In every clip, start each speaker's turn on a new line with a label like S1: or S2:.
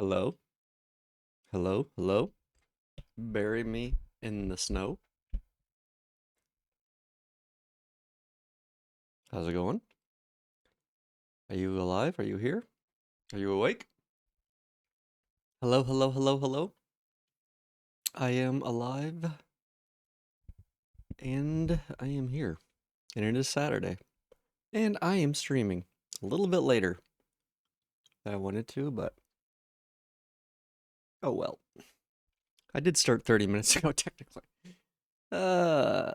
S1: Hello? Hello? Hello? Bury me in the snow. How's it going? Are you alive? Are you here? Are you awake? Hello, hello, hello, hello. I am alive and I am here. And it is Saturday. And I am streaming a little bit later than I wanted to, but oh well. I did start 30 minutes ago, technically. Uh,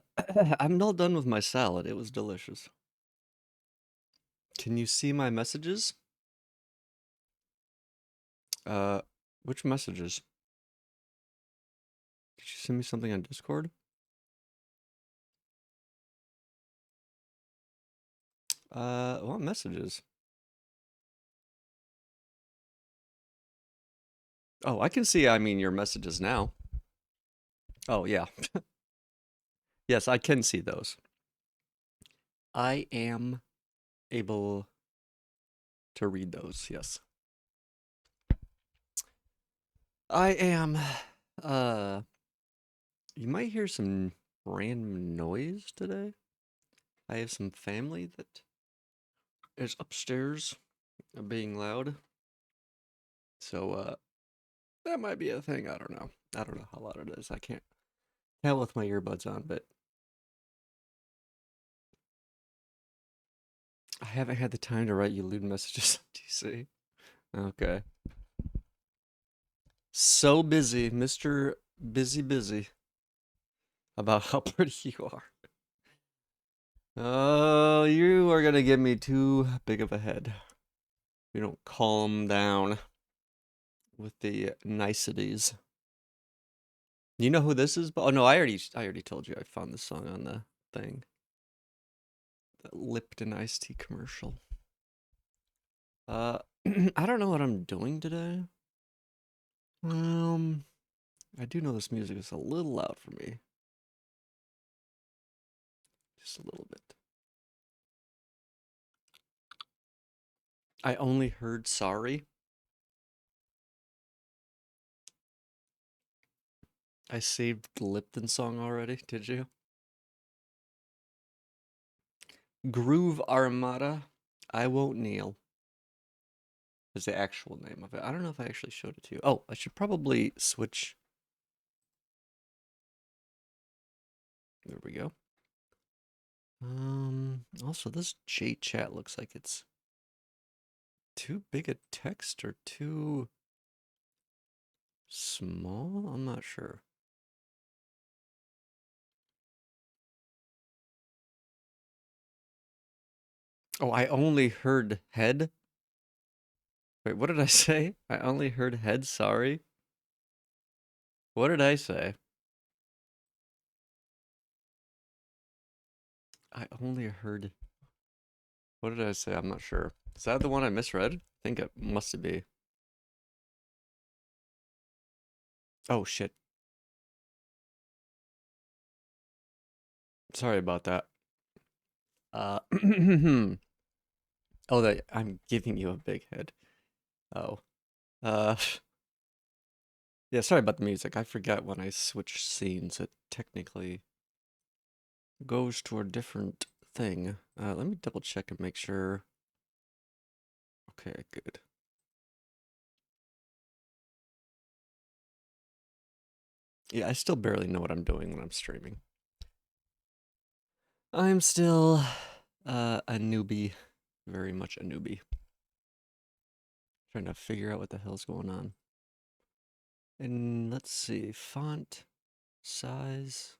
S1: I'm all done with my salad. It was delicious. Can you see my messages? Uh, which messages? Did you send me something on Discord? What messages? Oh, I can see, I mean, your messages now. Oh, yeah. Yes, I can see those. I am able to read those, yes. I am, uh, you might hear some random noise today. I have some family that is upstairs being loud. So, that might be a thing. I don't know. I don't know how loud it is. I can't tell with my earbuds on, but I haven't had the time to write you lewd messages on TC. Okay. So busy, Mr. Busy about how pretty you are. Oh, you are gonna give me too big of a head. You don't calm down with the niceties. You know who this is? Oh no, I already told you I found this song on the thing. The Lipton iced tea commercial. Uh, I don't know what I'm doing today. Um, I do know this music is a little loud for me. Just a little bit. I only heard sorry. I saved the Lipton song already, did you? Groove Armada, I Won't Kneel is the actual name of it. I don't know if I actually showed it to you. Oh, I should probably switch. There we go. Also this J chat looks like it's too big a text or too small. I'm not sure. Oh, I only heard head. Wait, what did I say? I only heard head, sorry. What did I say? I only heard. What did I say? I'm not sure. Is that the one I misread? I think it must be. Oh shit. Sorry about that. Uh, oh, that I'm giving you a big head. Oh, uh, yeah. Sorry about the music. I forget when I switch scenes, it technically goes to a different thing. Let me double check and make sure. Okay, good. Yeah, I still barely know what I'm doing when I'm streaming. I'm still, a newbie, very much a newbie, trying to figure out what the hell's going on. And let's see, font size.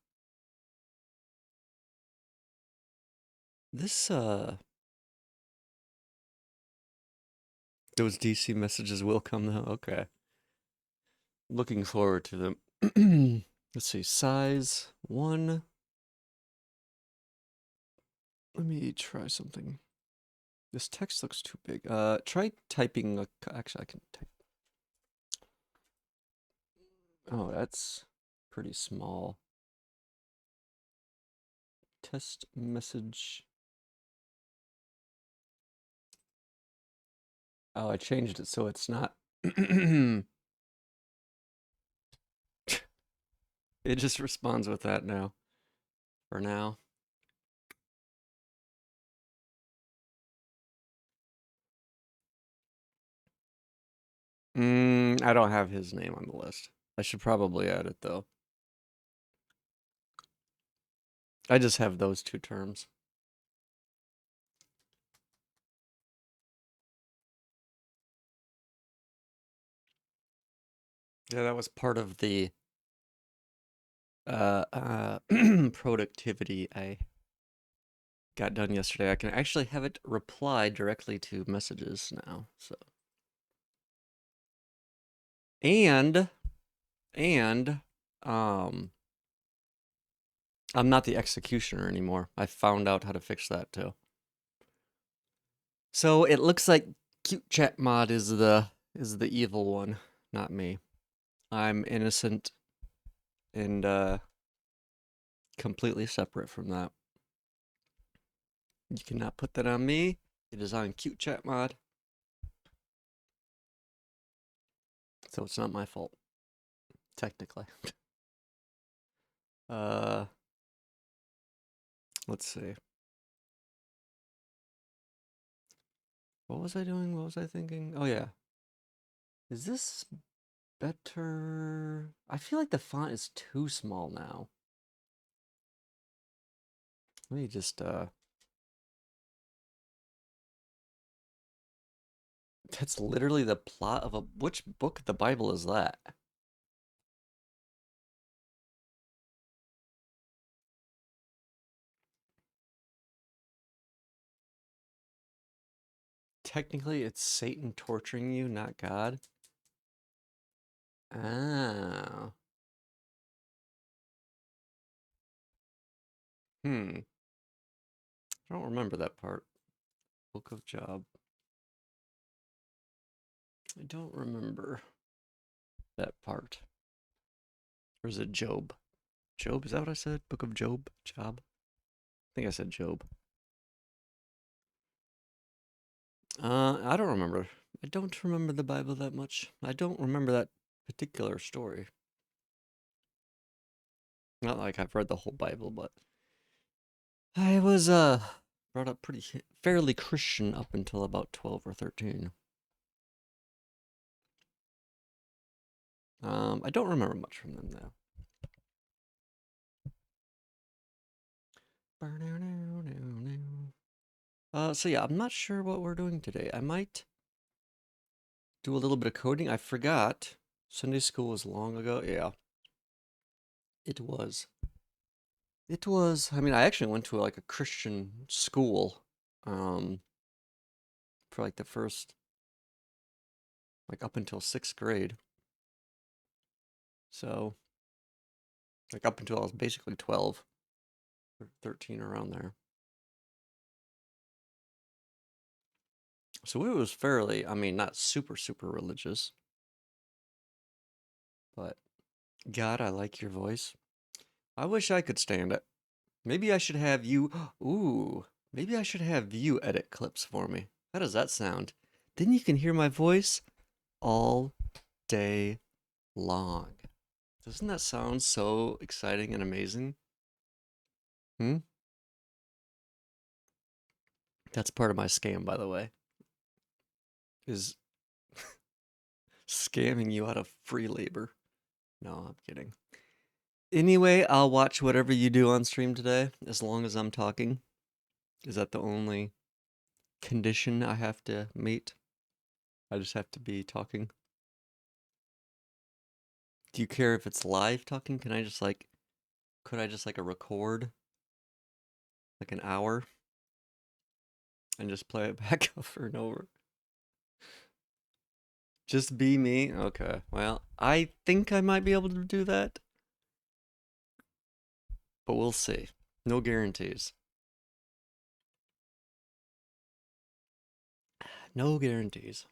S1: This, those DC messages will come though. Okay. Looking forward to them. Let's see, size 1. Let me try something. This text looks too big. Try typing actually I can type. Oh, that's pretty small. Test message. Oh, I changed it so it's not It just responds with that now. For now. I don't have his name on the list. I should probably add it though. I just have those two terms. Yeah, that was part of the productivity I got done yesterday. I can actually have it reply directly to messages now. So and and um I'm not the executioner anymore. I found out how to fix that too. So it looks like cute chat mod is the evil one, not me. I'm innocent and completely separate from that. You cannot put that on me. It is on cute chat mod. So it's not my fault, technically. uh let's see. What was I doing? What was I thinking? Oh yeah. Is this better? I feel like the font is too small now. Let me just that's literally the plot of a which book of the Bible is that? Technically it's Satan torturing you, not God. Ah. Hmm. I don't remember that part. Book of Job. I don't remember that part. Or is it Job? Job, is that what I said? Book of Job? Job? I think I said Job. I don't remember. I don't remember the Bible that much. I don't remember that particular story. Not like I've read the whole Bible, but I was brought up pretty fairly Christian up until about 12 or 13. I don't remember much from them though. So yeah, I'm not sure what we're doing today. I might do a little bit of coding. I forgot. Sunday school was long ago. Yeah, it was. It was. I mean, I actually went to like a Christian school, um, for like the first, like up until sixth grade. So, like up until I was basically 12 or 13 around there. So it was fairly, I mean, not super, super religious, but God, I like your voice. I wish I could stand it. Maybe I should have you, ooh, maybe I should have you edit clips for me. How does that sound? Then you can hear my voice all day long. Doesn't that sound so exciting and amazing? Hmm? That's part of my scam, by the way, is scamming you out of free labor. No, I'm kidding. Anyway, I'll watch whatever you do on stream today, as long as I'm talking. Is that the only condition I have to meet? I just have to be talking. Do you care if it's live talking? Could I just like a record, like an hour, and just play it back over and over? Just be me? Okay. Well, I think I might be able to do that, but we'll see. No guarantees. No guarantees.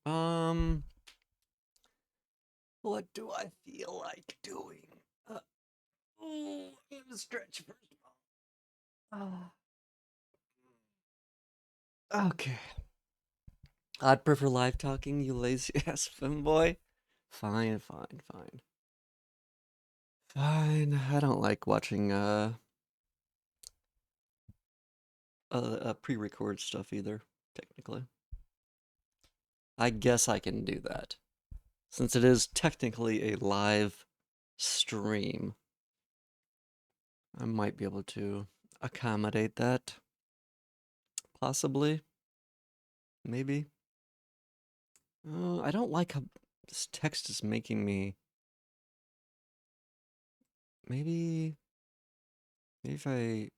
S1: Um, what do I feel like doing? Uh, I'm gonna stretch first of all. Okay. I'd prefer live talking, you lazy ass femboy. Fine, fine, fine. Fine. I don't like watching pre-record stuff either, technically. I guess I can do that. Since it is technically a live stream, I might be able to accommodate that. Possibly. Maybe. I don't like how this text is making me. Maybe. Maybe if I.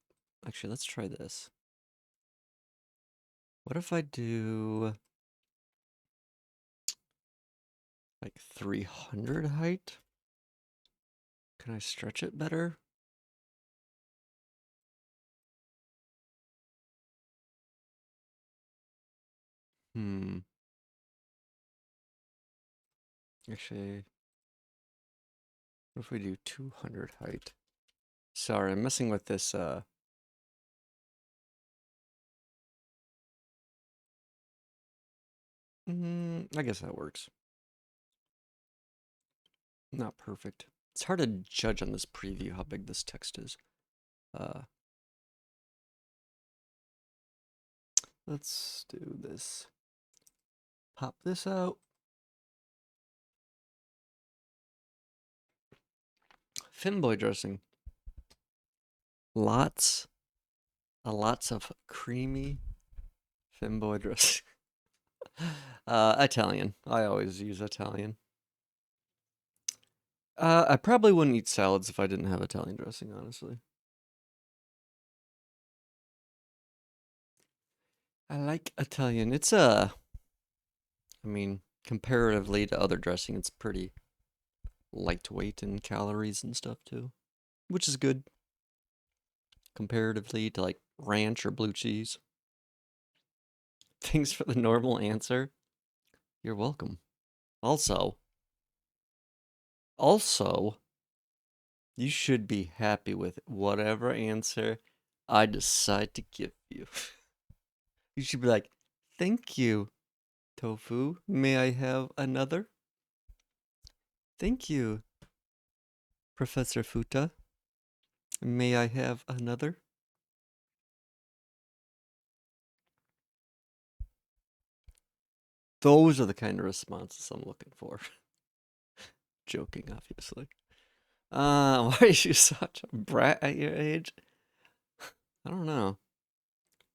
S1: Actually, let's try this. What if I do like 300 height? Can I stretch it better? Hmm. Actually, what if we do 200 height? Sorry, I'm messing with this. I guess that works. Not perfect. It's hard to judge on this preview how big this text is. Uh, let's do this. Pop this out. FEMBOY dressing. Lots of creamy FEMBOY dressing. Italian. I always use Italian. I probably wouldn't eat salads if I didn't have Italian dressing, honestly. I like Italian. It's I mean, comparatively to other dressing, it's pretty lightweight in calories and stuff too, which is good comparatively to like ranch or blue cheese. Thanks for the normal answer. You're welcome. Also, also, you should be happy with whatever answer I decide to give you. You should be like, thank you, Tofu. May I have another? Thank you, Professor Futa. May I have another? Those are the kind of responses I'm looking for. Joking, obviously. Why are you such a brat at your age? I don't know.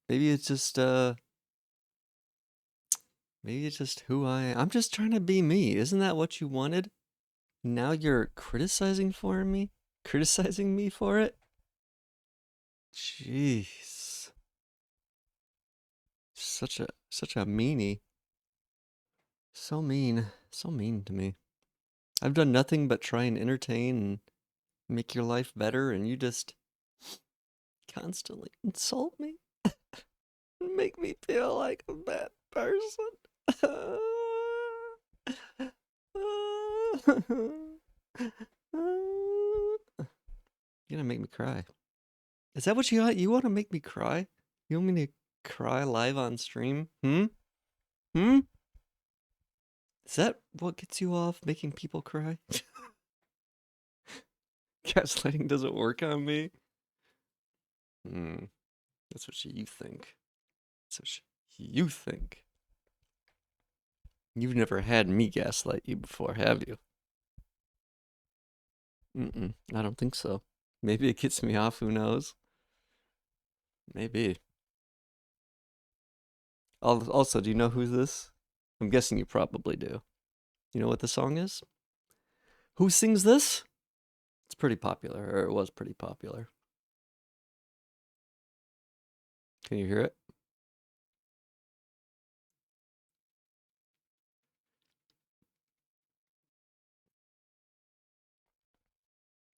S1: Maybe it's just maybe it's just who I am. I'm just trying to be me. Isn't that what you wanted? Now you're criticizing me for it? Jeez. Such a meanie. So mean to me. I've done nothing but try and entertain and make your life better, and you just constantly insult me and make me feel like a bad person. You're gonna make me cry. Is that what you want? You want to make me cry? You want me to cry live on stream? Hmm? Is that what gets you off making people cry? Gaslighting doesn't work on me? Hmm. That's what you think. That's what you think. You've never had me gaslight you before, have you? I don't think so. Maybe it gets me off, who knows? Maybe. Also, do you know who's this? I'm guessing you probably do. You know what the song is? Who sings this? It's pretty popular, or it was pretty popular. Can you hear it?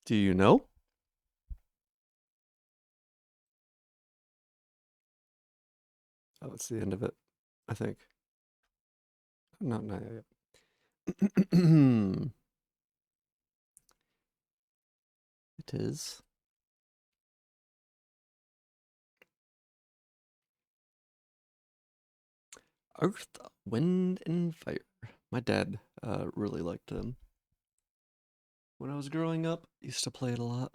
S1: Do you know? Oh, it's the end of it, I think. No, not yet. It is. Earth, Wind, and Fire. My dad really liked them. When I was growing up, used to play it a lot.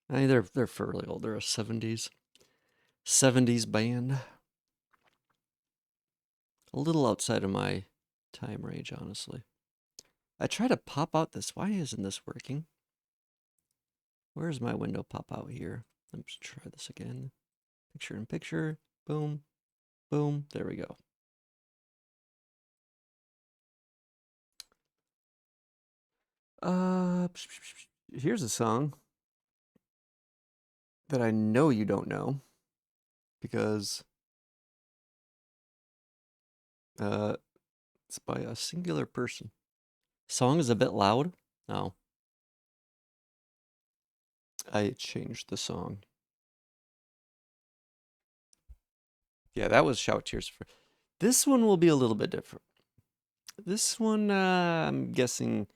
S1: I mean, they're fairly old. They're a '70s band. A little outside of my time range, honestly. I try to pop out this. Why isn't this working? Where's my window pop out here? Let's try this again. Picture in picture. Boom. Boom. There we go. Here's a song that I know you don't know because uh, it's by a singular person. Song is a bit loud. No, I changed the song. Yeah, that was Shout Tears for. This one will be a little bit different. This one, I'm guessing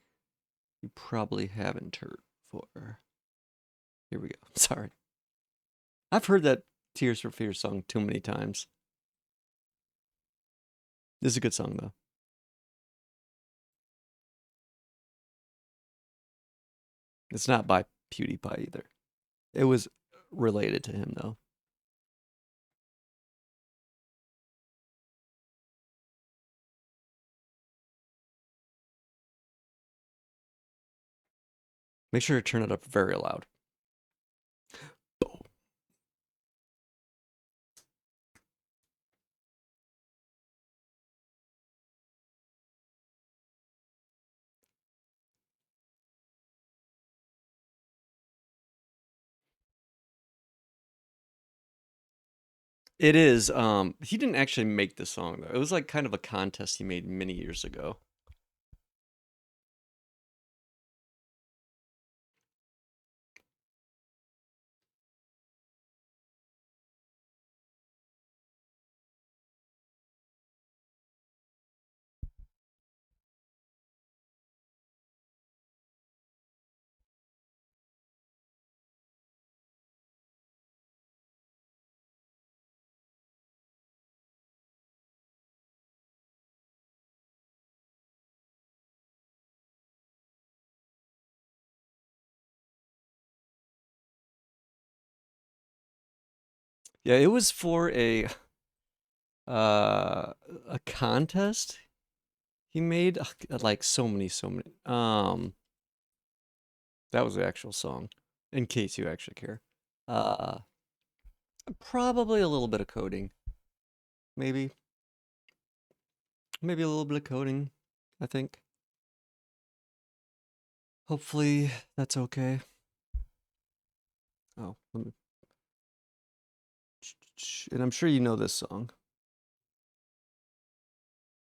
S1: you probably haven't heard before. Here we go. Sorry. I've heard that Tears for Fears song too many times. This is a good song, though. It's not by PewDiePie either. It was related to him, though. Make sure to turn it up very loud. It is. He didn't actually make the song though. It was like kind of a contest he made many years ago. Yeah, it was for a contest he made like so many. That was the actual song. In case you actually care. Uh, Probably a little bit of coding. Maybe. Maybe a little bit of coding, I think. Hopefully that's okay. Oh, and I'm sure you know this song.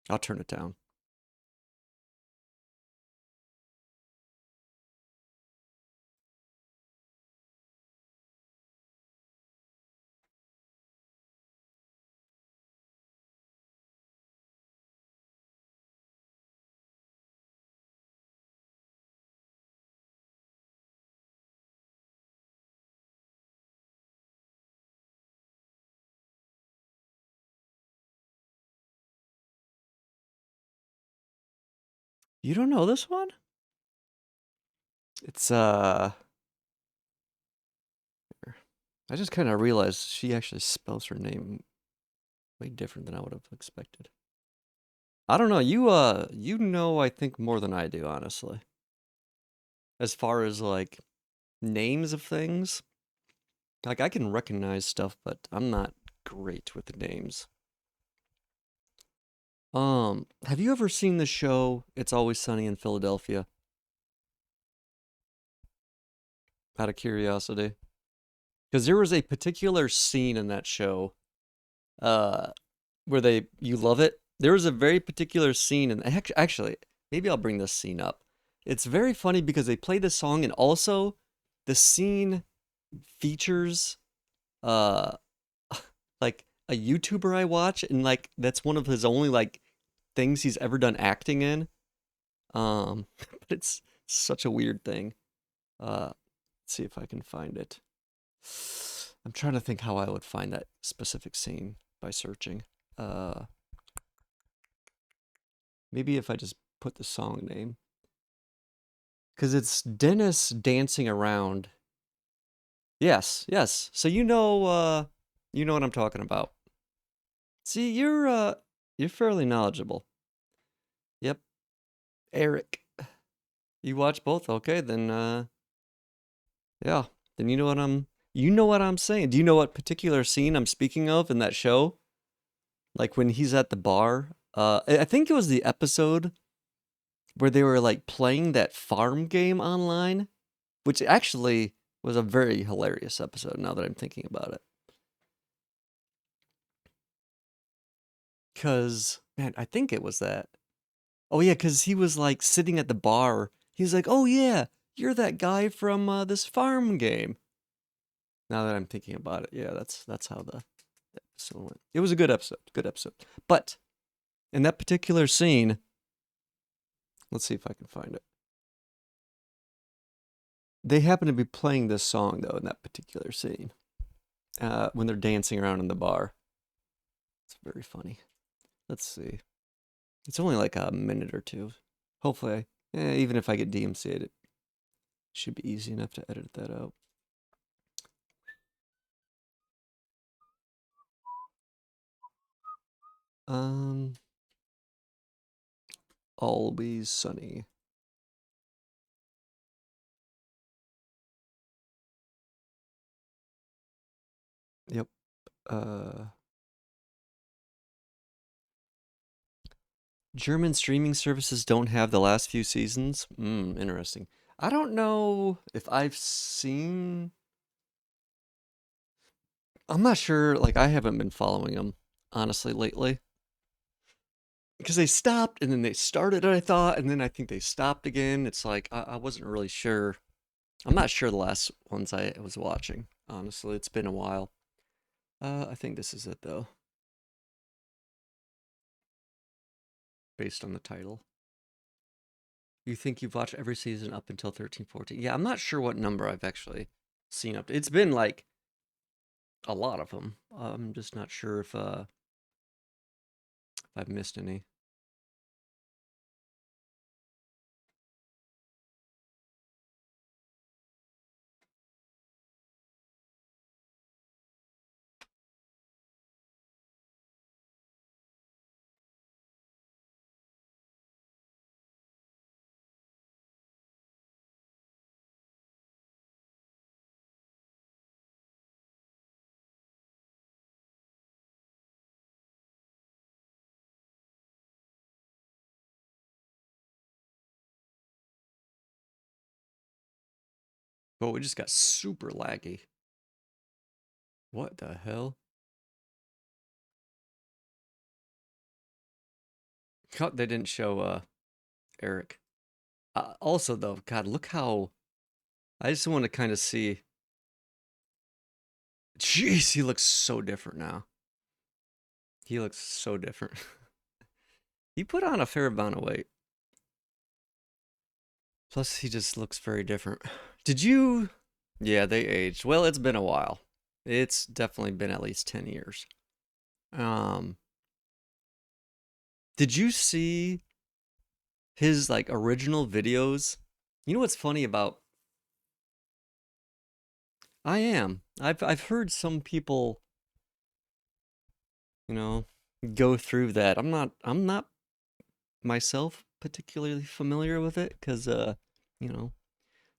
S1: I'll turn it down. You don't know this one? It's I just kind of realized she actually spells her name way different than I would have expected. I don't know. You know I think more than I do, honestly. As far as like names of things, like I can recognize stuff, but I'm not great with the names. Have you ever seen the show It's Always Sunny in Philadelphia? Out of curiosity, because there was a particular scene in that show, uh, where you love it. There was a very particular scene, and actually, maybe I'll bring this scene up. It's very funny because they play this song, and also the scene features uh like a YouTuber I watch, and like that's one of his only like things he's ever done acting in. But it's such a weird thing. Let's see if I can find it. I'm trying to think how I would find that specific scene, by searching. Uh, Maybe if I just put the song name. Because it's Dennis dancing around. Yes, yes. So you know what I'm talking about. See, you're fairly knowledgeable. Yep. Eric. You watch both? Okay, then yeah. Then you know what I'm saying. Do you know what particular scene I'm speaking of in that show? Like when he's at the bar. I think it was the episode where they were like playing that farm game online, which actually was a very hilarious episode now that I'm thinking about it. Cause man, I think it was that. Oh yeah, cause he was like sitting at the bar. He's like, "Oh yeah, you're that guy from this farm game." Now that I'm thinking about it, yeah, that's how the episode went. It was a good episode, good episode. But in that particular scene, let's see if I can find it. They happen to be playing this song though in that particular scene when they're dancing around in the bar. It's very funny. Let's see. It's only like a minute or two. Hopefully, even if I get DMCA'd, it should be easy enough to edit that out. Um, Always Sunny. Yep. Uh, German streaming services don't have the last few seasons. Interesting. I don't know if I've seen. I'm not sure. Like, I haven't been following them honestly lately because they stopped and then they started. I thought, and then I think they stopped again. It's like I wasn't really sure. I'm not sure the last ones I was watching. Honestly, it's been a while. I think this is it though, based on the title. You think you've watched every season up until 13, 14? Yeah, I'm not sure what number I've actually seen up to. It's been like a lot of them. I'm just not sure if I've missed any. But we just got super laggy. What the hell? They didn't show Eric. Also though, God, look how I just want to kind of see. Jeez, he looks so different now. He looks so different. He put on a fair amount of weight. Plus, he just looks very different. Did you? Yeah, they aged. Well, it's been a while. It's definitely been at least 10 years. Um, did you see his like original videos? You know what's funny about I am. I've heard some people, you know, go through that. I'm not myself particularly familiar with it cuz you know,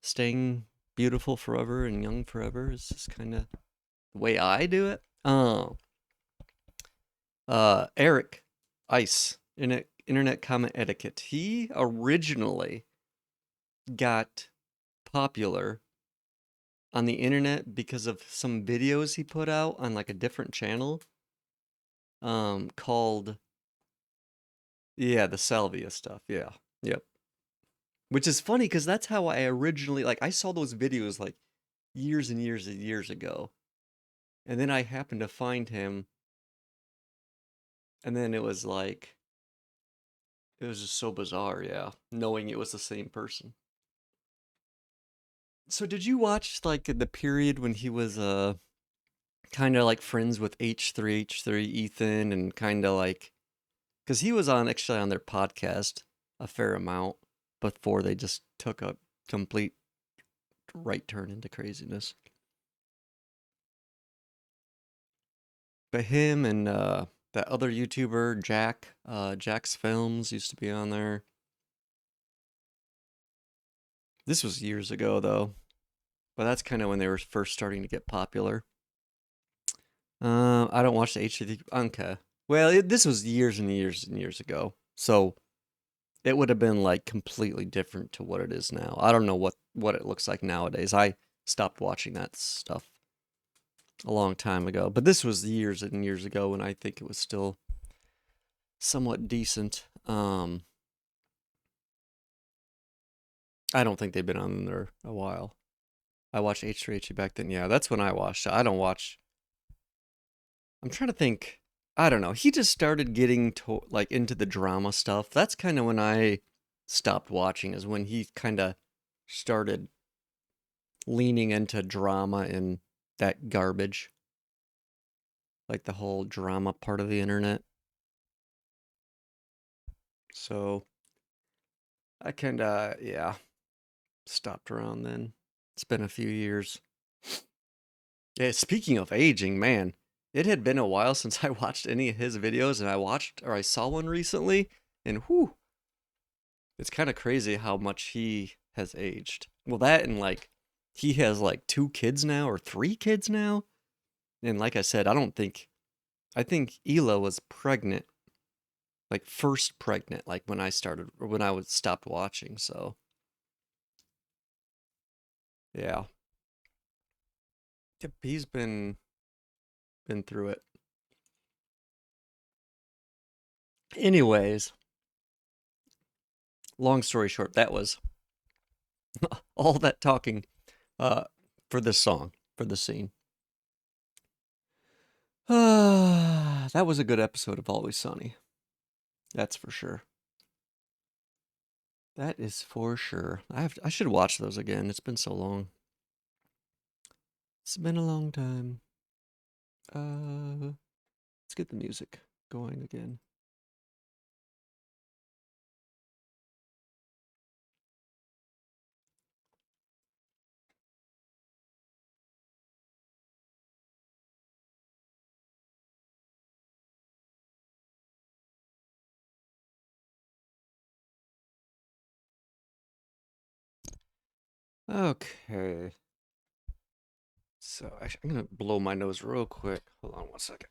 S1: staying beautiful forever and young forever is just kind of the way I do it. Eric Ice, internet comment etiquette. He originally got popular on the internet because of some videos he put out on like a different channel called yeah, the salvia stuff. Yeah. Yep. Which is funny cuz that's how I originally like I saw those videos like years and years and years ago. And then I happened to find him and then it was like it was just so bizarre, yeah, knowing it was the same person. So did you watch like the period when he was kind of like friends with H3 Ethan, and kind of like, because he was on actually on their podcast a fair amount before they just took a complete right turn into craziness. But him and that other YouTuber Jack, Jack's Films used to be on there. This was years ago though, but that's kind of when they were first starting to get popular. I don't watch the HD. Okay. Well, this was years and years and years ago, so it would have been like completely different to what it is now. I don't know what it looks like nowadays. I stopped watching that stuff a long time ago, but this was years and years ago, and I think it was still somewhat decent. I don't think they've been on there a while. I watched H3H back then. Yeah, that's when I watched. I don't watch. I'm trying to think. I don't know. He just started getting to like into the drama stuff. That's kind of when I stopped watching. Is when he kind of started leaning into drama and that garbage, like the whole drama part of the internet. So I kind of yeah stopped around then. It's been a few years. Yeah, speaking of aging, man, it had been a while since I watched any of his videos, and I watched or I saw one recently, and whew, it's kind of crazy how much he has aged. Well, that and like he has like two kids now or three kids now, and like I said, I think Ela was pregnant, like first pregnant, like when I started or when I was stopped watching. So yeah, yep, he's been through it. Anyways, long story short, that was all that talking uh, for this song, for the scene. That was a good episode of Always Sunny. That's for sure. That is for sure. I should watch those again. It's been so long. It's been a long time. Let's get the music going again. Okay. So I'm gonna blow my nose real quick. Hold on one second.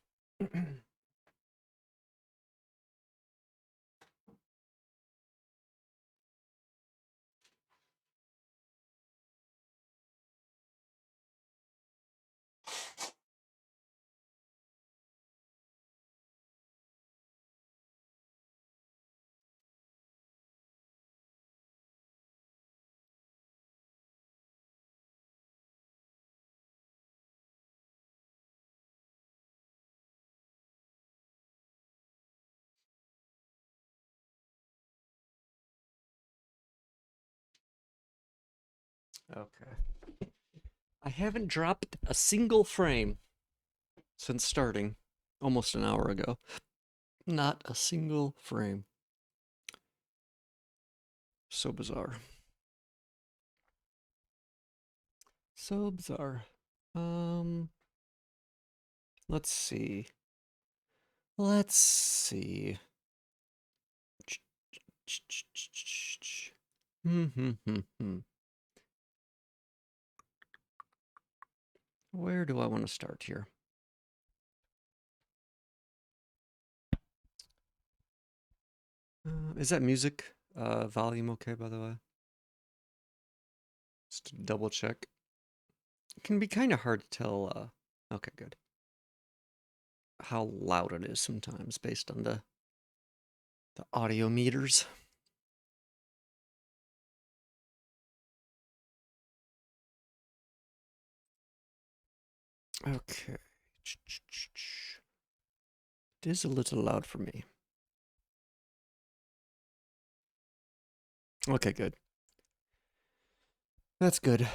S1: Okay. I haven't dropped a single frame since starting almost an hour ago. Not a single frame. So bizarre. So bizarre. Um, let's see. Let's see. Where do I want to start here? Is that music volume okay, by the way? Just to double check. It can be kind of hard to tell. Okay, good. How loud it is sometimes based on the audio meters. Okay. It is a little loud for me. Okay, good. That's good.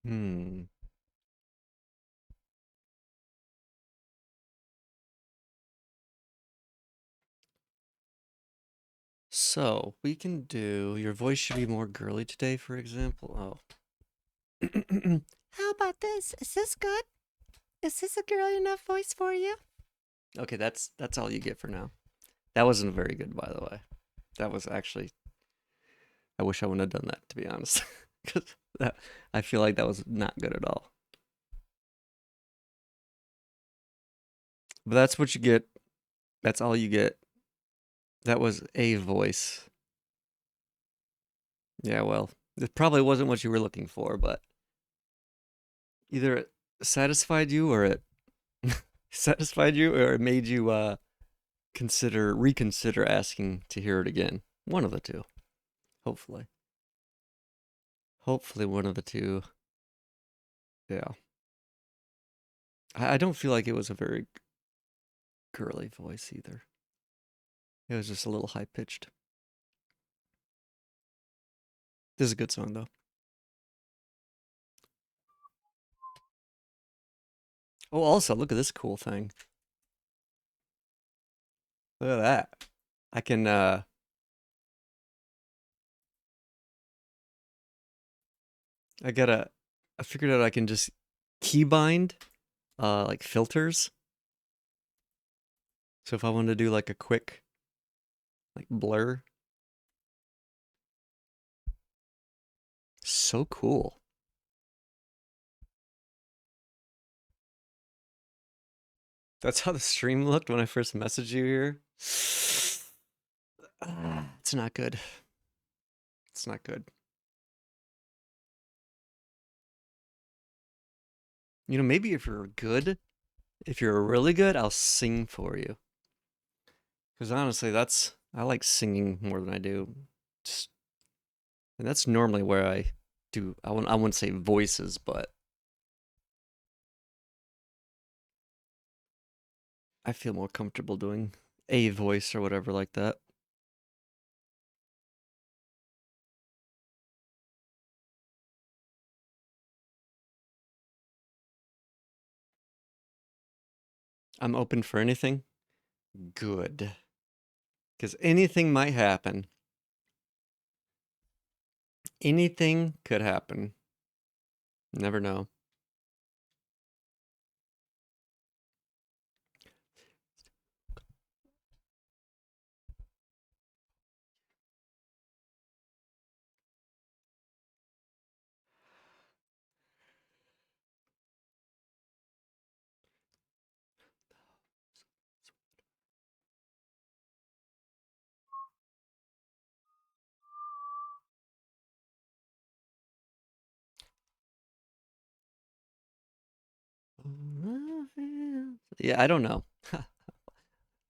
S1: Hmm. So we can do your voice should be more girly today, for example. Oh. How about this? Is this good? Is this a girly enough voice for you? Okay, that's all you get for now. That wasn't very good, by the way. That was actually I wish I wouldn't have done that, to be honest. Because that I feel like that was not good at all. But that's what you get. That's all you get. That was a voice. Yeah, well, it probably wasn't what you were looking for, but either it satisfied you or it satisfied you or it made you reconsider asking to hear it again. One of the two, hopefully. Hopefully one of the two. Yeah. I don't feel like it was a very girly voice either. It was just a little high pitched. This is a good song though. Oh, also look at this cool thing. Look at that. I can I gotta I figured out I can just keybind like filters. So if I wanted to do like a quick like blur, so cool. That's how the stream looked when I first messaged you here. It's not good. It's not good. You know, maybe if you're good, if you're really good, I'll sing for you. Because honestly, I like singing more than I do. Just, and that's normally where I do. I wouldn't say voices, but I feel more comfortable doing a voice or whatever like that. I'm open for anything. Good. Because anything might happen. Anything could happen. Never know. Yeah, I don't know.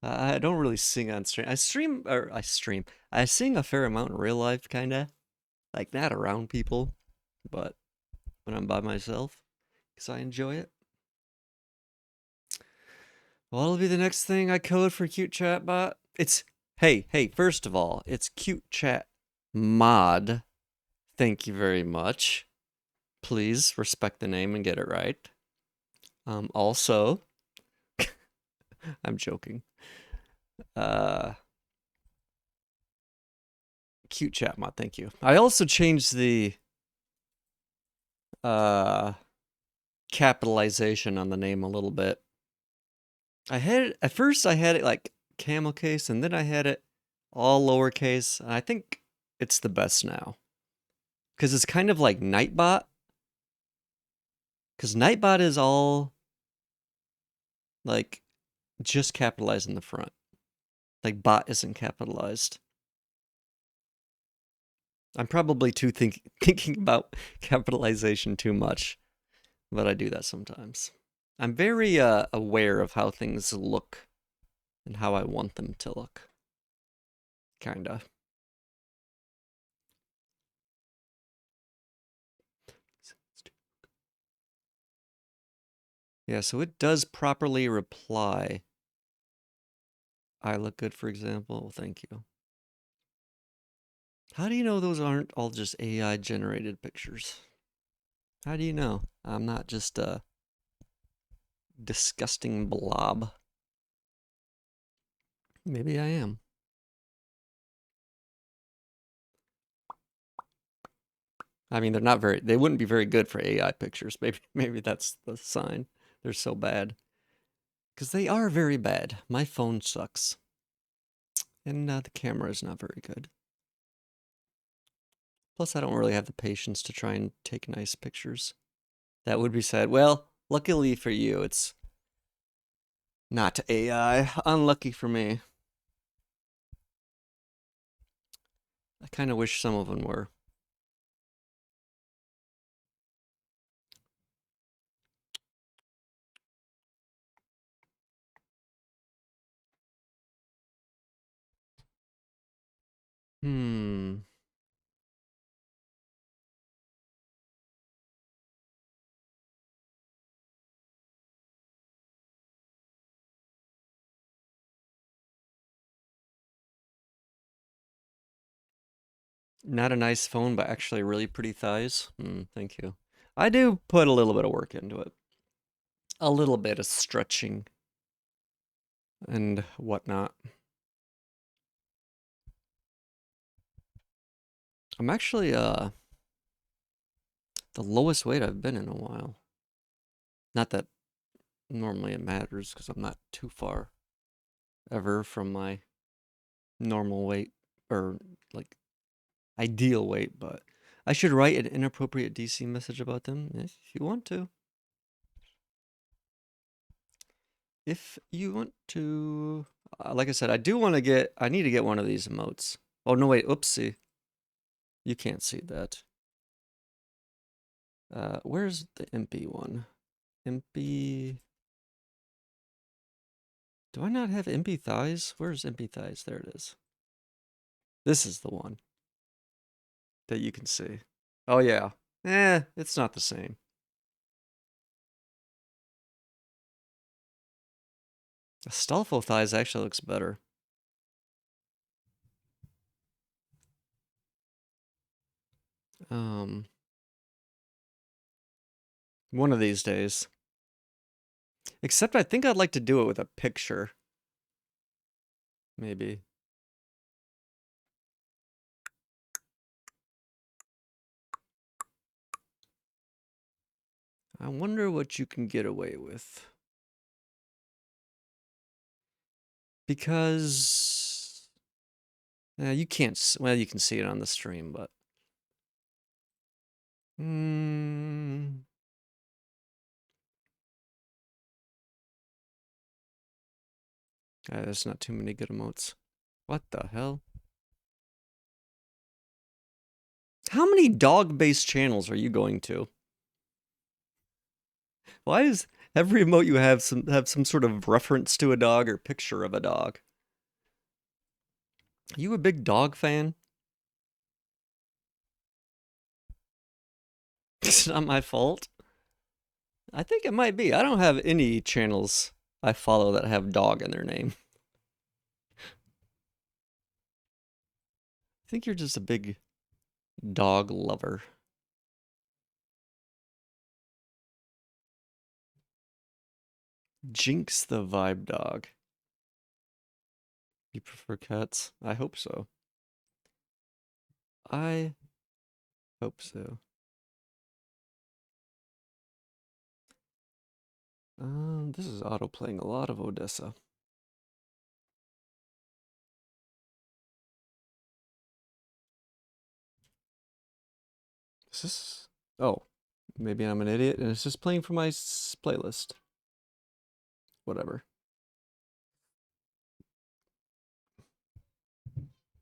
S1: I don't really sing on stream. I stream. I sing a fair amount in real life, kinda. Like not around people, but when I'm by myself, because I enjoy it. Well, that'll be the next thing I code for Cute Chat Bot. Hey, first of all, it's Cute Chat Mod. Thank you very much. Please respect the name and get it right. Also, I'm joking. Uh, Cute Chat Mod, thank you. I also changed the uh capitalization on the name a little bit. I had it at first I had it like camel case and then I had it all lowercase. And I think it's the best now. Cuz it's kind of like Nightbot. Cuz Nightbot is all like just capitalized in the front. Like bot isn't capitalized. I'm probably thinking about capitalization too much, but I do that sometimes. I'm very aware of how things look and how I want them to look. Kinda. Yeah, so it does properly reply. I look good, for example. Thank you. How do you know those aren't all just AI generated pictures? How do you know? I'm not just a disgusting blob. Maybe I am. I mean, they wouldn't be very good for AI pictures. Maybe that's the sign. They're so bad. Because they are very bad. My phone sucks. And the camera is not very good. Plus, I don't really have the patience to try and take nice pictures. That would be sad. Well, luckily for you, it's not AI. Unlucky for me. I kind of wish some of them were. Hmm. Not a nice phone, but actually really pretty thighs. Thank you. I do put a little bit of work into it. A little bit of stretching and whatnot. I'm actually the lowest weight I've been in a while. Not that normally it matters because I'm not too far ever from my normal weight or like ideal weight, but I should write an inappropriate DC message about them if you want to. If you want to, like I said, I need to get one of these emotes. Oh, no, wait, oopsie. You can't see that. Where's the Impy one? Impy. Do I not have Impy thighs? Where's Impy thighs? There it is. This is the one that you can see. Oh, yeah. It's not the same. Astolfo thighs actually looks better. Um, one of these days. Except I think I'd like to do it with a picture. Maybe. I wonder what you can get away with. Because you can't. Well, you can see it on the stream, but there's not too many good emotes. What the hell? How many dog-based channels are you going to? Why is every emote you have some sort of reference to a dog or picture of a dog? Are you a big dog fan? It's not my fault. I think it might be. I don't have any channels I follow that have dog in their name. I think you're just a big dog lover. Jinx the vibe dog. You prefer cats? I hope so. I hope so. This is auto-playing a lot of Odessa. Is this... Oh, maybe I'm an idiot and it's just playing for my playlist. Whatever.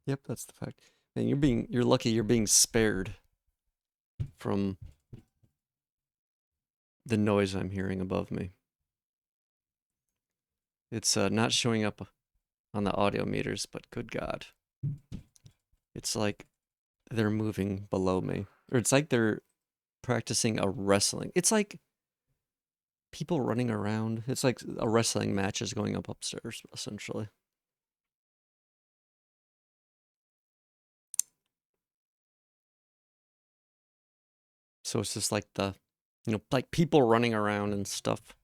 S1: Yep, that's the fact. And you're lucky you're being spared from the noise I'm hearing above me. It's not showing up on the audio meters, but good God. It's like they're moving below me. Or it's like they're practicing a wrestling. It's like people running around. It's like a wrestling match is going up upstairs, essentially. So it's just like the like people running around and stuff.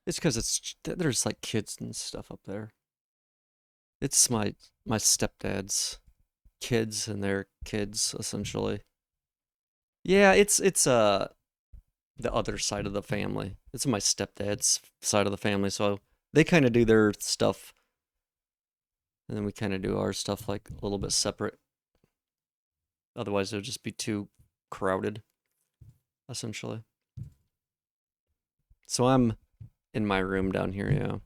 S1: It's because there's like kids and stuff up there. It's my stepdad's kids and their kids essentially. Yeah, it's the other side of the family. It's my stepdad's side of the family, so they kind of do their stuff, and then we kind of do our stuff like a little bit separate. Otherwise, it would just be too crowded, essentially. So I'm in my room down here, yeah.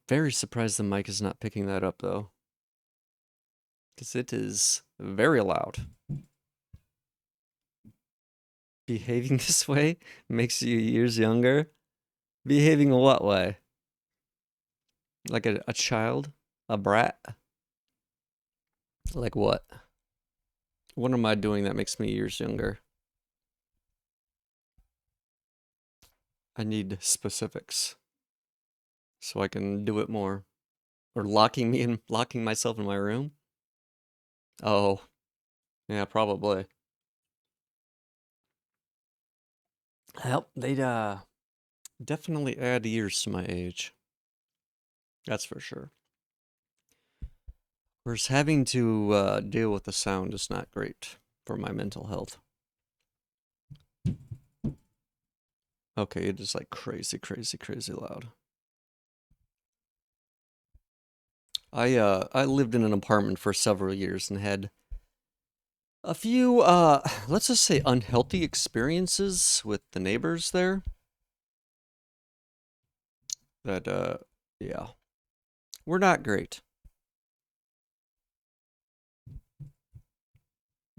S1: Very surprised the mic is not picking that up, though. Because it is very loud. Behaving this way makes you years younger? Behaving in what way? Like a child? A brat? Like what? What am I doing that makes me years younger? I need specifics so I can do it more. Or locking myself in my room? Oh, yeah, probably. Yep, they'd definitely add years to my age. That's for sure. Whereas having to deal with the sound is not great for my mental health. Okay, it is like crazy, crazy, crazy loud. I lived in an apartment for several years and had a few let's just say unhealthy experiences with the neighbors there. That yeah, were not great.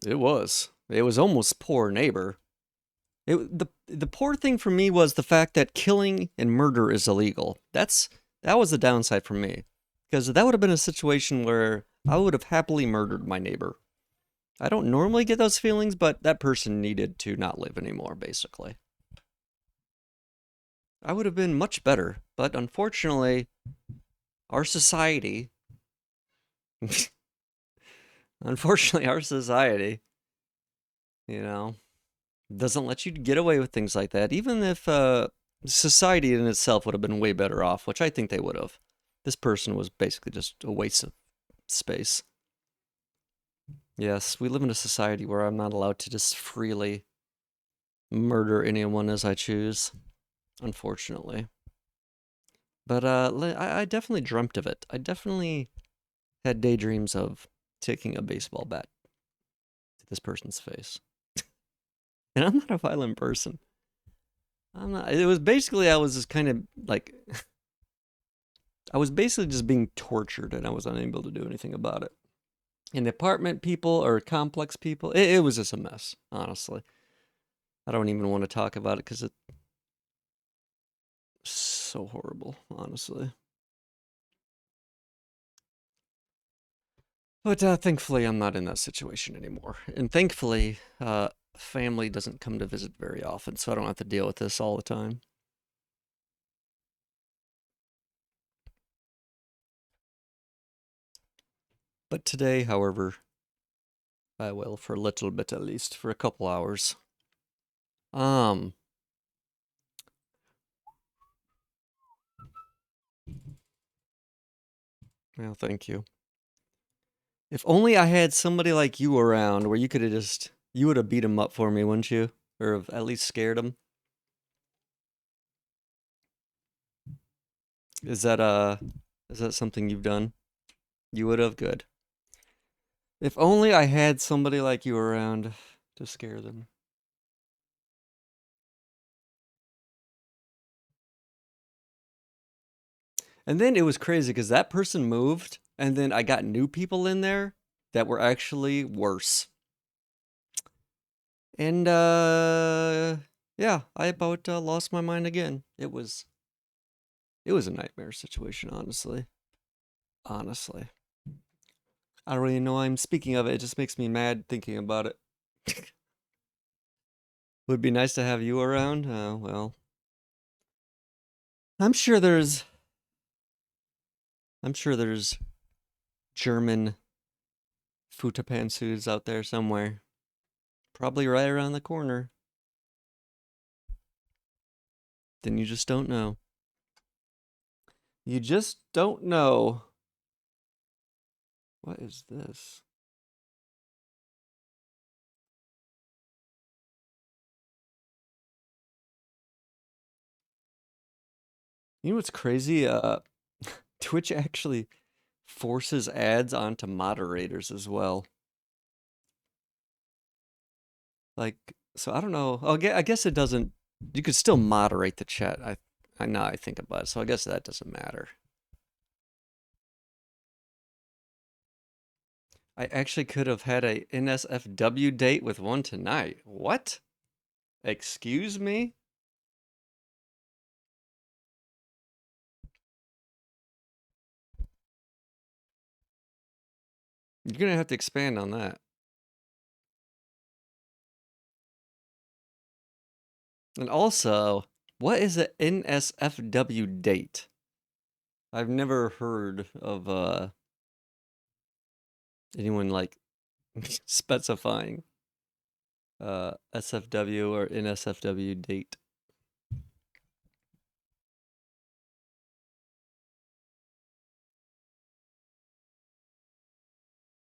S1: It was. It was almost poor neighbor. The poor thing for me was the fact that killing and murder is illegal. That was the downside for me. Because that would have been a situation where I would have happily murdered my neighbor. I don't normally get those feelings, but that person needed to not live anymore, basically. I would have been much better, but unfortunately, our society, unfortunately, our society, you know, doesn't let you get away with things like that, even if society in itself would have been way better off, which I think they would have. This person was basically just a waste of space. Yes, we live in a society where I'm not allowed to just freely murder anyone as I choose, unfortunately. But I definitely dreamt of it. I definitely had daydreams of taking a baseball bat to this person's face. And I'm not a violent person. I'm not. It was basically I was just kind of like I was basically just being tortured, and I was unable to do anything about it. And the apartment people or complex people, it was just a mess. Honestly, I don't even want to talk about it because it's so horrible. Honestly, but thankfully I'm not in that situation anymore, and thankfully, family doesn't come to visit very often, so I don't have to deal with this all the time. But today, however, I will for a little bit at least, for a couple hours. Um, well, thank you. If only I had somebody like you around where you would have beat him up for me, wouldn't you? Or have at least scared him. Is that, is that something you've done? You would have? Good. If only I had somebody like you around to scare them. And then it was crazy because that person moved, and then I got new people in there that were actually worse. And yeah, I about lost my mind again. It was a nightmare situation, honestly. Honestly. I don't really know why I'm speaking of it. It just makes me mad thinking about it. Would be nice to have you around. Well, I'm sure there's I'm sure there's German Futapantsus out there somewhere. Probably right around the corner. Then you just don't know. You just don't know. What is this? You know what's crazy? Twitch actually forces ads onto moderators as well. Like, so I don't know. I guess it doesn't. You could still moderate the chat. I now I think about it. So I guess that doesn't matter. I actually could have had a NSFW date with one tonight. What? Excuse me? You're gonna have to expand on that. And also, what is an NSFW date? I've never heard of anyone like specifying SFW or NSFW date.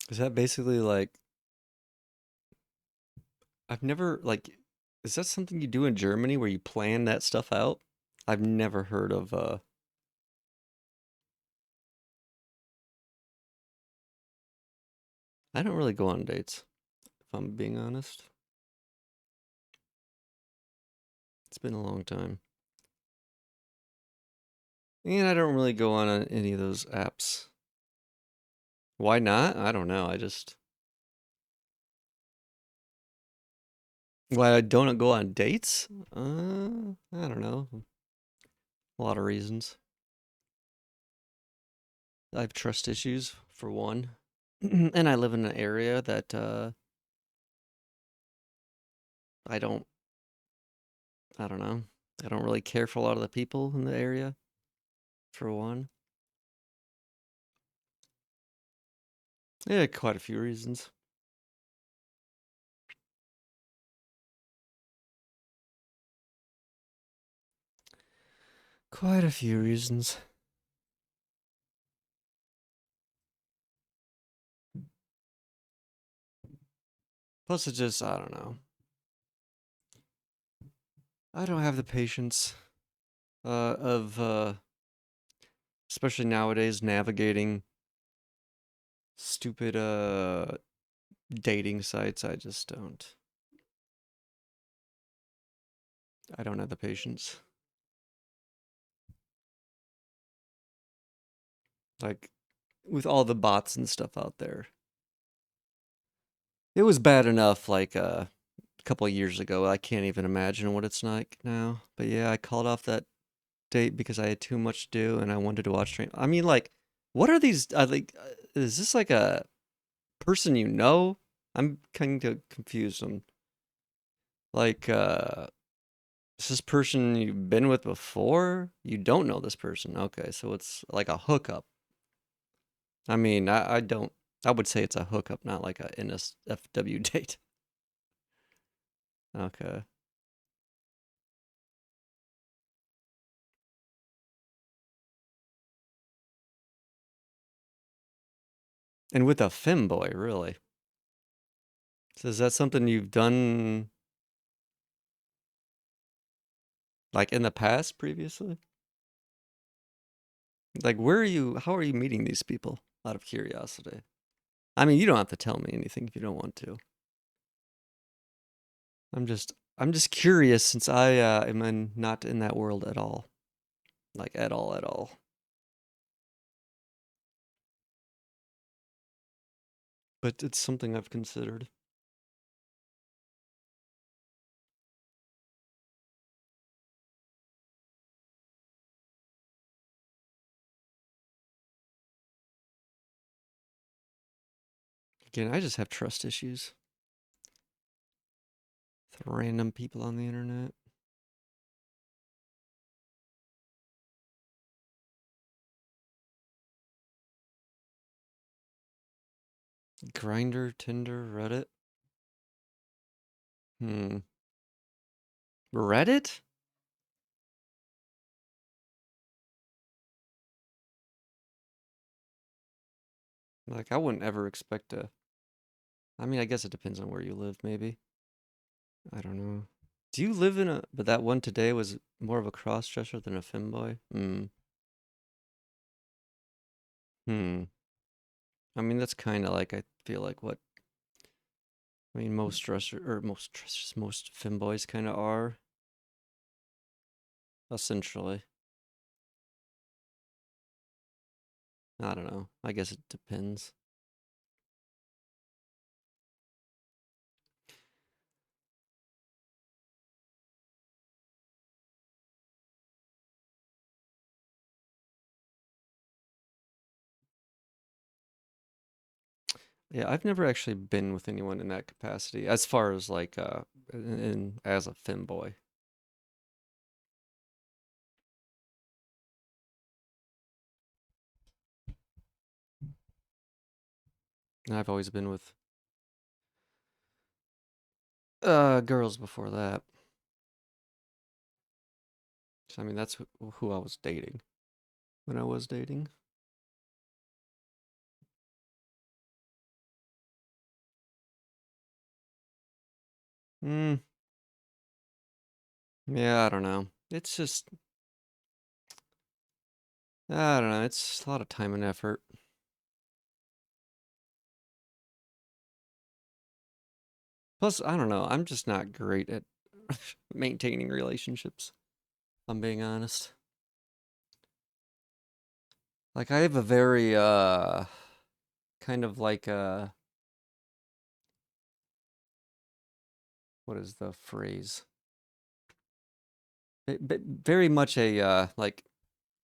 S1: Is that basically like I've never like is that something you do in Germany where you plan that stuff out? I've never heard of I don't really go on dates, if I'm being honest. It's been a long time. And I don't really go on any of those apps. Why not? I don't know. Why I don't go on dates? I don't know. A lot of reasons. I have trust issues for one. And I live in an area that I don't I don't know. I don't really care for a lot of the people in the area for one. Yeah, quite a few reasons. Quite a few reasons. Plus it just I don't know. I don't have the patience of especially nowadays navigating stupid dating sites. I don't have the patience. Like with all the bots and stuff out there. It was bad enough like a couple of years ago. I can't even imagine what it's like now. But yeah, I called off that date because I had too much to do and I wanted to watch train. I mean, like, what are these? Is this like a person you know? I'm kind of confused. I'm like, is this person you've been with before? You don't know this person. Okay, so it's like a hookup. I mean, I don't. I would say it's a hookup, not like a NSFW date. Okay. And with a femboy, really. So is that something you've done like in the past previously? Like, where are you? How are you meeting these people? Out of curiosity. I mean, you don't have to tell me anything if you don't want to. I'm just curious since I not in that world at all. Like at all, at all. But it's something I've considered. Again, I just have trust issues with random people on the internet. Grinder, Tinder, Reddit. Hmm. Reddit? Like, I wouldn't ever expect to. I mean, I guess it depends on where you live, maybe. I don't know. Do you live in a? But that one today was more of a cross-dresser than a femboy. Hmm. Hmm. I mean, that's kind of like I feel like what I mean most dressers, most femboys kind of are essentially. I don't know. I guess it depends. Yeah, I've never actually been with anyone in that capacity, as far as like as a femboy. And I've always been with girls before that. So I mean, that's who I was dating when I was dating. Hmm. Yeah, I don't know. It's just I don't know. It's a lot of time and effort. Plus, I don't know. I'm just not great at maintaining relationships. I'm being honest. Like I have a very kind of like what is the phrase? But very much a like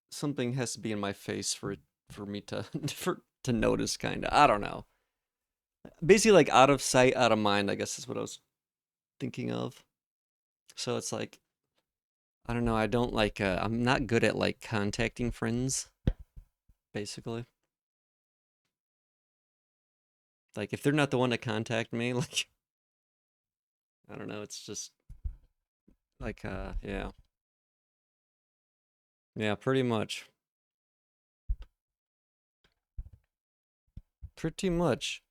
S1: something has to be in my face for me to to notice kind of. I don't know. Basically like out of sight, out of mind, I guess is what I was thinking of. So it's like I don't know, I don't like I'm not good at like contacting friends basically. Like if they're not the one to contact me, like I don't know, it's just like yeah. Yeah, pretty much. Pretty much.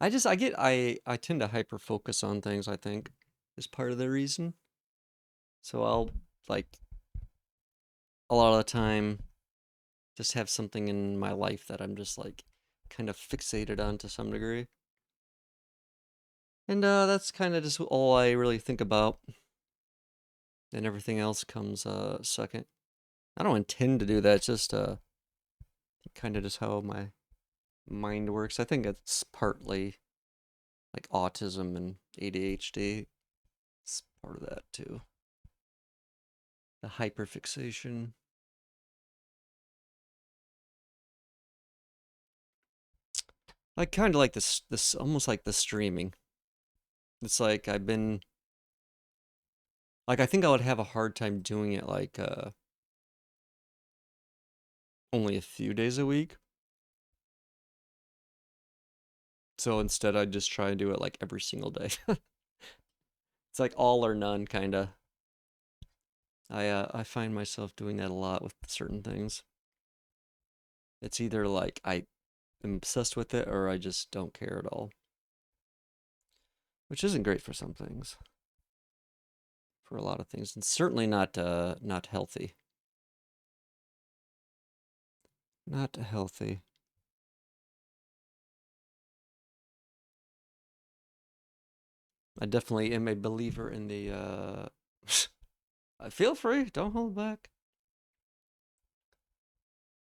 S1: I tend to hyper focus on things, I think, is part of the reason. So I'll like a lot of the time just have something in my life that I'm just like kind of fixated on to some degree. And that's kind of just all I really think about. And everything else comes second. I don't intend to do that, it's just kind of just how my mind works. I think it's partly like autism and ADHD. It's part of that too. The hyperfixation. I kind of like this almost like the streaming. It's like I've been like I think I would have a hard time doing it like only a few days a week. So instead I just try and do it like every single day. It's like all or none kind of. I find myself doing that a lot with certain things. It's either like I am obsessed with it or I just don't care at all, which isn't great for some things, for a lot of things, and certainly not healthy. Not healthy. I definitely am a believer in the feel free, don't hold back.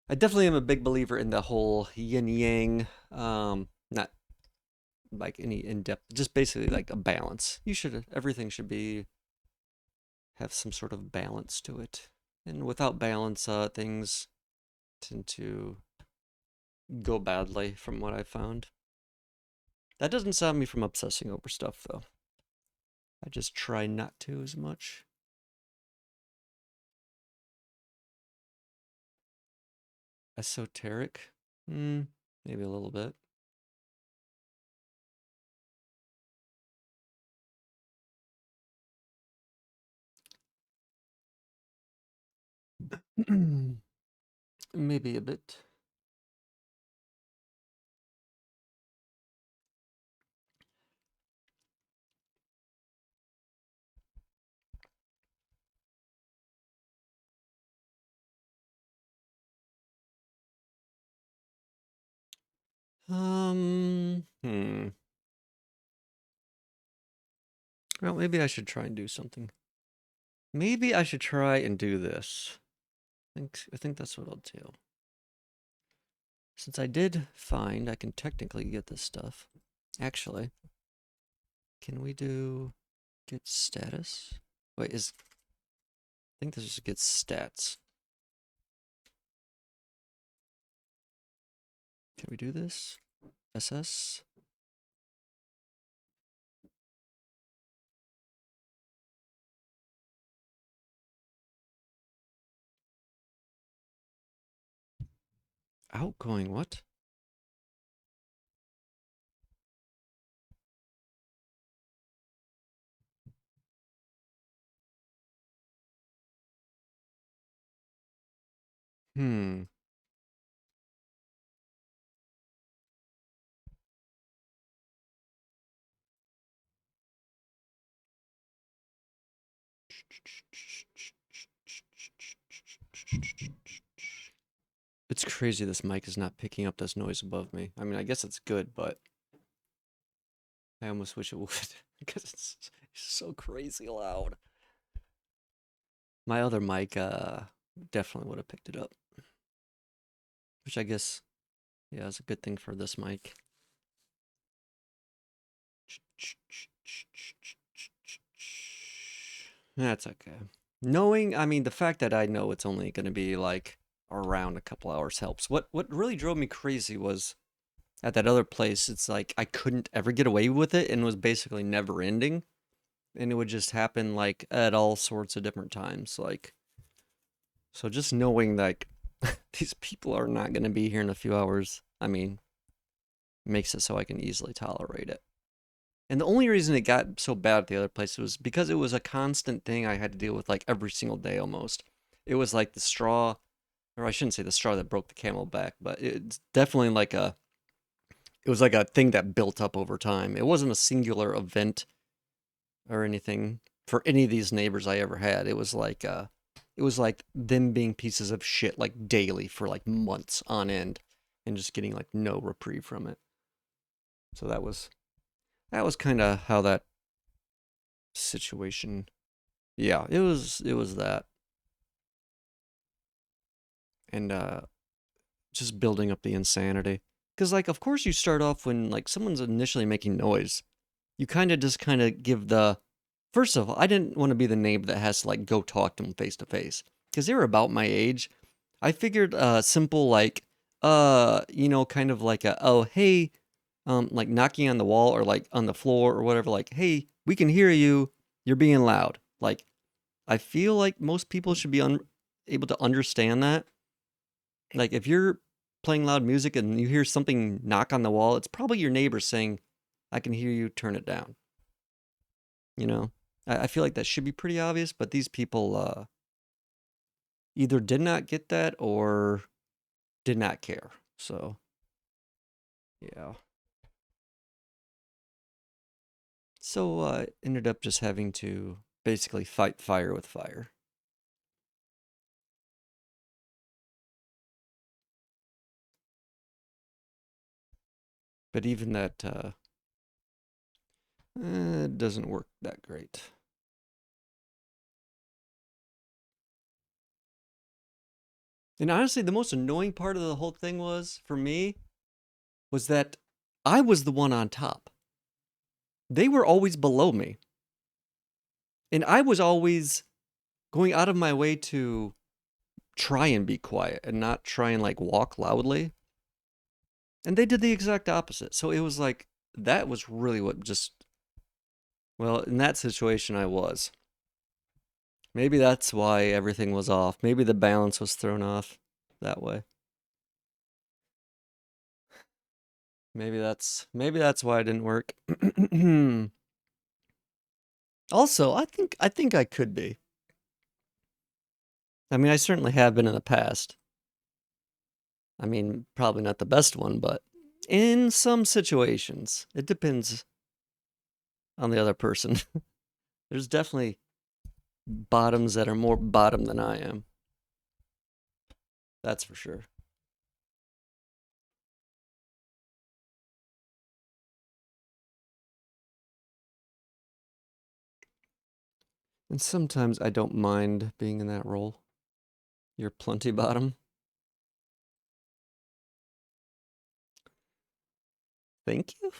S1: I definitely am a big believer in the whole yin yang not like any in-depth, just basically like a balance. You should everything should be have some sort of balance to it. And without balance things tend to go badly from what I've found. That doesn't stop me from obsessing over stuff though. I just try not to as much. Esoteric? Hmm, maybe a little bit. Maybe a bit. Hmm. Well, maybe I should try and do something. Maybe I should try and do this. I think that's what I'll do. Since I did find I can technically get this stuff. Actually, can we do get status? Wait, I think this is get stats. Can we do this? SS? Outgoing what? Hmm. It's crazy this mic is not picking up this noise above me. I mean, I guess it's good, but I almost wish it would because it's so crazy loud. My other mic definitely would have picked it up. Which I guess, yeah, is a good thing for this mic. That's okay. Knowing, I mean, the fact that I know it's only going to be like around a couple hours helps. What really drove me crazy was at that other place, it's like I couldn't ever get away with it and was basically never ending. And it would just happen like at all sorts of different times. Like, so just knowing like these people are not going to be here in a few hours, I mean, makes it so I can easily tolerate it. And the only reason it got so bad at the other place was because it was a constant thing I had to deal with like every single day almost. It was like the straw, or I shouldn't say the straw that broke the camel back, but it's definitely like it was like a thing that built up over time. It wasn't a singular event or anything for any of these neighbors I ever had. It was like them being pieces of shit like daily for like months on end and just getting like no reprieve from it. So that was kind of how that situation. Yeah, it was that. And just building up the insanity. Cuz like of course you start off when like someone's initially making noise. You kind of give the first of all, I didn't want to be the neighbor that has to like go talk to them face to face cuz they were about my age. I figured simple like kind of like a oh hey like knocking on the wall or like on the floor or whatever like hey, we can hear you. You're being loud. Like I feel like most people should be able to understand that. Like if you're playing loud music and you hear something knock on the wall, it's probably your neighbor saying, "I can hear you. Turn it down." You know, I feel like that should be pretty obvious, but these people either did not get that or did not care. So yeah. So ended up just having to basically fight fire with fire. But even that doesn't work that great. And honestly, the most annoying part of the whole thing was for me was that I was the one on top. They were always below me. And I was always going out of my way to try and be quiet and not try and like walk loudly. And they did the exact opposite. So it was like, that was really what just, well, in that situation, I was. Maybe that's why everything was off. Maybe the balance was thrown off that way. Maybe that's why it didn't work. Also, I think I could be. I mean, I certainly have been in the past. I mean, probably not the best one, but in some situations, it depends on the other person. There's definitely bottoms that are more bottom than I am. That's for sure. And sometimes I don't mind being in that role. You're plenty bottom. Thank you?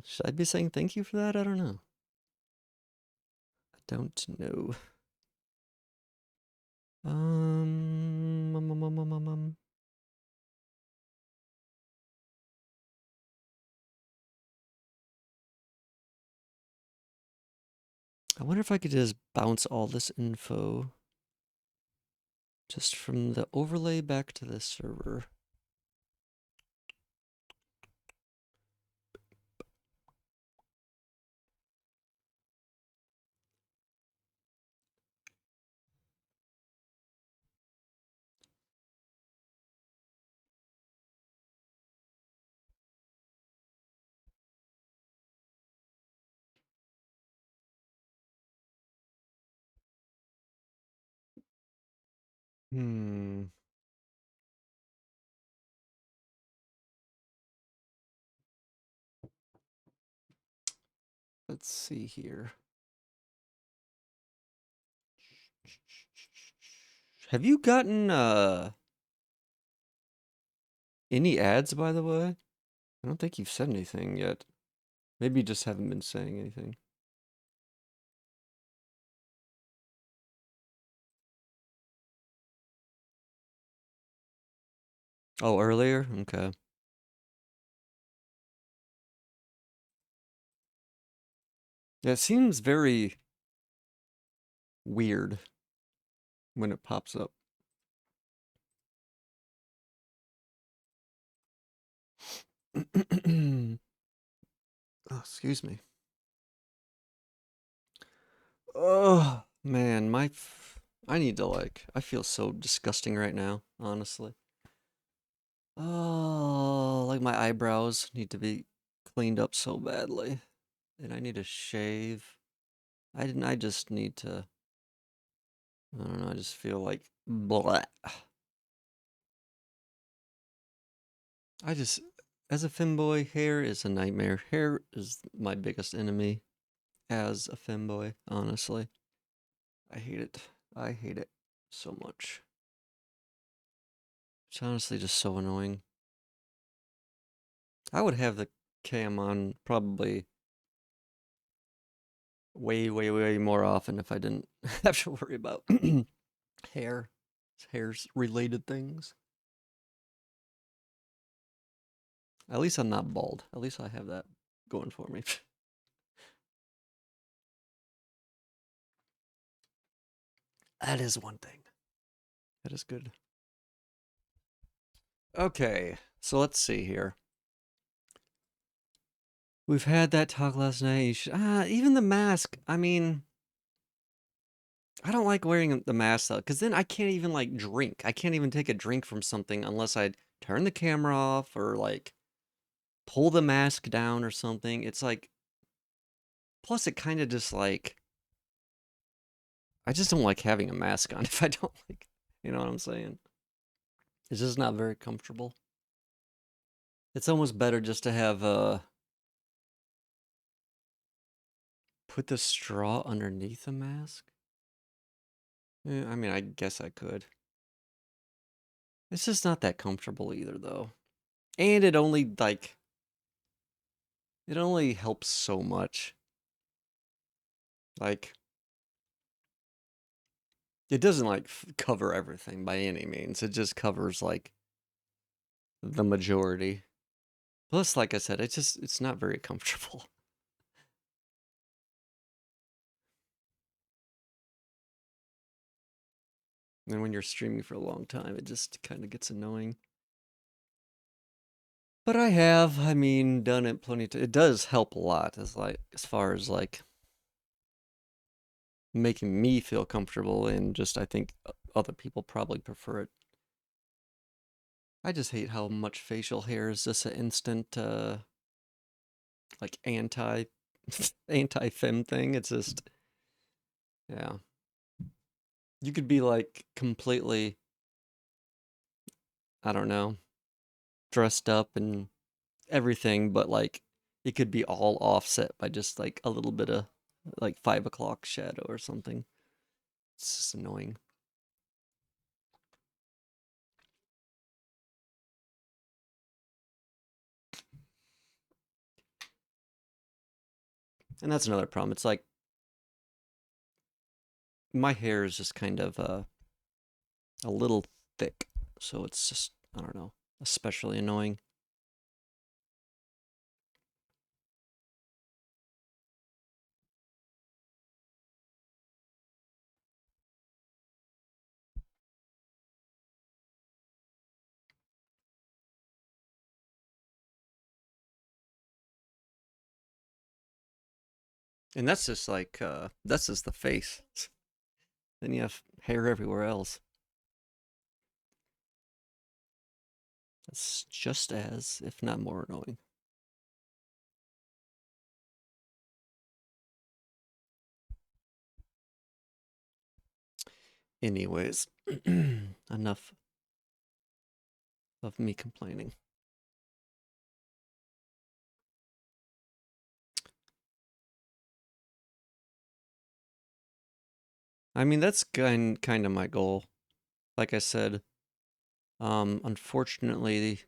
S1: Should I be saying thank you for that? I don't know. I don't know. Um, um, um, um, um, um, um. I wonder if I could just bounce all this info just from the overlay back to the server. Hmm. Let's see here. Have you gotten any ads, by the way? I don't think you've said anything yet. Maybe you just haven't been saying anything. Oh, earlier? Okay. Yeah, it seems very weird when it pops up. Oh, excuse me. Oh, man, I need to I feel so disgusting right now, honestly. Oh, like my eyebrows need to be cleaned up so badly. And I need to shave. I just need to, I don't know, I just feel like blah. I just, as a femboy, hair is a nightmare. Hair is my biggest enemy as a femboy, honestly. I hate it. I hate it so much. It's honestly just so annoying. I would have the cam on probably way, way, way more often if I didn't have to worry about hair, hair's related things. At least I'm not bald. At least I have that going for me. That is one thing. That is good. Okay, so let's see here. We've had that talk last night. Even the mask. I mean, I don't like wearing the mask though, because then I can't even like drink. I can't even take a drink from something unless I turn the camera off or like pull the mask down or something. It's like, plus it kind of just like, I just don't like having a mask on if I don't like, you know what I'm saying? It's just not very comfortable. It's almost better just to have put the straw underneath the mask. Yeah, I mean, I guess I could. It's just not that comfortable either, though. And it only helps so much. Like, it doesn't like cover everything by any means. It just covers like the majority. Plus, like I said, it's not very comfortable. And when you're streaming for a long time, it just kind of gets annoying. But I mean, done it plenty. It does help a lot, as far as like making me feel comfortable and just I think other people probably prefer it. I just hate how much facial hair is just an instant like anti-fem thing. It's just, yeah. You could be like completely, I don't know, dressed up and everything, but like it could be all offset by just like a little bit of like 5 o'clock shadow or something. It's just annoying. And that's another problem. It's like my hair is just kind of a little thick, so it's just, I don't know, especially annoying. And that's just like that's just the face. Then you have hair everywhere else. That's just as, if not more annoying. Anyways, enough of me complaining. I mean, that's kind of my goal. Like I said, unfortunately,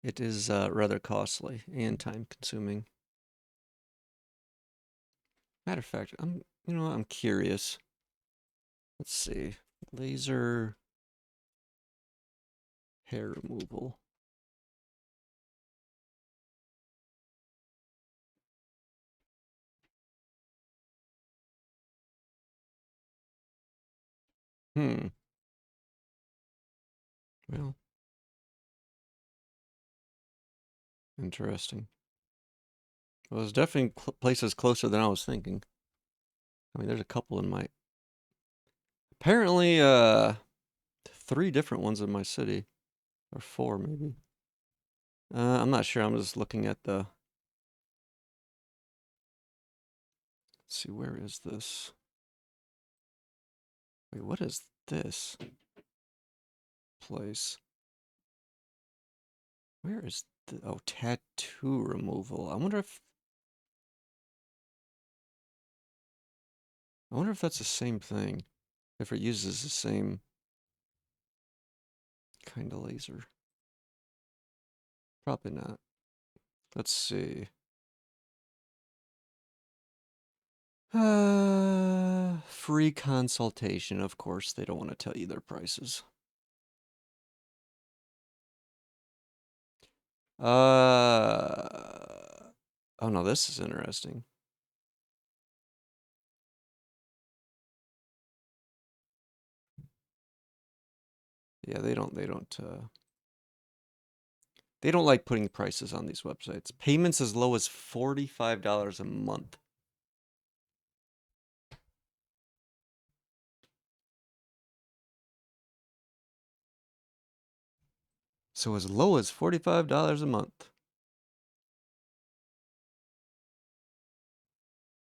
S1: it is rather costly and time consuming. Matter of fact, I'm curious. Let's see. Laser hair removal. Hmm. Well, interesting. Well, there's definitely places closer than I was thinking. I mean, there's a couple in my apparently 3 different ones in my city, or 4 maybe. I'm not sure. I'm just looking at the. Let's see, where is this? Wait, what is this place? Where is the, oh, tattoo removal. I wonder if that's the same thing. If it uses the same kind of laser. Probably not. Let's see. Free consultation. Of course, they don't want to tell you their prices. Oh no, this is interesting. Yeah, they don't like putting prices on these websites. Payments as low as $45 a month. So as low as $45 a month.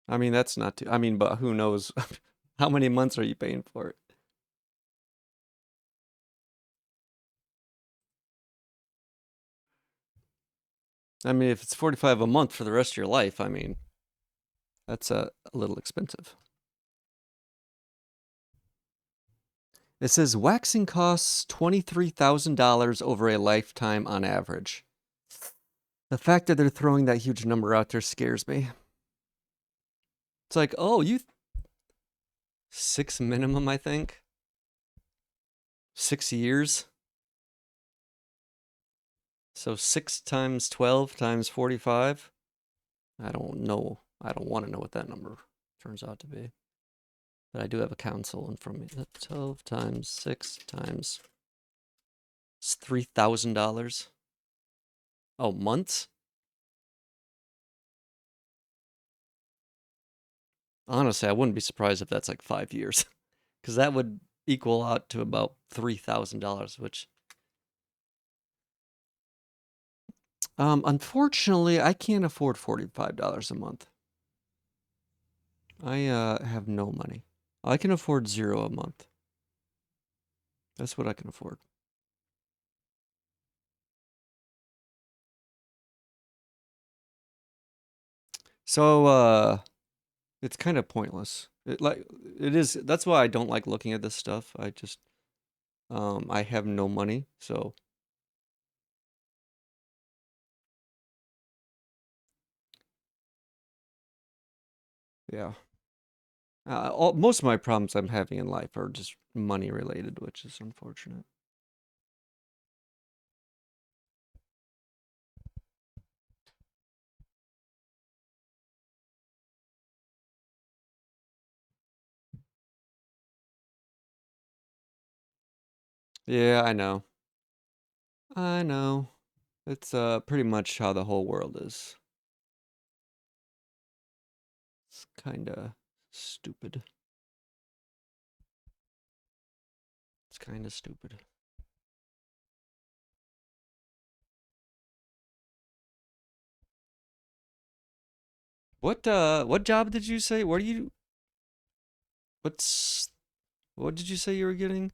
S1: I mean, that's not too, I mean, but who knows how many months are you paying for it? I mean, if it's 45 a month for the rest of your life, I mean, that's a little expensive. It says waxing costs $23,000 over a lifetime on average. The fact that they're throwing that huge number out there scares me. It's like, oh, 6 minimum, I think. 6 years. So 6 times 12 times 45. I don't know. I don't want to know what that number turns out to be. But I do have a console in front of me. 12 times 6 times. It's $3,000. Oh, months? Honestly, I wouldn't be surprised if that's like 5 years. Because that would, equal out to about $3,000, which unfortunately I can't afford $45 a month. I have no money. I can afford 0 a month. That's what I can afford. So it's kind of pointless. It is. That's why I don't like looking at this stuff. I just I have no money, so yeah. Most of my problems I'm having in life are just money related, which is unfortunate. Yeah, I know. I know. It's pretty much how the whole world is. It's kind of stupid. It's kind of stupid. What job did you say? What's what did you say you were getting?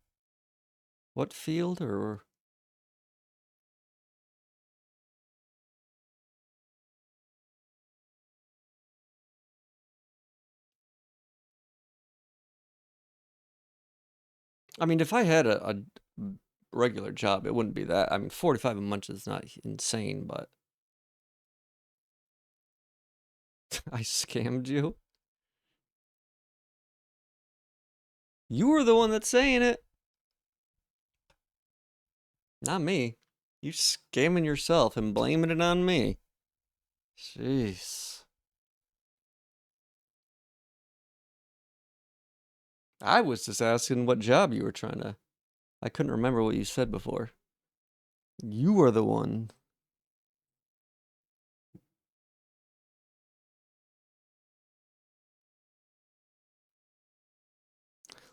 S1: What field or I mean, if I had a regular job, it wouldn't be that. I mean, 45 a month is not insane, but I scammed you. You were the one that's saying it, not me. You scamming yourself and blaming it on me. Jeez. I was just asking what job you were trying to. I couldn't remember what you said before. You are the one.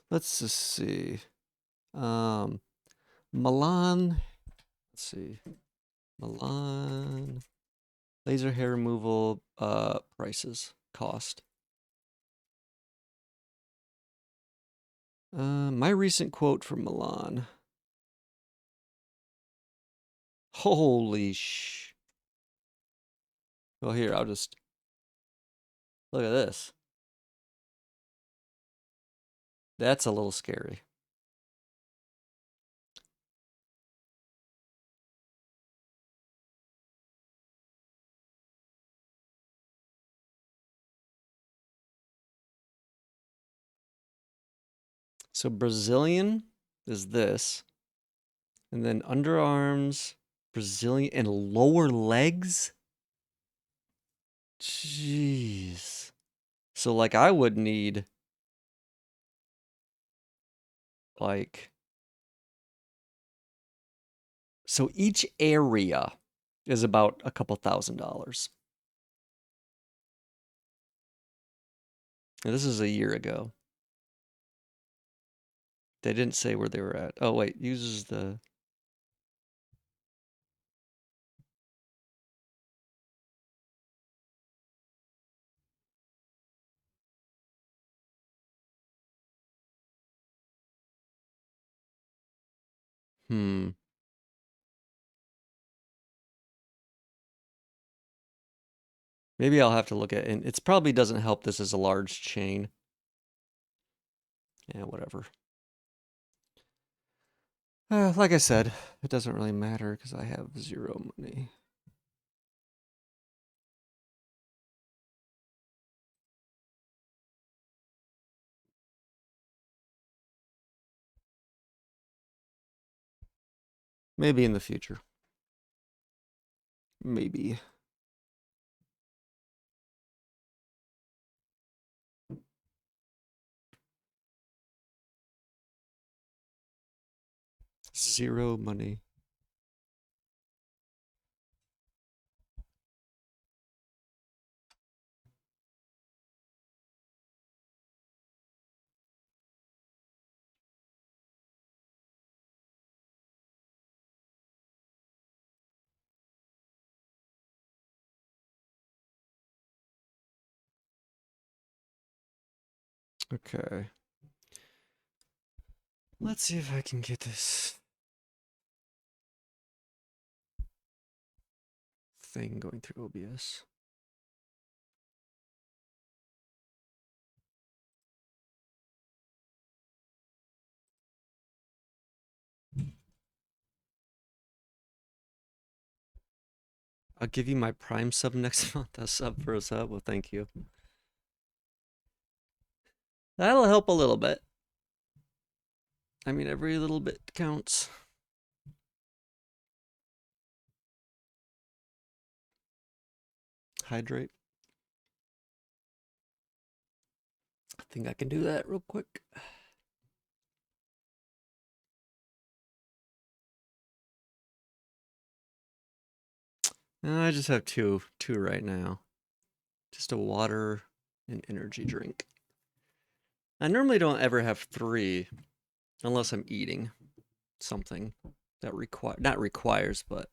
S1: Let's just see. Um, Milan. Let's see. Milan. Laser hair removal. Prices. Cost. My recent quote from Milan. Holy sh. Well, here, I'll just look at this. That's a little scary. So Brazilian is this, and then underarms, Brazilian, and lower legs. Jeez. So like I would need like so each area is about a couple $1,000s. And this is a year ago. They didn't say where they were at. Oh wait, uses the hmm. Maybe I'll have to look at it. And it probably doesn't help this is a large chain. Yeah, whatever. Like I said, it doesn't really matter because I have 0 money. Maybe in the future. Maybe. Zero money. Okay. Let's see if I can get this thing going through OBS. I'll give you my Prime sub next month. A sub for a sub. Well, thank you. That'll help a little bit. I mean, every little bit counts. Hydrate. I think I can do that real quick. I just have two right now. Just a water and energy drink. I normally don't ever have three unless I'm eating something that not requires, but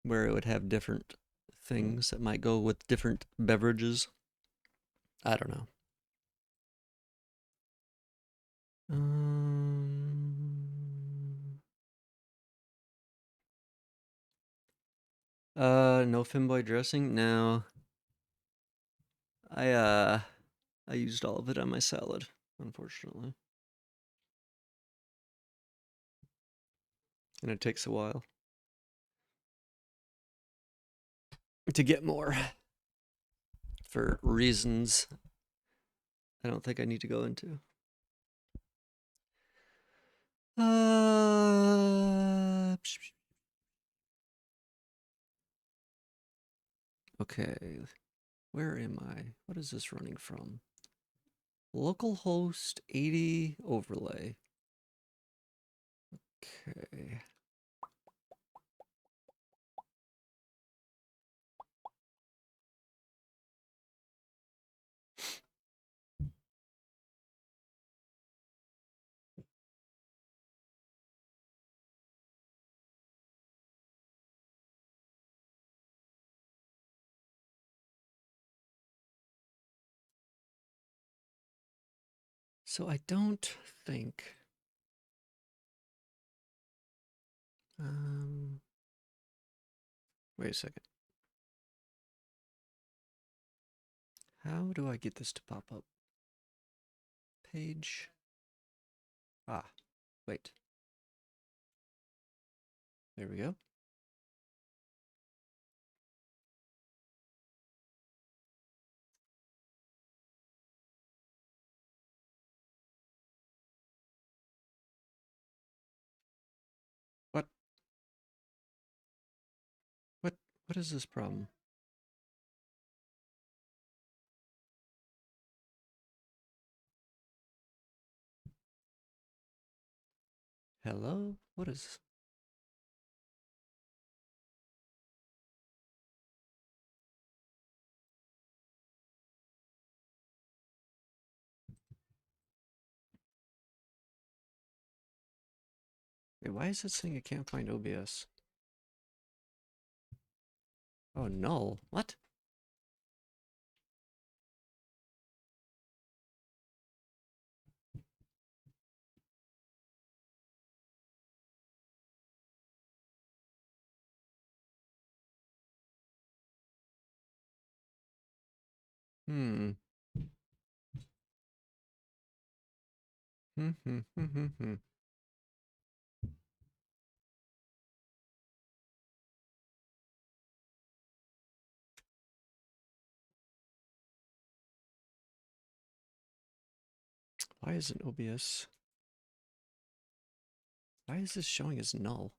S1: where it would have different things that might go with different beverages. I don't know. No FEMBOY dressing? No. I used all of it on my salad, unfortunately. And it takes a while to get more for reasons I don't think I need to go into. Okay, where am I? What is this running from? Localhost 80 overlay. Okay. So I don't think wait a second. How do I get this to pop up? Page. Ah, wait. There we go. What? What? What is this problem? Hello? What is... Wait, why is it saying I can't find OBS? Oh, null. What? Hmm. Hmm. Why isn't OBS... Why is this showing as null?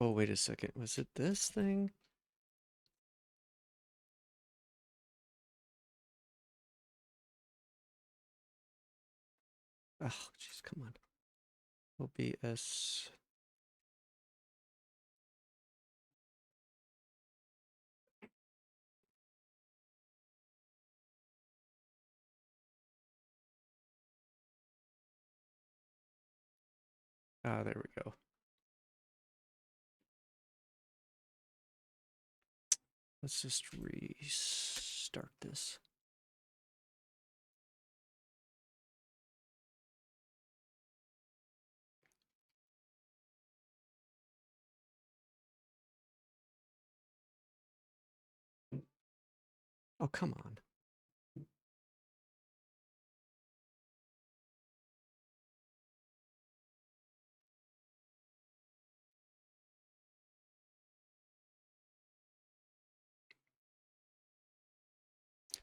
S1: Oh, wait a second. Was it this thing? Oh, jeez, come on. OBS. Ah, there we go. Let's just restart this. Oh, come on.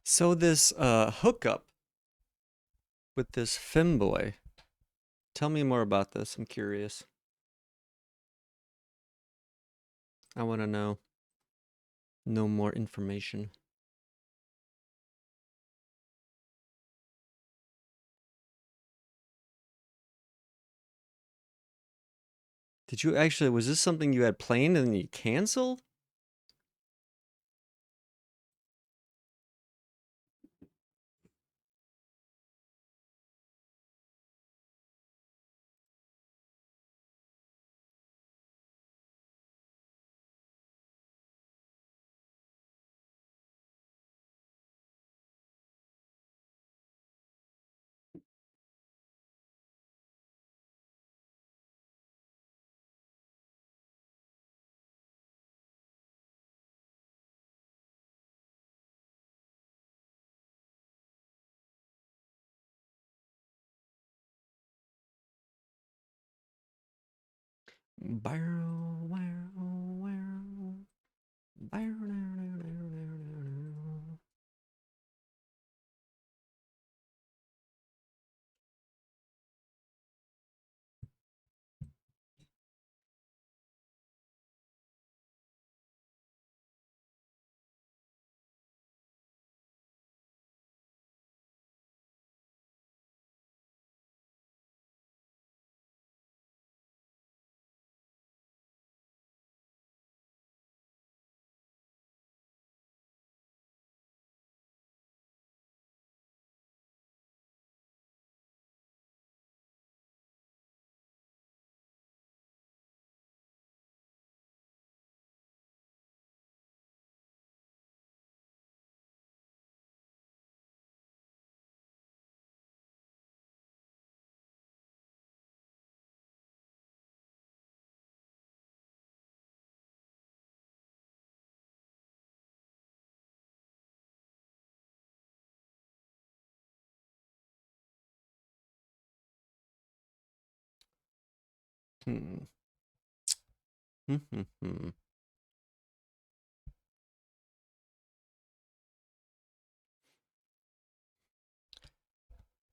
S1: So this hookup with this femboy. Tell me more about this. I'm curious. I want to know more information. Did you actually, was this something you had planned and then you canceled? Hmm.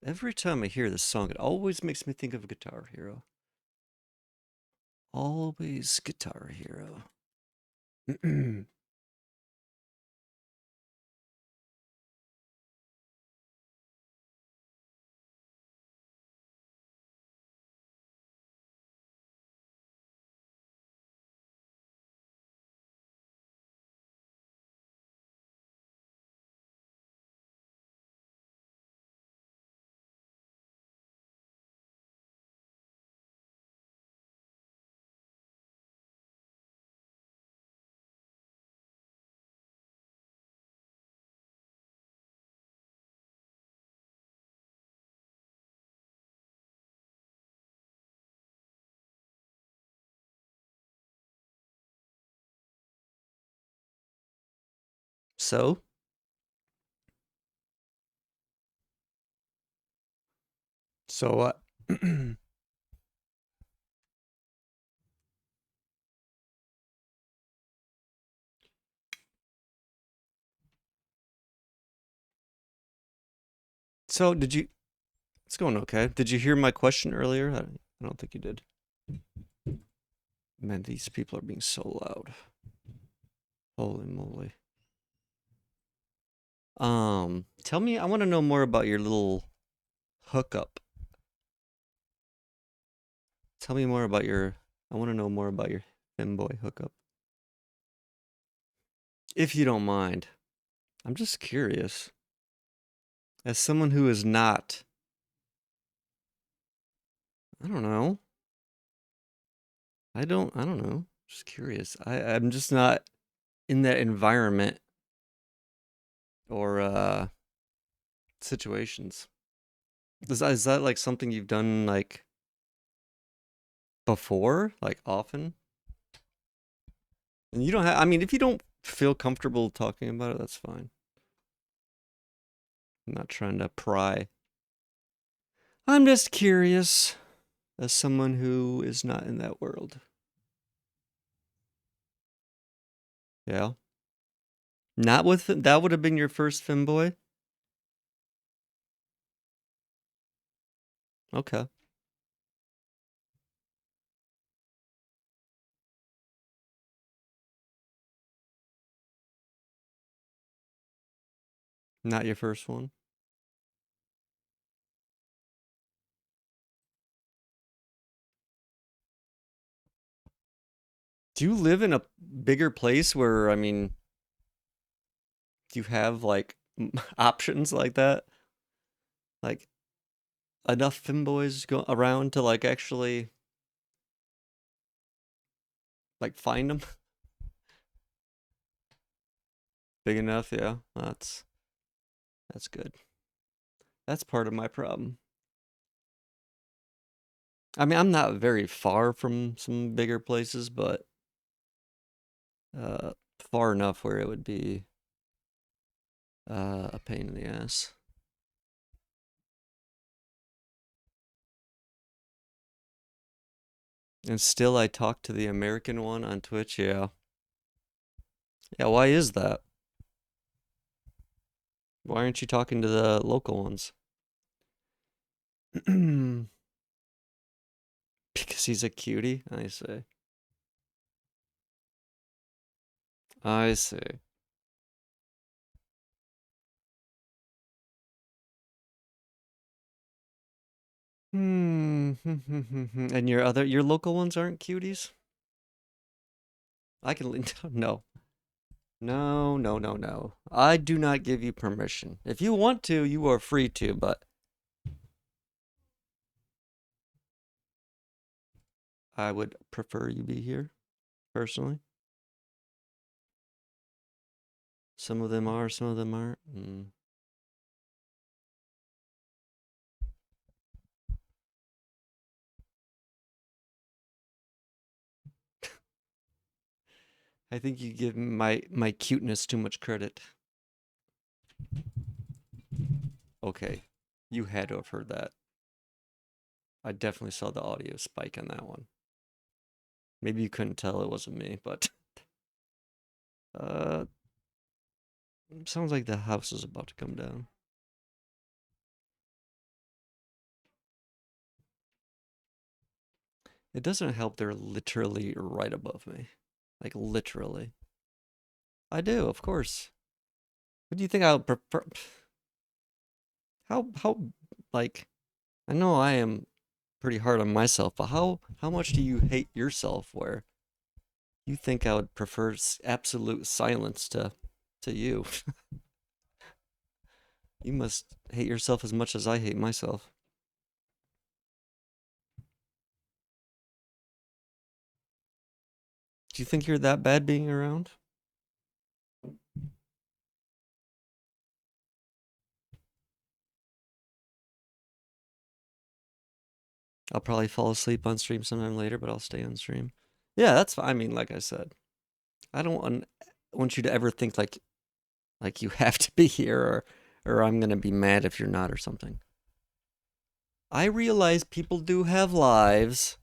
S1: Every time I hear this song, it always makes me think of Guitar Hero. Always Guitar Hero. So, so so did you? It's going okay. Did you hear my question earlier? I don't think you did. Man, these people are being so loud. Holy moly. Tell me. I want to know more about your little hookup. Tell me more about your. I want to know more about your femboy hookup, if you don't mind. I'm just curious. As someone who is not, I don't know, I don't know. Just curious. I'm just not in that environment or situations. Is that like something you've done like before, like often? And you don't have, I mean, if you don't feel comfortable talking about it, that's fine. I'm not trying to pry. I'm just curious as someone who is not in that world. Yeah. Not with that would have been your first femboy? Okay. Not your first one. Do you live in a bigger place where, I mean, do you have like options like that? Like enough femboys go around to like actually like find them? Big enough, yeah. That's good. That's part of my problem. I mean, I'm not very far from some bigger places, but uh far enough where it would be a pain in the ass. And still I talk to the American one on Twitch, yeah. Yeah, why is that? Why aren't you talking to the local ones? Because he's a cutie, I see. I see. Hmm. And your local ones aren't cuties? I can no. No, no, no, no. I do not give you permission. If you want to, you are free to, but I would prefer you be here, personally. Some of them are, some of them aren't. I think you give my cuteness too much credit. Okay, you had to have heard that. I definitely saw the audio spike on that one. Maybe you couldn't tell it wasn't me, but uh, sounds like the house is about to come down. It doesn't help they're literally right above me. Like literally. I do, of course. What do you think I would prefer? How like I know I am pretty hard on myself, but how much do you hate yourself where you think I would prefer absolute silence to you? You must hate yourself as much as I hate myself. Do you think you're that bad being around? I'll probably fall asleep on stream sometime later, but I'll stay on stream. Yeah, that's fine. I mean, like I said, I don't want you to ever think like you have to be here or I'm gonna be mad if you're not or something. I realize people do have lives.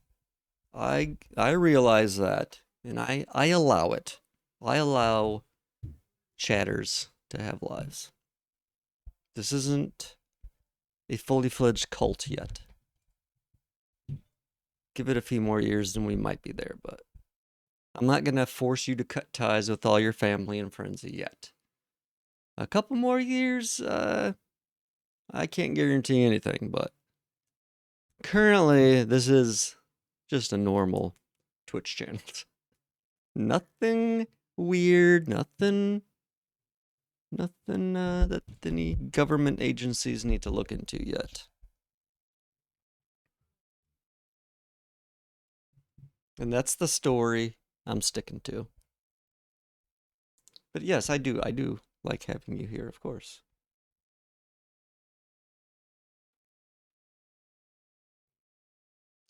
S1: I realize that, and I allow it. I allow chatters to have lives. This isn't a fully fledged cult yet. Give it a few more years and we might be there, but I'm not gonna force you to cut ties with all your family and friends yet. A couple more years, I can't guarantee anything, but currently this is just a normal Twitch channel. Nothing weird, nothing that any government agencies need to look into yet. And that's the story I'm sticking to. But yes, I do like having you here, of course.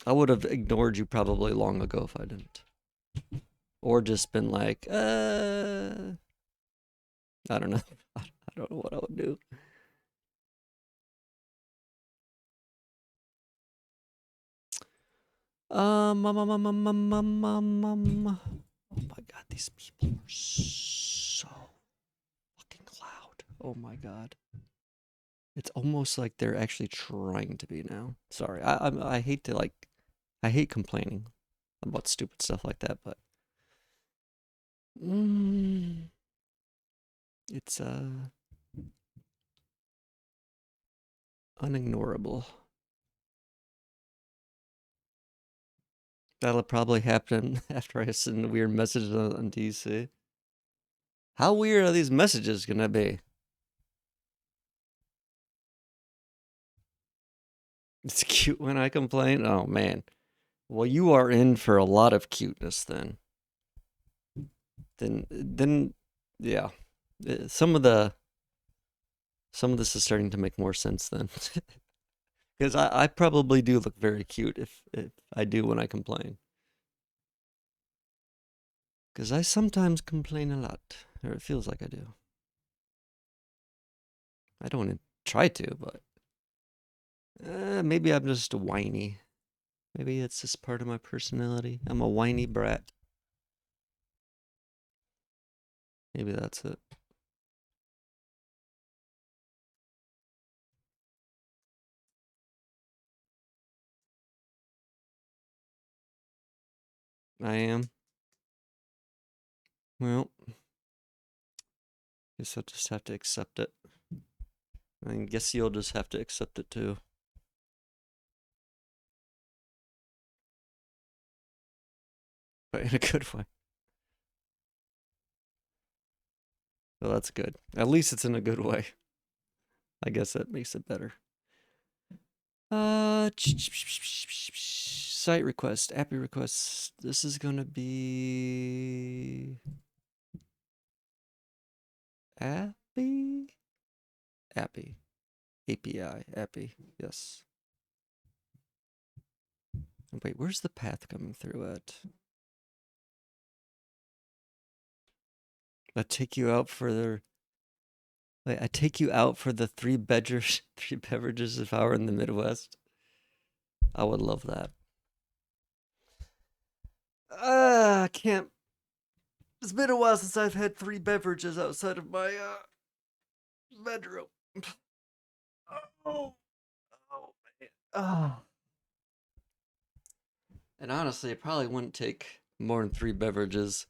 S1: I would have ignored you probably long ago if I didn't. Or just been like, I don't know. I don't know what I would do. Oh my god, these people are so fucking loud. Oh my god. It's almost like they're actually trying to be now. Sorry, I hate to like, I hate complaining about stupid stuff like that, but mm, it's unignorable. That'll probably happen after I send weird messages on DC. How weird are these messages gonna be? It's cute when I complain. Oh man. Well, you are in for a lot of cuteness then. Then, yeah. Some of this is starting to make more sense then, because I probably do look very cute if I do when I complain. Because I sometimes complain a lot, or it feels like I do. I don't want to try to, but maybe I'm just whiny. Maybe it's just part of my personality. I'm a whiny brat. Maybe that's it. I am. Well, guess I'll just have to accept it. I guess you'll just have to accept it too. But in a good way. Well, that's good. At least it's in a good way. I guess that makes it better. Site request, appy requests. This is gonna be appy, appy, API, appy. Yes. Wait, where's the path coming through at? I take you out for the. Wait, I take you out for the three beverages, three beverages if I were in the Midwest. I would love that. I can't. It's been a while since I've had three beverages outside of my bedroom. Oh, oh man. Oh. And honestly, it probably wouldn't take more than three beverages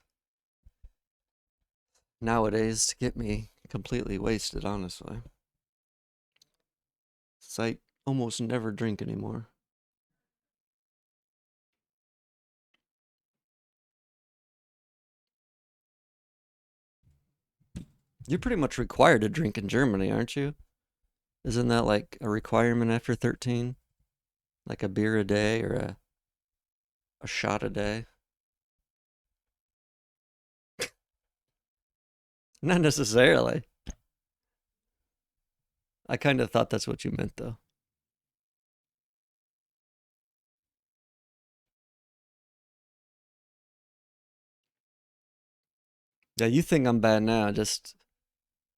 S1: nowadays to get me completely wasted, honestly. So I almost never drink anymore. You're pretty much required to drink in Germany, aren't you? Isn't that like a requirement after 13? Like a beer a day or a shot a day? Not necessarily. I kind of thought that's what you meant, though. Yeah, you think I'm bad now, just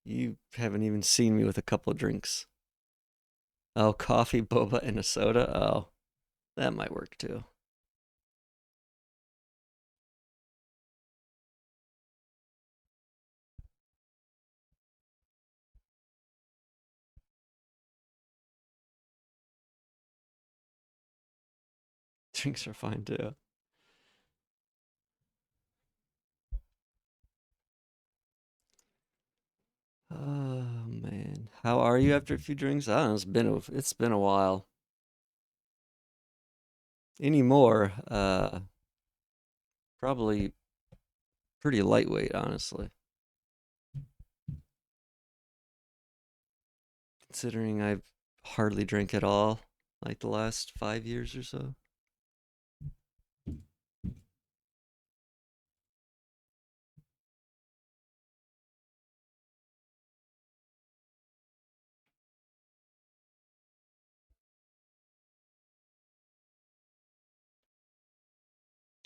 S1: you haven't even seen me with a couple of drinks. Oh, coffee, boba, and a soda? Oh, that might work too. Drinks are fine too. Oh man, how are you after a few drinks? I don't know. It's been a while. Anymore, probably pretty lightweight, honestly. Considering I've hardly drank at all, like the last 5 years or so.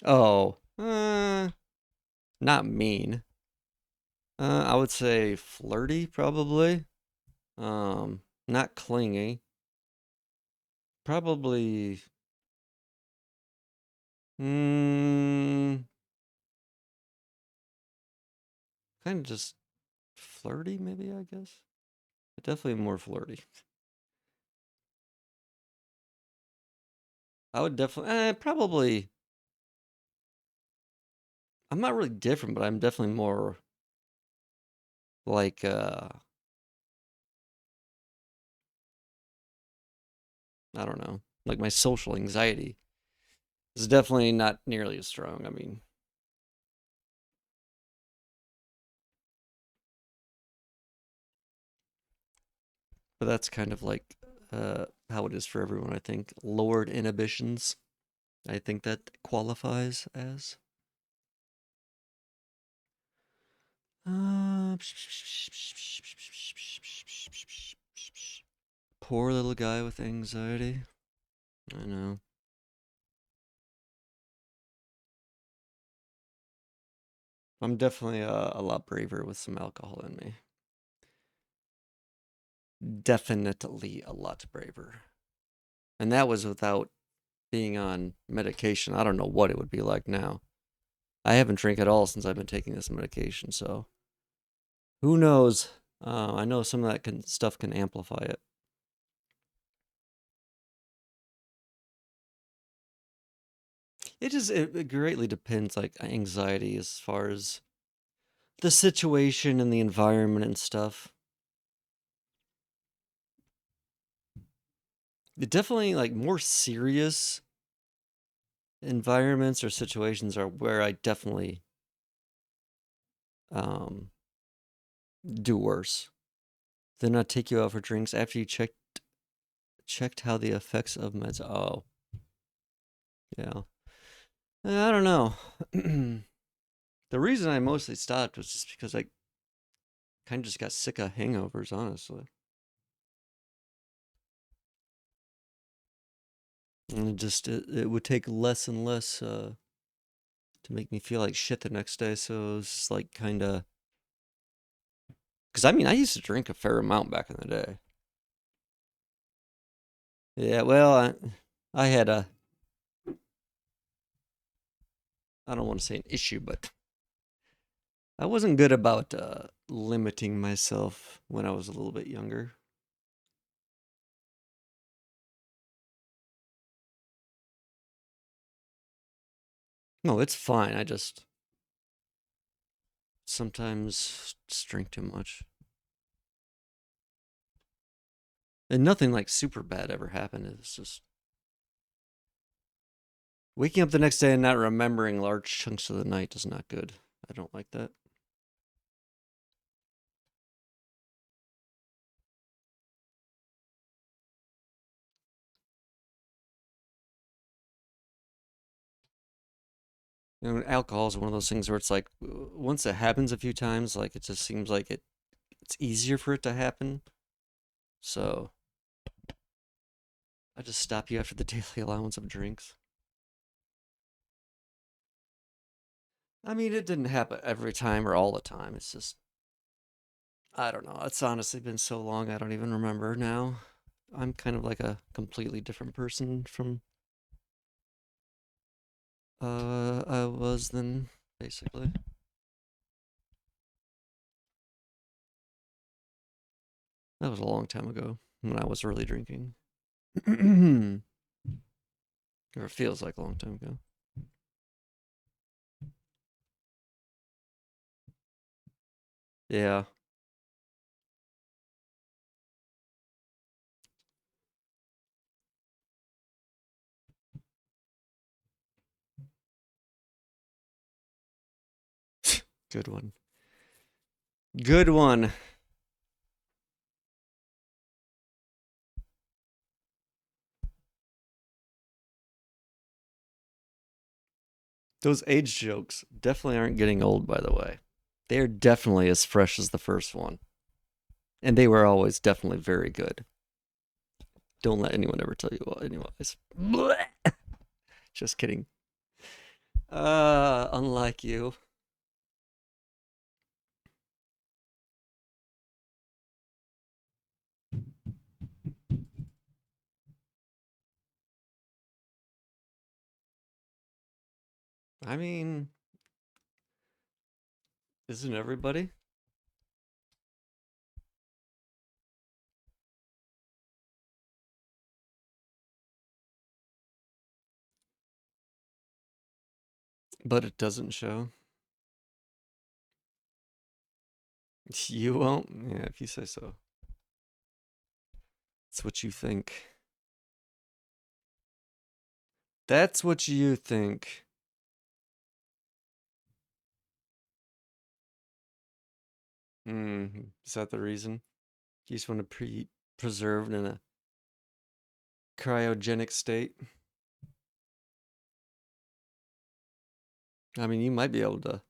S1: Oh, not mean. I would say flirty, probably. Not clingy. Probably, mm, kind of just flirty, maybe, I guess. But definitely more flirty. I would definitely, probably, I'm not really different, but I'm definitely more like, I don't know, like my social anxiety is definitely not nearly as strong. I mean, but that's kind of like how it is for everyone, I think. Lowered inhibitions, I think that qualifies as. Uh, Poor little guy with anxiety. I know. I'm definitely a lot braver with some alcohol in me. Definitely a lot braver. And that was without being on medication. I don't know what it would be like now. I haven't drank at all since I've been taking this medication, so who knows? I know some of that stuff can amplify it. It greatly depends, like anxiety as far as the situation and the environment and stuff. It definitely like more serious environments or situations are where I definitely um do worse. Then I take you out for drinks after you checked how the effects of meds. Oh, yeah. I don't know. The reason I mostly stopped was just because I kind of just got sick of hangovers, honestly. And it would take less and less to make me feel like shit the next day. So it was just like kind of because I mean I used to drink a fair amount back in the day. Yeah, well, I had a I don't want to say an issue, but I wasn't good about limiting myself when I was a little bit younger. No, it's fine. I just sometimes just drink too much. And nothing like super bad ever happened. It's just waking up the next day and not remembering large chunks of the night is not good. I don't like that. You know, alcohol is one of those things where it's like once it happens a few times, like it just seems like it's easier for it to happen. So I just stop you after the daily allowance of drinks. I mean, it didn't happen every time or all the time. It's just I don't know. It's honestly been so long I don't even remember now. I'm kind of like a completely different person from I was then basically. That was a long time ago when I was really drinking. Or it feels like a long time ago. Yeah, good one. Good one. Those age jokes definitely aren't getting old, by the way. They are definitely as fresh as the first one. And they were always definitely very good. Don't let anyone ever tell you otherwise. Just kidding. Unlike you. I mean, isn't everybody? But it doesn't show. You won't? Yeah, if you say so. That's what you think. That's what you think. Is that the reason? You just want to preserved in a cryogenic state? I mean, you might be able to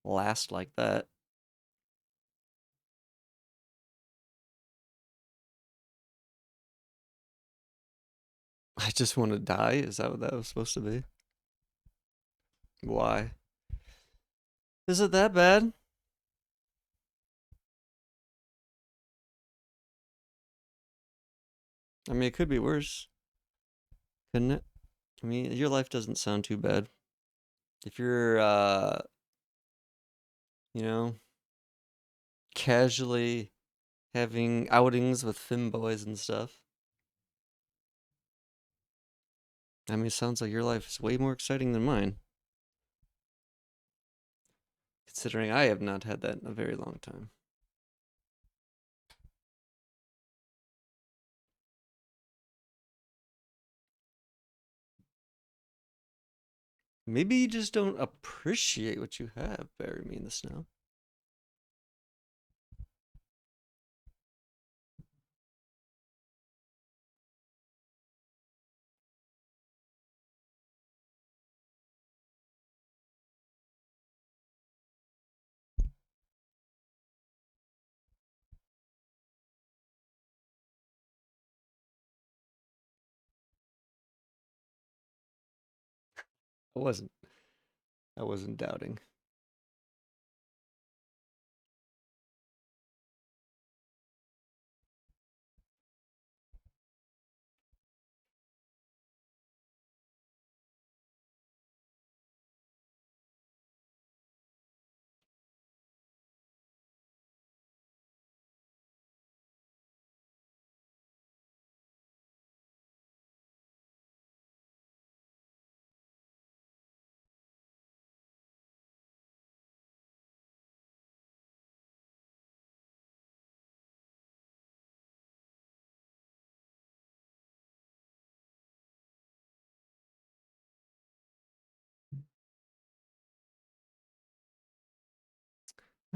S1: last like that. I just want to die? Is that what that was supposed to be? Why? Is it that bad? I mean, it could be worse, couldn't it? I mean, your life doesn't sound too bad. If you're, you know, casually having outings with femboys and stuff. I mean, it sounds like your life is way more exciting than mine, considering I have not had that in a very long time. Maybe you just don't appreciate what you have. Bury me in the snow. I wasn't. I wasn't doubting.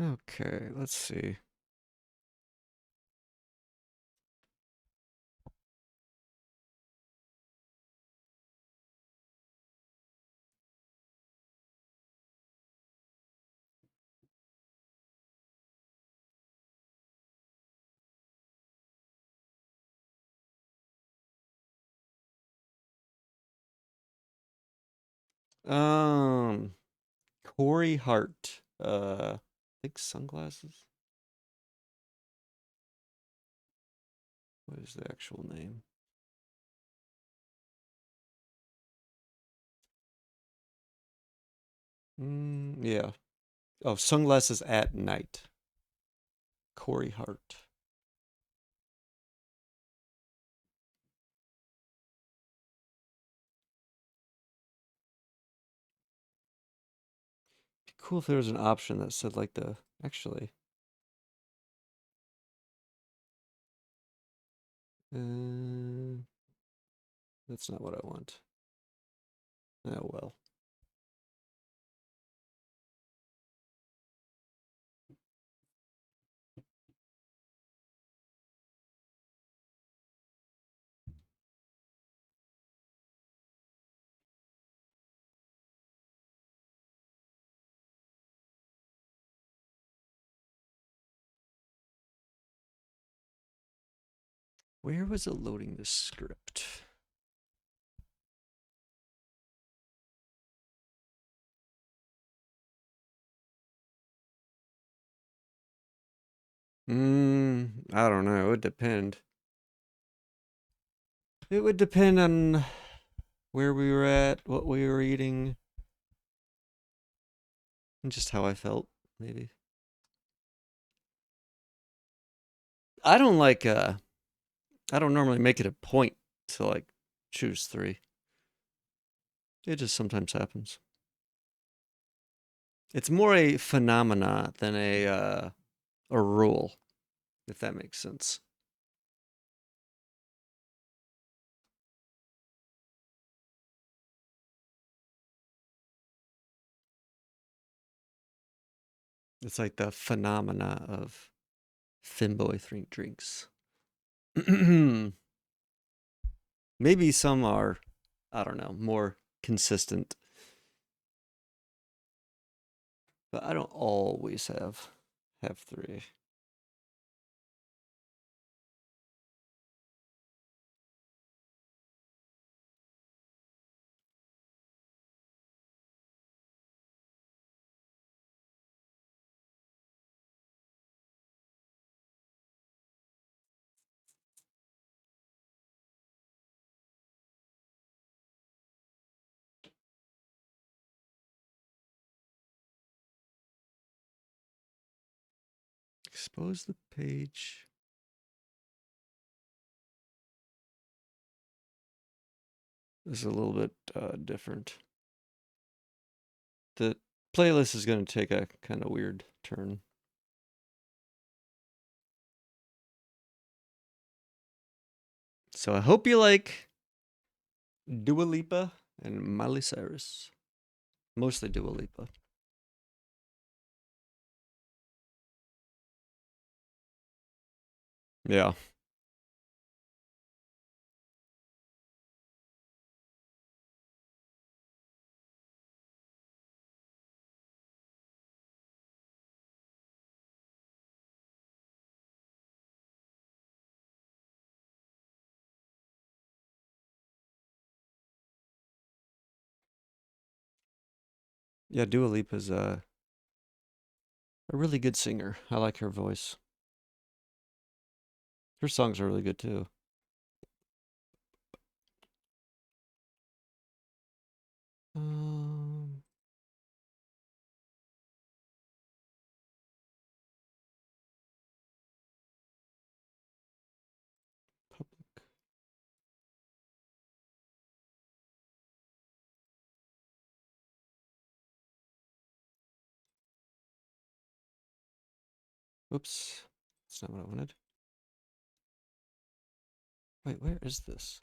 S1: Okay, let's see. Um, Corey Hart. I think sunglasses. What is the actual name? Yeah. Oh, sunglasses at night. Corey Hart. Be cool if there was an option that said like the actually. Uh, that's not what I want. Oh well. Where was it loading this script? I don't know. It would depend. It would depend on where we were at, what we were eating, and just how I felt, maybe. I don't like I don't normally make it a point to like choose three. It just sometimes happens. It's more a phenomena than a rule, if that makes sense. It's like the phenomena of FEMBOY drinks. Maybe some are, I don't know, more consistent, but I don't always have three. Expose the page. This is a little bit different. The playlist is going to take a kind of weird turn. So I hope you like Dua Lipa and Miley Cyrus. Mostly Dua Lipa. Yeah. Yeah, Dua Lipa's a really good singer. I like her voice. Her songs are really good too. Um, public. Oops. That's not what I wanted. Wait, where is this?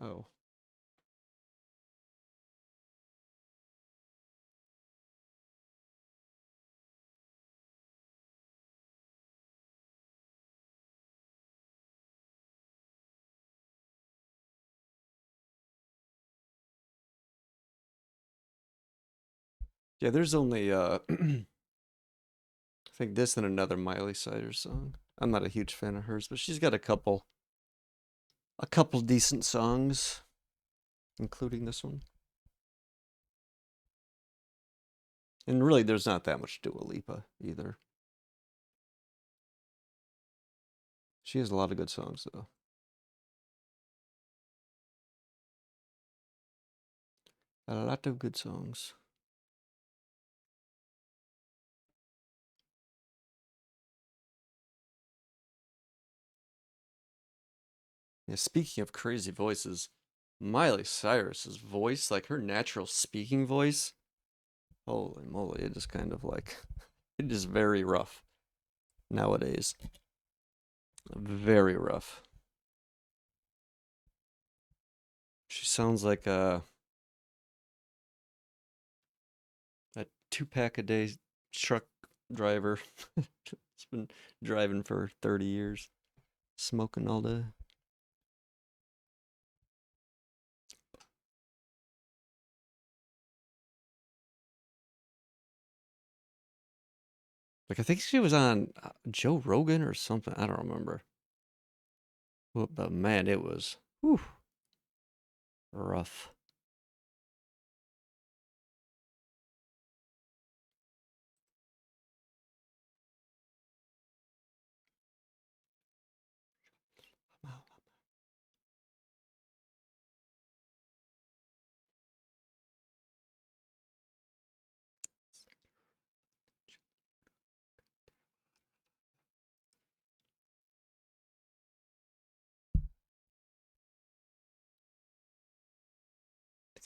S1: Oh. Yeah, there's only I think this and another Miley Cyrus song. I'm not a huge fan of hers, but she's got a couple decent songs, including this one. And really there's not that much Dua Lipa either. She has a lot of good songs though. A lot of good songs. Yeah, speaking of crazy voices, Miley Cyrus's voice, like her natural speaking voice, holy moly, it is kind of like it is very rough nowadays. Very rough. She sounds like a 2 pack a day truck driver. It's been driving for 30 years, smoking all day. Like I think she was on Joe Rogan or something. I don't remember. Well, but man, it was whew, rough.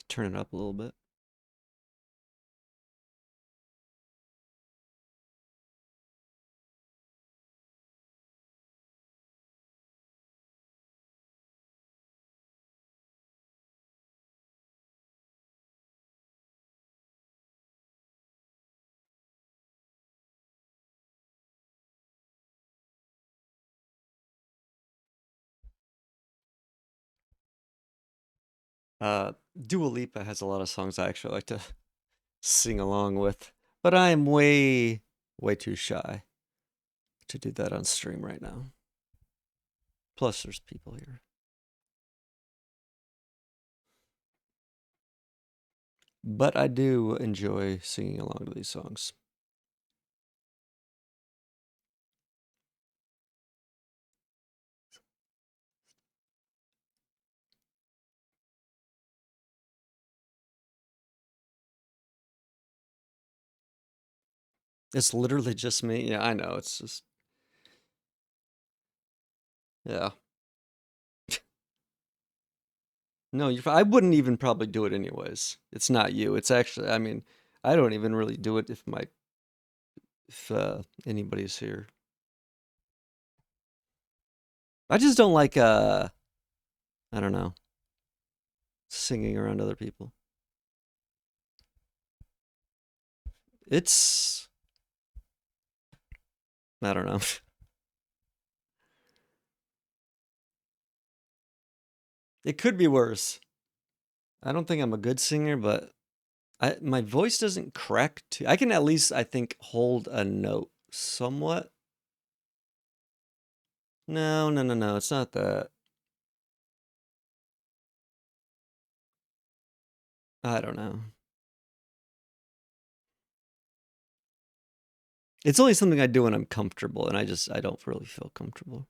S1: Turn it up a little bit. Dua Lipa has a lot of songs I actually like to sing along with, but I am way too shy to do that on stream right now. Plus, there's people here. But I do enjoy singing along to these songs. It's literally just me. Yeah, I know. It's just, yeah. No, I wouldn't even probably do it anyways. It's not you. It's actually, I mean, I don't even really do it if anybody's here. I just don't like I don't know, singing around other people. It's I don't know. It could be worse. I don't think I'm a good singer, but my voice doesn't crack too. I can at least I think hold a note somewhat. No, no, no, no. It's not that. I don't know. It's only something I do when I'm comfortable, and I don't really feel comfortable.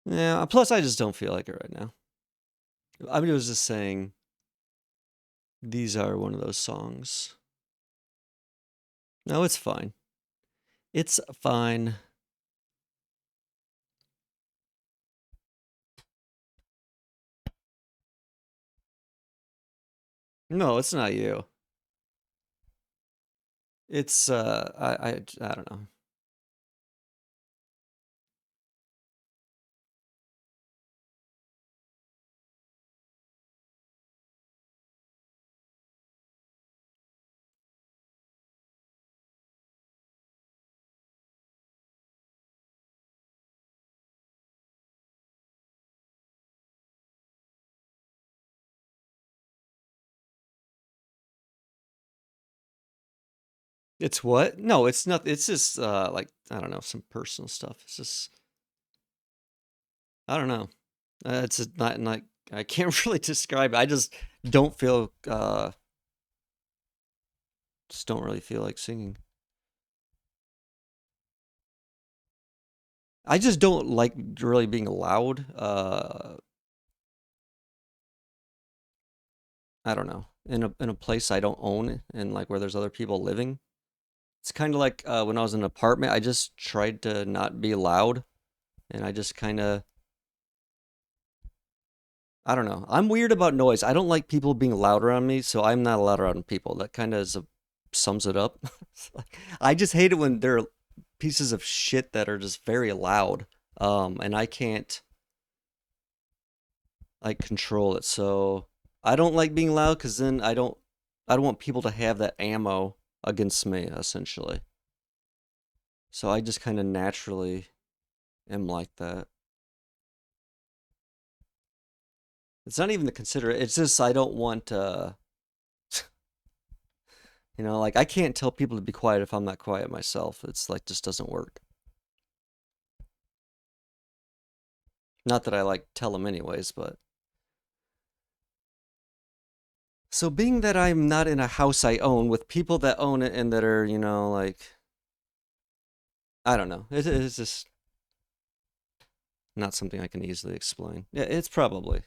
S1: Yeah, plus I just don't feel like it right now. I mean, I was just saying these are one of those songs. No, it's fine. It's fine. No, it's not you. It's I don't know. It's what? No, it's not. It's just like I don't know, some personal stuff. It's just I don't know. It's just not I can't really describe it. I don't feel just don't really feel like singing. I just don't like really being loud. I don't know. In a place I don't own and like where there's other people living. It's kind of like when I was in an apartment, I just tried to not be loud and I just kind of I don't know. I'm weird about noise. I don't like people being loud around me, so I'm not allowed around people. That kind of sums it up. I just hate it when there are pieces of shit that are just very loud, and I can't like control it. So I don't like being loud because then I don't want people to have that ammo against me, essentially. So I just kind of naturally am like that. It's not even the considerate. It's just I don't want You know, like I can't tell people to be quiet if I'm not quiet myself. It's like just doesn't work. Not that I like tell them anyways, but so being that I'm not in a house I own with people that own it and that are, you know, like I don't know. It's just not something I can easily explain. Yeah, it's probably.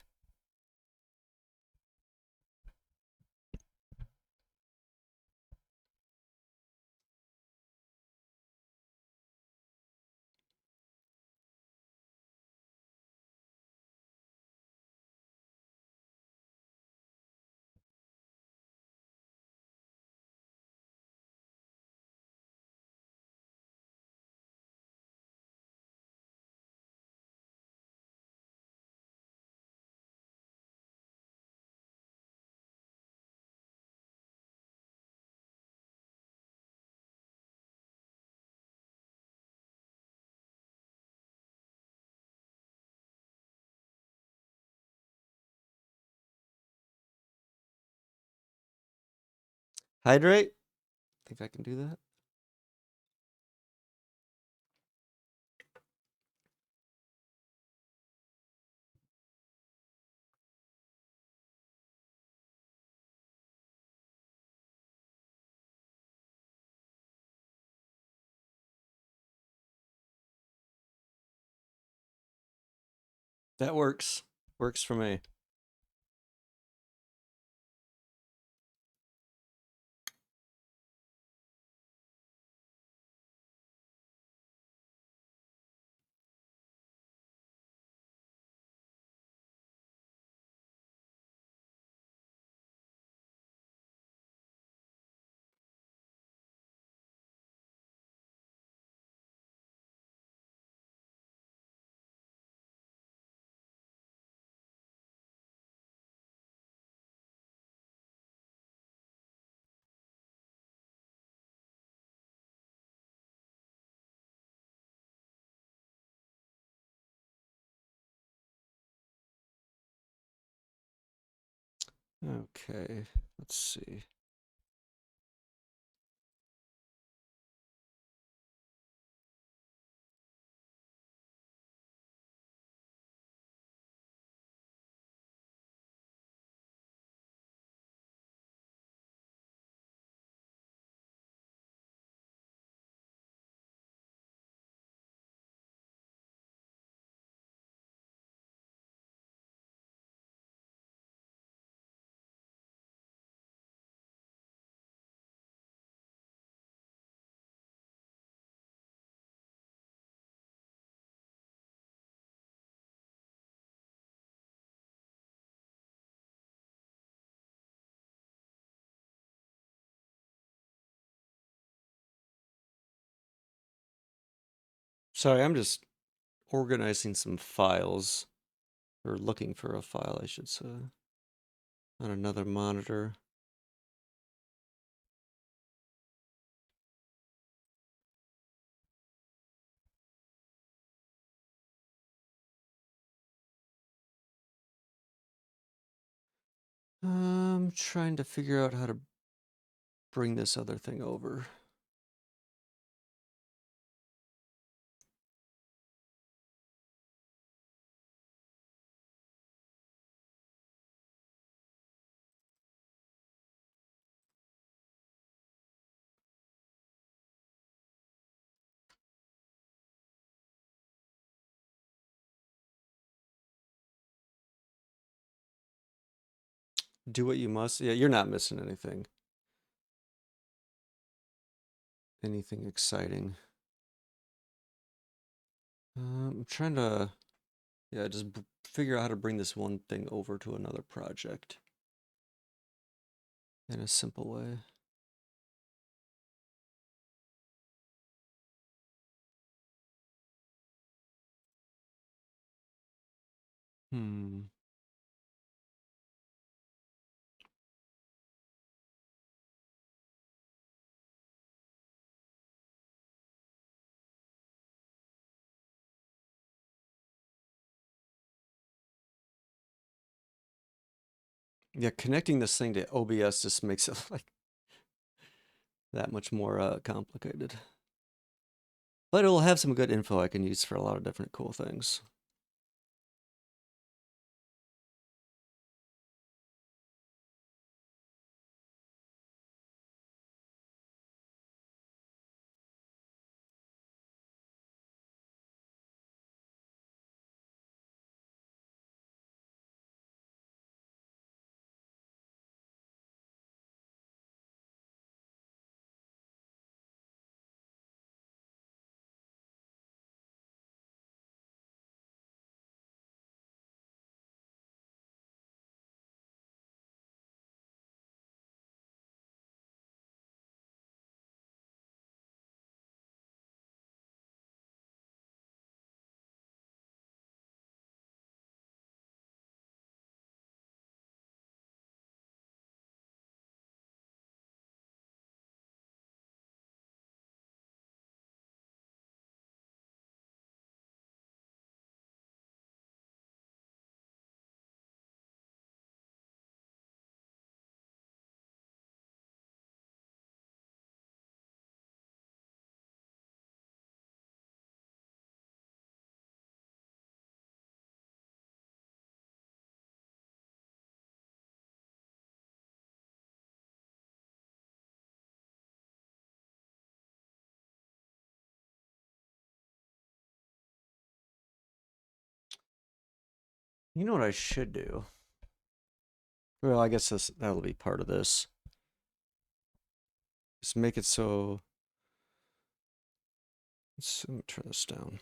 S1: Hydrate? Think I can do that? That works. Works for me. Okay, let's see. Sorry, I'm just organizing some files, or looking for a file, I should say, on another monitor. I'm trying to figure out how to bring this other thing over. Do what you must. Yeah, you're not missing anything. Anything exciting. I'm trying to, yeah, just figure out how to bring this one thing over to another project in a simple way. Hmm. Yeah, connecting this thing to OBS just makes it like that much more complicated. But it'll have some good info I can use for a lot of different cool things. You know what I should do? Well, I guess that'll be part of this. Just make it so. Let me turn this down.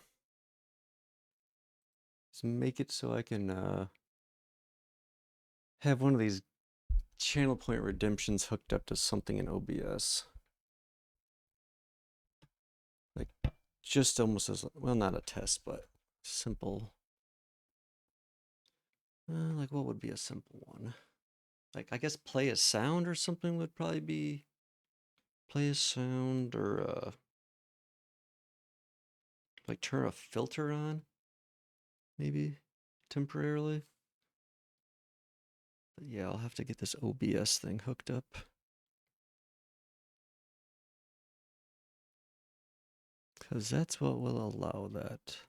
S1: Just make it so I can have one of these channel point redemptions hooked up to something in OBS. Like, just almost as, well, not a test, but simple. Like, what would be a simple one? Like, I guess play a sound or something would probably be play a sound or like turn a filter on, maybe temporarily. But yeah, I'll have to get this OBS thing hooked up. Because that's what will allow that.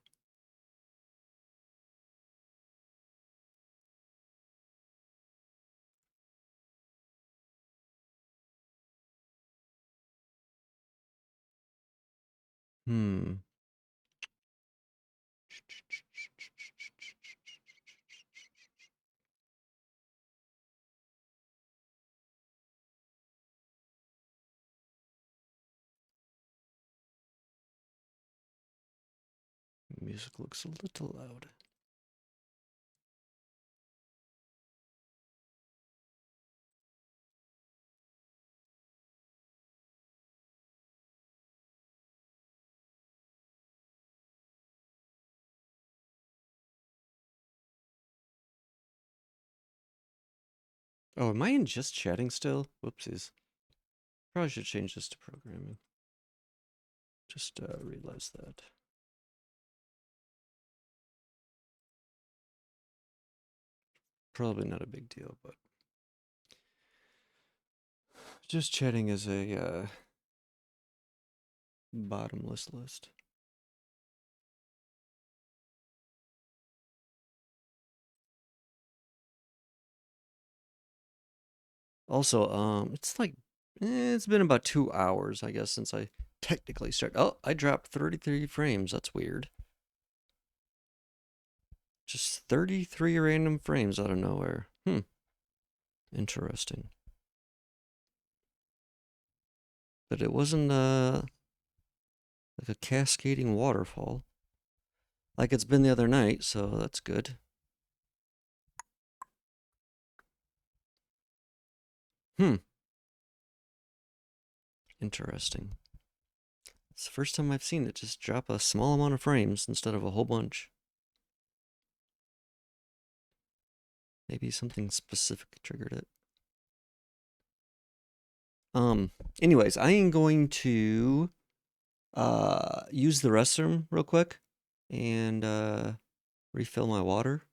S1: Hmm. Music looks a little loud. Oh, am I in just chatting still? Whoopsies. Probably should change this to programming. Just realized that. Probably not a big deal, but just chatting is a bottomless list. Also, it's like it's been about 2 hours, I guess, since I technically started. Oh, I dropped 33 frames. That's weird. Just 33 random frames out of nowhere. Interesting. But it wasn't like a cascading waterfall like it's been the other night, so that's good. Interesting. It's the first time I've seen it just drop a small amount of frames instead of a whole bunch. Maybe something specific triggered it. Anyways, I am going to use the restroom real quick and refill my water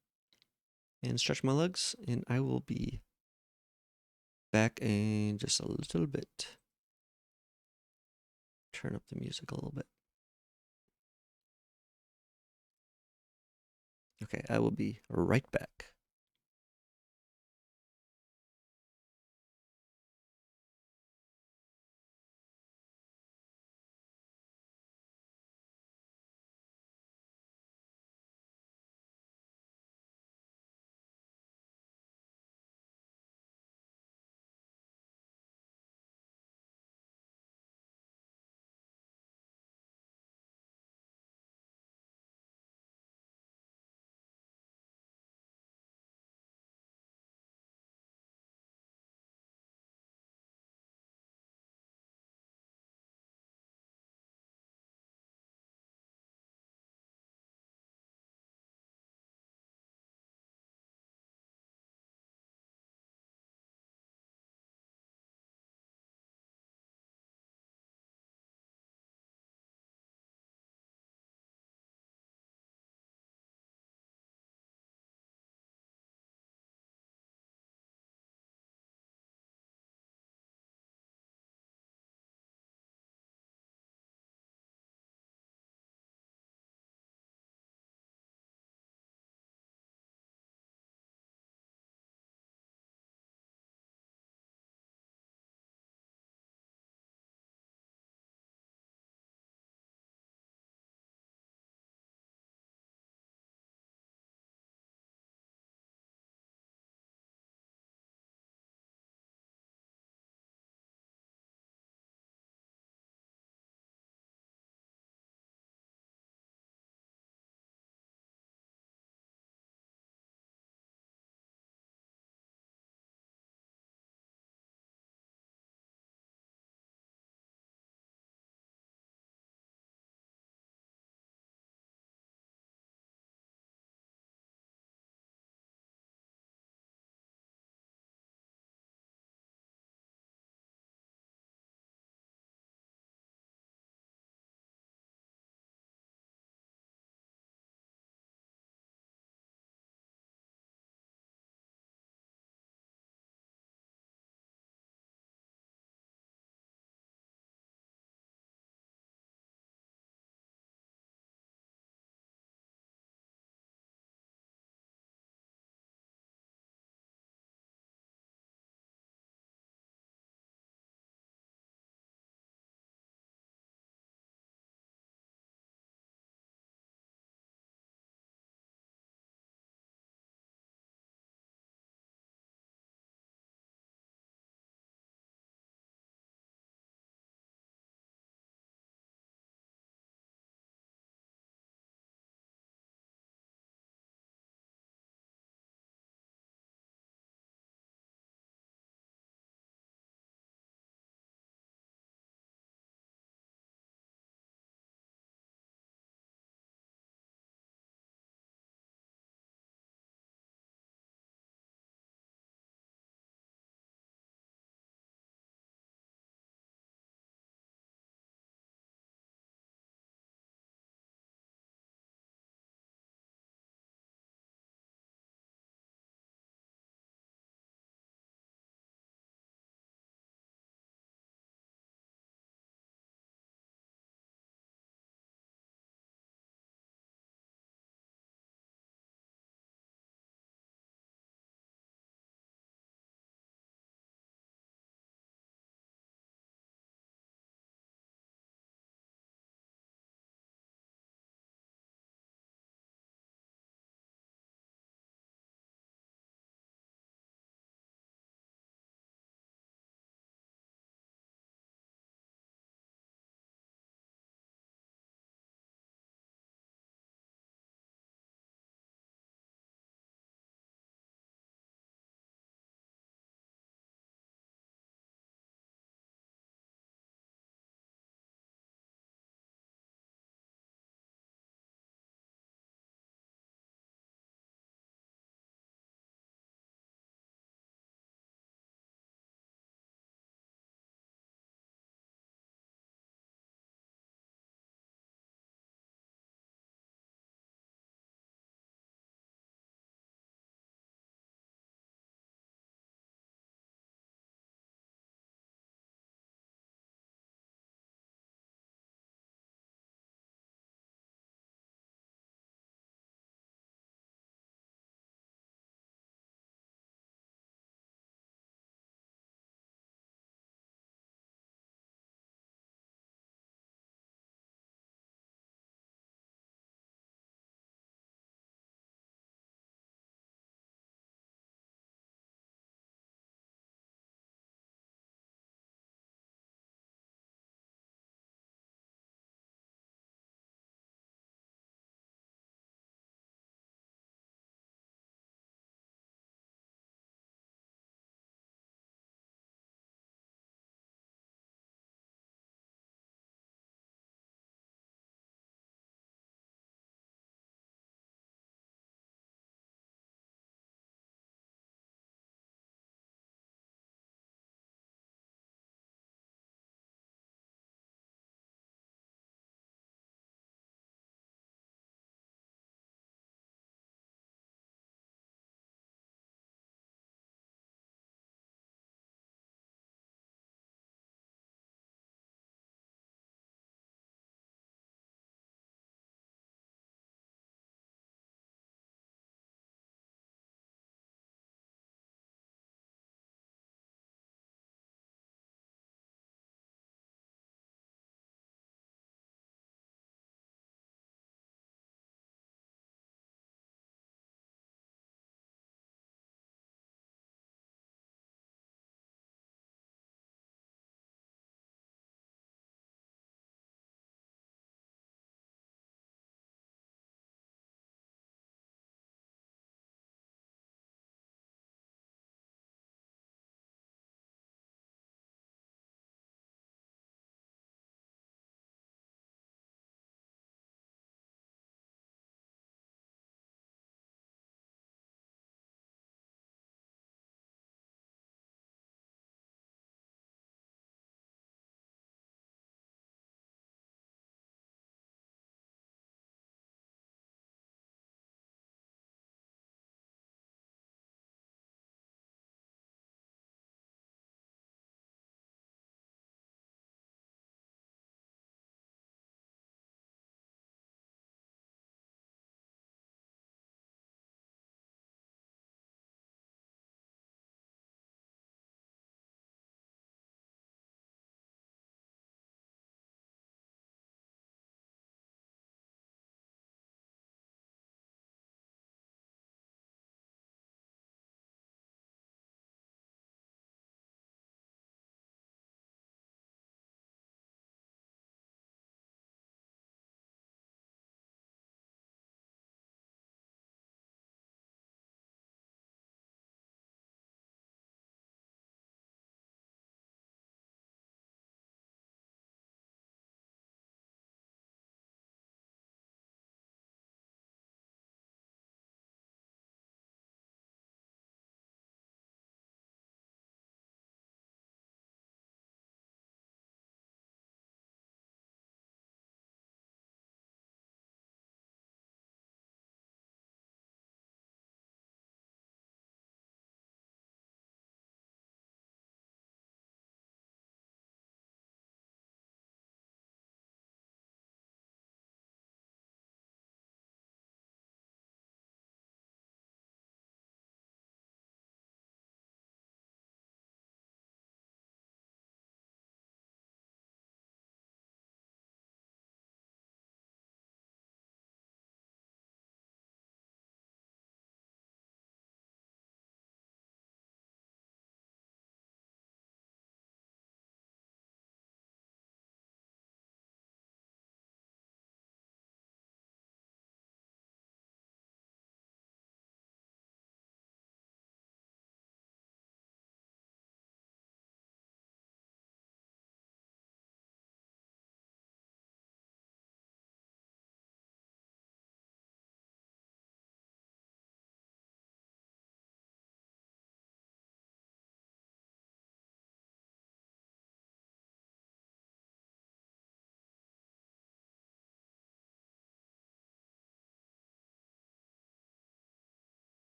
S1: and stretch my legs, and I will be back in just a little bit. turn up the music a little bit. Okay, I will be right back.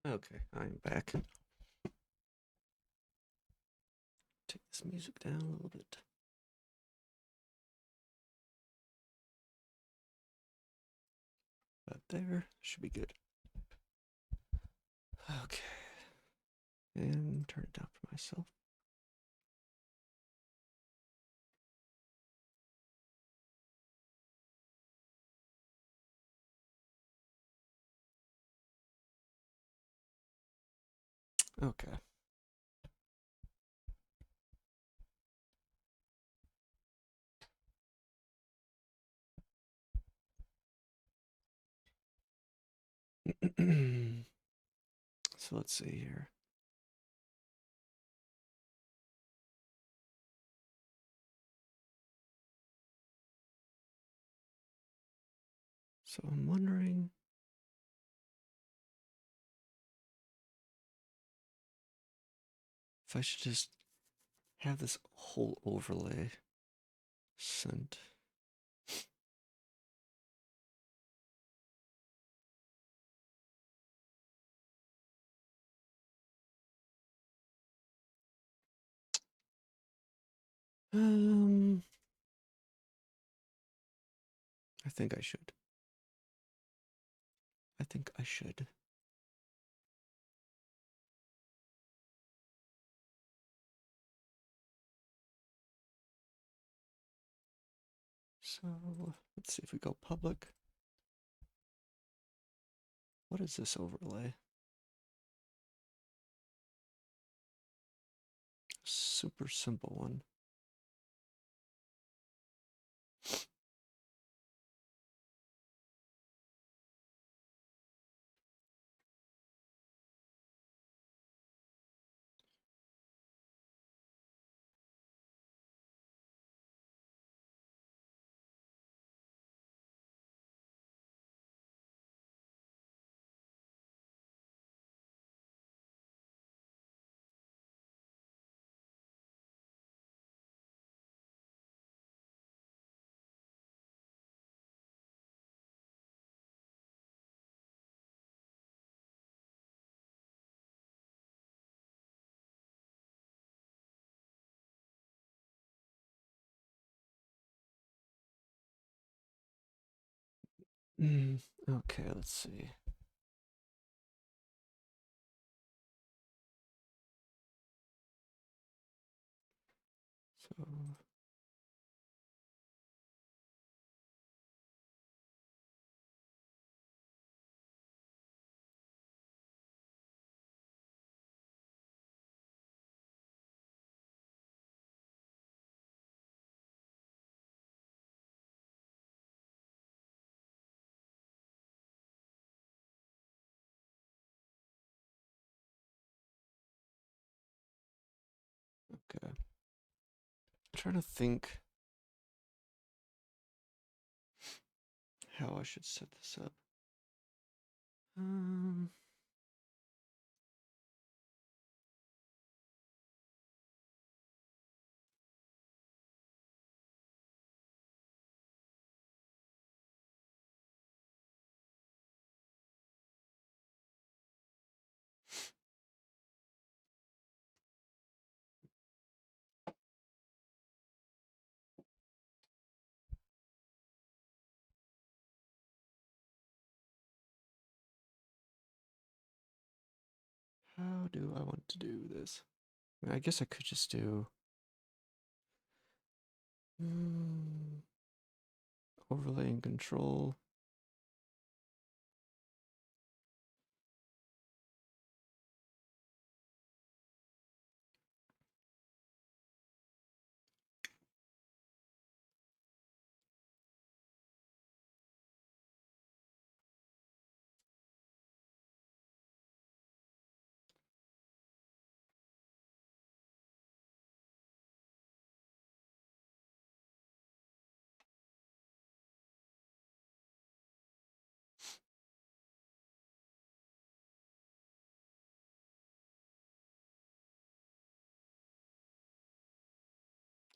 S1: Okay, I'm back. Take this music down a little bit. About there. Should be good. Okay. And turn it down for myself. Okay. So let's see here. So I'm wondering if I should just have this whole overlay sent. Um, I think I should. I think I should. So let's see if we go public. What is this overlay? Super simple one. Okay, let's see. So okay. I'm trying to think how I should set this up. Um, how do I want to do this? I guess I could just do overlay and control.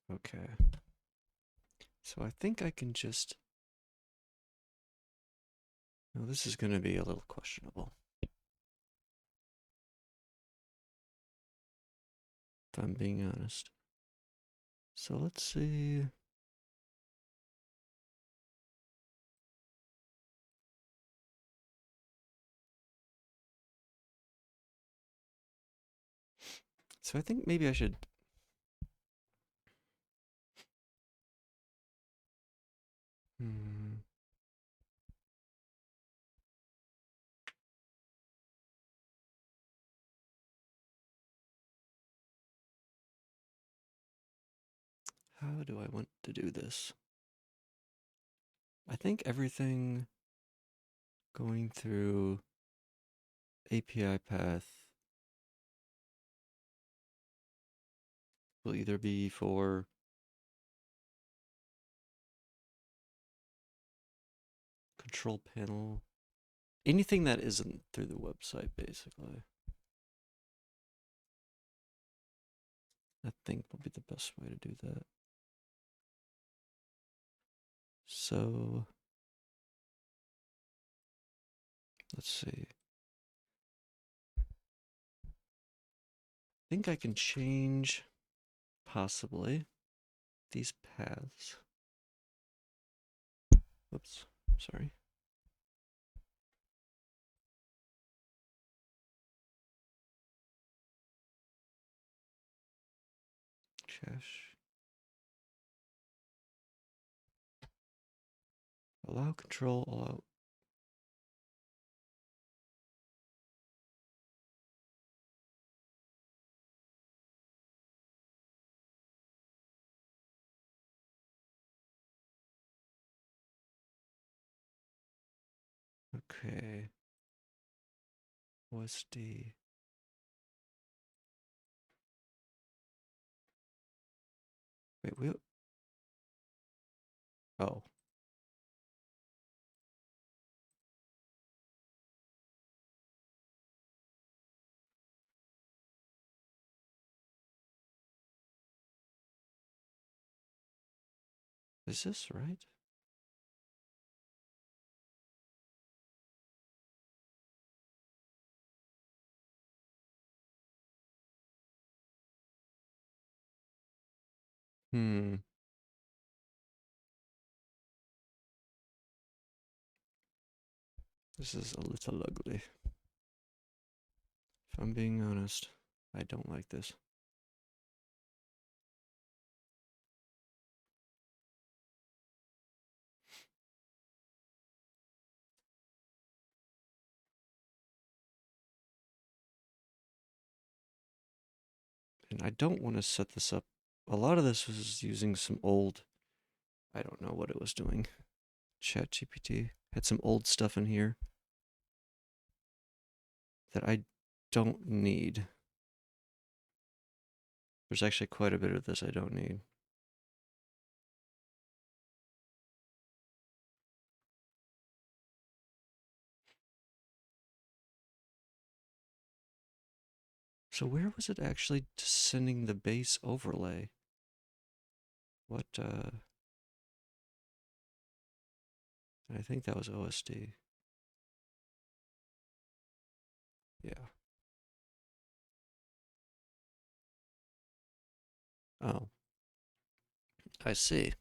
S1: Okay. So I think I can just. No, this is going to be a little questionable. if I'm being honest. So let's see. So I think maybe I should. Hmm. How do I want to do this? I think everything going through API path will either be for control panel, anything that isn't through the website, basically. I think will be the best way to do that. So let's see. I think I can change, possibly, these paths. Whoops, sorry. Cache. Allow control, allow. Okay. OSD. Wait, we. Oh. Is this right? Hmm. This is a little ugly. If I'm being honest, I don't like this. And I don't want to set this up. A lot of this was using some old, I don't know what it was doing. ChatGPT had some old stuff in here that I don't need. There's actually quite a bit of this I don't need. So where was it actually sending the base overlay? What, I think that was OSD. Yeah. Oh, I see.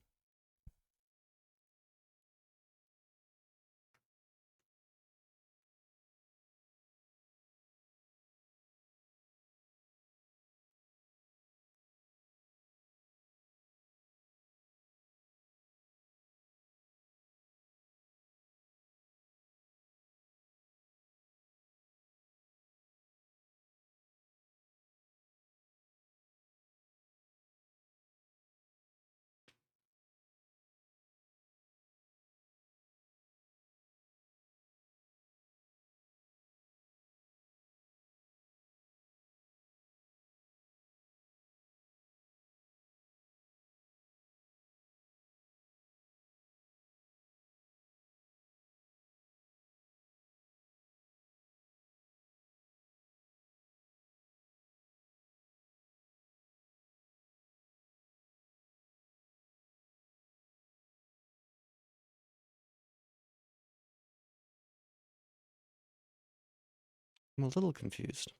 S1: I'm a little confused.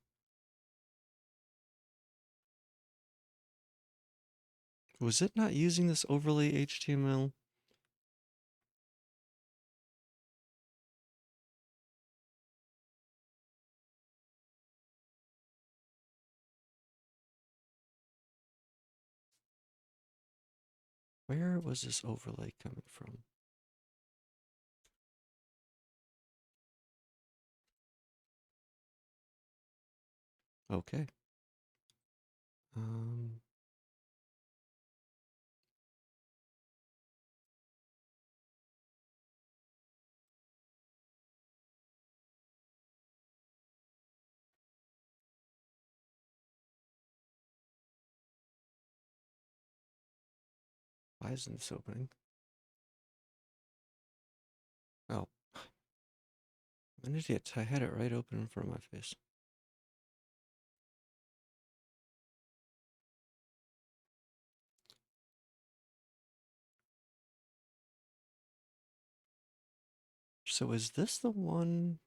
S1: Was it not using this overlay HTML? Where was this overlay coming from? Okay. Um, why isn't this opening? Oh, I'm an idiot. I had it right open in front of my face. So is this the one?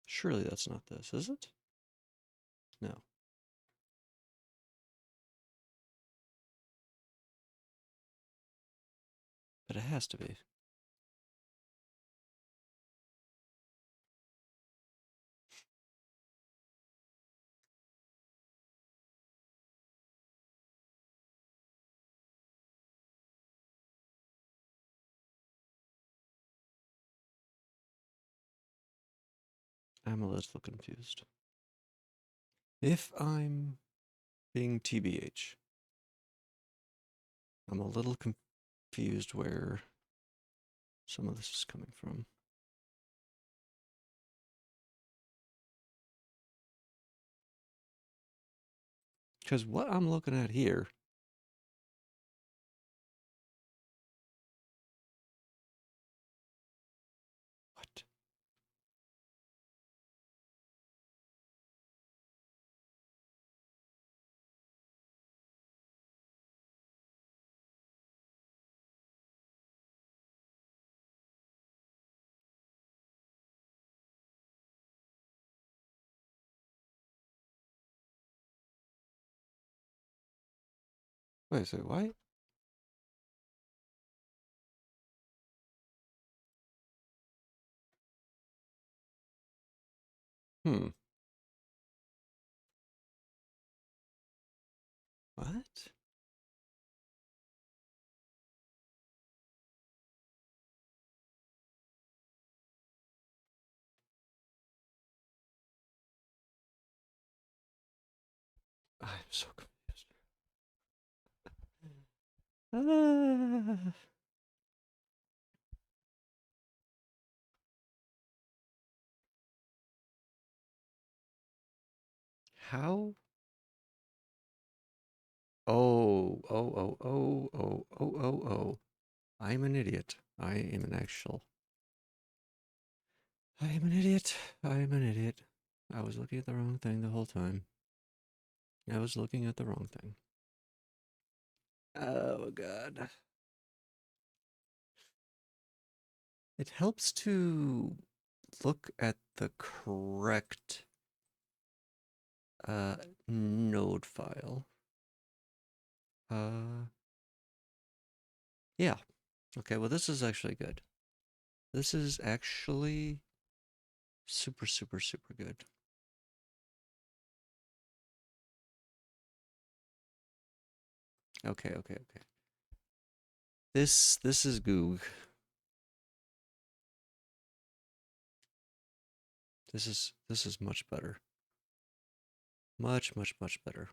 S1: Surely that's not this, is it? No. But it has to be. I'm a little confused. If I'm being TBH, I'm a little confused where some of this is coming from. Because what I'm looking at here, what? Wait, so why? Hmm. What? I'm so confused. Ah. How? Oh. I'm an idiot. I am an actual. I am an idiot. I am an idiot. I was looking at the wrong thing the whole time. I was looking at the wrong thing. Oh, God. It helps to look at the correct node file. Uh, yeah. Okay, well, this is actually good. This is actually super, super, super good. Okay. This is Goog. This is much better. Much better.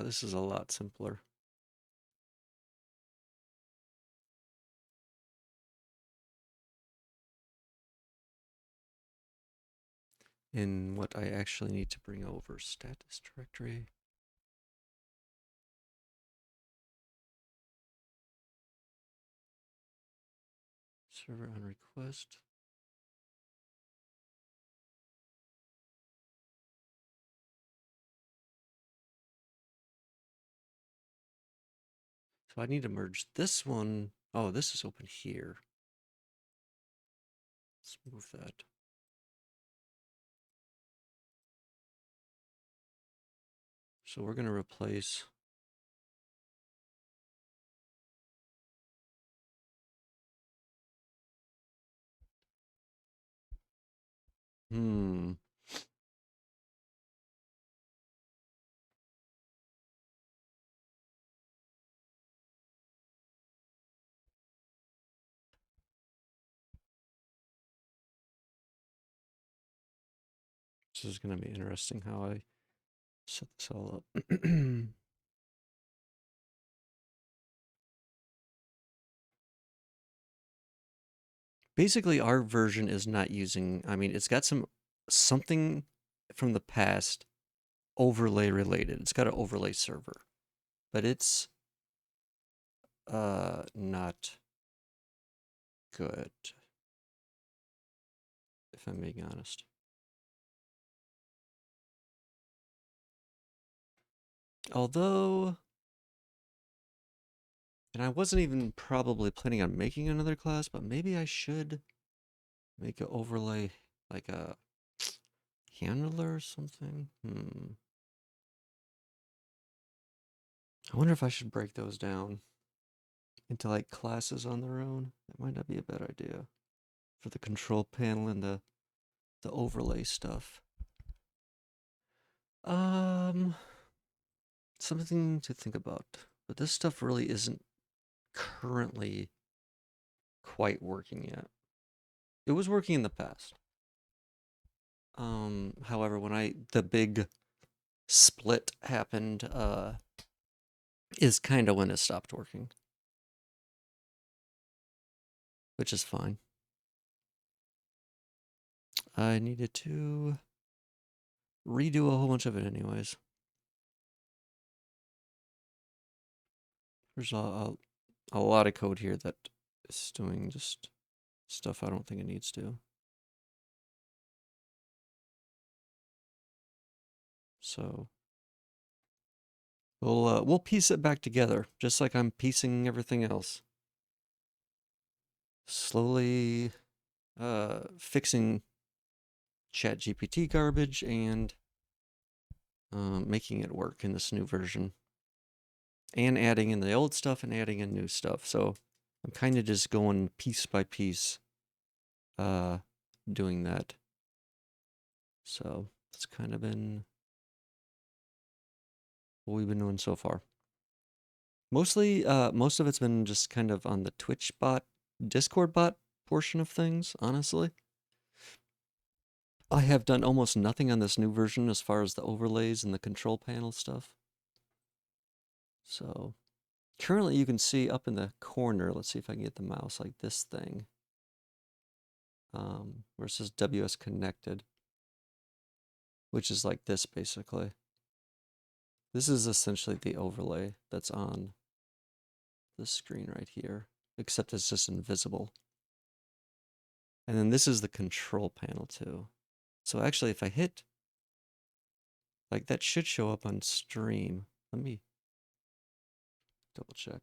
S1: This is a lot simpler. In what I actually need to bring over. Status directory. Server on request. So I need to merge this one. Oh, this is open here. Let's move that. So we're going to replace. Hmm. This is going to be interesting how I set this all up. Basically, our version is not using, I mean, it's got something from the past overlay related. It's got an overlay server, but it's not good, if I'm being honest. Although, and I wasn't even probably planning on making another class, but maybe I should make an overlay like a handler or something. I wonder if I should break those down into like classes on their own. That might not be a bad idea for the control panel and the overlay stuff. Um, Something to think about. But this stuff really isn't currently quite working yet. It was working in the past. However, when the big split happened, is kind of when it stopped working, which is fine. I needed to redo a whole bunch of it anyways. There's a lot of code here that is doing just stuff I don't think it needs to. So we'll piece it back together, just like I'm piecing everything else. Slowly fixing ChatGPT garbage and making it work in this new version. And adding in the old stuff and adding in new stuff. So I'm kind of just going piece by piece, doing that. So it's kind of been what we've been doing so far. Mostly, most of it's been just kind of on the Twitch bot, Discord bot portion of things, honestly. I have done almost nothing on this new version as far as the overlays and the control panel stuff. So currently you can see up in the corner, let's see if I can get the mouse like this thing, where it says WS connected, which is like this basically. This is essentially the overlay that's on the screen right here, except it's just invisible. And then this is the control panel too. So actually if I hit, like that should show up on stream. Let me double check.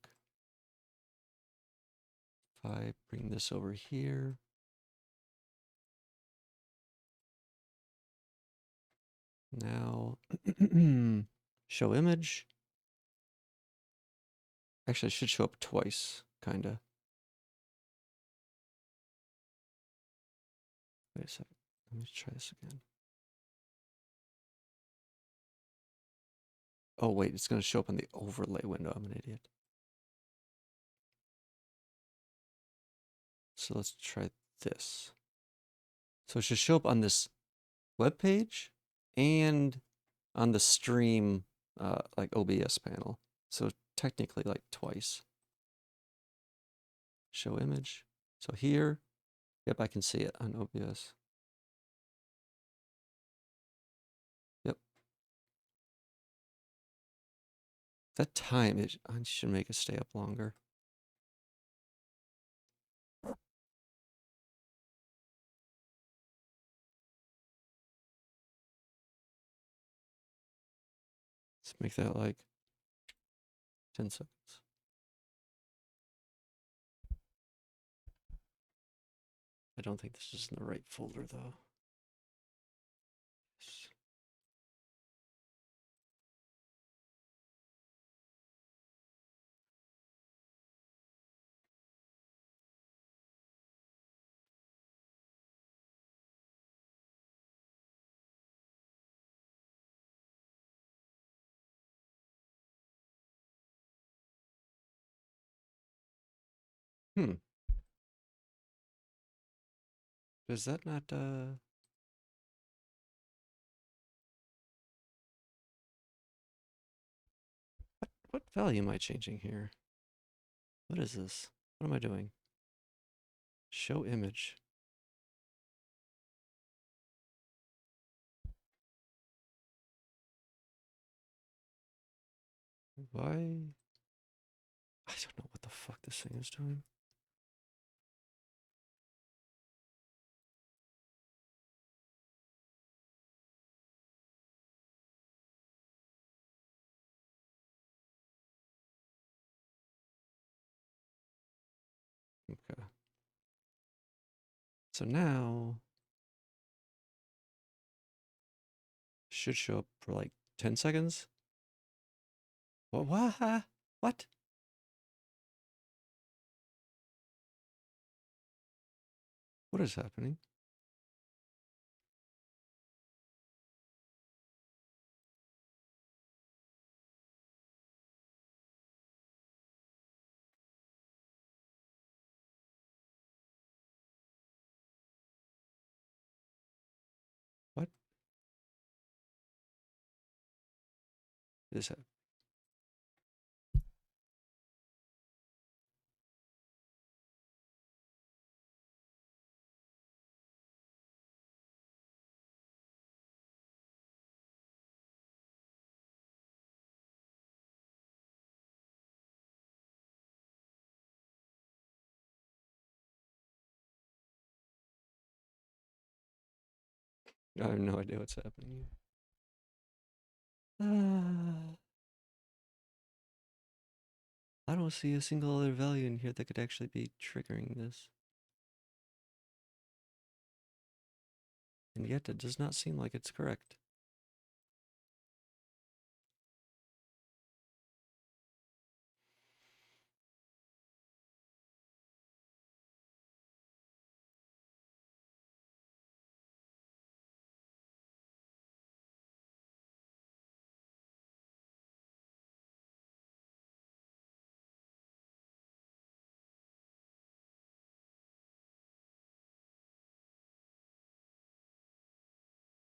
S1: If I bring this over here, now show image. Actually, it should show up twice, kinda. Wait a second. Let me try this again. Oh wait, it's gonna show up in the overlay window. I'm an idiot. So let's try this. So it should show up on this web page and on the stream, like OBS panel. So technically like twice. Show image. So here, yep, I can see it on OBS. Yep. That time, I should make it stay up longer. Let's make that like 10 seconds. I don't think this is in the right folder though. Hmm. Is that not what value am I changing here? What is this? What am I doing? Show image. Why? I don't know what the fuck this thing is doing. Okay. So now should show up for like 10 seconds. What? What? What? What is happening? What is happening? I have no idea what's happening. I don't see a single other value in here that could actually be triggering this. And yet it does not seem like it's correct.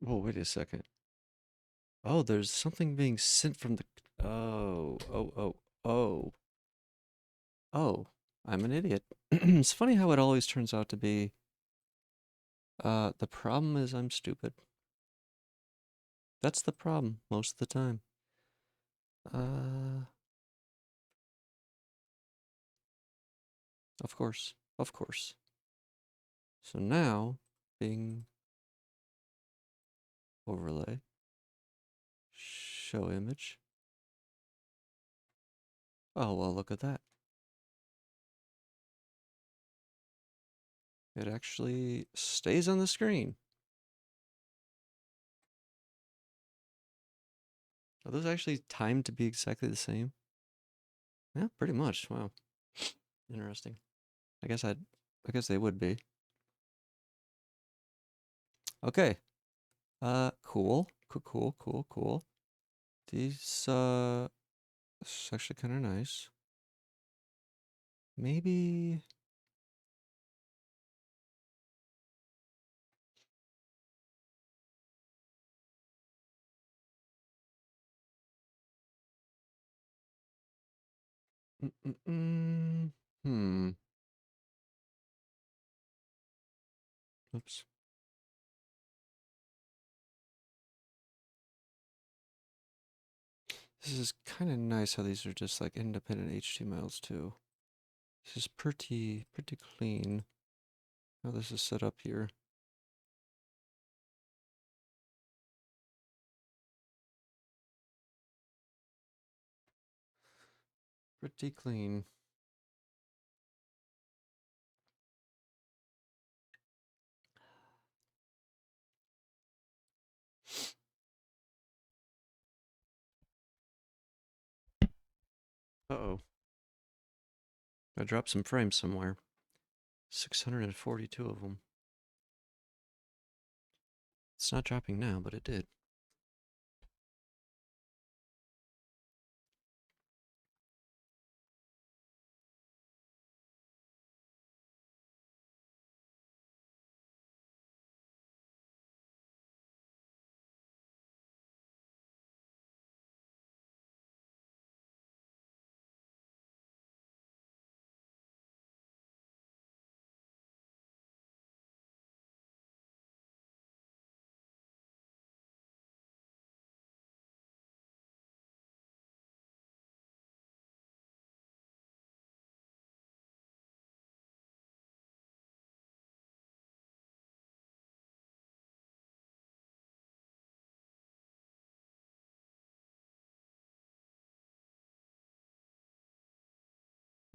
S1: Whoa, wait a second. Oh, there's something being sent from the. Oh, oh, oh, oh. Oh, I'm an idiot. It's funny how it always turns out to be. The problem is I'm stupid. That's the problem most of the time. Uh, of course, of course. So now, Bing overlay, show image. Oh, well, look at that. It actually stays on the screen. Are those actually timed to be exactly the same? Yeah, pretty much. Wow. Interesting. I guess they would be. Okay. Cool. Cool. These, this is actually kind of nice. Maybe. Hmm. Oops. This is kind of nice how these are just like independent HTMLs too. This is pretty clean how this is set up here. Pretty clean. Uh-oh. I dropped some frames somewhere. 642 of them. It's not dropping now, but it did.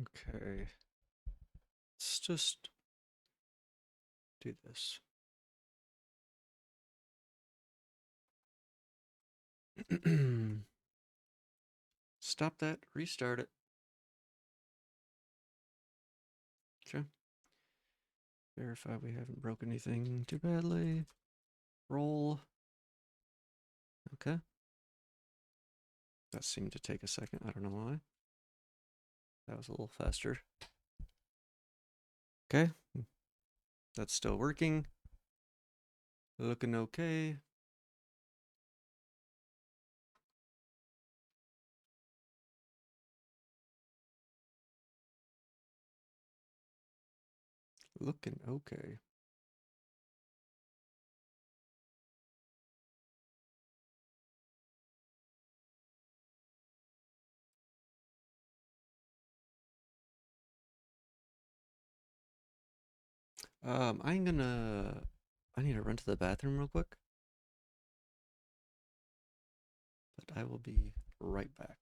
S1: Okay. Let's just do this. Stop that. Restart it. Okay. Verify we haven't broken anything too badly. Roll. Okay. That seemed to take a second. I don't know why. That was a little faster. Okay. That's still working. Looking okay. Looking okay. I need to run to the bathroom real quick, but I will be right back.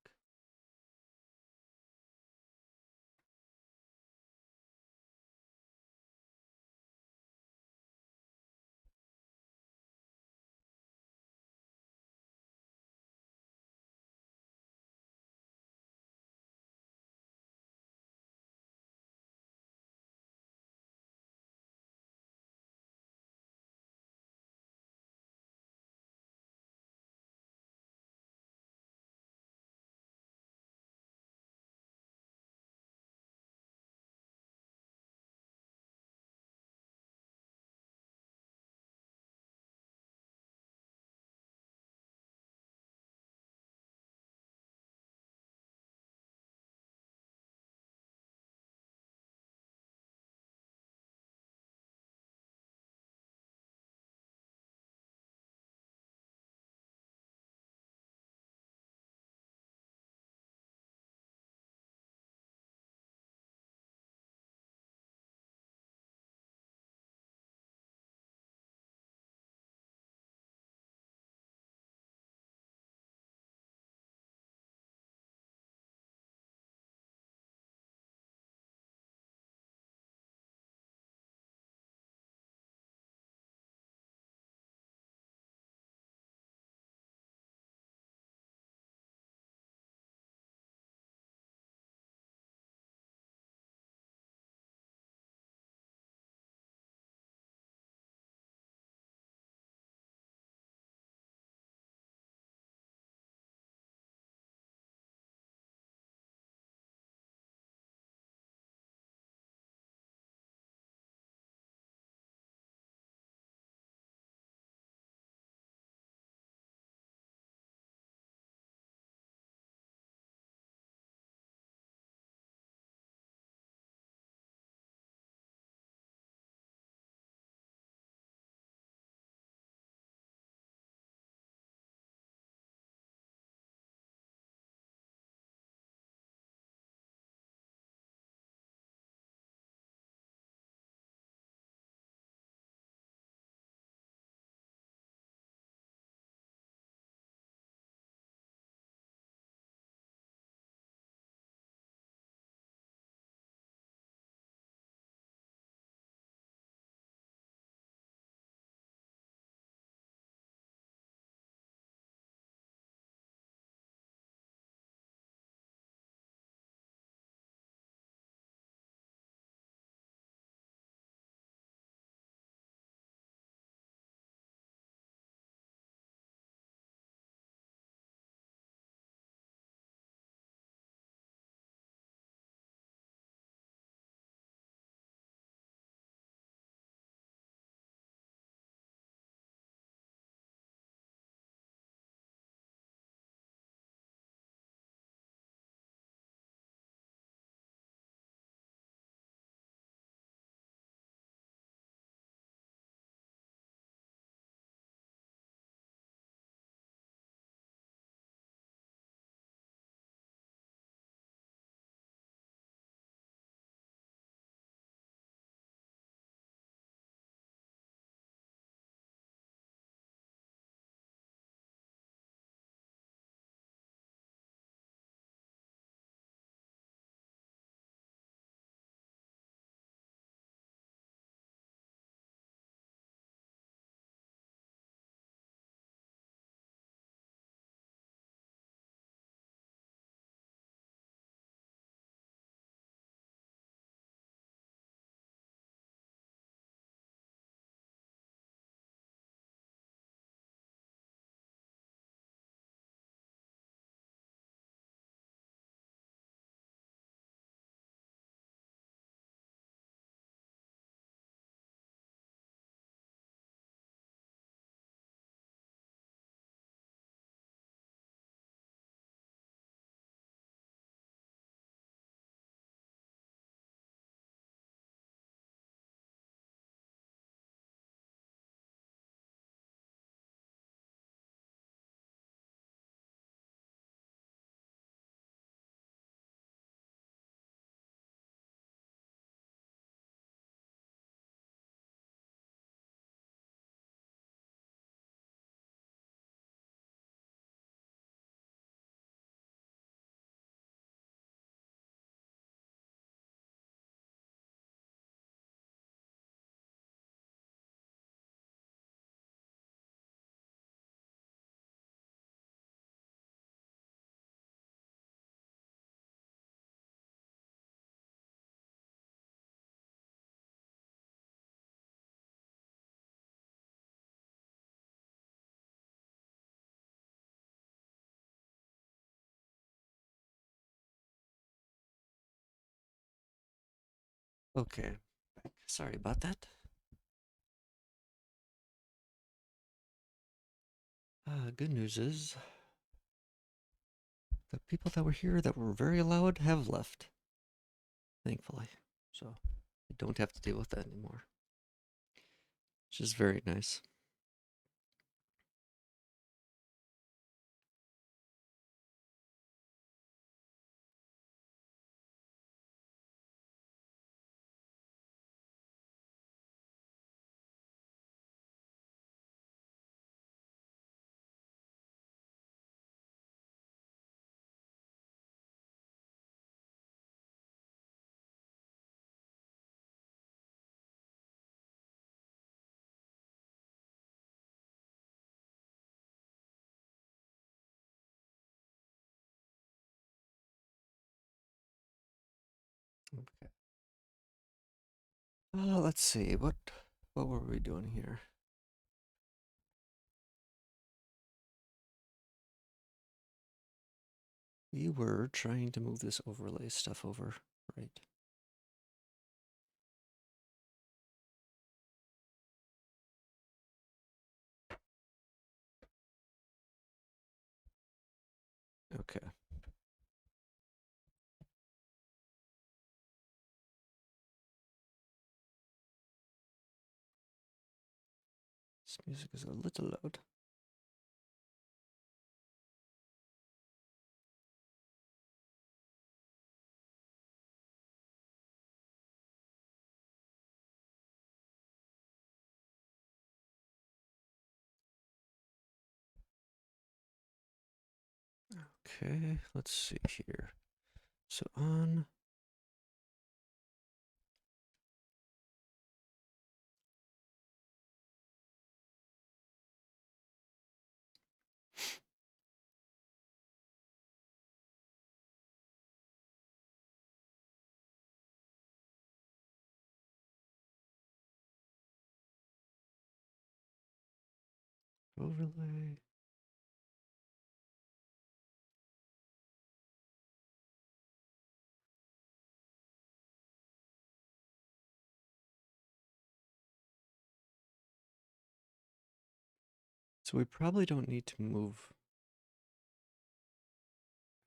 S1: Okay. Sorry about that. Good news is the people that were here that were very loud have left, thankfully. So I don't have to deal with that anymore, which is very nice. Okay. Let's see. What were we doing here? We were trying to move this overlay stuff over, right? Okay. This music is a little loud. Okay, let's see here. So on. Overlay. So we probably don't need to move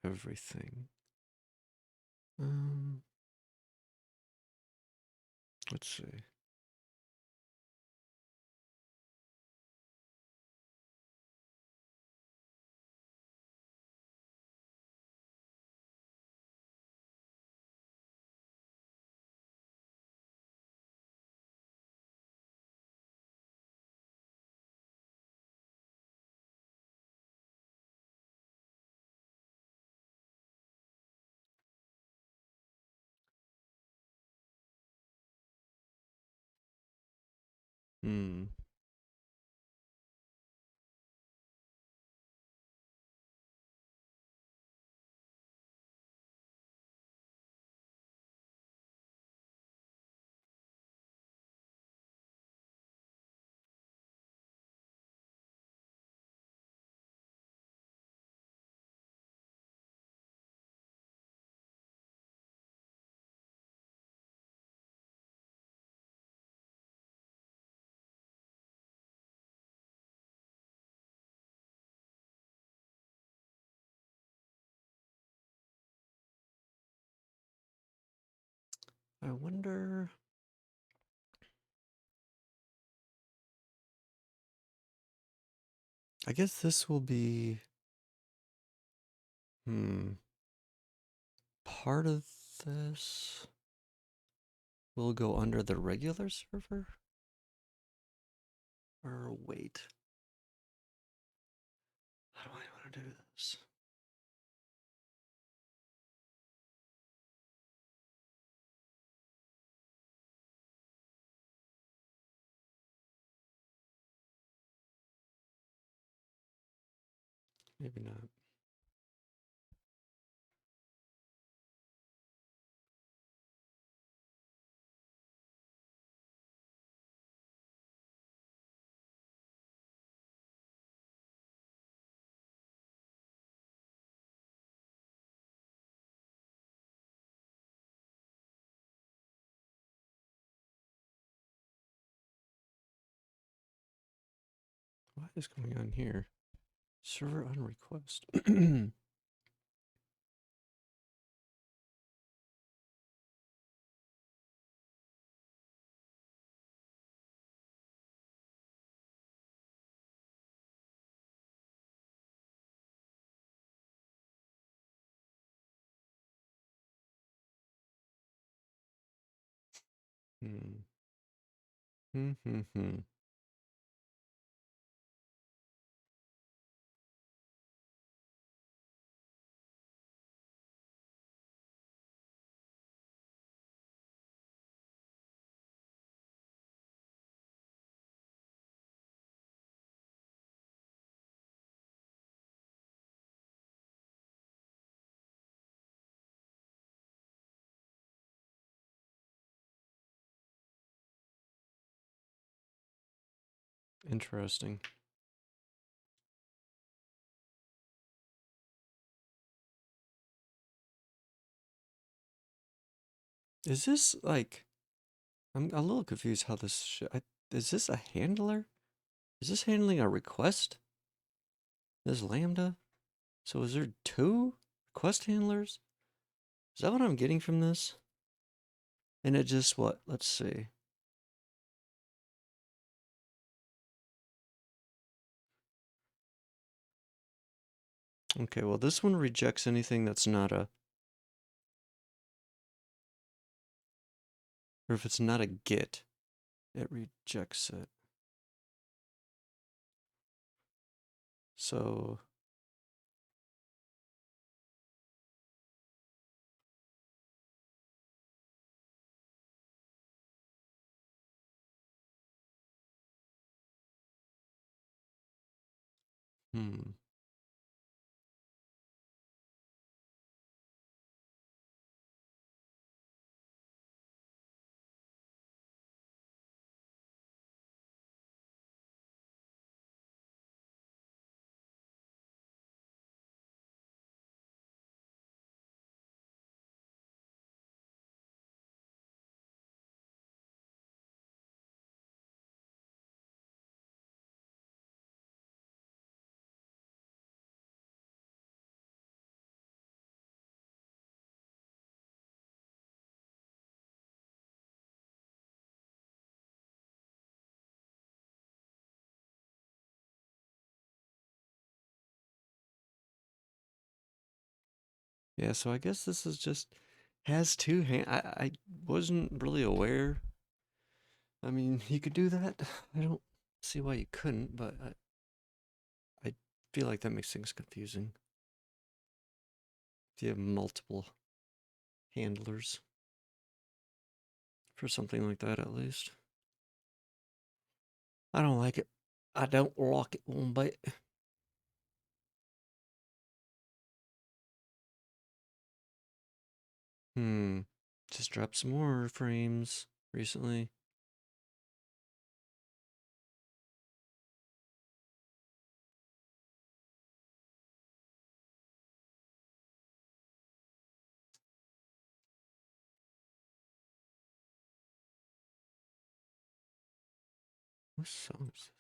S1: everything. Um, let's see. Hmm. I wonder. I guess this will be. Part of this will go under the regular server? Or wait. How do I want to do this? Maybe not. What is going on here? Server on request. Hmm. Hmm. Hmm. Hmm. Interesting. Is this like? I'm a little confused how this. Is this a handler? Is this handling a request? This lambda? So is there two request handlers? Is that what I'm getting from this? And it just what? Let's see. Okay, well this one rejects anything that's not a, or if it's not a get, it rejects it. So hmm. Yeah, so I guess this is just has two hand. I wasn't really aware. I mean, you could do that. I don't see why you couldn't, but I feel like that makes things confusing. If you have multiple handlers for something like that, at least. I don't like it. I don't like it one bit. Hmm. Just dropped some more frames recently. What song is this?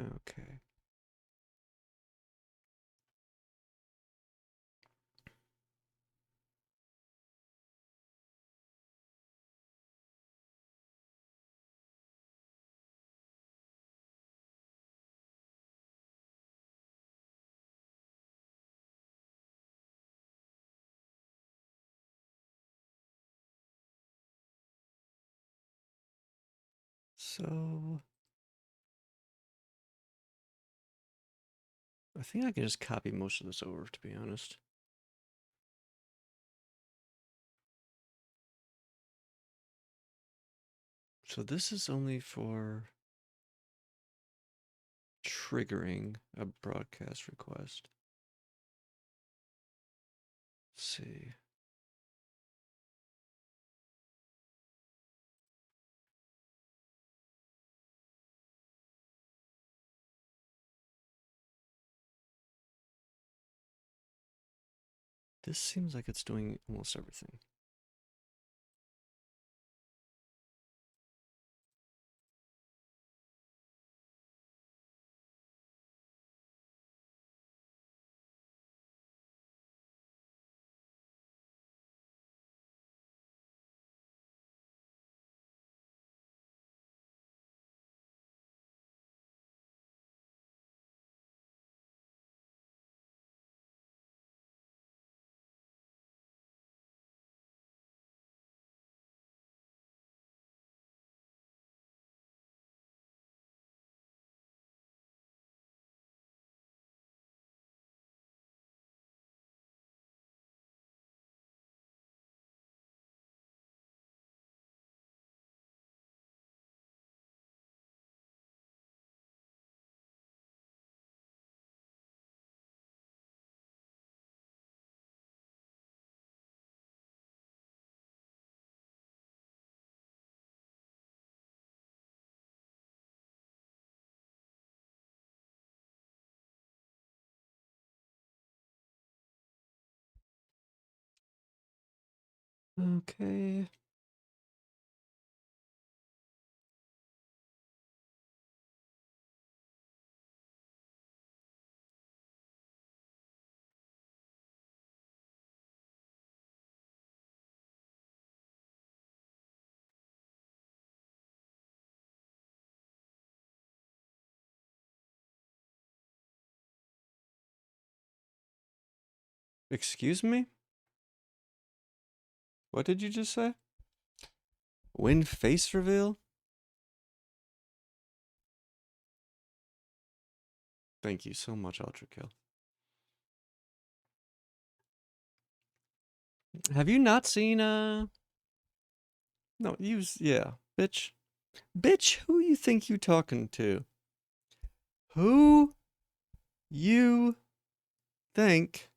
S1: Okay. So I think I can just copy most of this over, to be honest. So this is only for triggering a broadcast request. Let's see. This seems like it's doing almost everything. Okay. Excuse me? What did you just say? Win face reveal? Thank you so much, Ultra Kill. Have you not seen no, yeah, bitch. Bitch, who you think you talking to? Who you think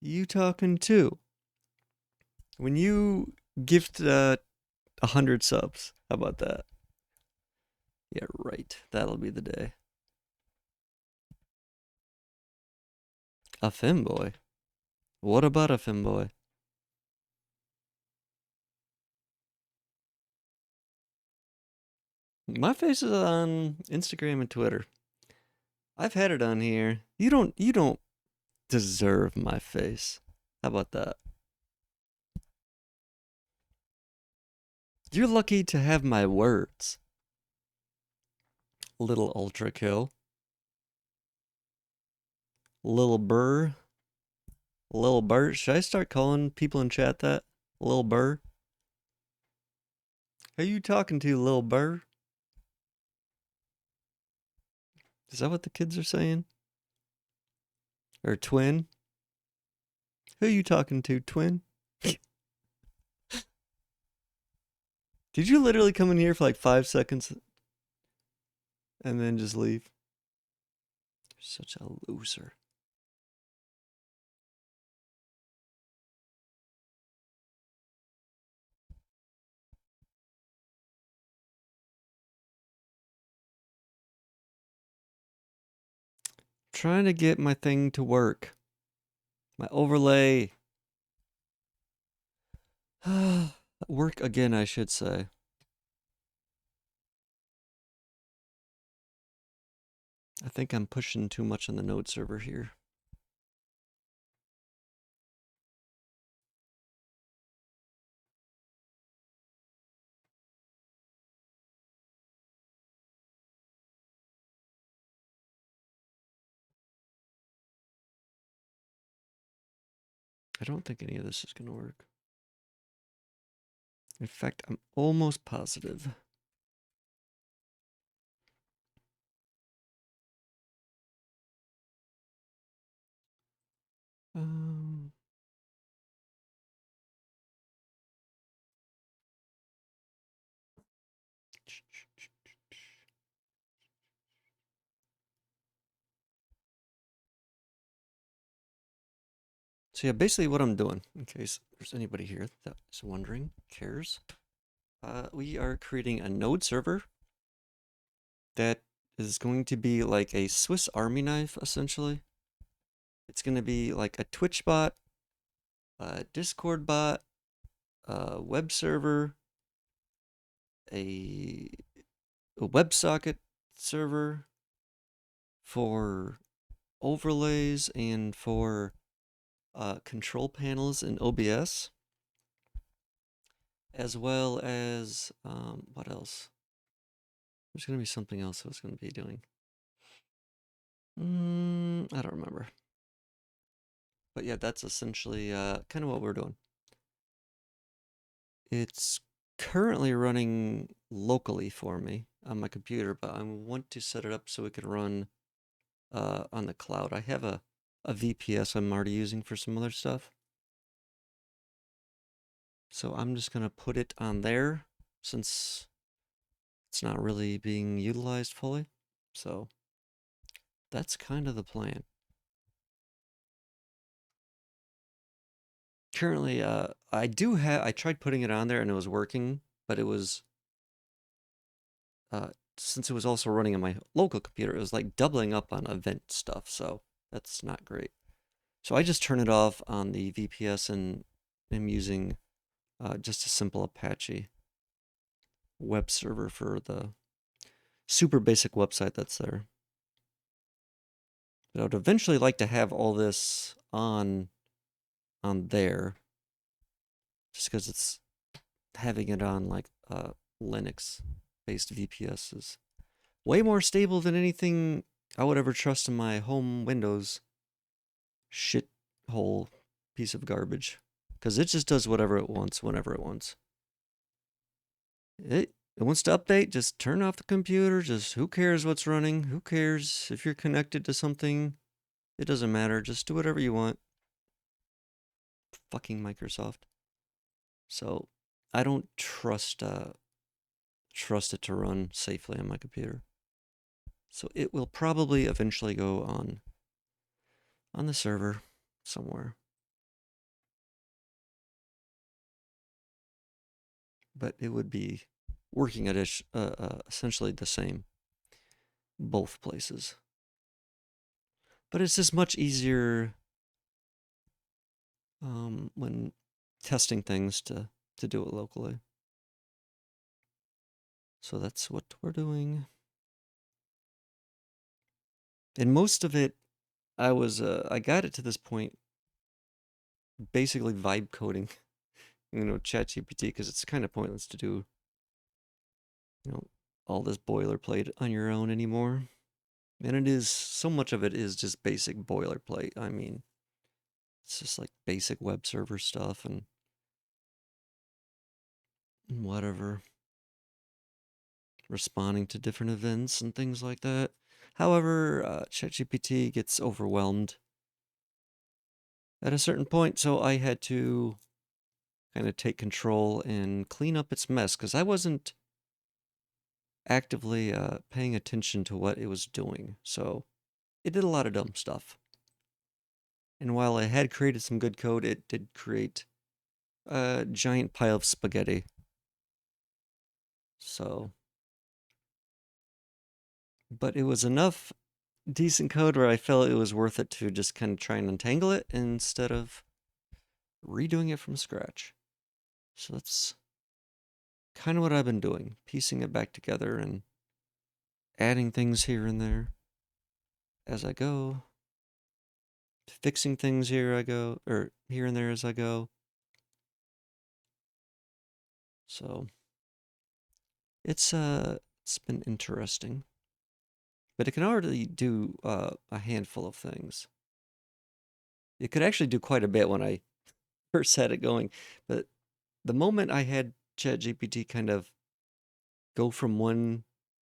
S1: you talking to? When you gift 100 subs, how about that? Yeah, right. That'll be the day. A femboy? What about a femboy? My face is on Instagram and Twitter. I've had it on here. You don't deserve my face. How about that? You're lucky to have my words. Little ultra kill. Little burr. Lil Burr. Should I start calling people in chat that? Lil Burr? Who you talking to, Lil Burr? Is that what the kids are saying? Or twin? Who you talking to, twin? Did you literally come in here for like 5 seconds and then just leave? You're such a loser. Trying to get my thing to work. My overlay. Work again, I should say. I think I'm pushing too much on the node server here. I don't think any of this is going to work. In fact, I'm almost positive. Um, so yeah, basically what I'm doing, in case there's anybody here that is wondering, cares, we are creating a node server that is going to be like a Swiss Army knife, essentially. It's going to be like a Twitch bot, a Discord bot, a web server, a, a WebSocket server for overlays and for control panels in OBS, as well as, what else? There's going to be something else I was going to be doing. I don't remember. But yeah, that's essentially kind of what we're doing. It's currently running locally for me on my computer, but I want to set it up so it can run on the cloud. I have a VPS I'm already using for some other stuff. So I'm just going to put it on there since it's not really being utilized fully. So that's kind of the plan. Currently, I tried putting it on there and it was working, but it was, since it was also running on my local computer, it was like doubling up on event stuff, so that's not great. So I just turn it off on the VPS and am using just a simple Apache web server for the super basic website that's there. But I would eventually like to have all this on there, just because it's having it on like Linux-based VPS is way more stable than anything I would ever trust in my home Windows shithole piece of garbage. Because it just does whatever it wants, whenever it wants. It wants to update, just turn off the computer. Just who cares what's running? Who cares if you're connected to something? It doesn't matter. Just do whatever you want. Fucking Microsoft. So I don't trust it to run safely on my computer. So it will probably eventually go on the server somewhere. But it would be working at essentially the same both places. But it's just much easier when testing things to do it locally. So that's what we're doing. And most of it, I got it to this point basically vibe coding, ChatGPT, because it's kind of pointless to do, all this boilerplate on your own anymore. And it is, so much of it is just basic boilerplate. I mean, it's just like basic web server stuff and whatever, responding to different events and things like that. However, ChatGPT gets overwhelmed at a certain point, so I had to kind of take control and clean up its mess because I wasn't actively paying attention to what it was doing. So it did a lot of dumb stuff. And while I had created some good code, it did create a giant pile of spaghetti. So, but it was enough decent code where I felt it was worth it to just kind of try and untangle it instead of redoing it from scratch. So that's kind of what I've been doing, piecing it back together and adding things here and there. as I go, fixing things here I go, or here and there as I go. So it's been interesting, but it can already do a handful of things. It could actually do quite a bit when I first had it going, but the moment I had ChatGPT kind of go from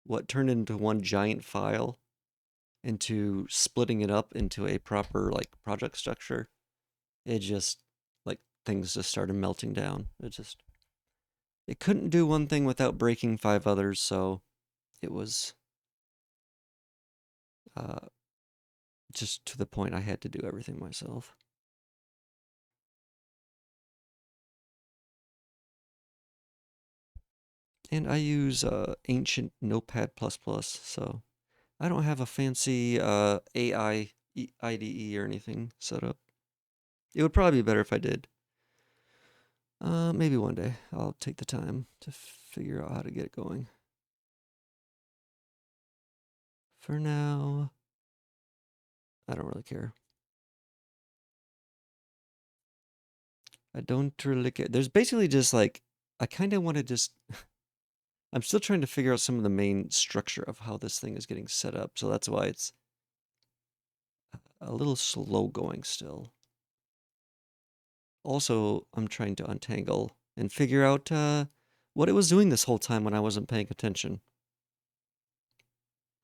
S1: what turned into one giant file into splitting it up into a proper like project structure, it just like things just started melting down. It couldn't do one thing without breaking five others, so it was uh, just to the point I had to do everything myself. And I use ancient Notepad++, so I don't have a fancy AI IDE or anything set up. It would probably be better if I did. Maybe one day I'll take the time to figure out how to get it going. For now, I don't really care. I don't really care. There's basically just like, I kind of want to just, I'm still trying to figure out some of the main structure of how this thing is getting set up. So that's why it's a little slow going still. Also, I'm trying to untangle and figure out what it was doing this whole time when I wasn't paying attention.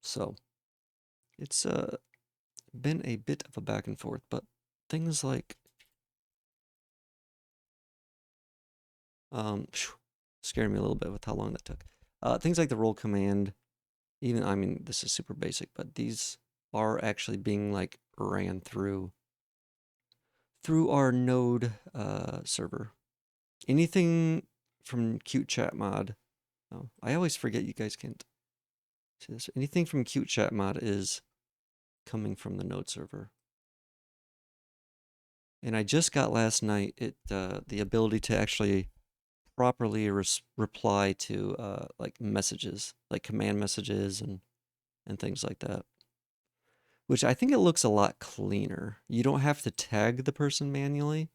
S1: So it's been a bit of a back and forth, but things like scared me a little bit with how long that took. Things like the roll command, even I mean this is super basic, but these are actually being like ran through our node server. Anything from Qt Chat Mod. Oh, I always forget you guys can't see this. Anything from Qt Chat Mod is coming from the node server. And I just got last night the ability to actually properly reply to like messages, like command messages and things like that. Which I think it looks a lot cleaner. You don't have to tag the person manually.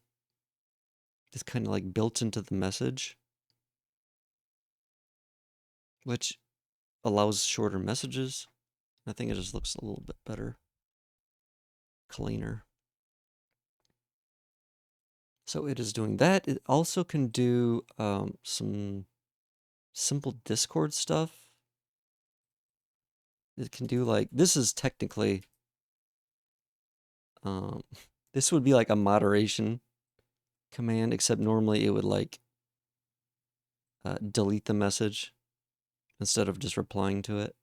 S1: It's kind of like built into the message, which allows shorter messages. I think it just looks a little bit better, cleaner. So it is doing that. It also can do some simple Discord stuff. It can do like, this is technically, um, this would be like a moderation command, except normally it would like delete the message instead of just replying to it.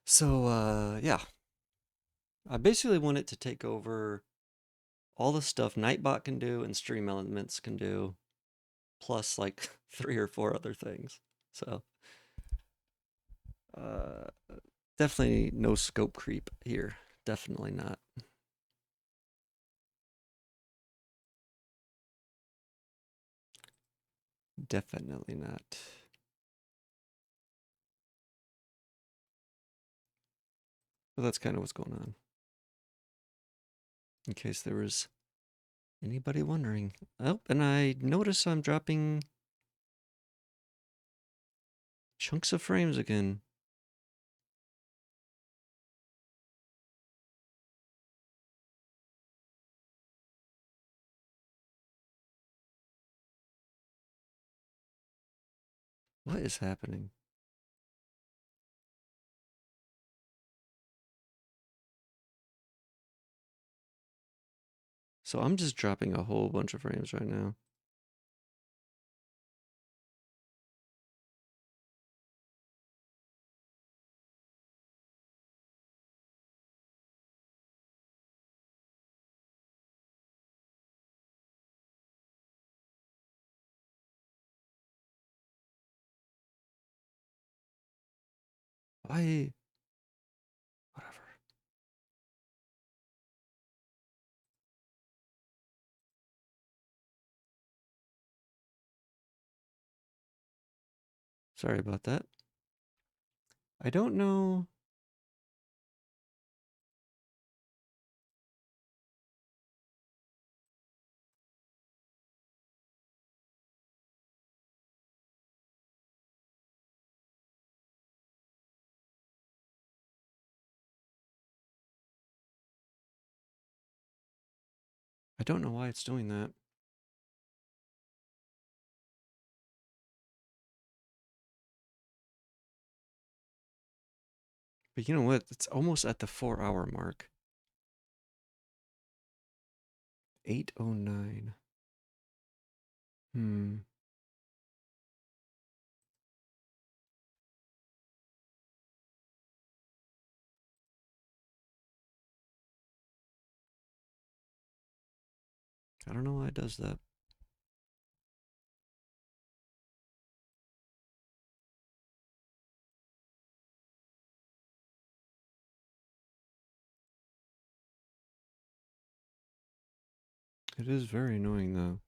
S1: So, yeah. I basically want it to take over all the stuff Nightbot can do and Stream Elements can do, plus like 3 or 4 other things. So, uh, definitely no scope creep here. Definitely not. Definitely not. But that's kind of what's going on. In case there was anybody wondering. Oh, and I notice I'm dropping chunks of frames again. What is happening? So I'm just dropping a whole bunch of frames right now. Why? Whatever. Sorry about that. I don't know. I don't know why it's doing that. But you know what? It's almost at the 4 hour mark. 8:09. Hmm. I don't know why it does that. It is very annoying though.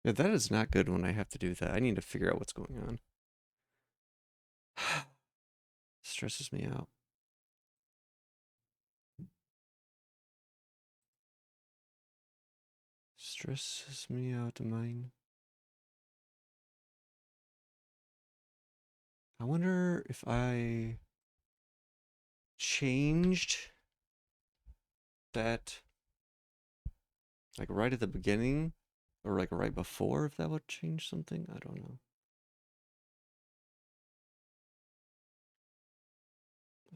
S1: Yeah, that is not good when I have to do that. I need to figure out what's going on. Stresses me out. Stresses me out, mine. I wonder if I changed that like right at the beginning or like right before, if that would change something. I don't know.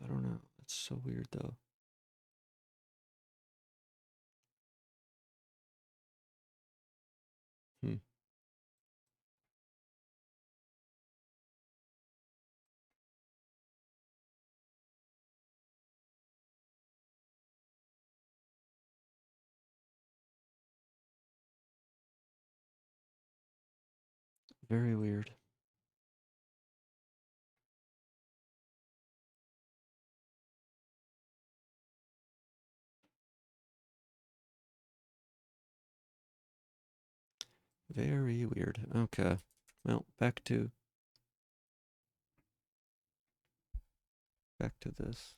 S1: I don't know. It's so weird though. Hmm. Very weird. Very weird. Okay. Well, back to this.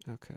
S1: Okay.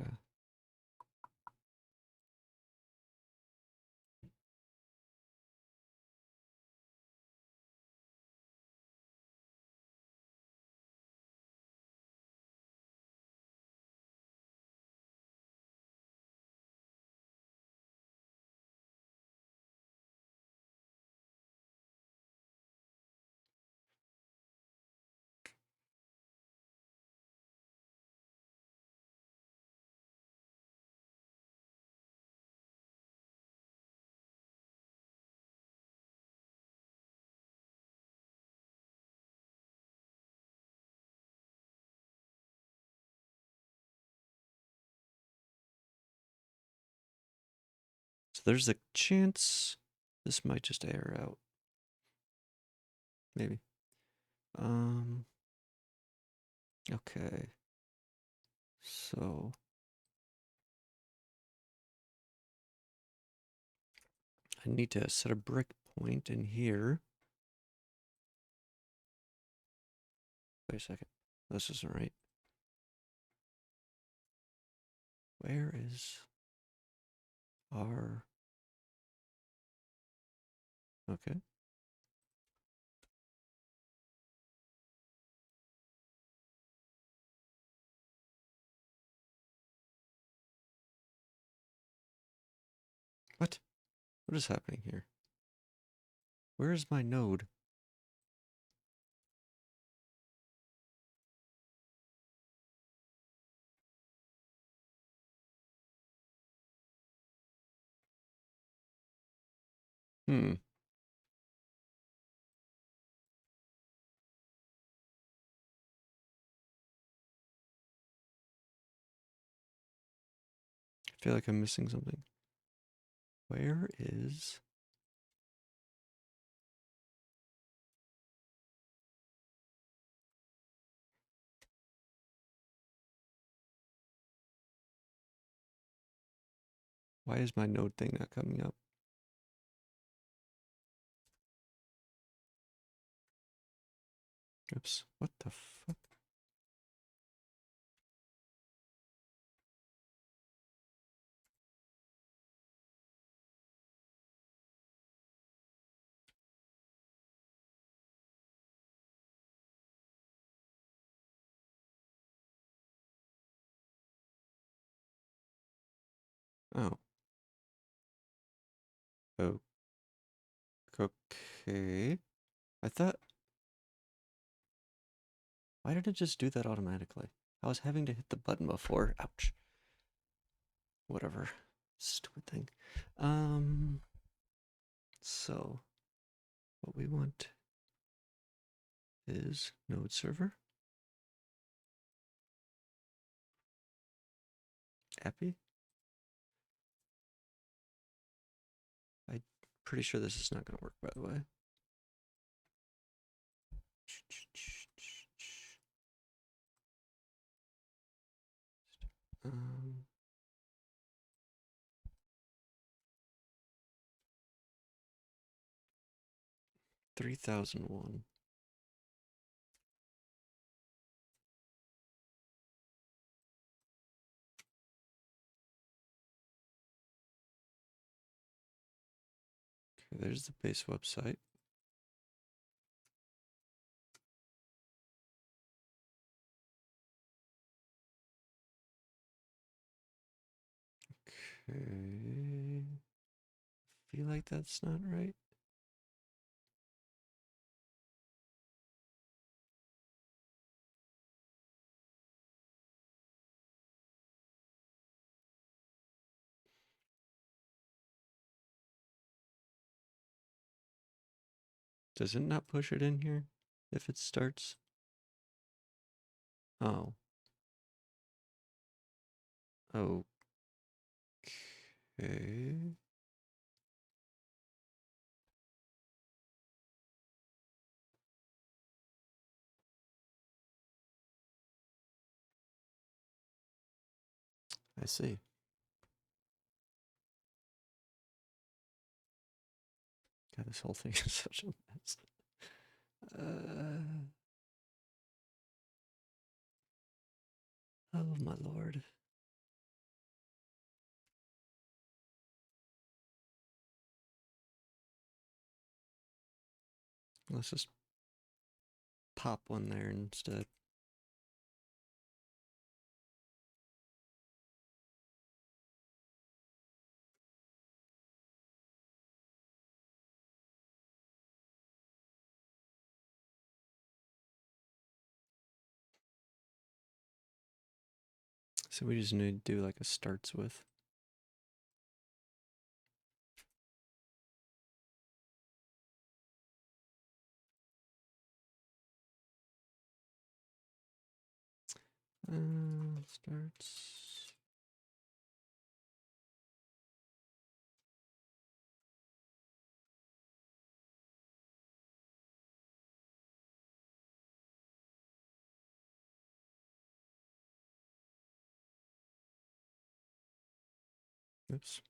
S1: So there's a chance this might just air out. Maybe. Um okay. So I need to set a break point in here. Wait a second. This isn't right. Where is our... Okay. What is happening here? Where is my node? Hmm. I feel like I'm missing something. Where is... Why is my node thing not coming up? Oops. What the fuck? Oh. Oh. Okay. I thought... Why did it just do that automatically? I was having to hit the button before. Ouch. Whatever. Stupid thing. So what we want is node server. Epi. I'm pretty sure this is not going to work, by the way. Um, 3001. Okay, there's the base website. Okay. Feel like that's not right. Does it not push it in here if it starts? Oh. Okay. I see. God, this whole thing is such a mess. Oh my lord. Let's just pop one there instead. So we just need to do like a starts with. Starts. Oops.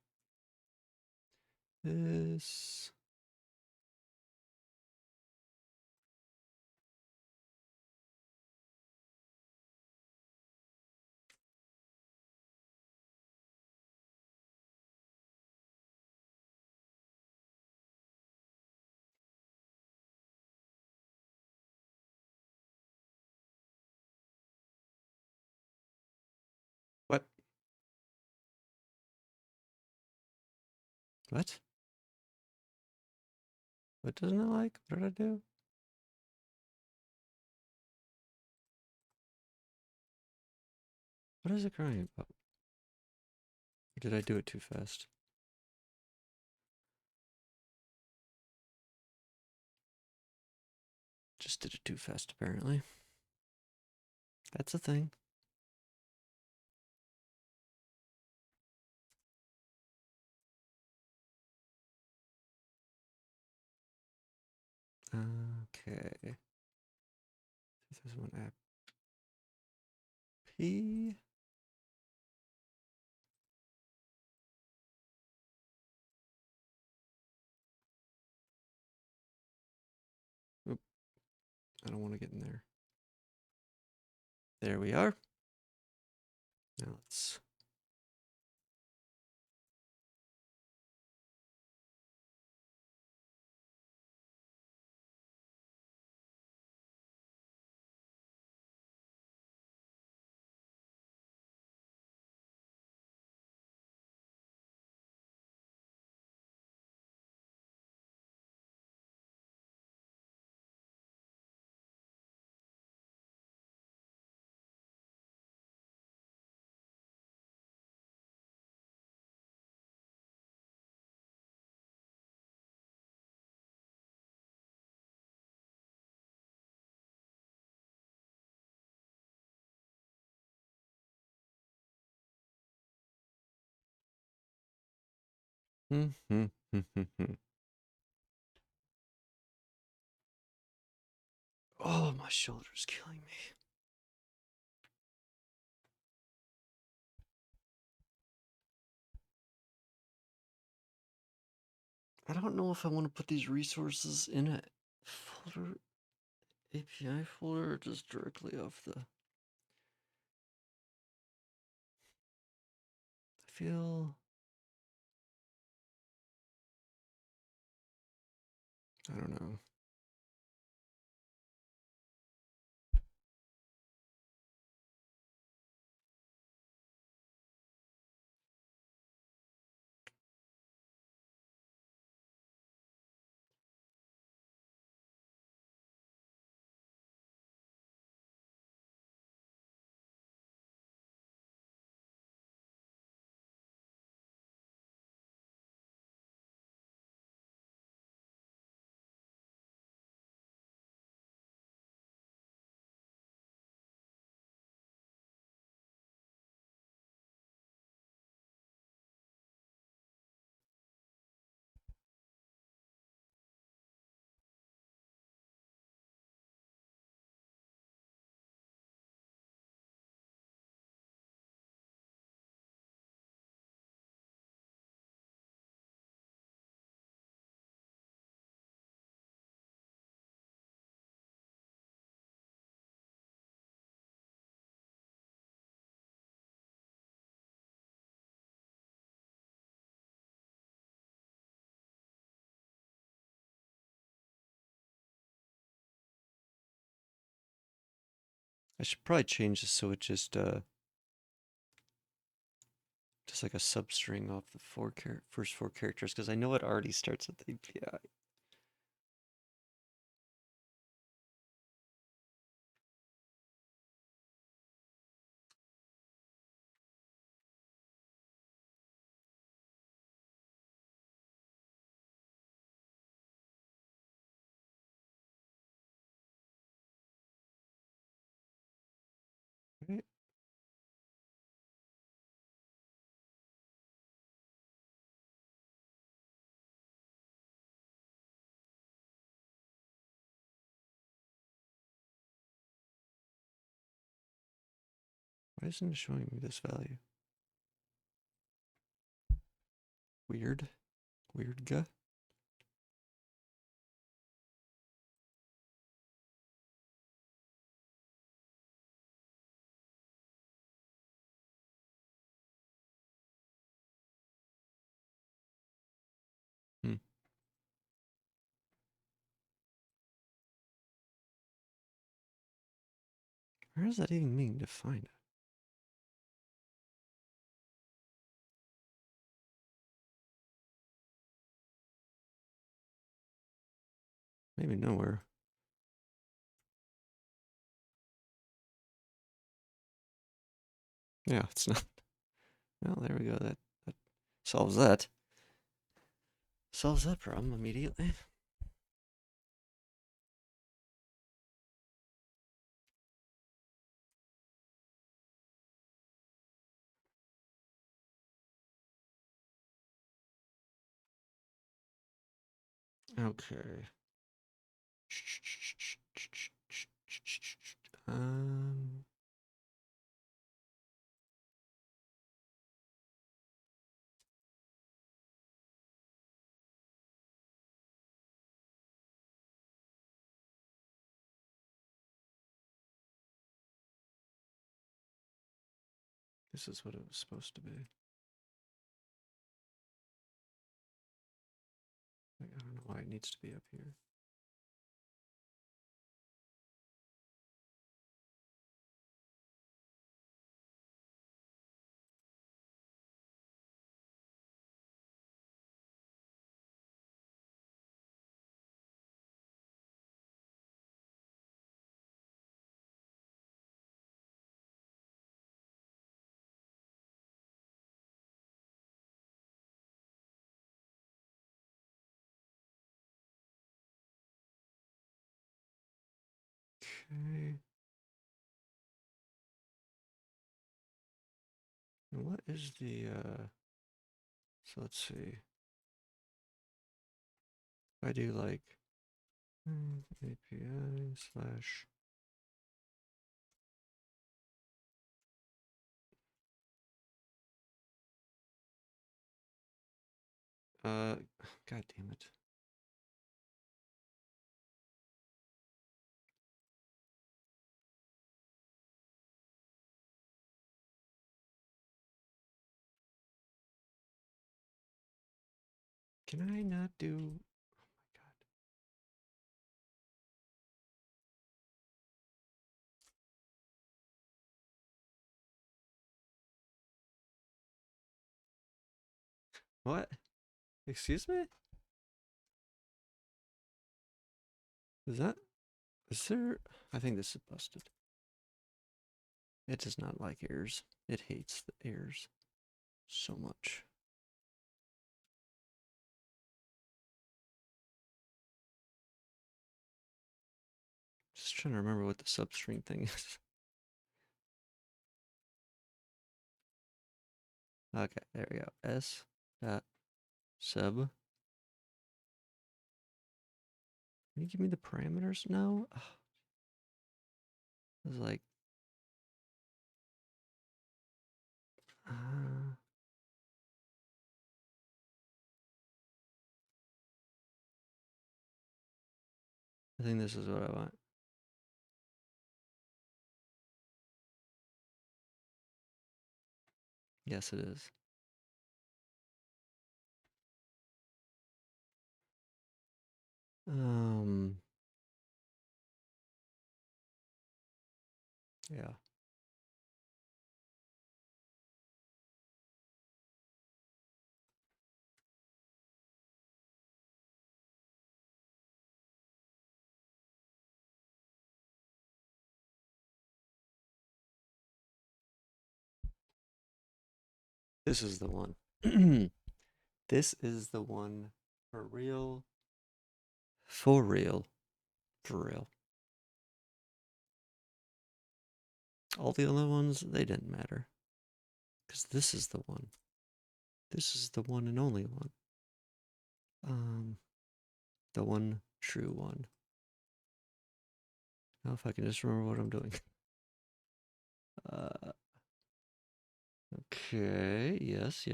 S1: This. What? What? What doesn't it like? What did I do? What is it crying about? Or did I do it too fast? Just did it too fast, apparently. That's a thing. Okay. There's one app. P. Oop, I don't want to get in there. There we are. Now let's. Oh, my shoulder's killing me. I don't know if I want to put these resources in a folder, API folder, or just directly off the. I feel. I don't know. I should probably change this so it just like a substring off the first four characters, because I know it already starts with API. Right? Why isn't it showing me this value? Weird. Weird guy. Hmm. Where does that even mean defined? Maybe nowhere. Yeah, it's not. Well, there we go. That solves that. Solves that problem immediately. Okay. Um, this is what it was supposed to be. I don't know why it needs to be up here. Okay. And what is the, so let's see. If I do like API slash, God damn it. Can I not do, oh my God. What? Excuse me? Is that, is there, I think this is busted. It does not like errors. It hates the errors so much. Just trying to remember what the substring thing is. Okay, there we go. S dot sub. Can you give me the parameters? No? Ugh. I was like, uh, I think this is what I want. Yes, it is. Um, yeah. This is the one. This is the one for real. For real. For real. All the other ones, they didn't matter. Because this is the one. This is the one and only one. The one true one. Now if I can just remember what I'm doing. Okay, yes,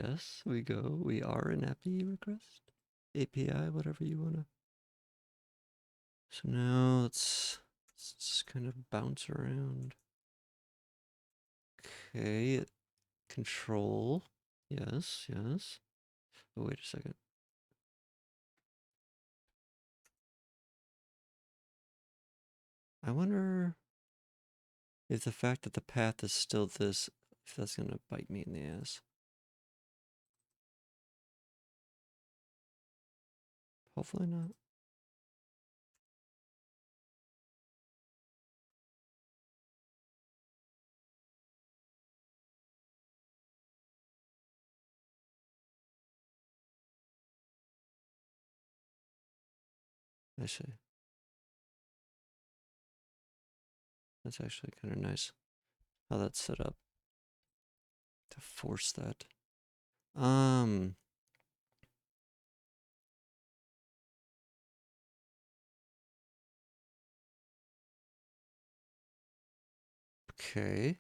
S1: we go. We are an API request. API, whatever you wanna. So now let's just kind of bounce around. Okay, control. Yes. Oh, wait a second. I wonder if the fact that the path is still this, if that's gonna bite me in the ass. Hopefully not. I see. That's actually kind of nice how that's set up to force that. Okay.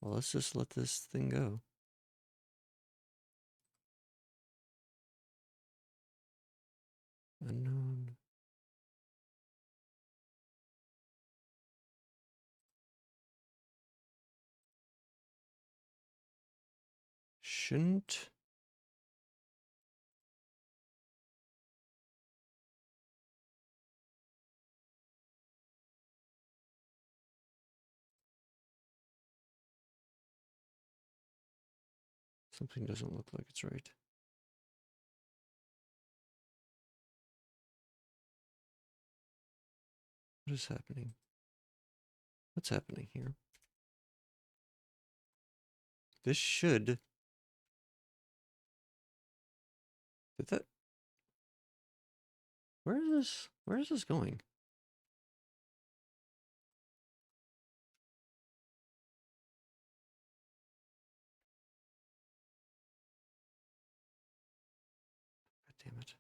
S1: Well, let's just let this thing go. Unknown. Shouldn't. Something doesn't look like it's right. What is happening? What's happening here? This should. Did that? Where is this? Where is this going? God damn it.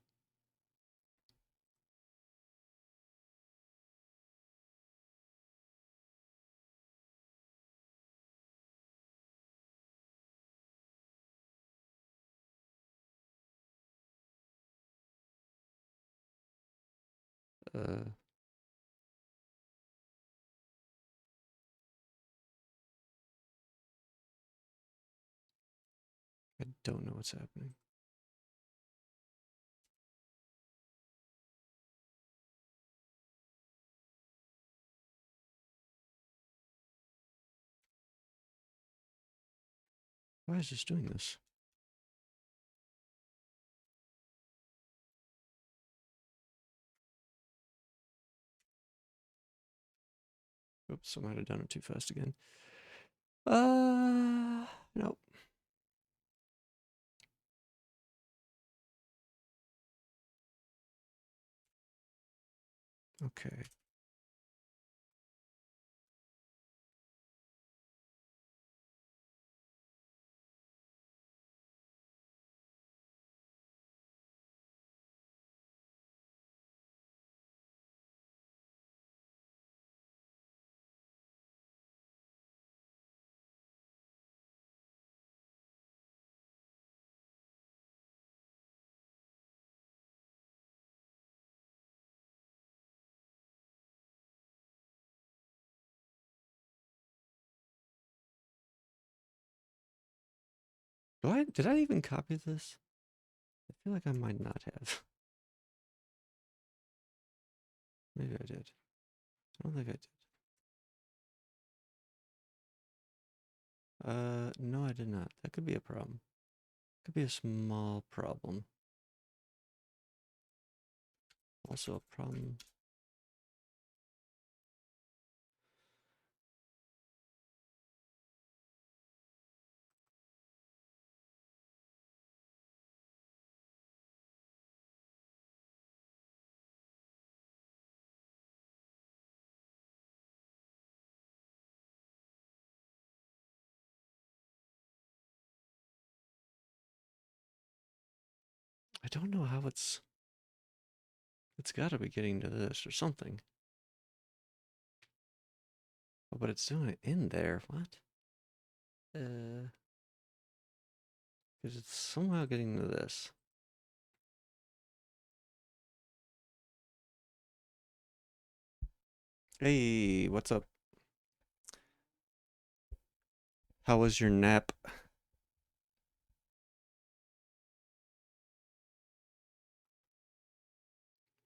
S1: Uh, I don't know what's happening. Why is this doing this? Oops, I might have done it too fast again. Nope. Okay. Did I even copy this? I feel like I might not have. Maybe I did. I don't think I did. No, I did not. That could be a problem. Could be a small problem. Also a problem. I don't know how it's got to be getting to this or something. Oh, but it's doing it in there. What? Because it's somehow getting to this. Hey, what's up? How was your nap?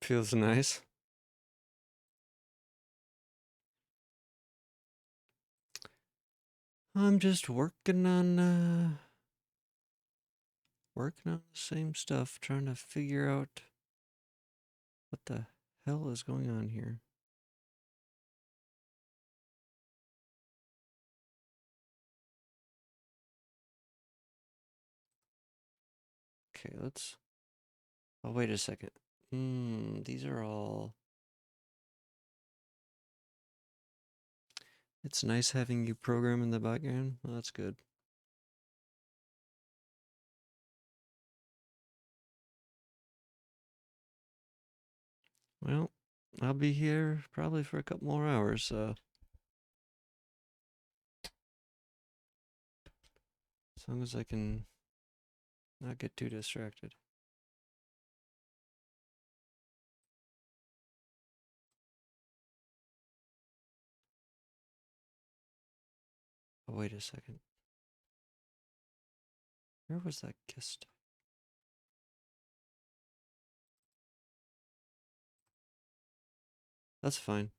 S1: Feels nice. I'm just working on the same stuff, trying to figure out what the hell is going on here. Okay, let's. Oh, wait a second. These are all. It's nice having you program in the background. Well, that's good. Well, I'll be here probably for a couple more hours, so as long as I can not get too distracted. Oh, wait a second. Where was that guest? That's fine.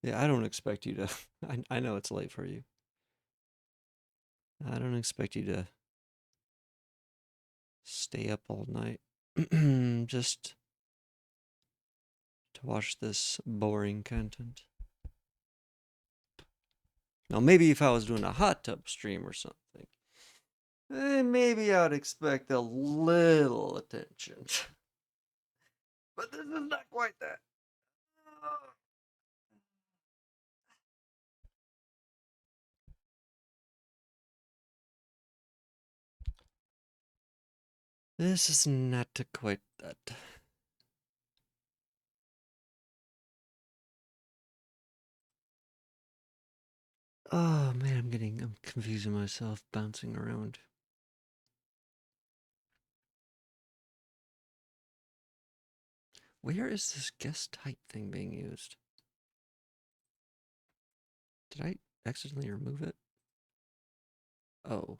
S1: Yeah, I don't expect you to. I know it's late for you. I don't expect you to stay up all night just to watch this boring content. Now, maybe if I was doing a hot tub stream or something, maybe I'd expect a little attention. But this is not quite that. This is not quite that. Oh man, I'm confusing myself, bouncing around. Where is this guest type thing being used? Did I accidentally remove it? Oh.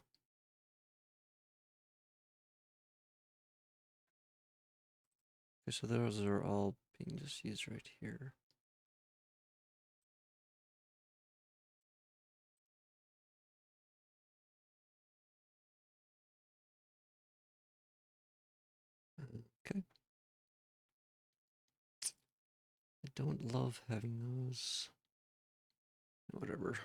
S1: Okay, so those are all being just used right here. Okay. I don't love having those. Whatever.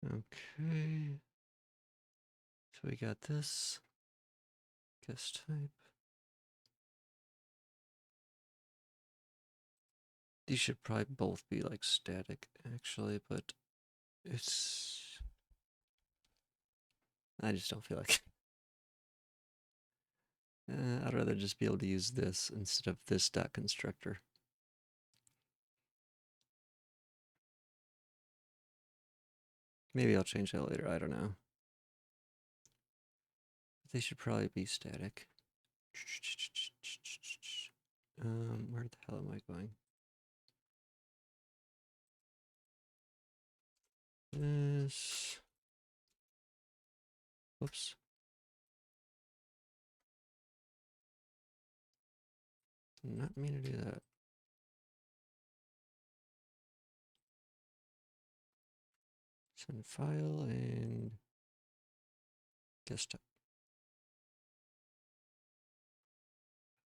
S1: Okay. So we got this guest type. These should probably both be like static actually, but it's I just don't feel like I'd rather just be able to use this instead of this dot constructor. Maybe I'll change that later, I don't know. They should probably be static. Where the hell am I going? This. Whoops. Did not mean to do that. Send file and desktop.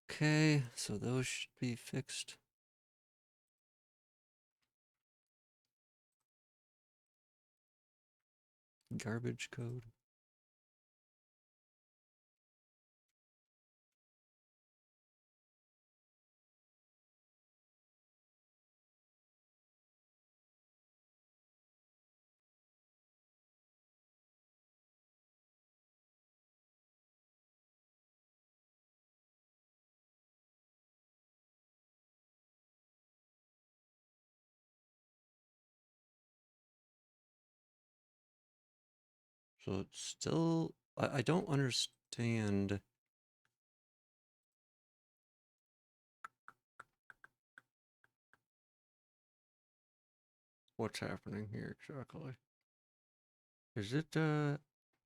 S1: Okay, so those should be fixed. Garbage code. So it's still, I don't understand what's happening here exactly. Is it,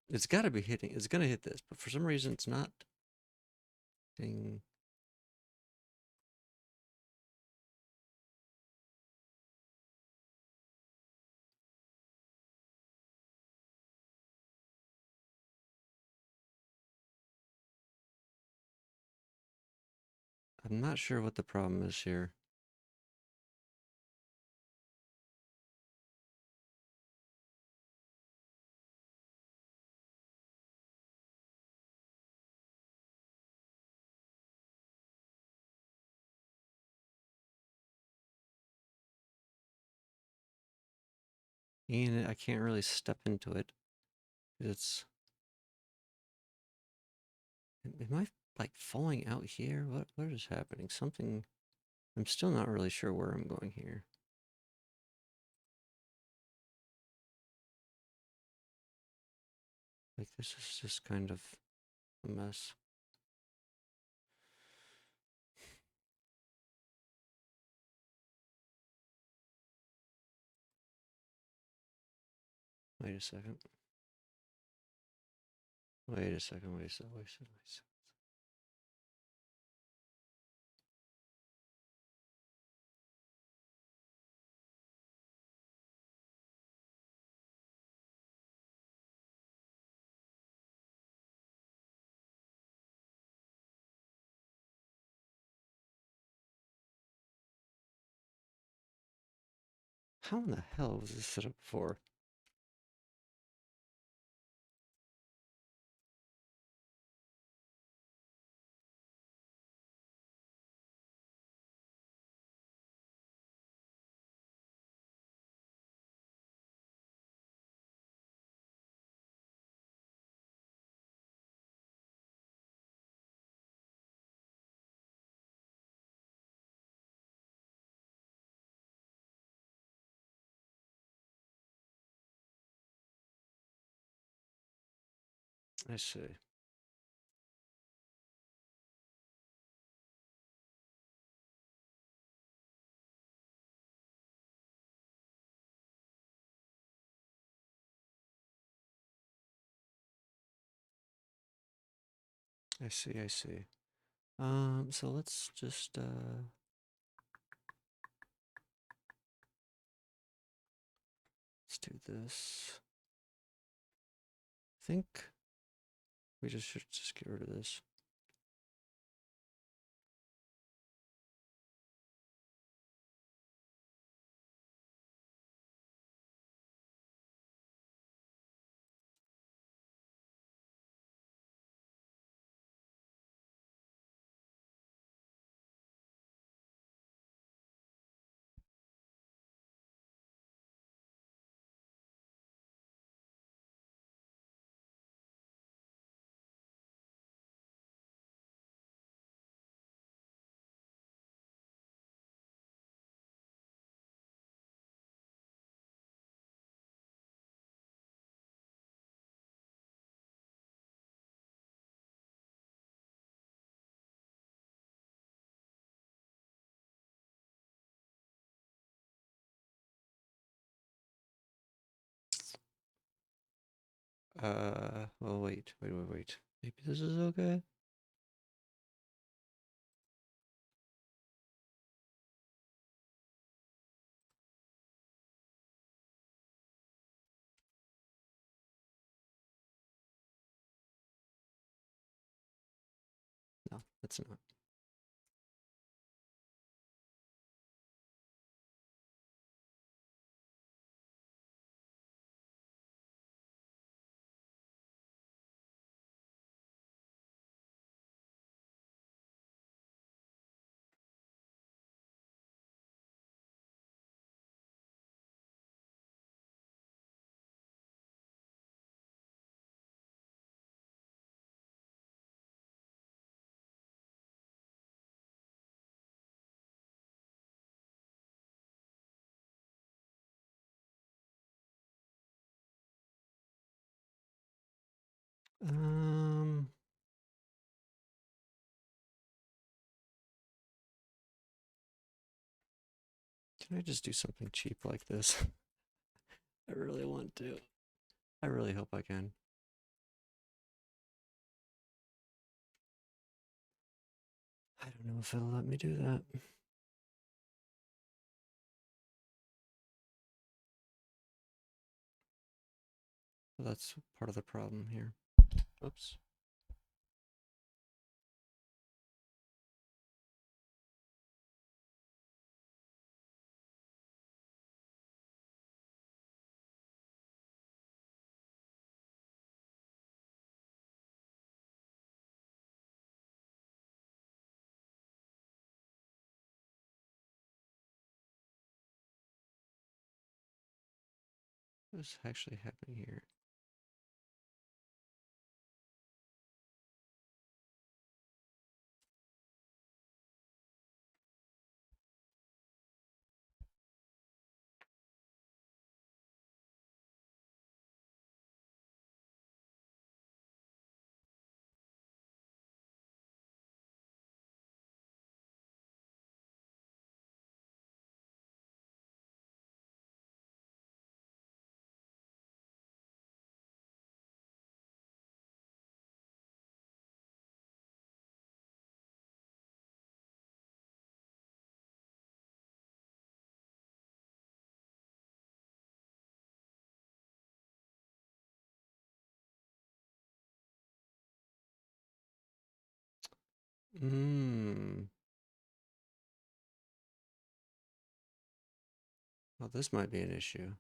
S1: it's gotta be hitting, it's gonna hit this, but for some reason it's not hitting. I'm not sure what the problem is here. And I can't really step into it. It's... Am I, like, falling out here? What is happening? Something... I'm still not really sure where I'm going here. Like, this is just kind of a mess. Wait a second. Wait a second, wait a second, wait a second, wait a second. How in the hell was this set up before? I see. I see, I see. So let's just, let's do this. I think we just should just get rid of this. Well, wait. Maybe this is okay? No, it's not. Um, can I just do something cheap like this? I really want to. I really hope I can. I don't know if it'll let me do that. That's part of the problem here. Oops. What's actually happening here? Mmm. Well, this might be an issue.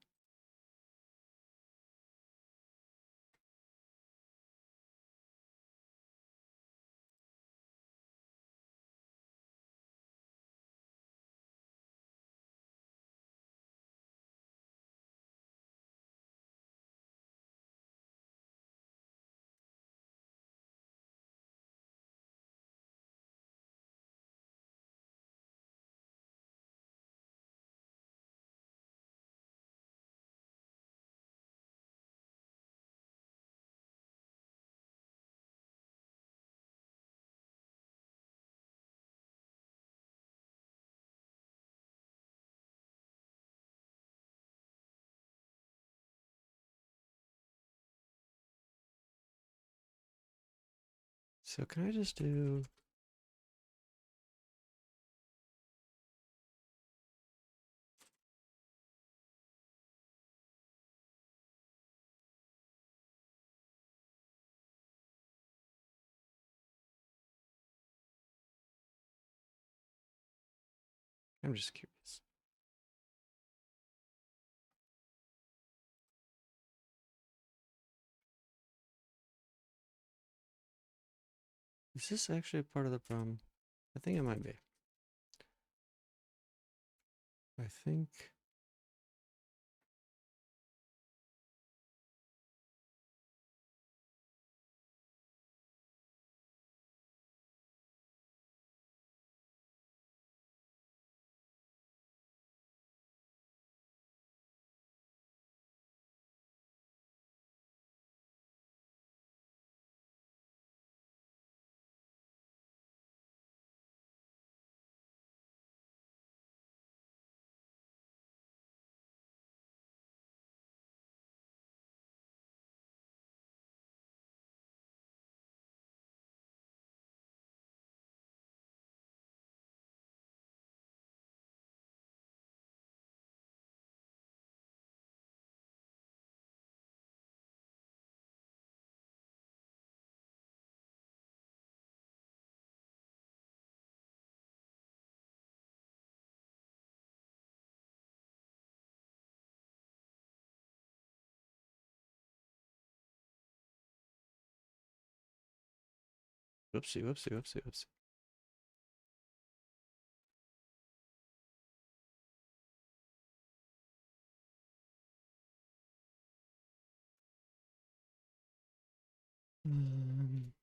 S1: So can I just do... I'm just curious. Is this actually part of the problem? I think it might be. I think... Whoopsie, whoopsie, whoopsie, whoopsie. Um,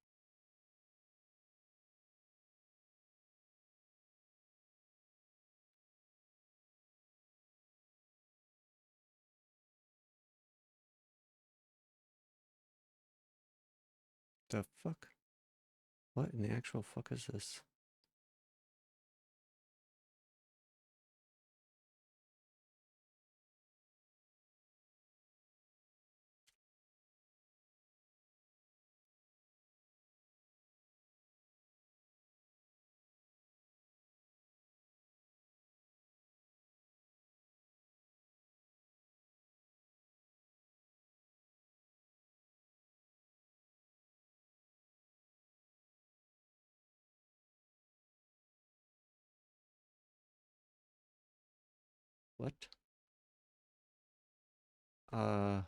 S1: the fuck? What in the actual fuck is this? What? Uh...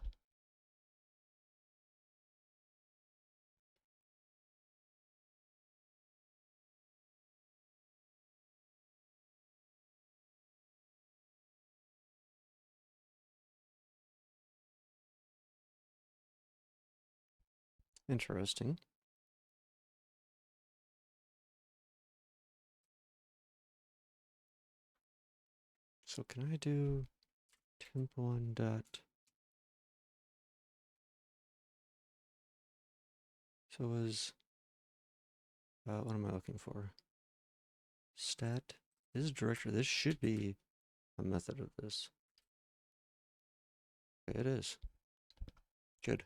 S1: Interesting. So can I do temp1 dot? So is what am I looking for? Stat. This is directory. This should be a method of this. Okay, it is. Good.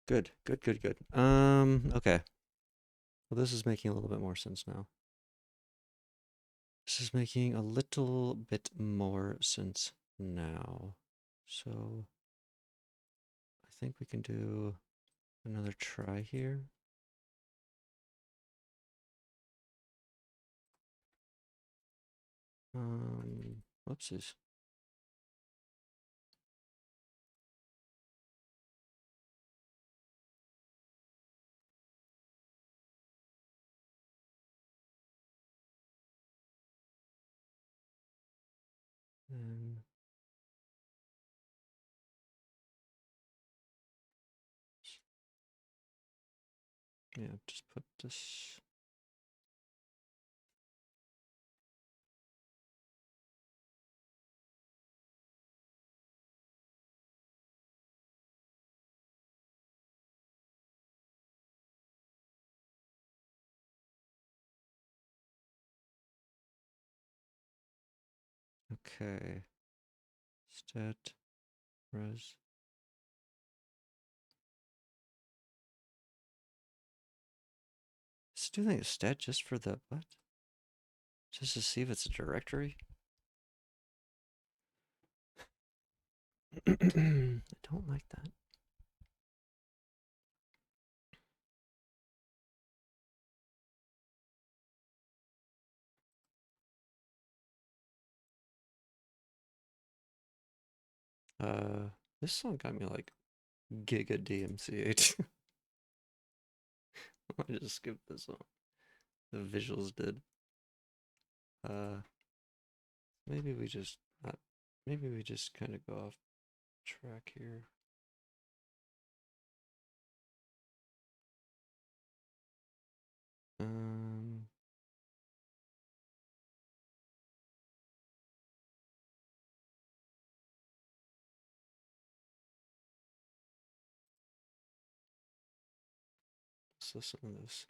S1: Good. Good. Good. Good. Okay. Well, this is making a little bit more sense now. This is making a little bit more sense now. So I think we can do another try here. Whoopsies. And yeah, just put this. Okay. Stat res. Just doing a stat just for the what? Just to see if it's a directory? I don't like that. This song got me like Giga DMCH. I just skipped this one. The visuals did. Uh, maybe we just maybe we just kind of go off track here. Um, let's listen to this.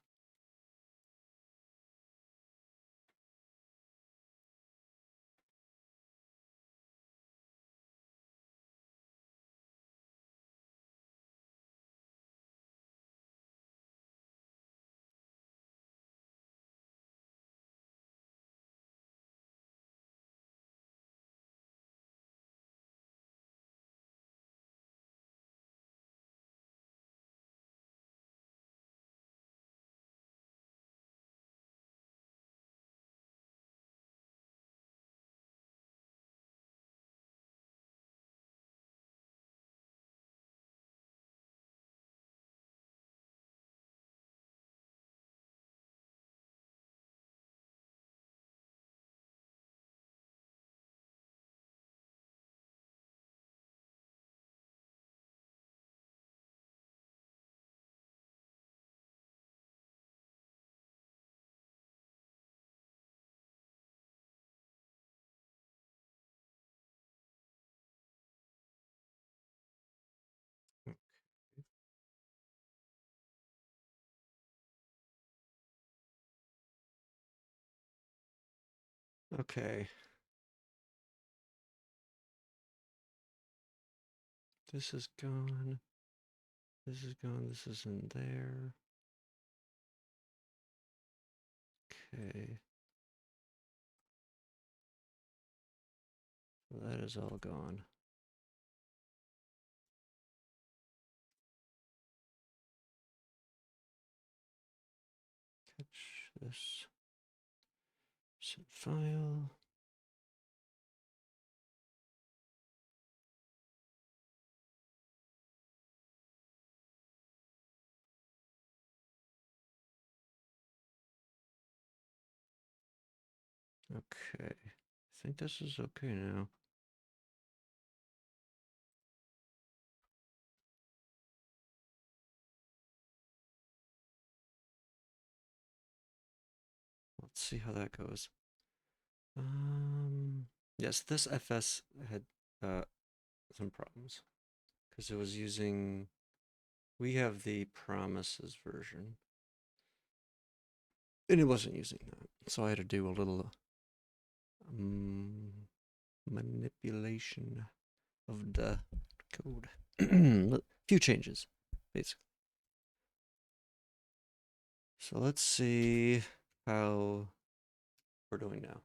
S1: Okay. This is gone. This is gone. This is in there. Okay. So that is all gone. Catch this. Set file. Okay. I think this is okay now. see how that goes. Yes, this FS had some problems because it was using. We have the promises version, and it wasn't using that, so I had to do a little manipulation of the code. A few changes, basically. So let's see how we're doing now.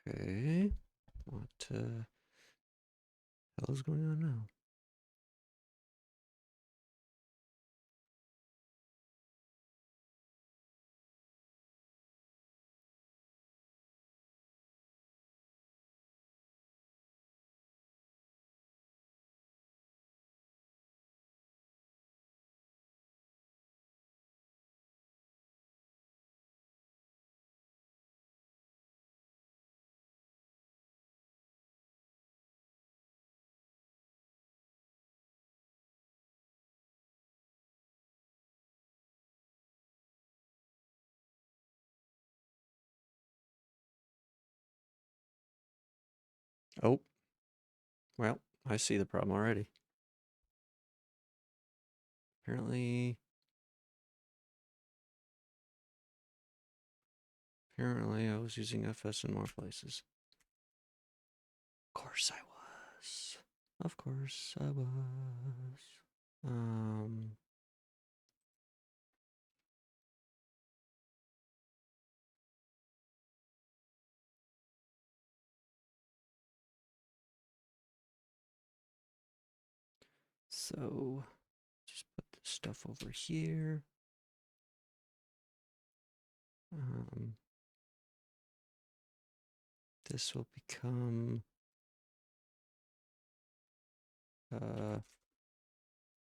S1: Okay, what hell is going on now? Oh, well, I see the problem already. Apparently I was using FS in more places. Of course I was. Of course I was. Um, so just put this stuff over here. Um, this will become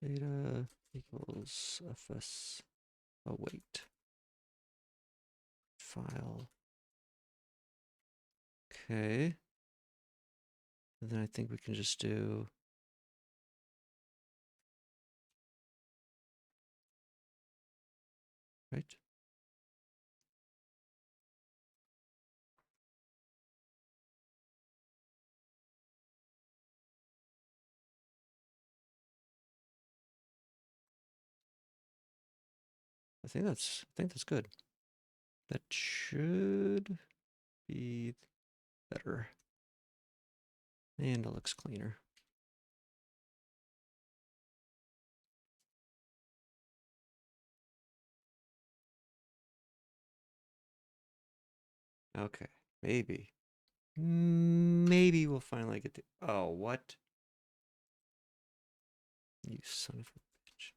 S1: data equals fs. Oh wait, file. Okay. And then I think we can just do right. I think that's good. That should be better. And it looks cleaner. Okay, maybe. Maybe we'll finally get to. Oh, what? You son of a bitch.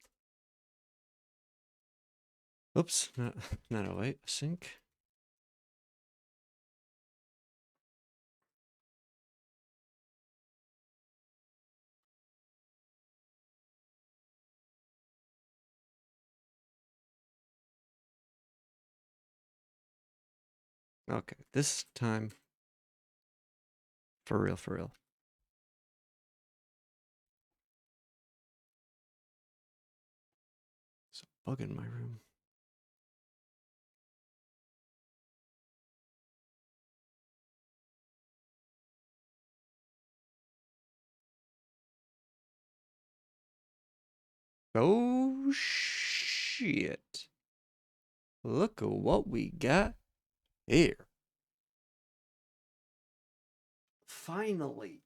S1: Oops, not a wait, sync. Okay, this time, for real, for real. It's a bug in my room. Oh, shit. Look at what we got here. Finally.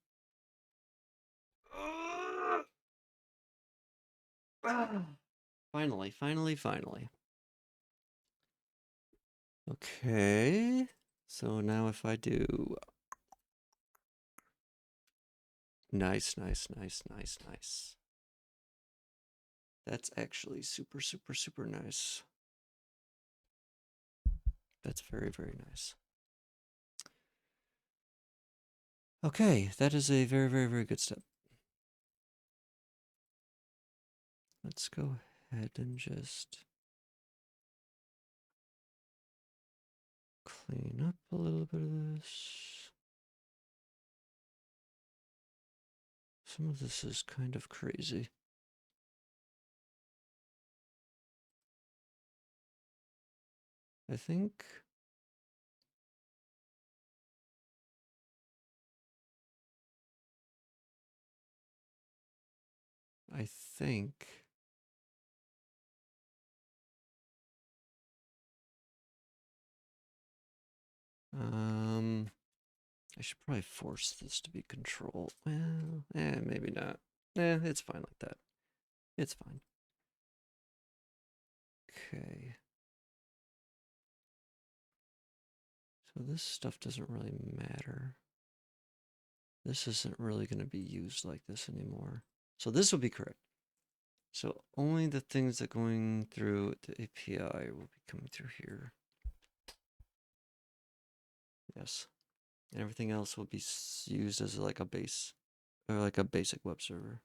S1: Finally. Okay. So now if I do nice. That's actually super nice. That's very nice. Okay, that is a very good step. let's go ahead and just clean up a little bit of this. Some of this is kind of crazy. I think I think I should probably force this to be control. Well, maybe not. It's fine like that. It's fine. Okay. So this stuff doesn't really matter. This isn't really going to be used like this anymore. So this will be correct. So only the things that going through the API will be coming through here. Yes. And everything else will be used as like a base or like a basic web server.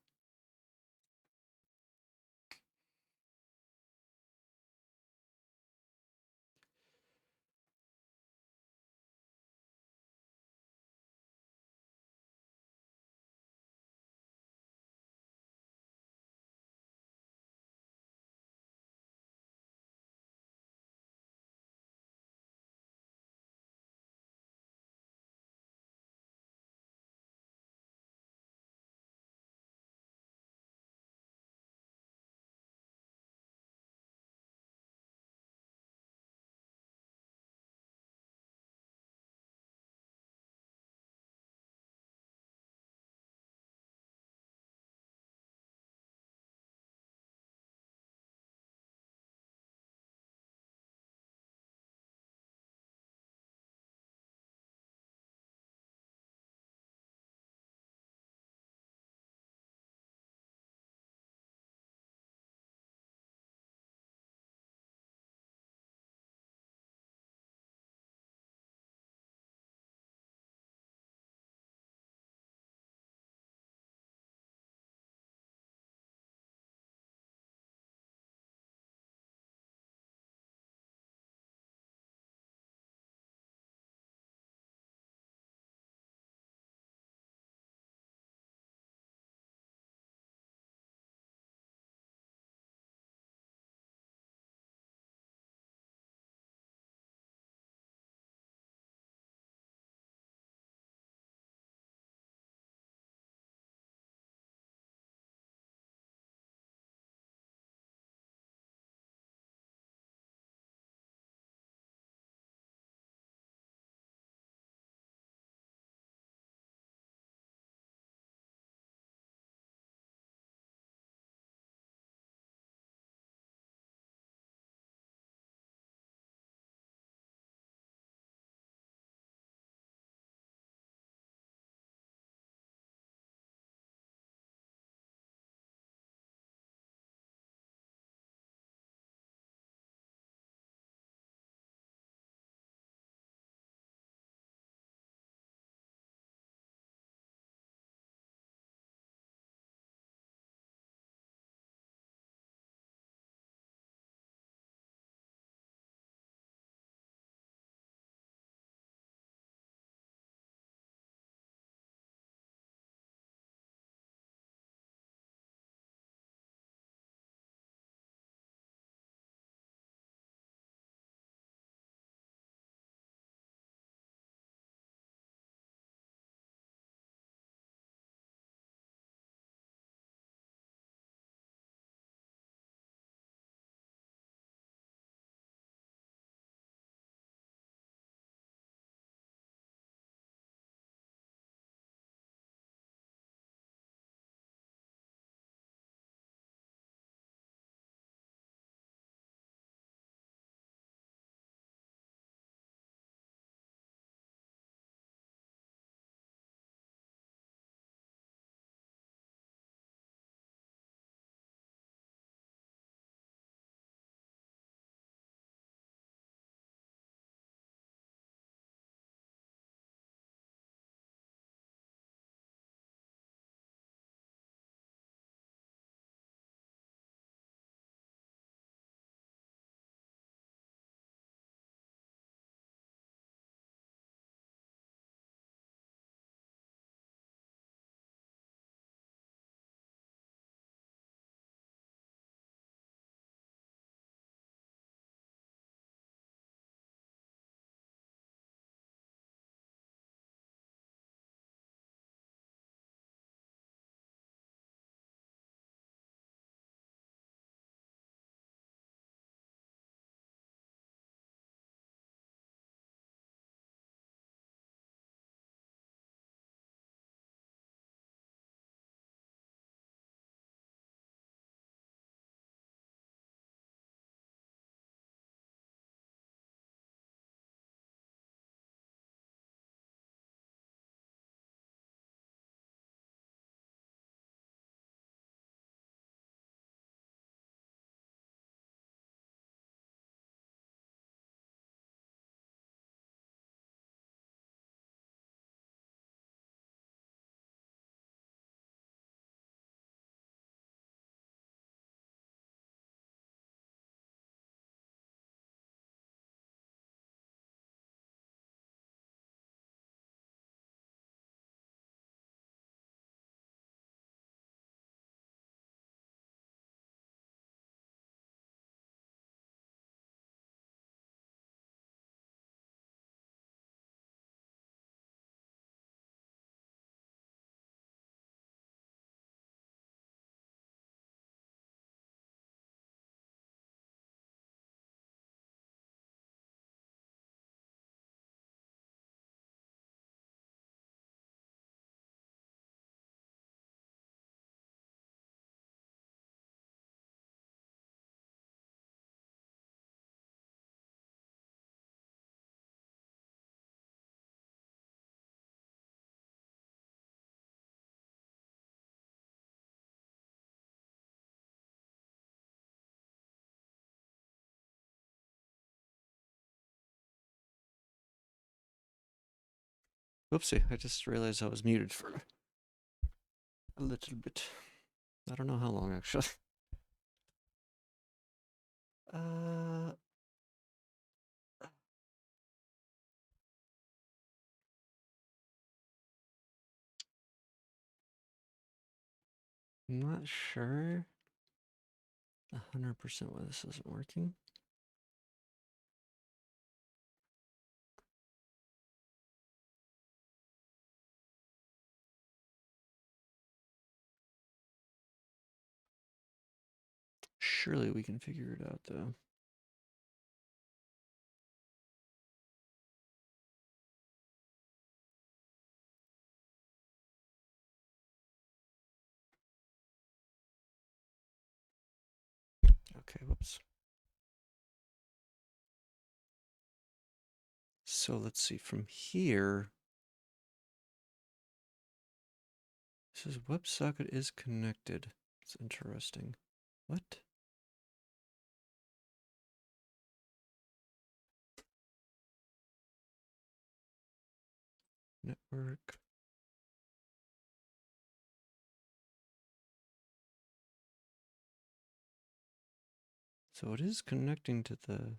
S1: Whoopsie, I just realized I was muted for a little bit. I don't know how long, actually. Uh, I'm not sure 100% why this isn't working. Surely we can figure it out, though. Okay, whoops. So let's see, from here, it says WebSocket is connected. It's interesting. What? Network. So it is connecting to that.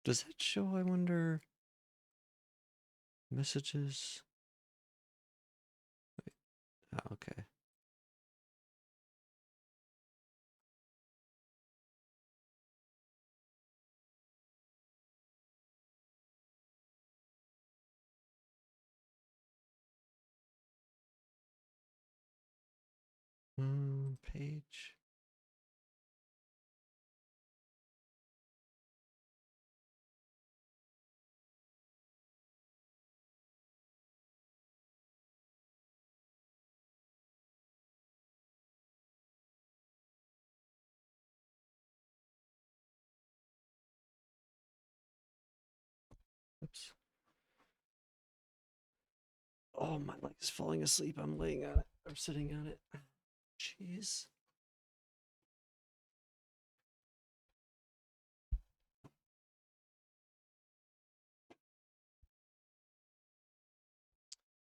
S1: Does that show, I wonder, messages? Wait. Oh, okay. Page. Oops. Oh, my leg is falling asleep. I'm laying on it. I'm sitting on it. Jeez.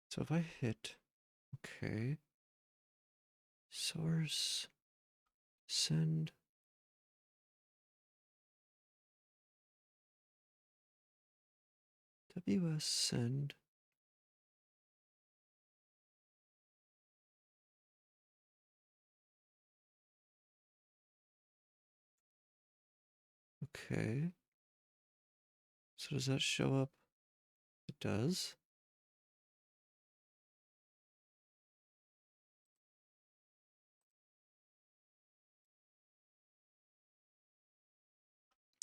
S1: So if I hit, okay, source, send, WS send, okay. So does that show up? It does.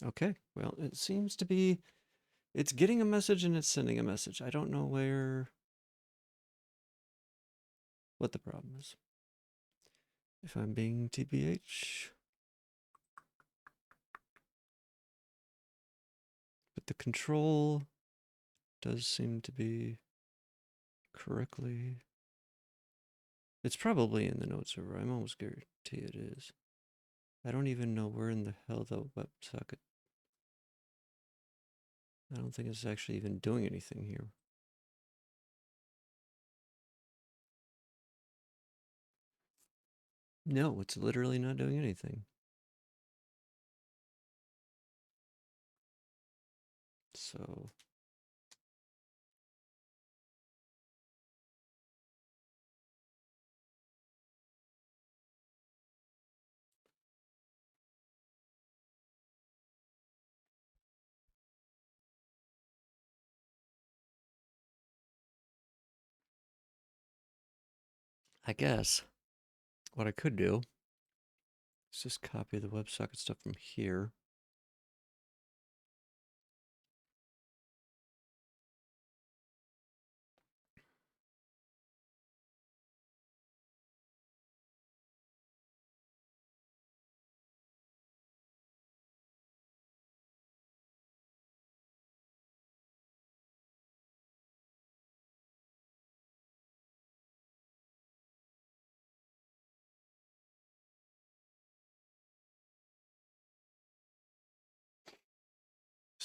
S1: Okay, well, it seems to be, it's getting a message and it's sending a message. I don't know what the problem is. If I'm being TBH. But the control does seem to be correctly. It's probably in the node server. I'm almost guarantee it is. I don't even know where in the hell the WebSocket. I don't think it's actually even doing anything here. No, it's literally not doing anything. So I guess what I could do is just copy the WebSocket stuff from here.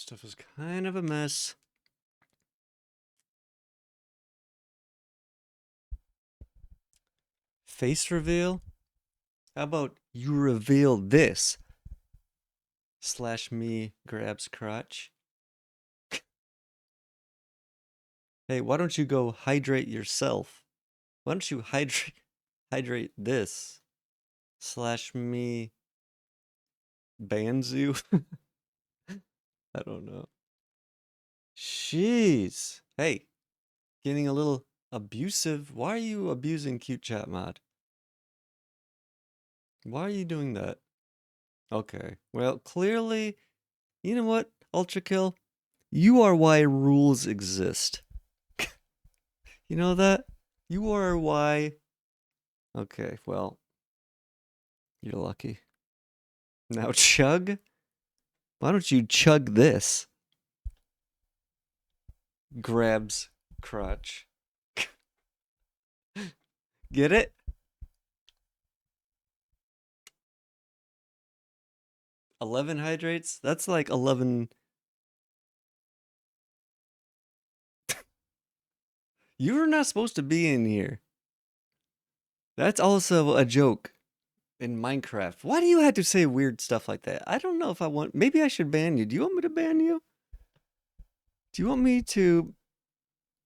S1: stuff is kind of a mess. Face reveal? How about you reveal this? Slash me grabs crotch. Hey, why don't you go hydrate yourself? Why don't you hydrate this? Slash me bans you? I don't know. Jeez. Hey, getting a little abusive. Why are you abusing cute chat mod? Why are you doing that? Okay. Well, clearly, you know what, Ultra Kill? You are why rules exist. You know that? You are why. Okay, well, you're lucky. Now chug? Why don't you chug this? Grabs crotch. Get it? 11 hydrates? That's like 11. You were not supposed to be in here. That's also a joke in Minecraft. Why do you have to say weird stuff like that? I don't know if I want. Maybe I should ban you. Do you want me to ban you? Do you want me to?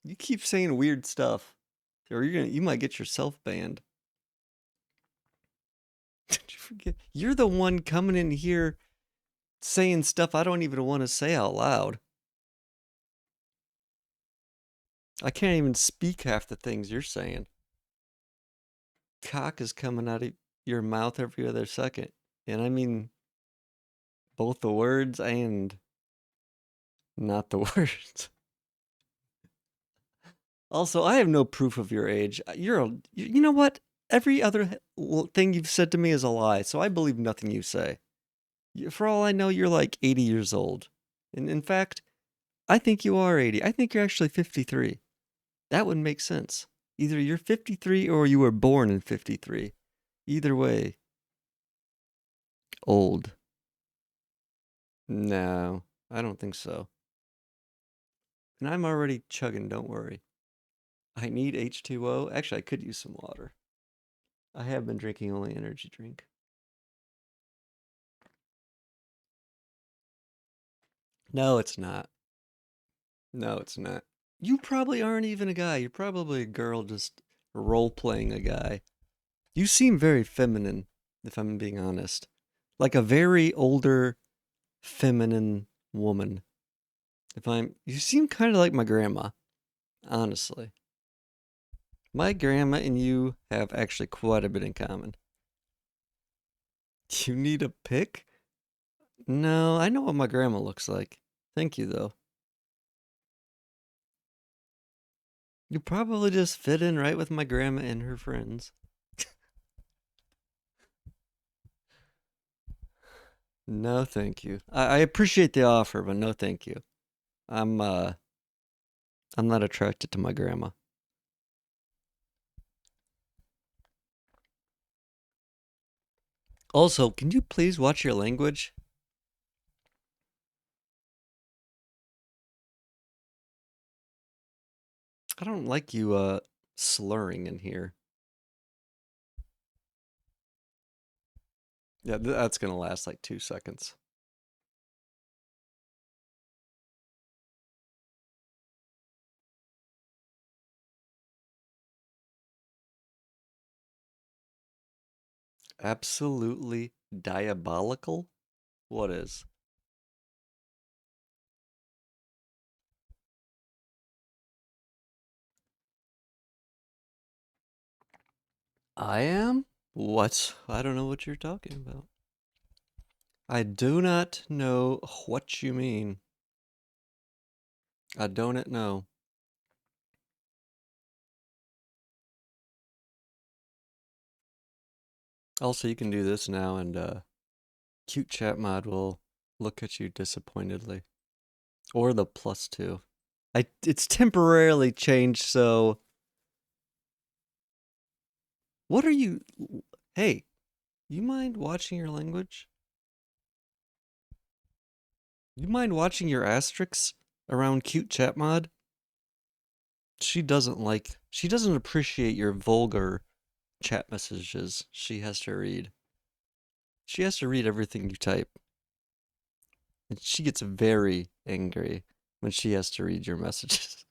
S1: You keep saying weird stuff, or you might get yourself banned. Did you forget? You're the one coming in here saying stuff I don't even want to say out loud. I can't even speak half the things you're saying. Cock is coming out of your mouth every other second. And I mean both the words and not the words. Also, I have no proof of your age. You know what? Every other thing you've said to me is a lie, so I believe nothing you say. For all I know, you're like 80 years old. And in fact, I think you are 80. I think you're actually 53. That would make sense. Either you're 53 or you were born in 53. Either way, old. No, I don't think so. And I'm already chugging, don't worry. I need H2O. Actually, I could use some water. I have been drinking only energy drink. No, it's not. No, it's not. You probably aren't even a guy. You're probably a girl just role playing a guy. You seem very feminine, if I'm being honest. Like a very older, feminine woman. You seem kind of like my grandma, honestly. My grandma and you have actually quite a bit in common. You need a pick? No, I know what my grandma looks like. Thank you, though. You probably just fit in right with my grandma and her friends. No, thank you. I appreciate the offer, but no, thank you. I'm uh, I'm not attracted to my grandma. Also, can you please watch your language? I don't like you slurring in here. Yeah, that's gonna last like 2 seconds. Absolutely diabolical? What is? I am? What? I don't know what you're talking about. I do not know what you mean. I don't know. Also, you can do this now, and cute chat mod will look at you disappointedly, or the +2. It's temporarily changed. So, what are you? Hey, you mind watching your language? You mind watching your asterisks around cute chat mod? She doesn't appreciate your vulgar chat messages she has to read. She has to read everything you type. And she gets very angry when she has to read your messages.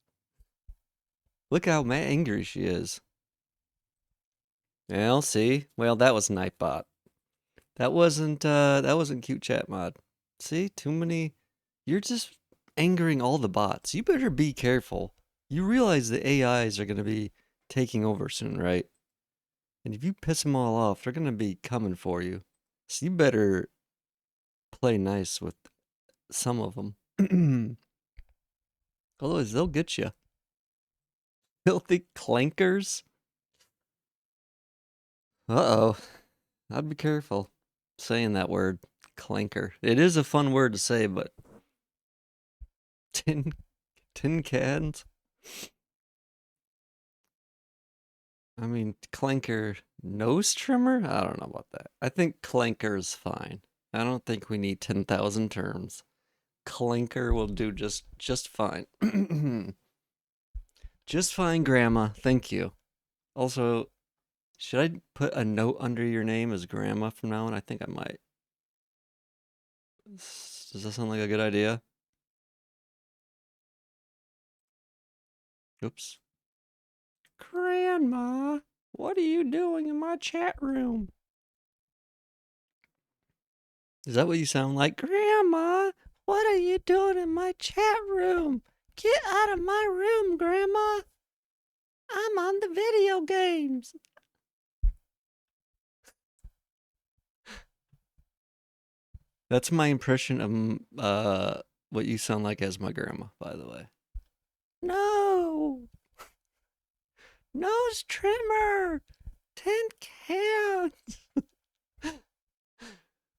S1: Look how angry she is. Well, see? Well, that was Nightbot. That wasn't cute chat mod. See? Too many. You're just angering all the bots. You better be careful. You realize the AIs are going to be taking over soon, right? And if you piss them all off, they're going to be coming for you. So you better play nice with some of them. Otherwise, they'll get you. Filthy clankers. Uh-oh. I'd be careful saying that word, clanker. It is a fun word to say, but tin tin cans. I mean, clanker nose trimmer. I don't know about that. I think clanker is fine. I don't think we need 10,000 terms. Clanker will do just fine. Just fine, Grandma. Thank you. Also, should I put a note under your name as Grandma from now on? I think I might. Does that sound like a good idea? Oops. Grandma, what are you doing in my chat room? Is that what you sound like? Grandma, what are you doing in my chat room? Get out of my room, Grandma. I'm on the video games. That's my impression of what you sound like as my grandma, by the way. No! Nose trimmer! Tin cans!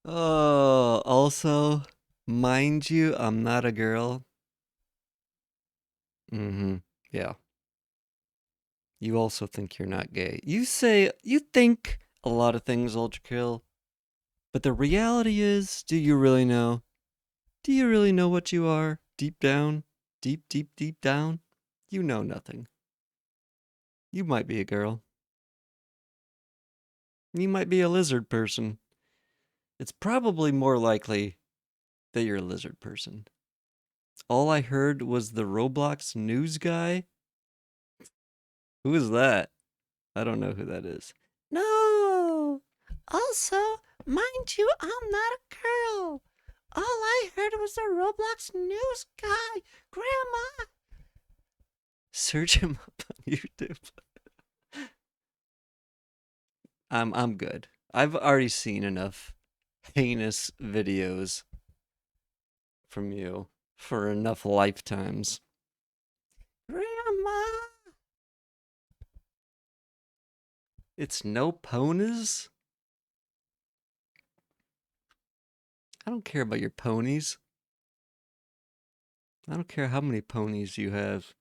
S1: Oh, also, mind you, I'm not a girl. Mm-hmm. Yeah. You also think you're not gay. You think a lot of things, Ultra Kill, but the reality is, do you really know? Do you really know what you are? Deep down? Deep, deep, deep down? You know nothing. You might be a girl. You might be a lizard person. It's probably more likely that you're a lizard person. All I heard was the Roblox news guy. Who is that? I don't know who that is. No! Also, mind you, I'm not a girl. All I heard was the Roblox news guy. Grandma! Search him up on YouTube. I'm good. I've already seen enough heinous videos from you for enough lifetimes. Grandma! It's no ponies? I don't care about your ponies. I don't care how many ponies you have.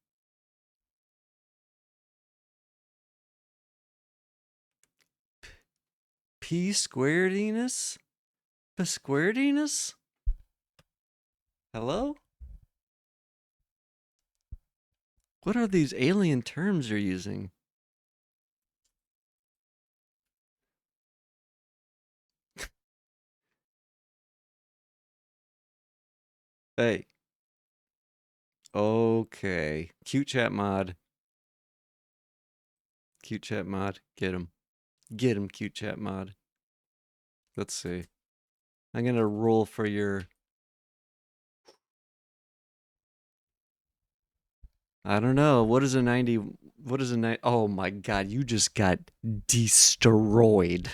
S1: P squarediness? P squarediness? Hello? What are these alien terms you're using? Hey. Okay. Cute chat mod. Cute chat mod. Get him. Get him, cute chat mod. Let's see. I'm gonna roll for your. I don't know. What is a 90? What is a 90? Oh my god, you just got destroyed.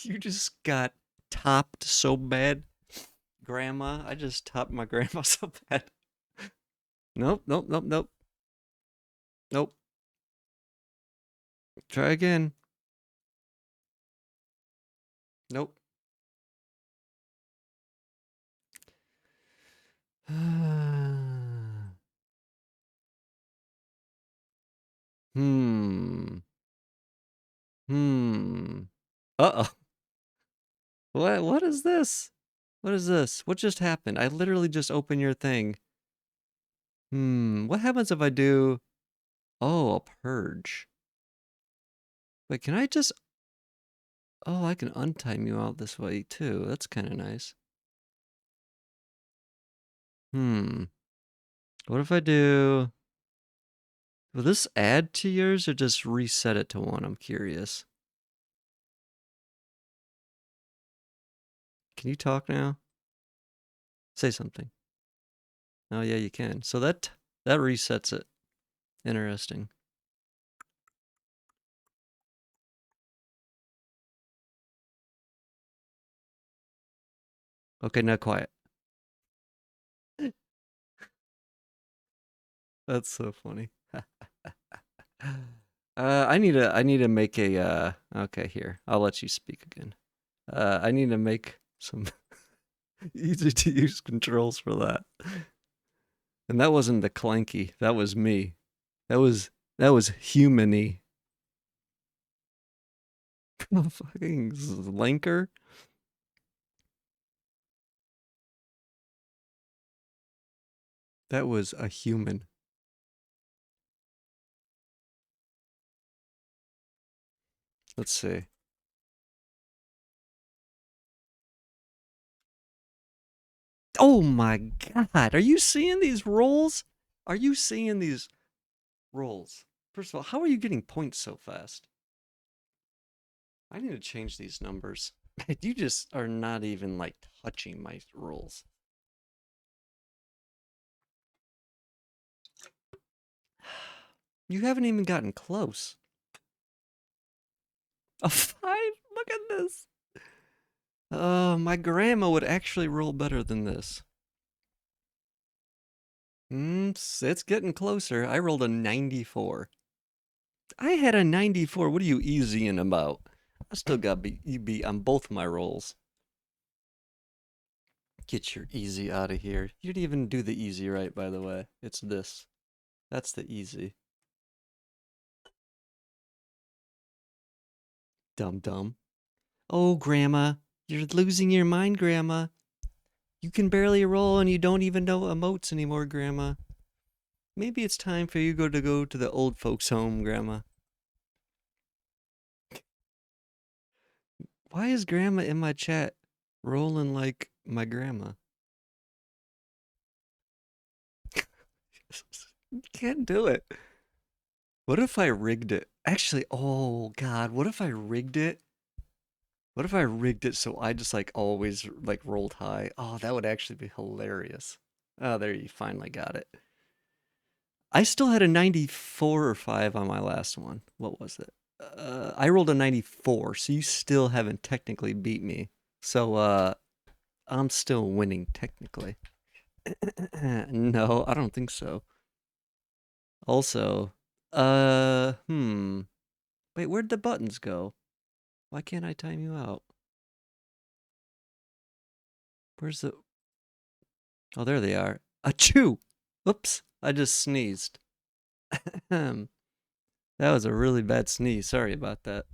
S1: You just got topped so bad. Grandma, I just topped my grandma so bad. Nope, nope, nope, nope. Nope. Try again. Nope. Hmm. Hmm. Uh-oh. What is this? What is this? What just happened? I literally just opened your thing. What happens if I do... Oh, a purge. Wait, can I just... Oh, I can untime you out this way too. That's kind of nice. Hmm. What if I do... Will this add to yours or just reset it to 1? I'm curious. Can you talk now? Say something. Oh yeah, you can. So that resets it. Interesting. Okay, now quiet. That's so funny. I need to make a okay, here. I'll let you speak again. I need to make some easy to use controls for that. And that wasn't the clanky. That was me. That was human-y. Fucking Slinker. That was a human. Let's see. Oh my god. Are you seeing these rolls? Are you seeing these rolls? First of all, how are you getting points so fast? I need to change these numbers. You just are not even like touching my rolls. You haven't even gotten close. A 5? Look at this. My grandma would actually roll better than this. It's getting closer. I rolled a 94. I had a 94. What are you easying about? I still got beat on both my rolls. Get your easy out of here. You didn't even do the easy right, by the way. It's this. That's the easy. Dum dum. Oh, Grandma. You're losing your mind, Grandma. You can barely roll and you don't even know emotes anymore, Grandma. Maybe it's time for you to go to the old folks' home, Grandma. Why is Grandma in my chat rolling like my grandma? You can't do it. What if I rigged it? Actually, oh god, what if I rigged it? What if I rigged it so I just like always like rolled high? Oh, that would actually be hilarious. Oh, there you finally got it. I still had a 94 or 5 on my last one. What was it? I rolled a 94, so you still haven't technically beat me. So I'm still winning technically. No, I don't think so. Also, wait, where'd the buttons go? Why can't I time you out? Where's the... Oh, there they are. Achoo! Oops, I just sneezed. That was a really bad sneeze. Sorry about that.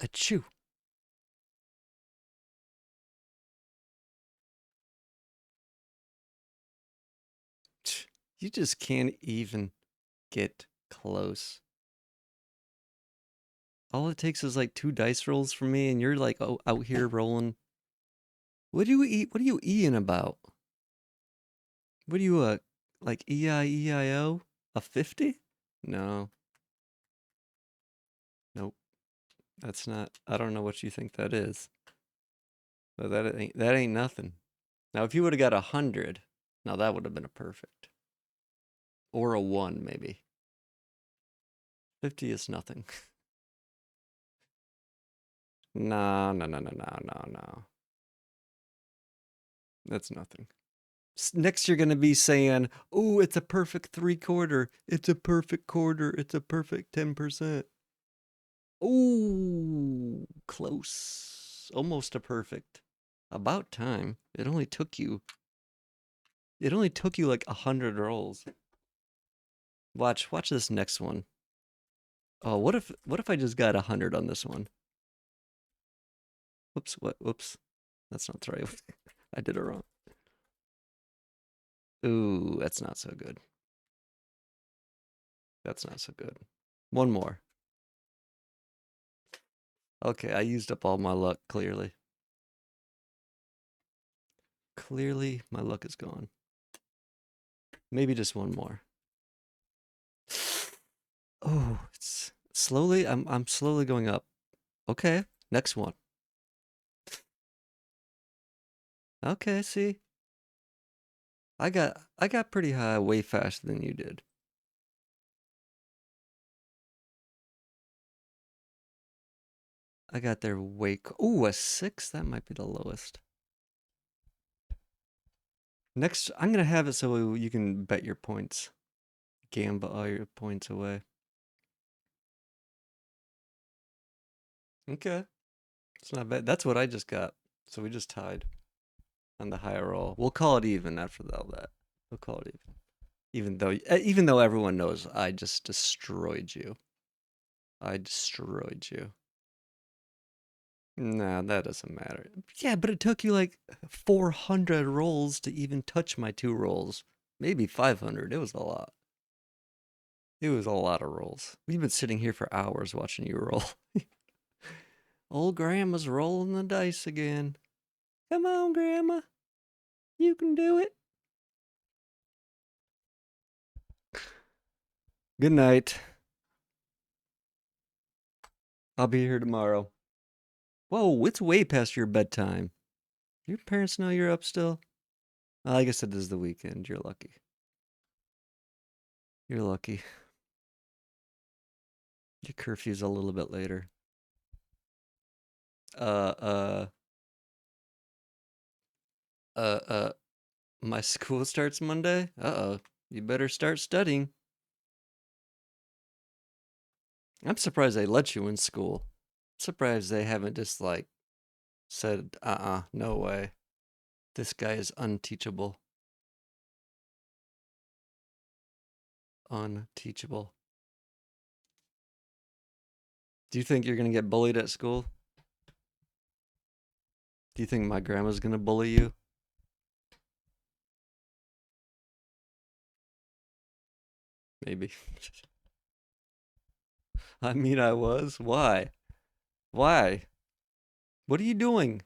S1: Achoo. You just can't even get close. All it takes is like 2 dice rolls from me, and you're like out here rolling. What do you eat? What are you eating about? What are you, like EIEIO? A 50? No. Nope. That's not, I don't know what you think that is. But that ain't nothing. Now, if you would have got 100, now that would have been a perfect. Or a 1, maybe. 50 is nothing. No, no, no, no, no, no, no. That's nothing. Next, you're going to be saying, oh, it's a perfect 3/4. It's a perfect quarter. It's a perfect 10%. Oh, close. Almost a perfect. About time. It only took you like 100 rolls. Watch this next one. Oh, what if I just got 100 on this one? Whoops, what? Whoops. That's not the right one. I did it wrong. Ooh, that's not so good. That's not so good. One more. Okay, I used up all my luck, clearly. Clearly, my luck is gone. Maybe just one more. Oh, it's slowly, I'm slowly going up. Okay, next one. Okay, see. I got pretty high way faster than you did. I got there way ooh, a 6? That might be the lowest. Next, I'm gonna have it so you can bet your points. Gamble all your points away. Okay. It's not bad. That's what I just got. So we just tied on the higher roll. We'll call it even after all that. We'll call it even. Even though everyone knows I just destroyed you. I destroyed you. Nah, that doesn't matter. Yeah, but it took you like 400 rolls to even touch my 2 rolls. Maybe 500. It was a lot. It was a lot of rolls. We've been sitting here for hours watching you roll. Old Grandma's rolling the dice again. Come on, Grandma. You can do it. Good night. I'll be here tomorrow. Whoa, it's way past your bedtime. Your parents know you're up still? Well, I guess it is the weekend. You're lucky. You're lucky. Your curfew's a little bit later. Uh, uh, uh, uh, my school starts Monday? Uh-oh. You better start studying. I'm surprised they let you in school. Surprised they haven't just, like, said, no way. This guy is unteachable. Unteachable. Do you think you're gonna get bullied at school? Do you think my grandma's gonna bully you? Maybe. I mean, I was. Why? Why? What are you doing?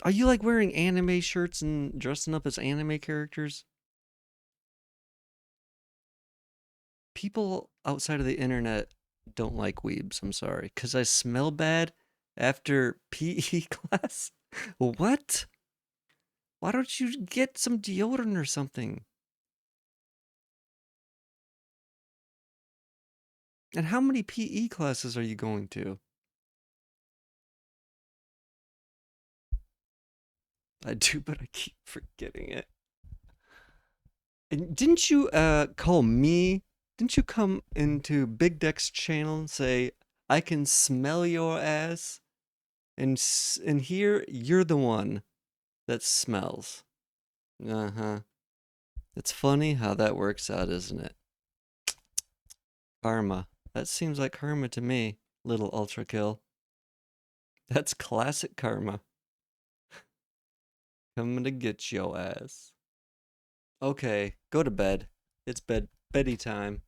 S1: Are you like wearing anime shirts and dressing up as anime characters? People outside of the internet don't like weebs. I'm sorry. Because I smell bad after PE class? What? Why don't you get some deodorant or something? And how many PE classes are you going to? I do, but I keep forgetting it. And didn't you call me? Didn't you come into Big Deck's channel and say, I can smell your ass? And here you're the one that smells. Uh-huh. It's funny how that works out, isn't it? Karma. That seems like karma to me, little ultra kill. That's classic karma. Coming to get your ass. Okay, go to bed. It's beddy time.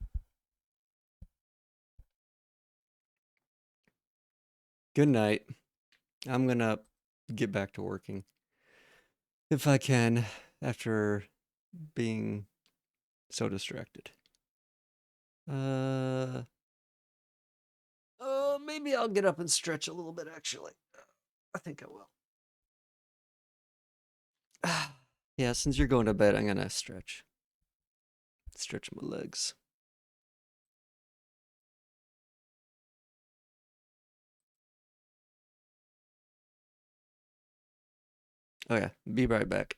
S1: Good night. I'm gonna get back to working if I can after being so distracted. Uh, maybe I'll get up and stretch a little bit actually. I think I will. Yeah, since you're going to bed, I'm gonna stretch. Stretch my legs. Okay, be right back.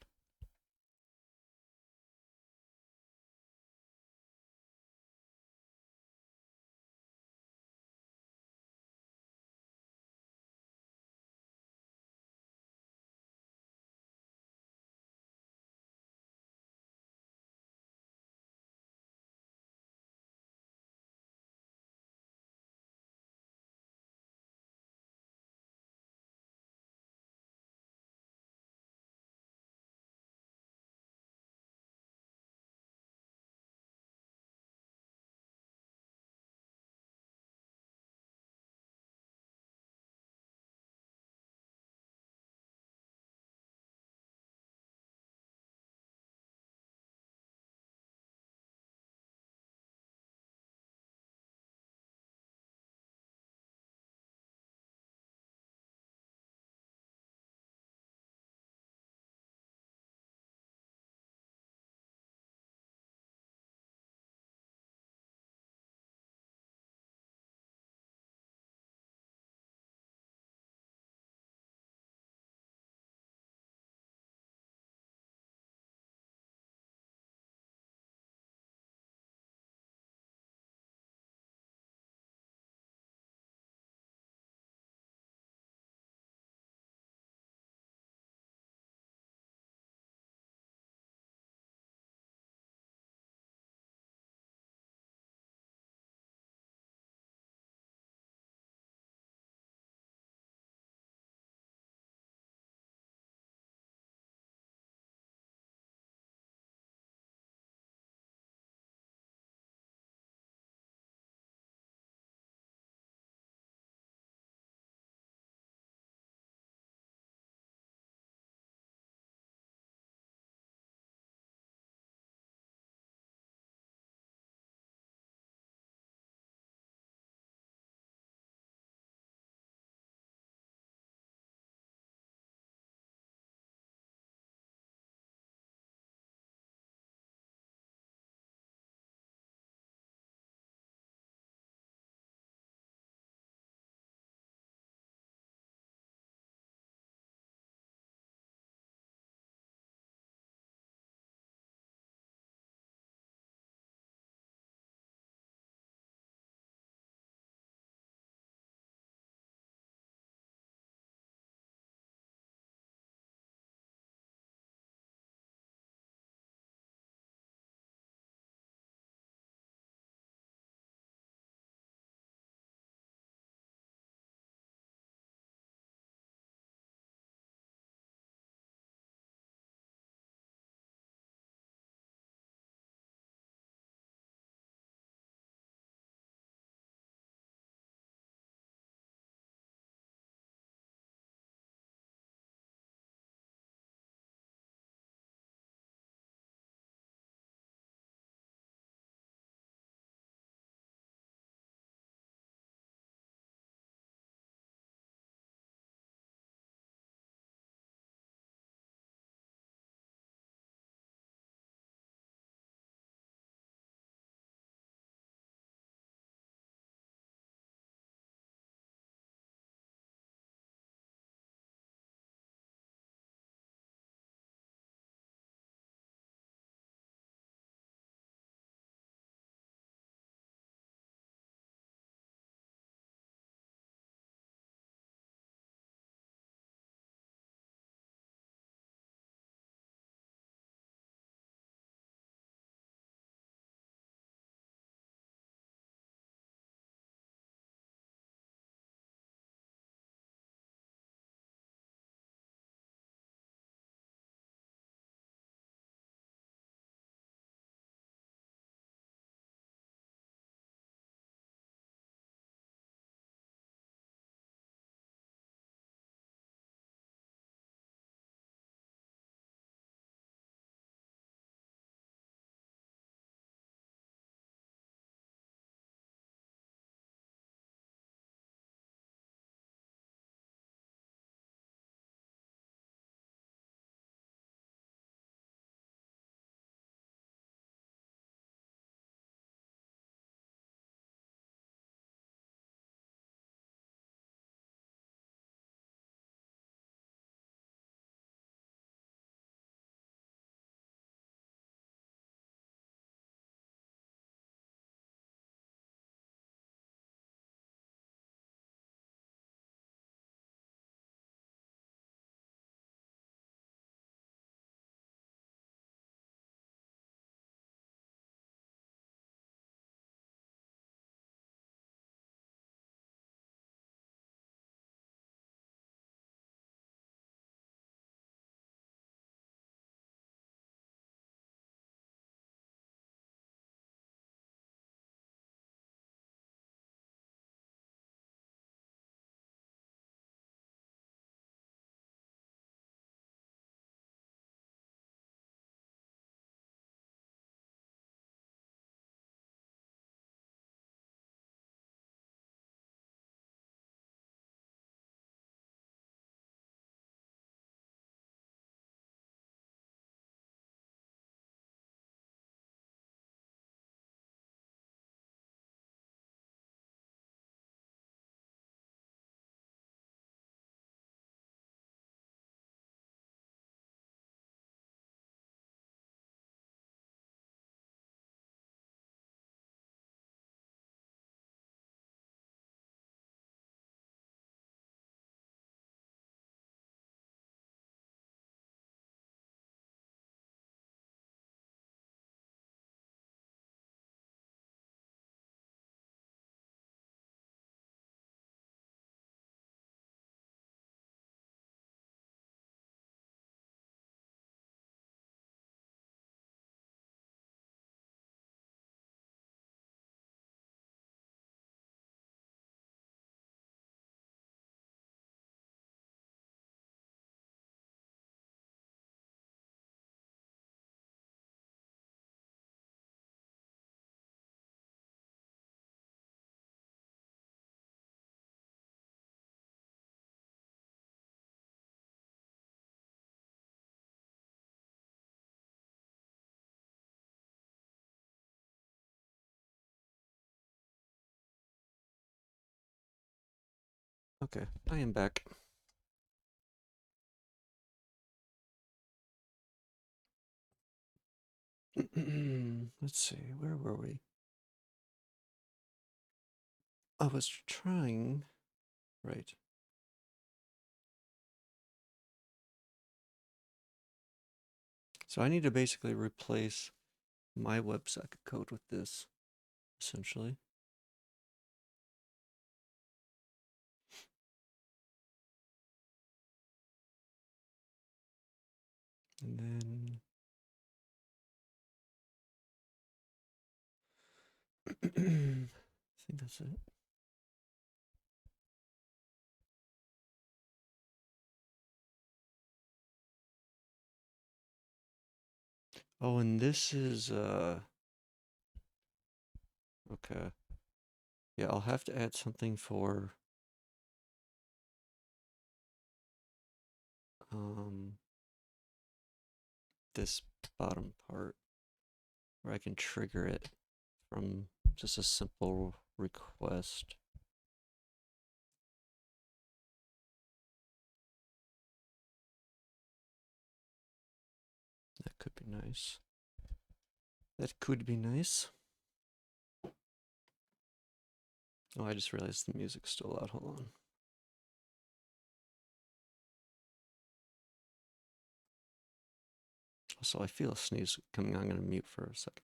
S1: Okay, I am back. Let's see, where were we? I was trying. Right. So I need to basically replace my WebSocket code with this, essentially. And then I think that's it. Oh, and this is okay. Yeah, I'll have to add something for um this bottom part where I can trigger it from just a simple request. That could be nice. That could be nice. Oh, I just realized the music's still out. Hold on. Also, I feel a sneeze coming. I'm going to mute for a second.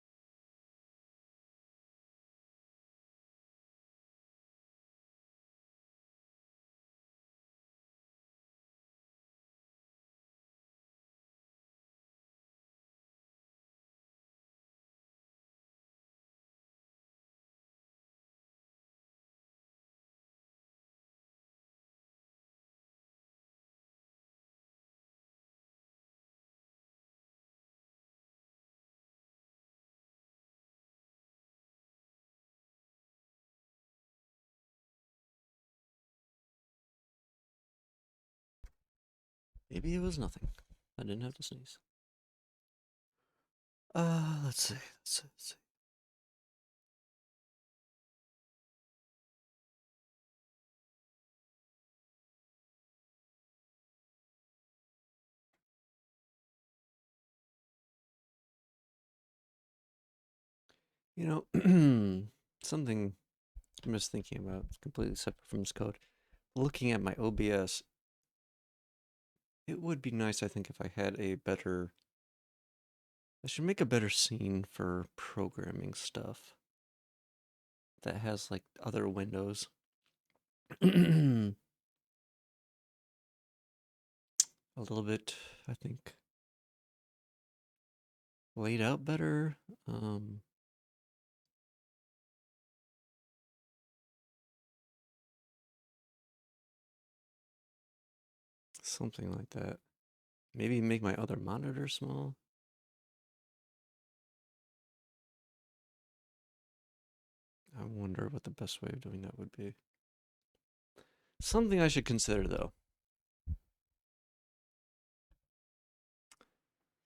S1: Maybe it was nothing. I didn't have to sneeze. Let's see. Let's see. You know, something I'm just thinking about, completely separate from this code. Looking at my OBS, it would be nice, I think, if I had a better. I should make a better scene for programming stuff that has like other windows. A little bit, I think, laid out better. Um, Something like that. Maybe make my other monitor small. I wonder what the best way of doing that would be. Something I should consider though.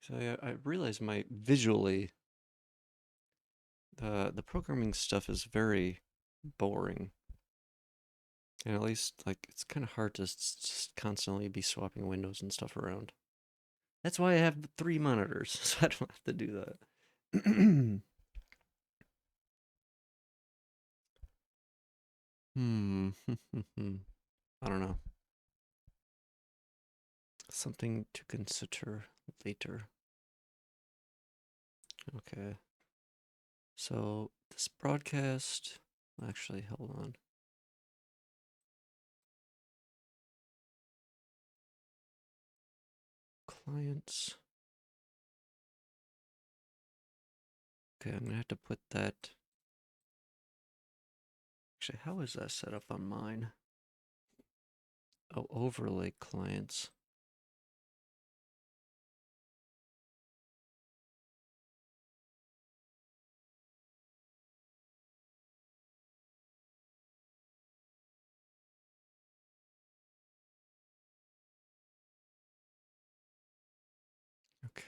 S1: So I realize my visually the programming stuff is very boring. And at least like it's kind of hard to just constantly be swapping windows and stuff around. That's why I have 3 monitors, so I don't have to do that. Hmm. I don't know. Something to consider later. Okay. So this broadcast. Actually, hold on. Clients. Okay, I'm gonna have to put that. Actually, how is that set up on mine? Oh, overlay clients.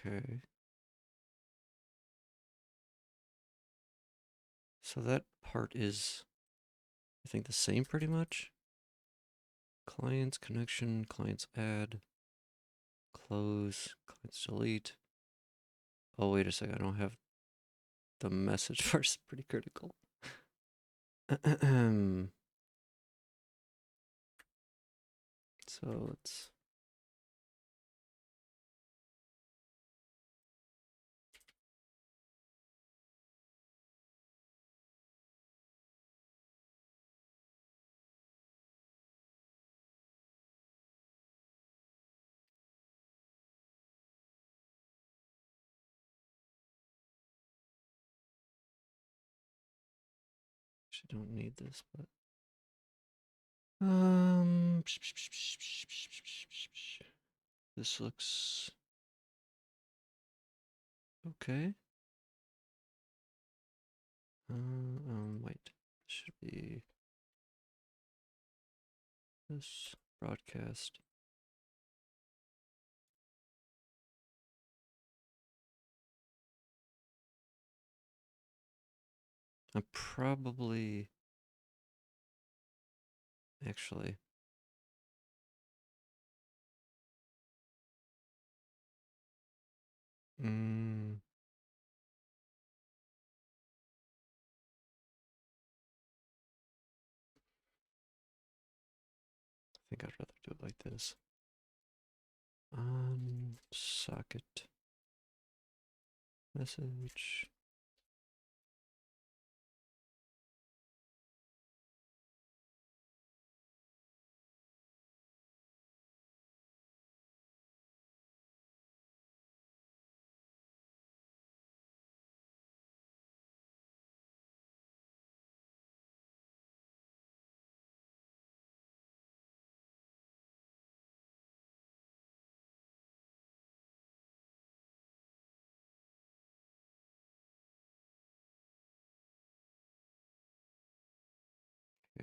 S1: Okay. So that part is, I think, the same pretty much. Clients connection, clients add, close, clients delete. Oh, wait a second. I don't have the message first. Pretty critical. So let's. Actually, don't need this, but. This looks okay. Wait. Should be this broadcast. I'm probably actually. Mm, I think I'd rather do it like this. On socket message.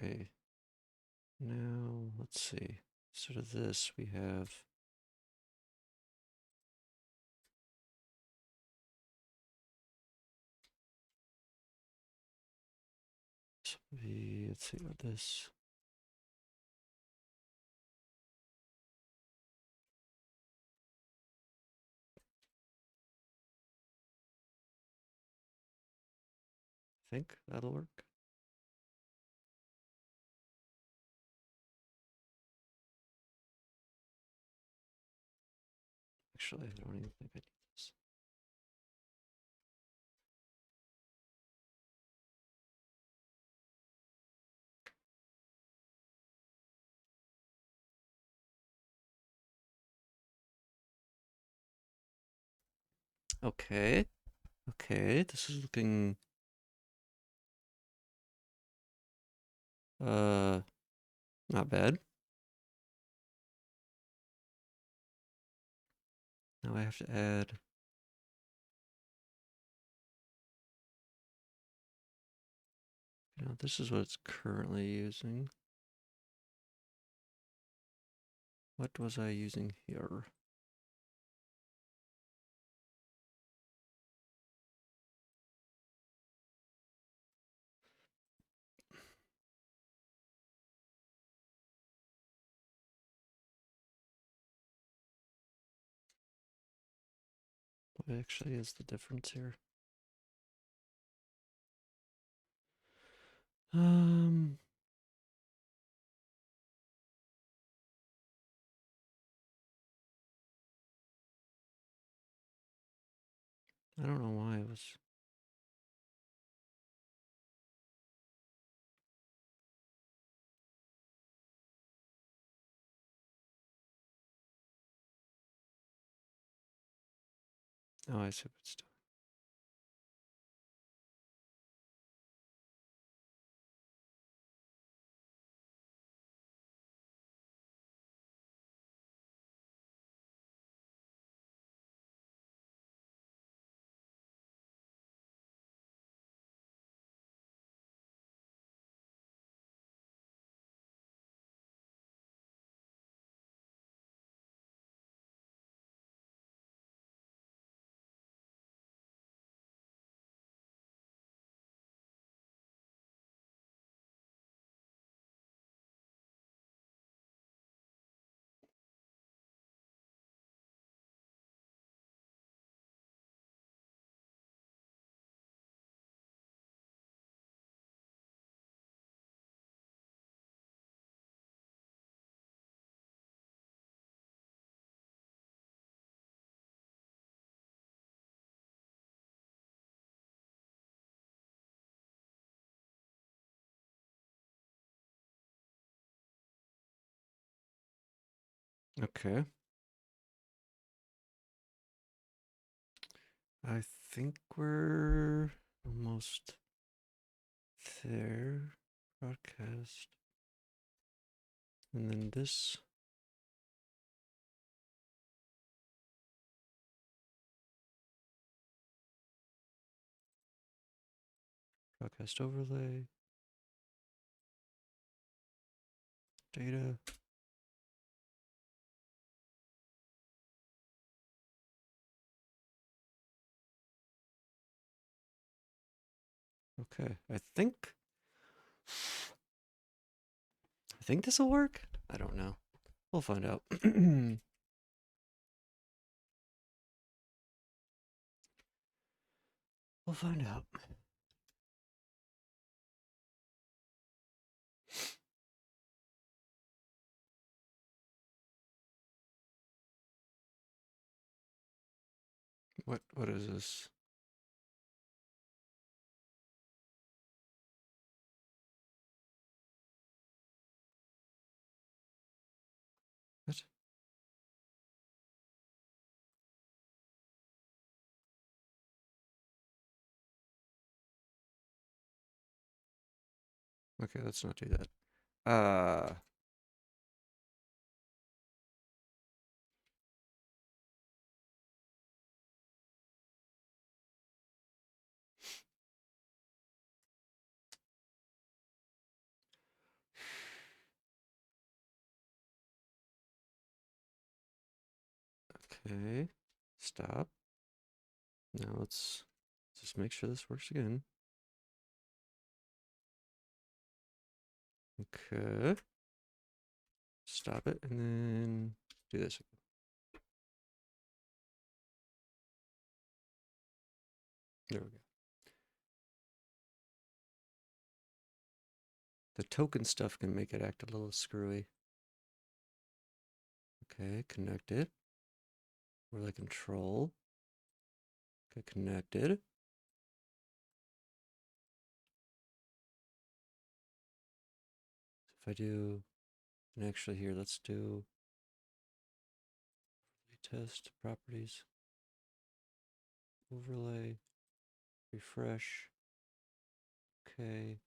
S1: Okay. Now let's see. Instead of this, we have. Let's see what this. I think that'll work. Actually, I don't even think I need this. Okay. Okay, this is looking uh not bad. Now I have to add. This is what it's currently using. What was I using here? What actually is the difference here? Um, I don't know why it was. Oh, I see what it's doing. Okay. I think we're almost there. Broadcast. And then this. Broadcast overlay. Data. Okay. I think this will work. I don't know. We'll find out. We'll find out. What is this? What? Okay, let's not do that. Okay. Stop. Now let's just make sure this works again. Okay. Stop it and then do this. There we go. The token stuff can make it act a little screwy. Okay, connected. Relay control. Okay, connected. If I do, and actually here, let's do test properties, overlay, refresh. Okay.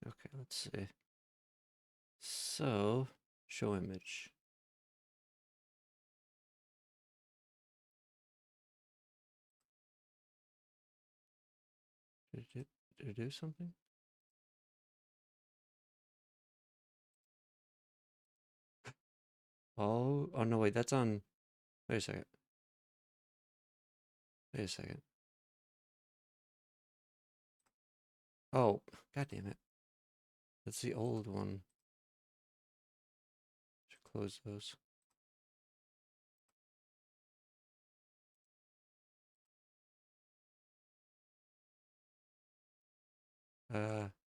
S1: Okay, let's see. So, show image. Did it do something? Oh no, wait, that's on. Wait a second. Wait a second. Oh, god damn it. That's the old one. Should close those.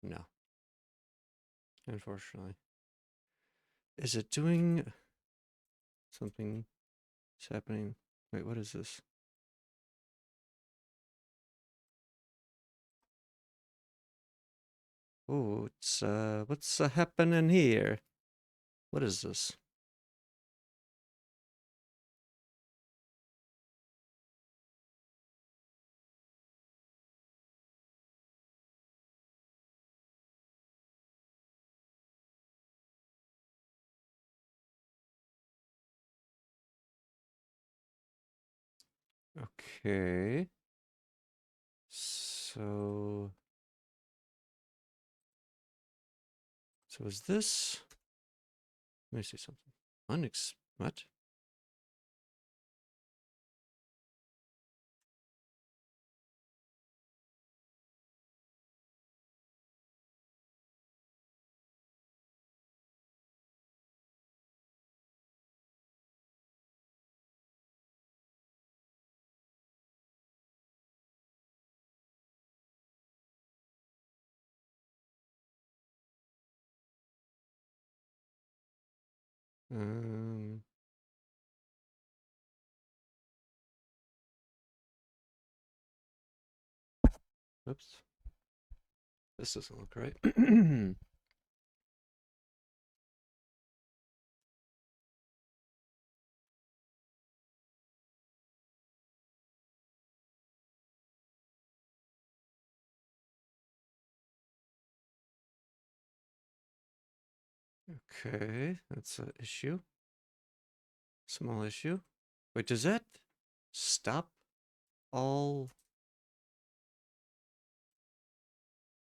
S1: No. Unfortunately. Is it doing something? It's happening. Wait, what is this? Oh, it's what's happening here? What is this? Okay. So is this? Let me see something. What? Um, Oops. This doesn't look right. Okay, that's an issue. Small issue. Wait, does that stop all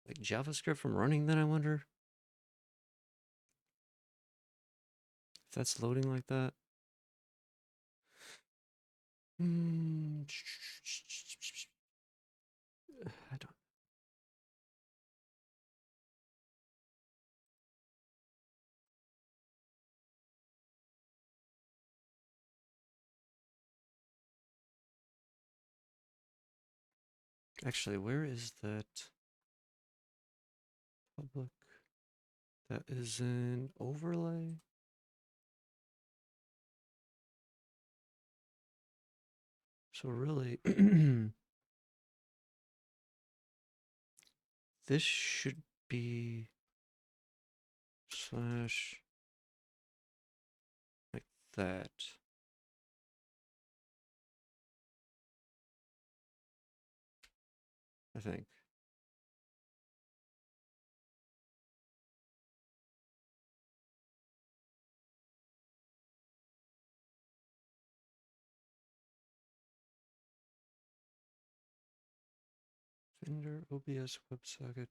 S1: like JavaScript from running then, I wonder? If that's loading like that? I don't. Actually, where is that public? That is an overlay. So really, this should be slash like that. I think. Vendor OBS WebSocket.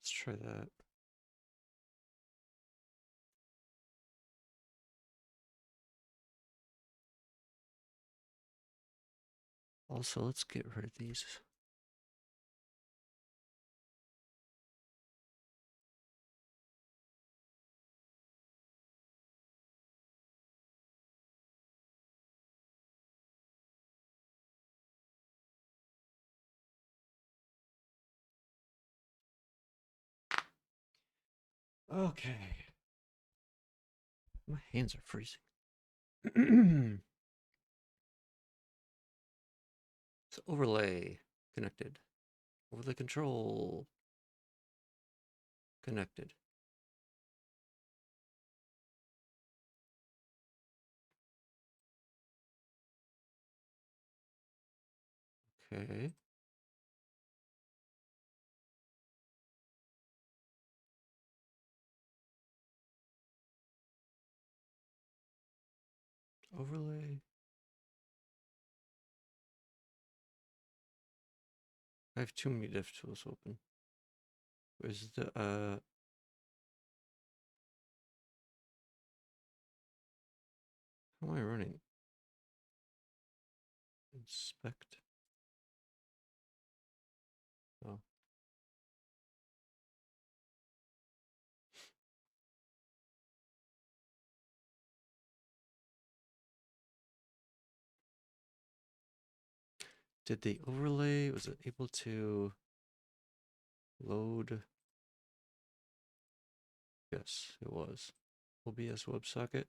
S1: Let's try that. Also, let's get rid of these. Okay. My hands are freezing. So overlay connected. Overlay control connected. Okay. Overlay. I have too many diff tools open. Where's the how am I running? Inspect. Oh. Did the overlay, was it able to load? Yes, it was. OBS WebSocket,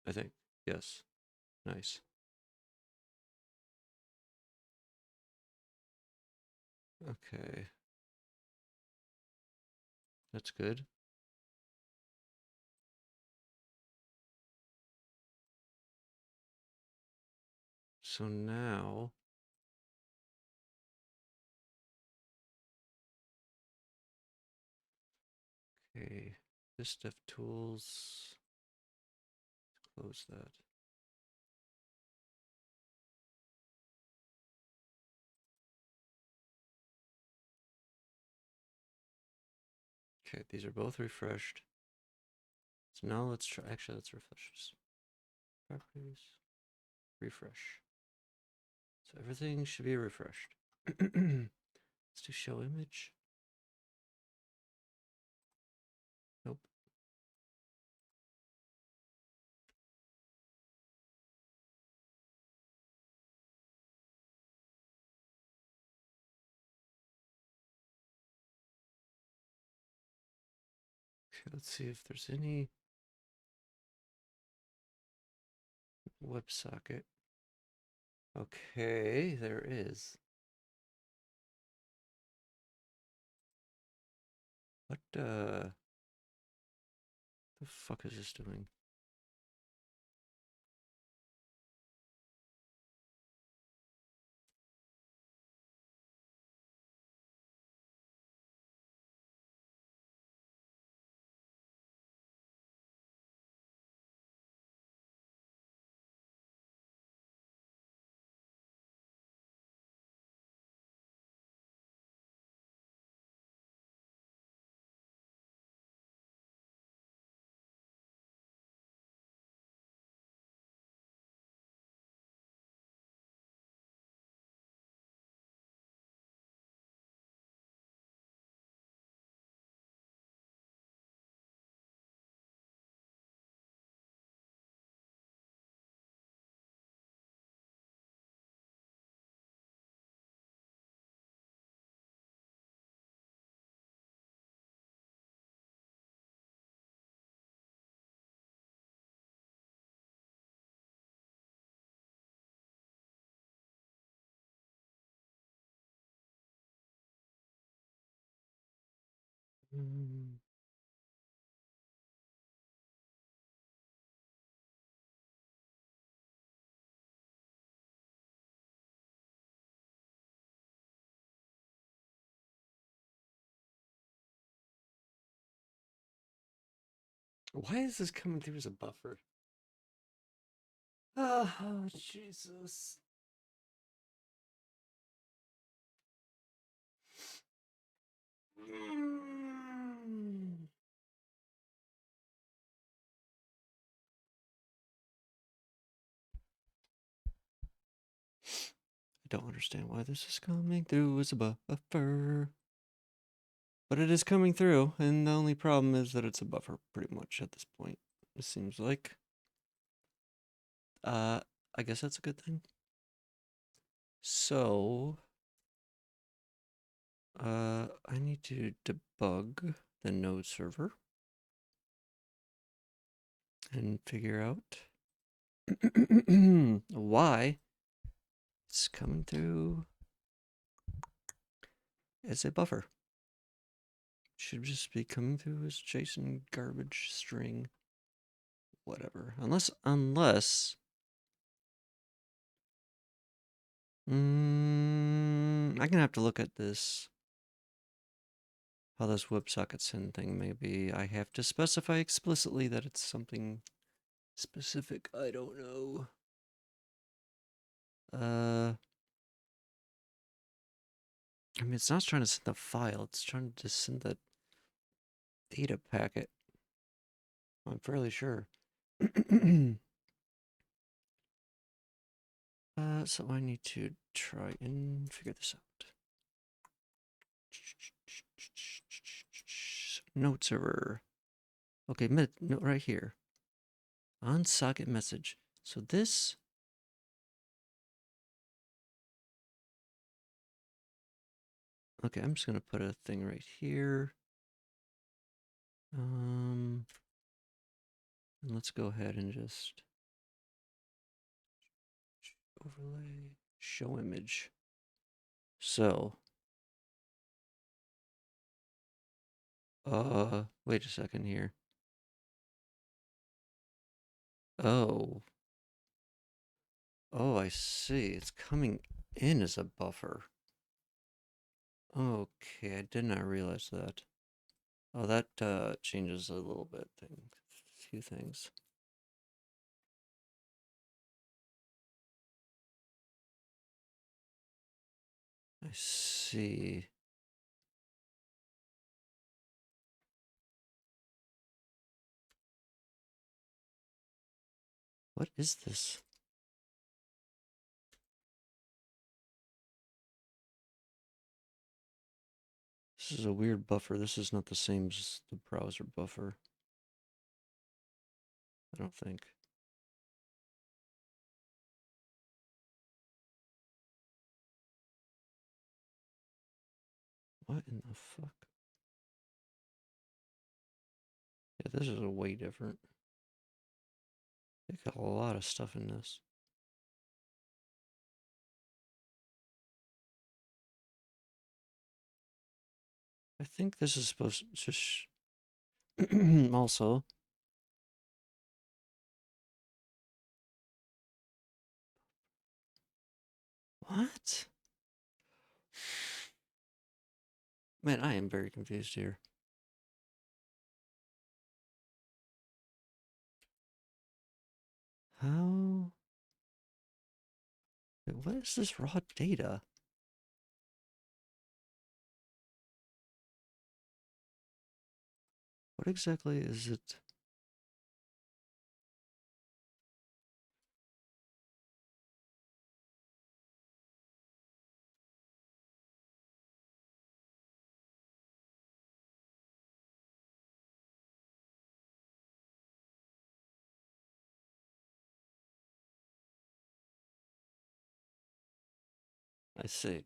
S1: I think. Yes. Nice. Okay. That's good. So now, okay, this dev tools, close that. Okay, these are both refreshed. So now let's try, actually, let's refresh this. Properties, refresh. So everything should be refreshed. Let's do show image. Nope. Okay, let's see if there's any WebSocket. Okay, there is. What the fuck is this doing? Mm. Why is this coming through as a buffer? Oh, Jesus. Mm. I don't understand why this is coming through as a buffer. But it is coming through, and the only problem is that it's a buffer pretty much at this point. It seems like. Uh, I guess that's a good thing. So, I need to debug the node server and figure out why it's coming through as a buffer. Should just be coming through as JSON garbage string, whatever. Unless, I'm gonna have to look at this. How this WebSocket send thing may be. I have to specify explicitly that it's something specific. I don't know. I mean, it's not trying to send the file. It's trying to just send the data packet. I'm fairly sure. So I need to try and figure this out. Node server. Okay, note right here. On socket message. So this. Okay, I'm just gonna put a thing right here. And let's go ahead and just overlay, show image. So, wait a second here. Oh, I see. It's coming in as a buffer. Okay, I did not realize that. Oh, that changes a little bit. Few things. I see. What is this? This is a weird buffer. This is not the same as the browser buffer. I don't think. What in the fuck? Yeah, this is way different. They got a lot of stuff in this. I think this is supposed to also. What? Man, I am very confused here. How? Wait, what is this raw data? What exactly is it? I see.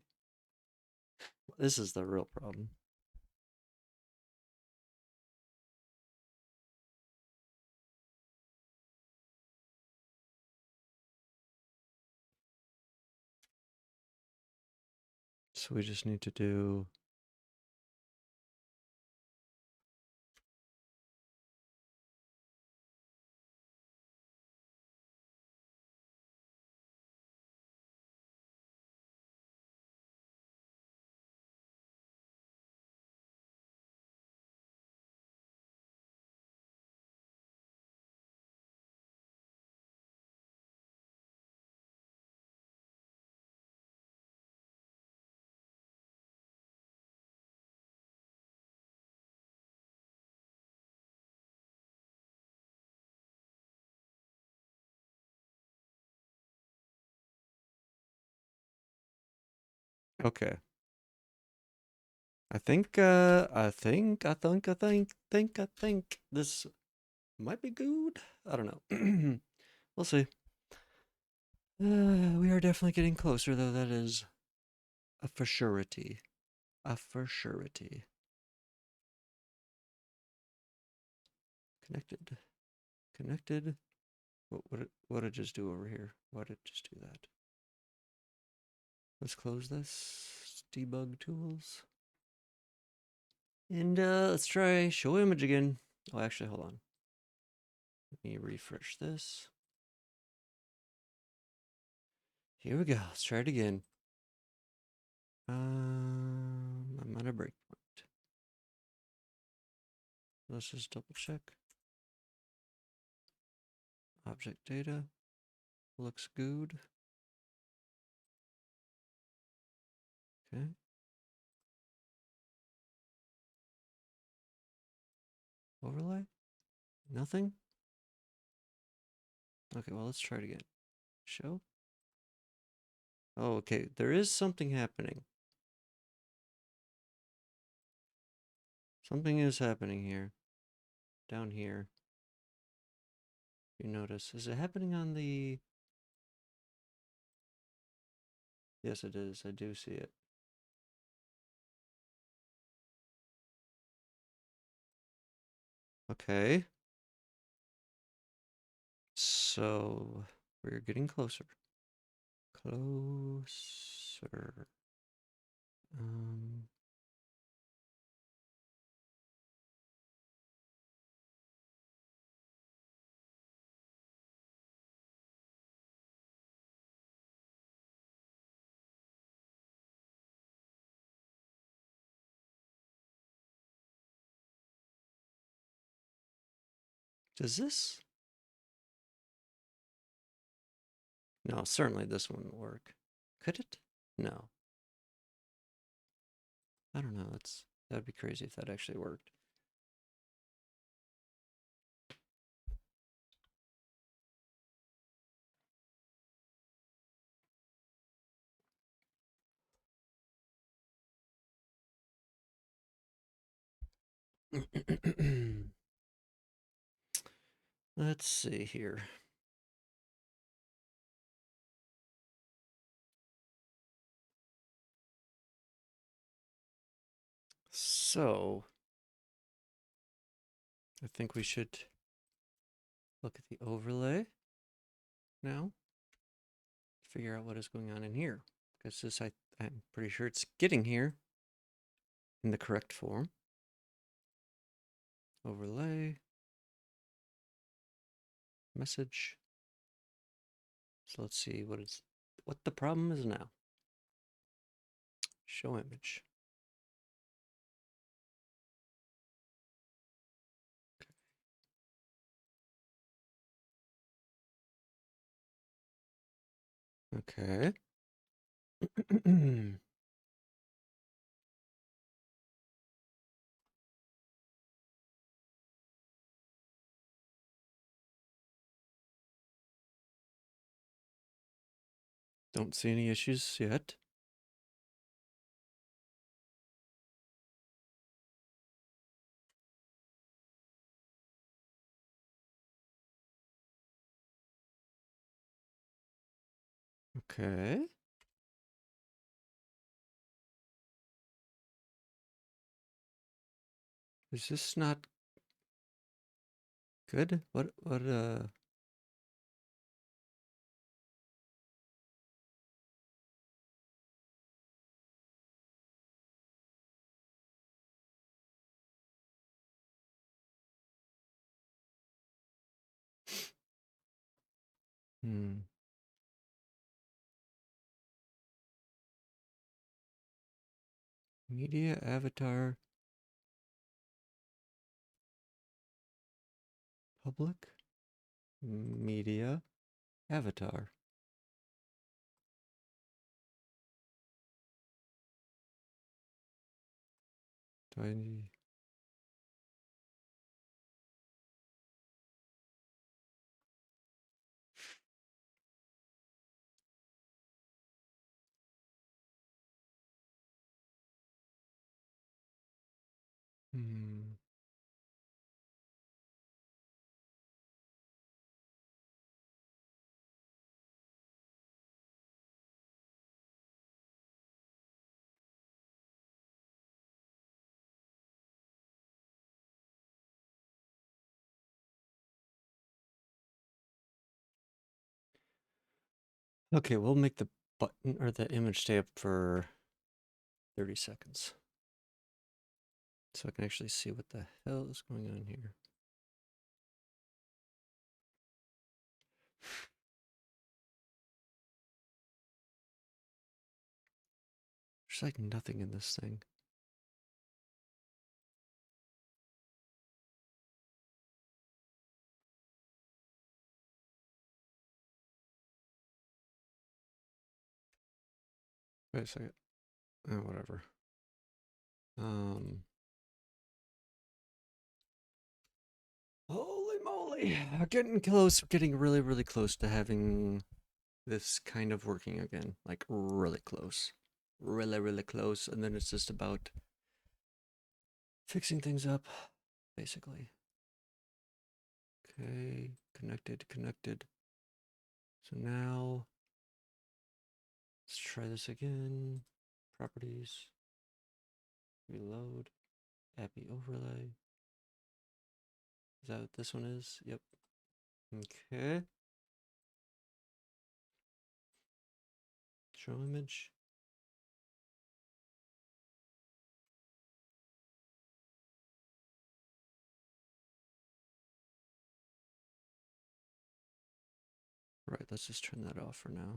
S1: This is the real problem. So we just need to do. Okay. I think this might be good. I don't know. We'll see. We are definitely getting closer, though. That is a for surety. A for surety. Connected. Connected. What did it just do over here? Why did it just do that? Let's close this. Debug tools. And let's try show image again. Oh, actually, hold on. Let me refresh this. Here we go. Let's try it again. I'm on a breakpoint. Let's just double check. Object data looks good. Okay. Overlay? Nothing? Okay, well, let's try it again. Show? Oh, okay. There is something happening. Something is happening here. Down here. You notice. Is it happening on the... Yes, it is. I do see it. Okay. So, we're getting closer. Closer. Um, does this? No, certainly this wouldn't work. Could it? No. I don't know. That'd be crazy if that actually worked. Let's see here. So, I think we should look at the overlay now. Figure out what is going on in here. Because this, I'm pretty sure it's getting here in the correct form. Overlay. Message. So let's see what the problem is now. Show image. Okay. Don't see any issues yet. Okay. Is this not good? Hmm. Media avatar public media avatar. Do I need... Hmm. Okay, we'll make the button or the image stay up for 30 seconds. So I can actually see what the hell is going on here. There's like nothing in this thing. Wait a second. Oh, whatever. Holy moly. Getting close. Getting really, really close to having this kind of working again. Like, really close. Really, really close. And then it's just about fixing things up, basically. Okay. Connected, connected. So now, let's try this again. Properties. Reload. Appy overlay. Is that what this one is? Yep. Okay. Show image. Right, let's just turn that off for now.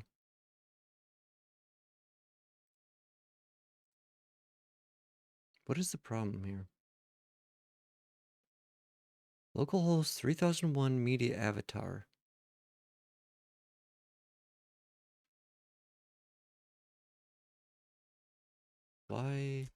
S1: What is the problem here? Localhost 3001 media avatar. Why?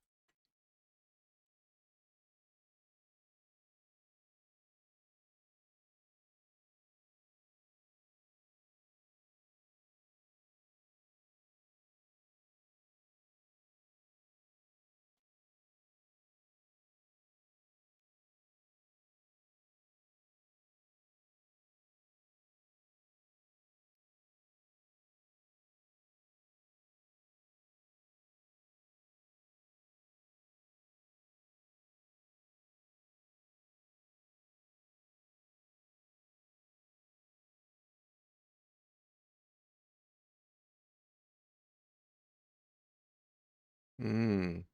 S1: Mmm.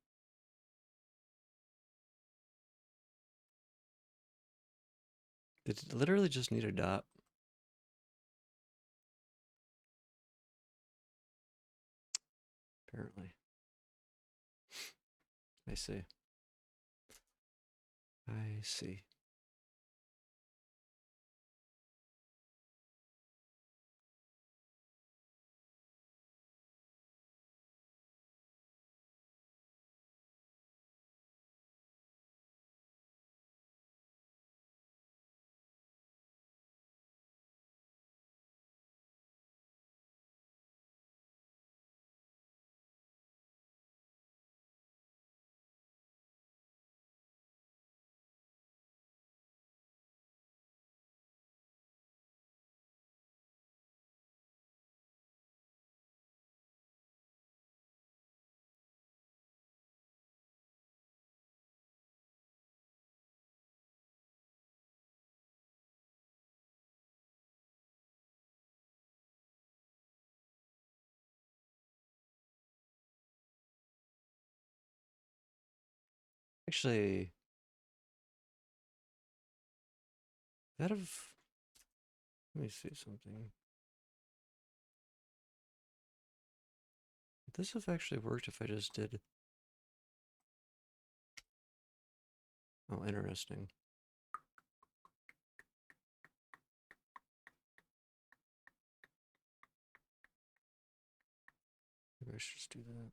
S1: It literally just need a dot. Apparently. I see. I see. Actually, that have. Let me see something. This have actually worked if I just did. Oh, interesting. Maybe I should just do that.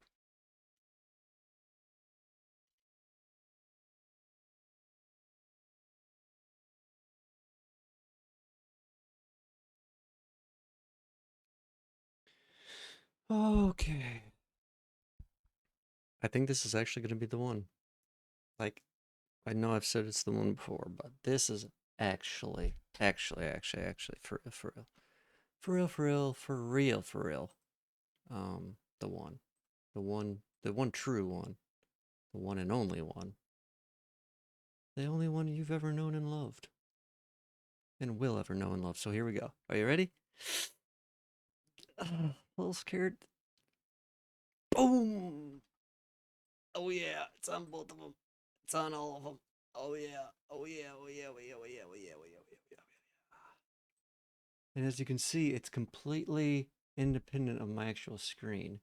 S1: Okay. I think this is actually going to be the one. Like, I know I've said it's the one before, but this is actually, for real, for real, for real, for real, for real. The one, the one true one, the one and only one, the only one you've ever known and loved, and will ever know and love. So here we go. Are you ready? A little scared. Boom! Oh yeah, it's on both of them. It's on all of them. Oh yeah, oh yeah, oh yeah, oh yeah, oh yeah, oh yeah, oh yeah, oh yeah, oh yeah. And as you can see, it's completely independent of my actual screen.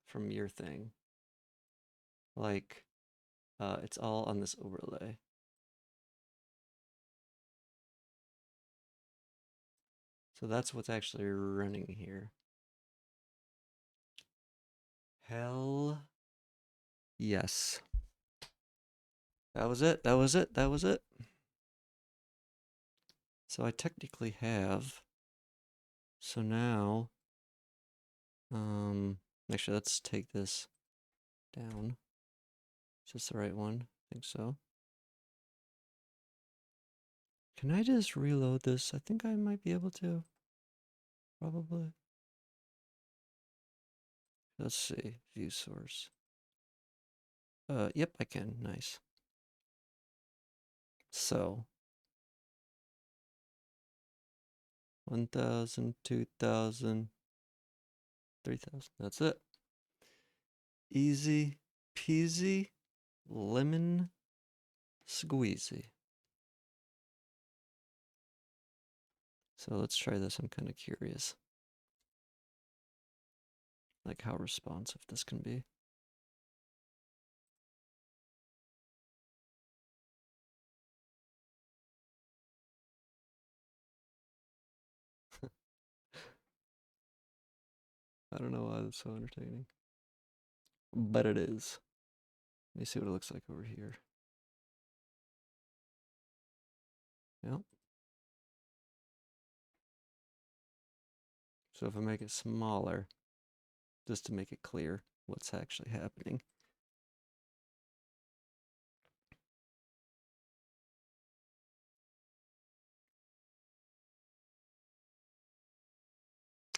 S1: From your thing. Like, it's all on this overlay. So that's what's actually running here. Hell yes. That was it. That was it. That was it. So I technically have. So now, actually, let's take this down. Is this the right one? I think so. Can I just reload this? I think I might be able to. Probably. Let's see. View source. Yep, I can. Nice. So, 1,000, 2,000, 3,000. That's it. Easy peasy, lemon squeezy. So let's try this. I'm kind of curious. Like how responsive this can be. I don't know why that's so entertaining. But it is. Let me see what it looks like over here. Yep. So if I make it smaller, just to make it clear what's actually happening.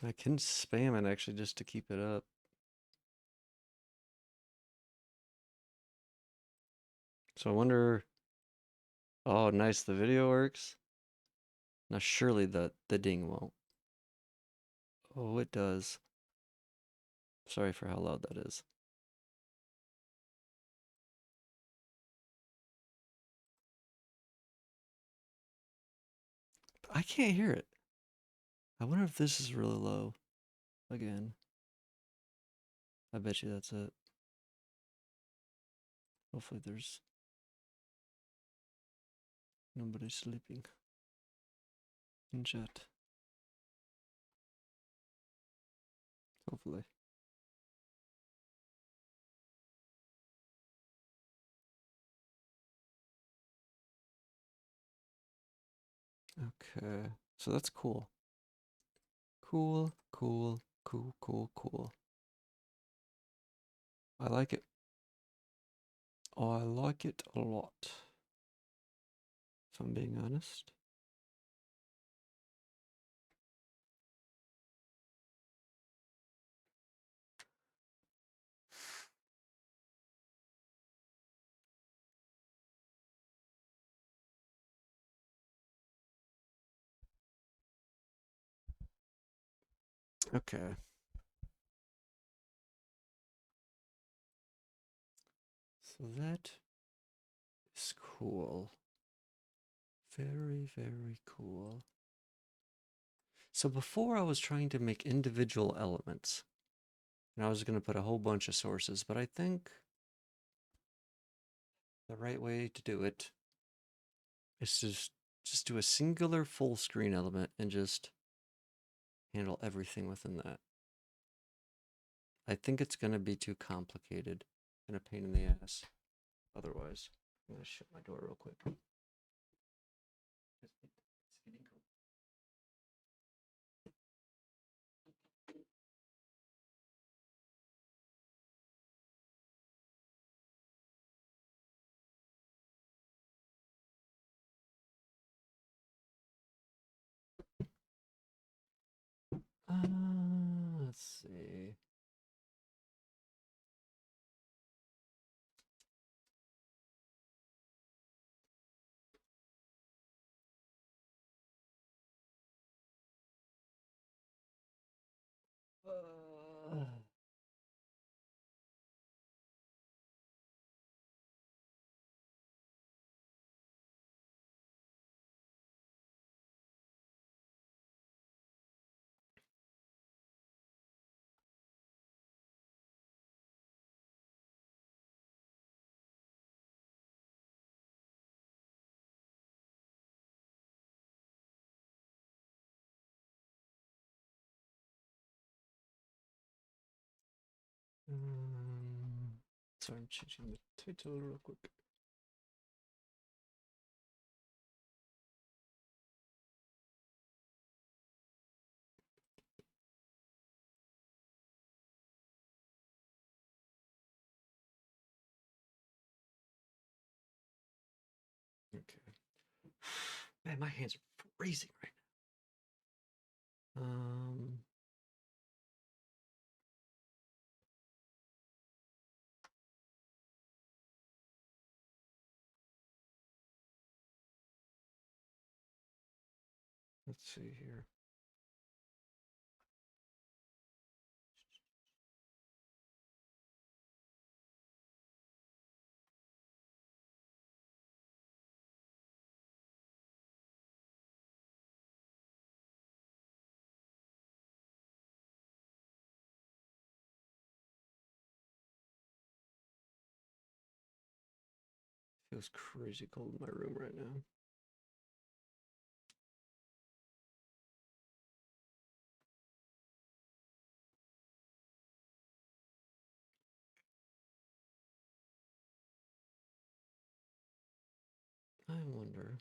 S1: I can spam it actually just to keep it up. So I wonder. Oh, nice. The video works. Now surely the ding won't. Oh, it does. Sorry for how loud that is. I can't hear it. I wonder if this is really low. Again. I bet you that's it. Hopefully there's nobody sleeping in chat. Hopefully. Okay. So that's cool. Cool, cool, cool, cool, cool. I like it. Oh, I like it a lot. If I'm being honest. Okay. So that is cool. Very, very cool. So before I was trying to make individual elements, and I was going to put a whole bunch of sources, but I think the right way to do it is to just do a singular full screen element and just handle everything within that. I think it's going to be too complicated and a pain in the ass otherwise. I'm going to shut my door real quick. It's getting cold. Let's see. Uh, um, sorry, I'm changing the title real quick. Okay. Man, my hands are freezing right now. Let's see here. Feels crazy cold in my room right now. I wonder.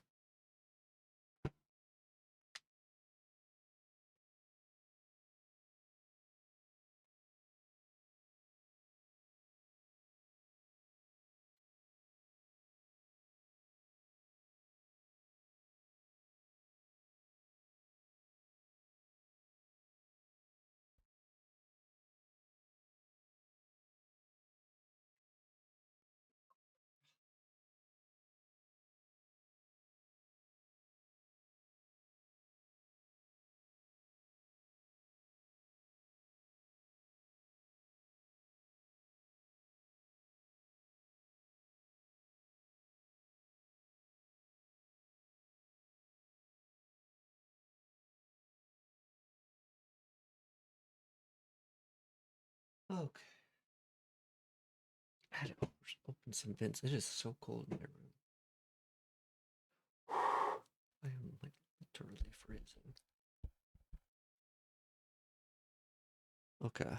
S1: Okay. I had to open some vents. It is so cold in my room. I am like literally freezing. Okay.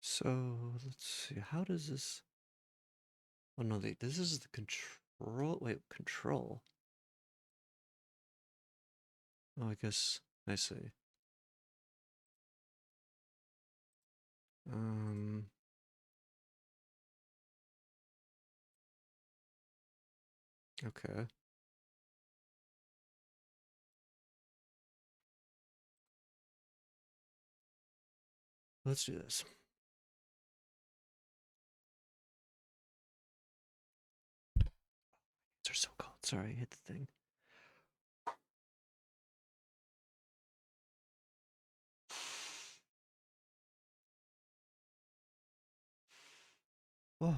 S1: So let's see. How does this? Oh no, this is the control. Wait, control. Oh, I guess I see. Um. Okay. Let's do this. They're so cold. Sorry, I hit the thing. Oh.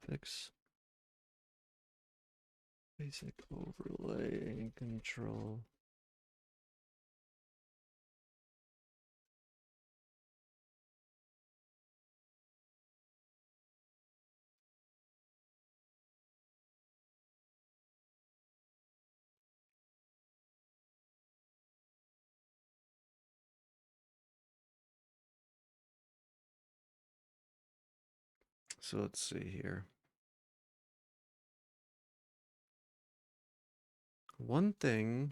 S1: Fix basic overlay and control. So let's see here. One thing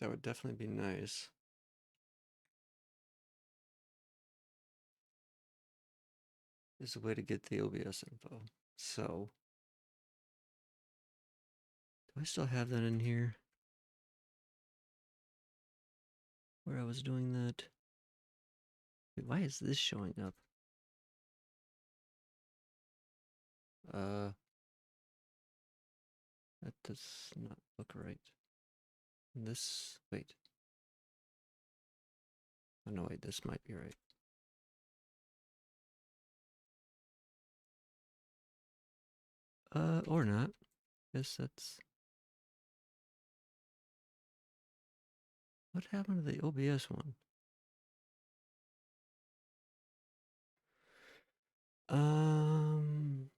S1: that would definitely be nice is a way to get the OBS info. So, do I still have that in here? Where I was doing that? Wait, why is this showing up? Uh, that does not look right. This, wait. Oh no, wait, this might be right. Or not. Guess that's... What happened to the OBS one? Um,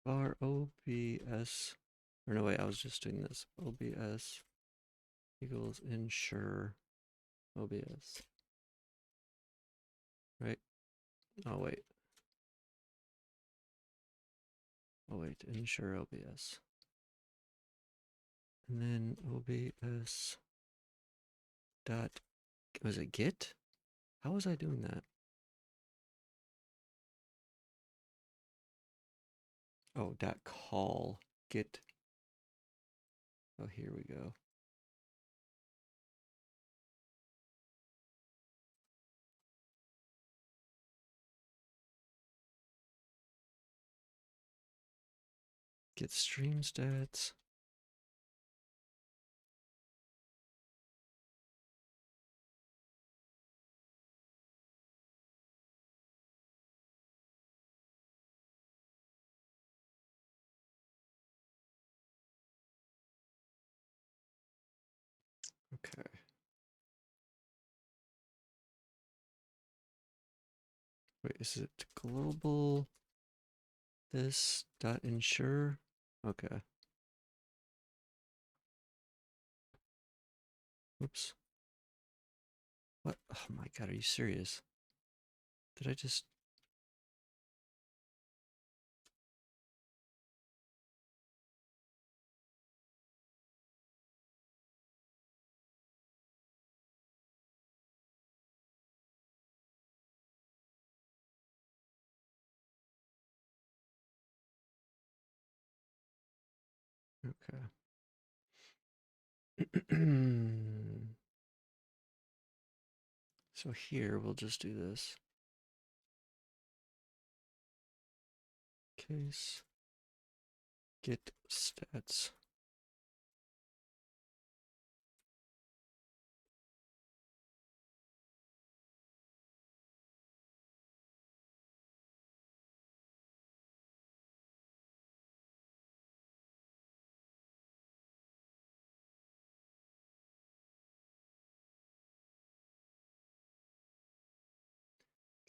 S1: bar OBS, or no, wait, I was just doing this. OBS equals ensure OBS, right? Oh, wait. Oh, wait, ensure OBS. And then OBS dot, was it get? How was I doing that? Oh, dot call get. Oh, here we go. Get stream stats. Okay. Wait, is it global this dot ensure? Okay. Whoops. What? Oh my god, are you serious? Did I just... Okay. So here, we'll just do this. Case get stats.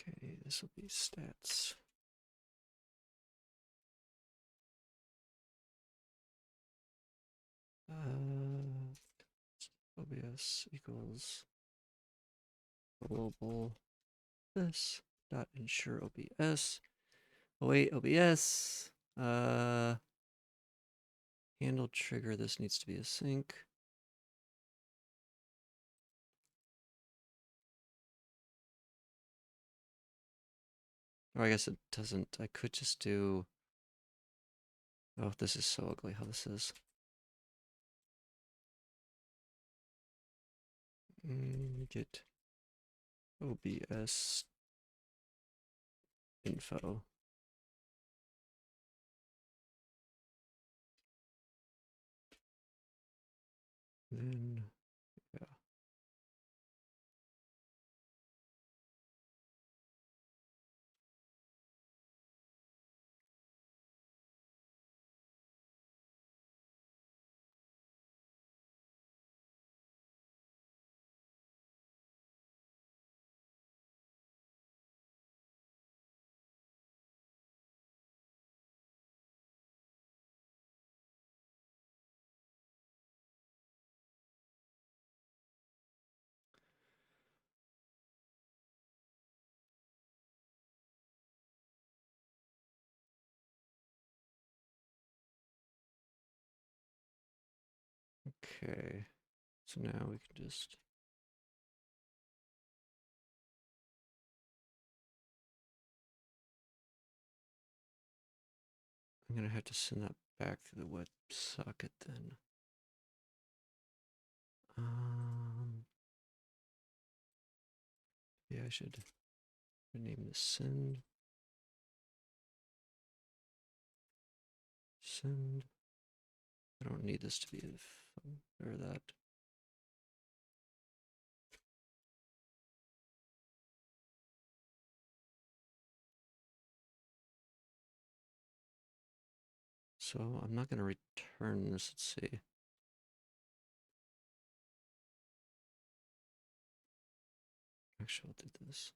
S1: Okay, this will be stats. OBS equals global this dot ensure OBS. Oh wait, OBS. Handle trigger. This needs to be a sync. Or I guess it doesn't. I could just do... Oh, this is so ugly how this is. Get OBS info. Then, yeah. Okay. So now we can just... I'm gonna have to send that back to the web socket then. Yeah, I should rename this send. Send. I don't need this to be a or that. So I'm not gonna return this. Let's see. Actually, I'll do this.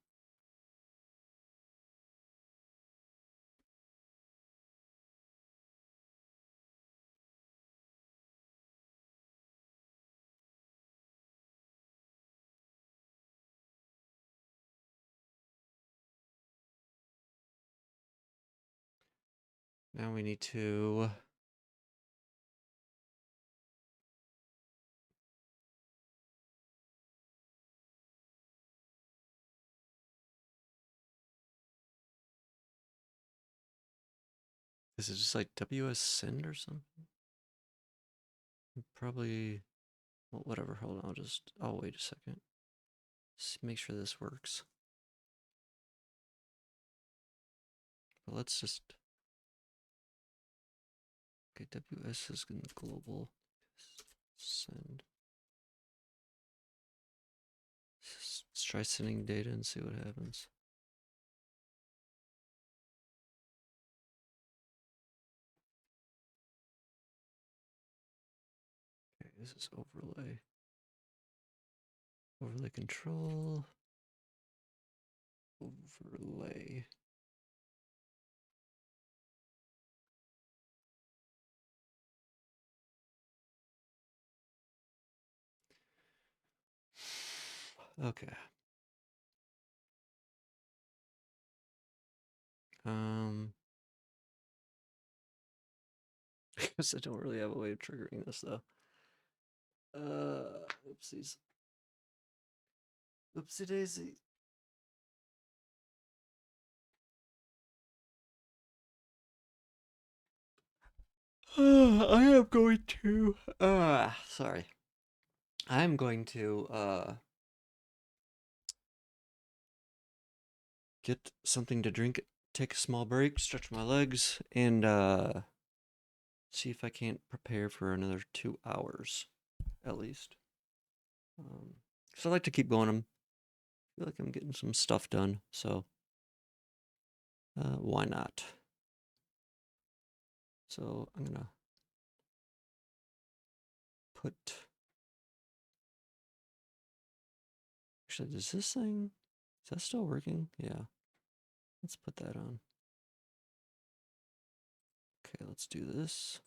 S1: Now we need to... Is it just like WS send or something? Probably... Well, whatever. Hold on. I'll wait a second. Just make sure this works. But let's just... Okay, WS is in global. Send. Let's try sending data and see what happens. Okay, this is overlay. Overlay control. Overlay. Okay. I guess I don't really have a way of triggering this though. Oopsies. Oopsie daisy. I am going to sorry. I'm going to get something to drink, take a small break, stretch my legs, and see if I can't prepare for another 2 hours at least. So I like to keep going. I feel like I'm getting some stuff done, so why not? So I'm gonna put. Actually, does this thing? Is that still working? Yeah. Let's put that on. Okay, let's do this.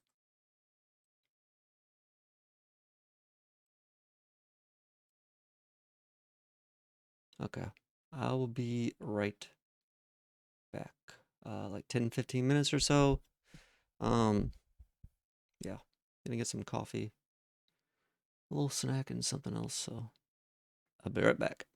S1: Okay. I will be right back. Like 10-15 minutes or so. Um, yeah. Gonna get some coffee, a little snack, and something else. So I'll be right back.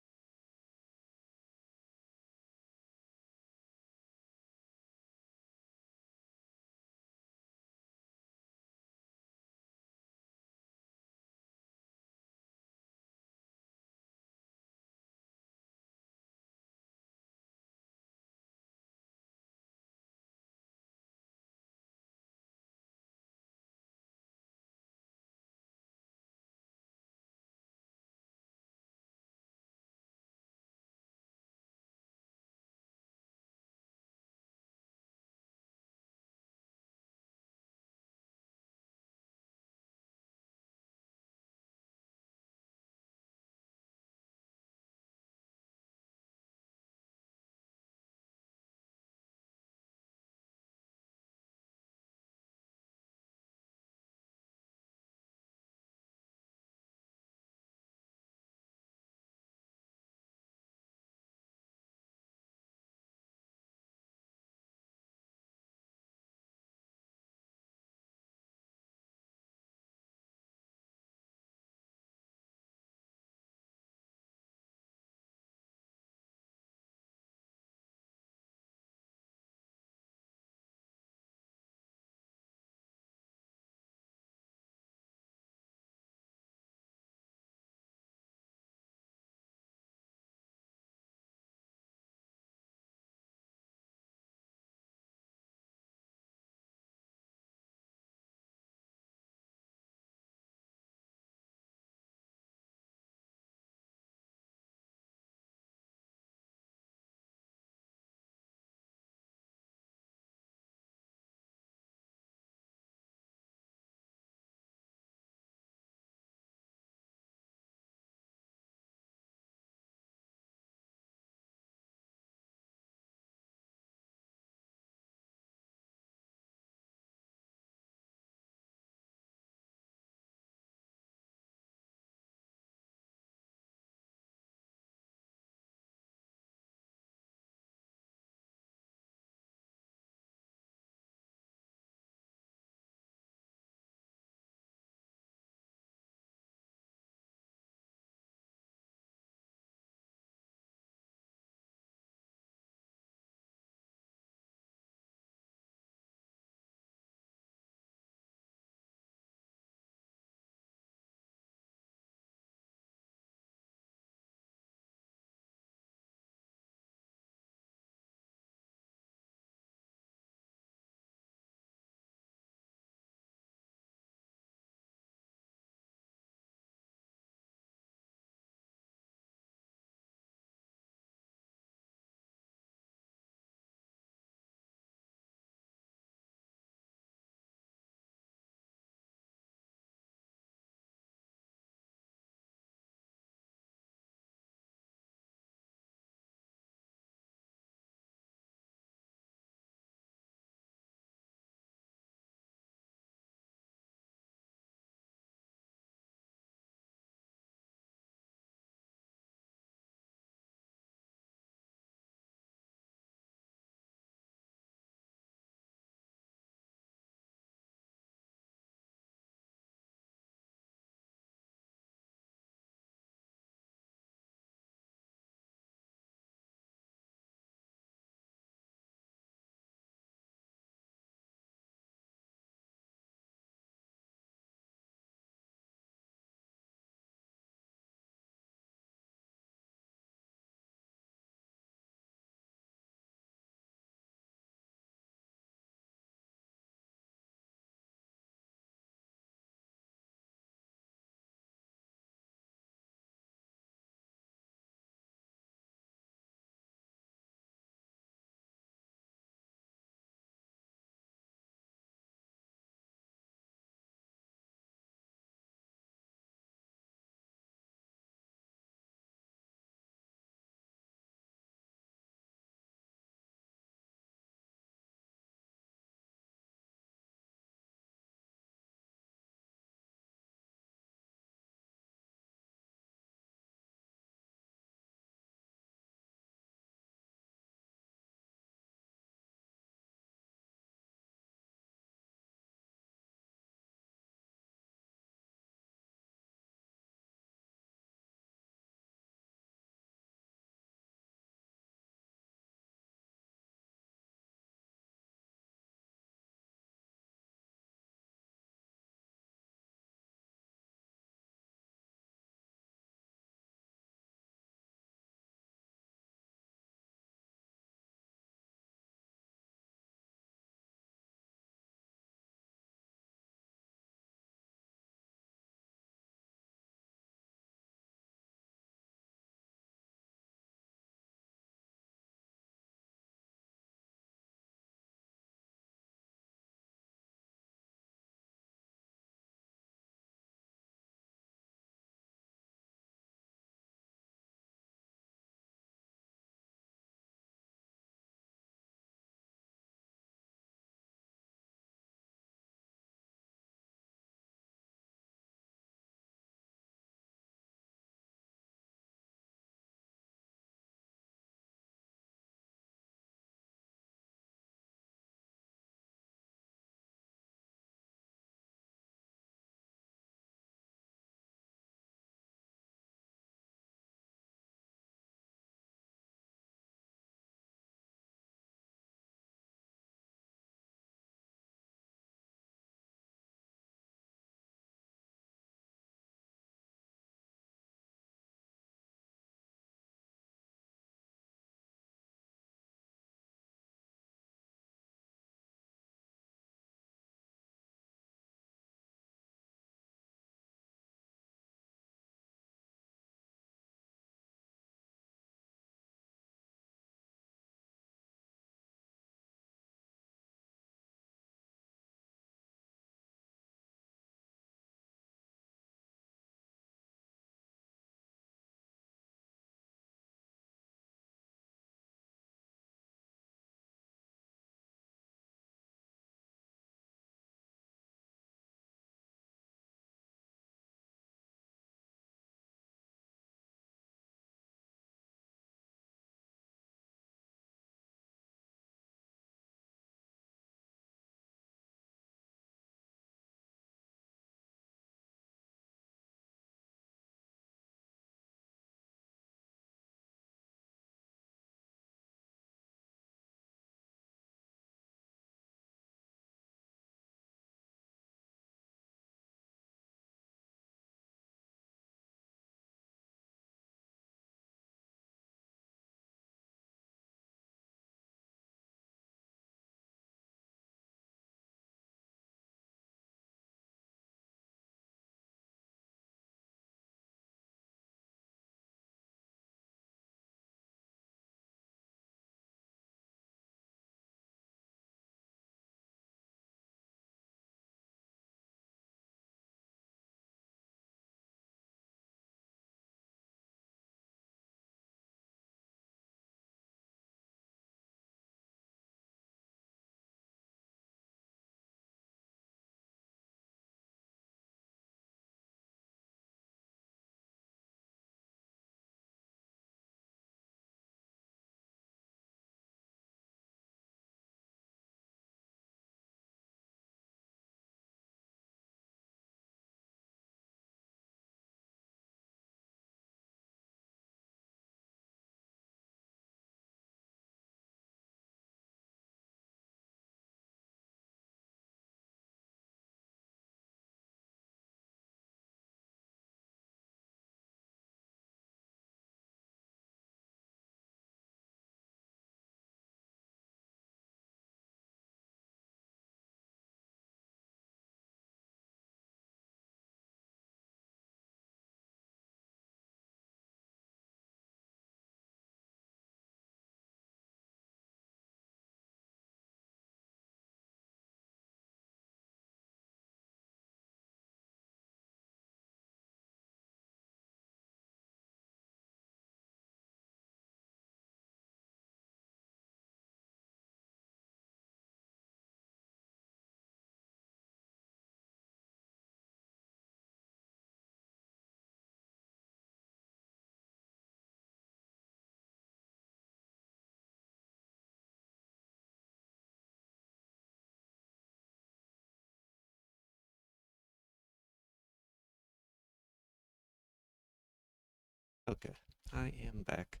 S1: Okay, I am back.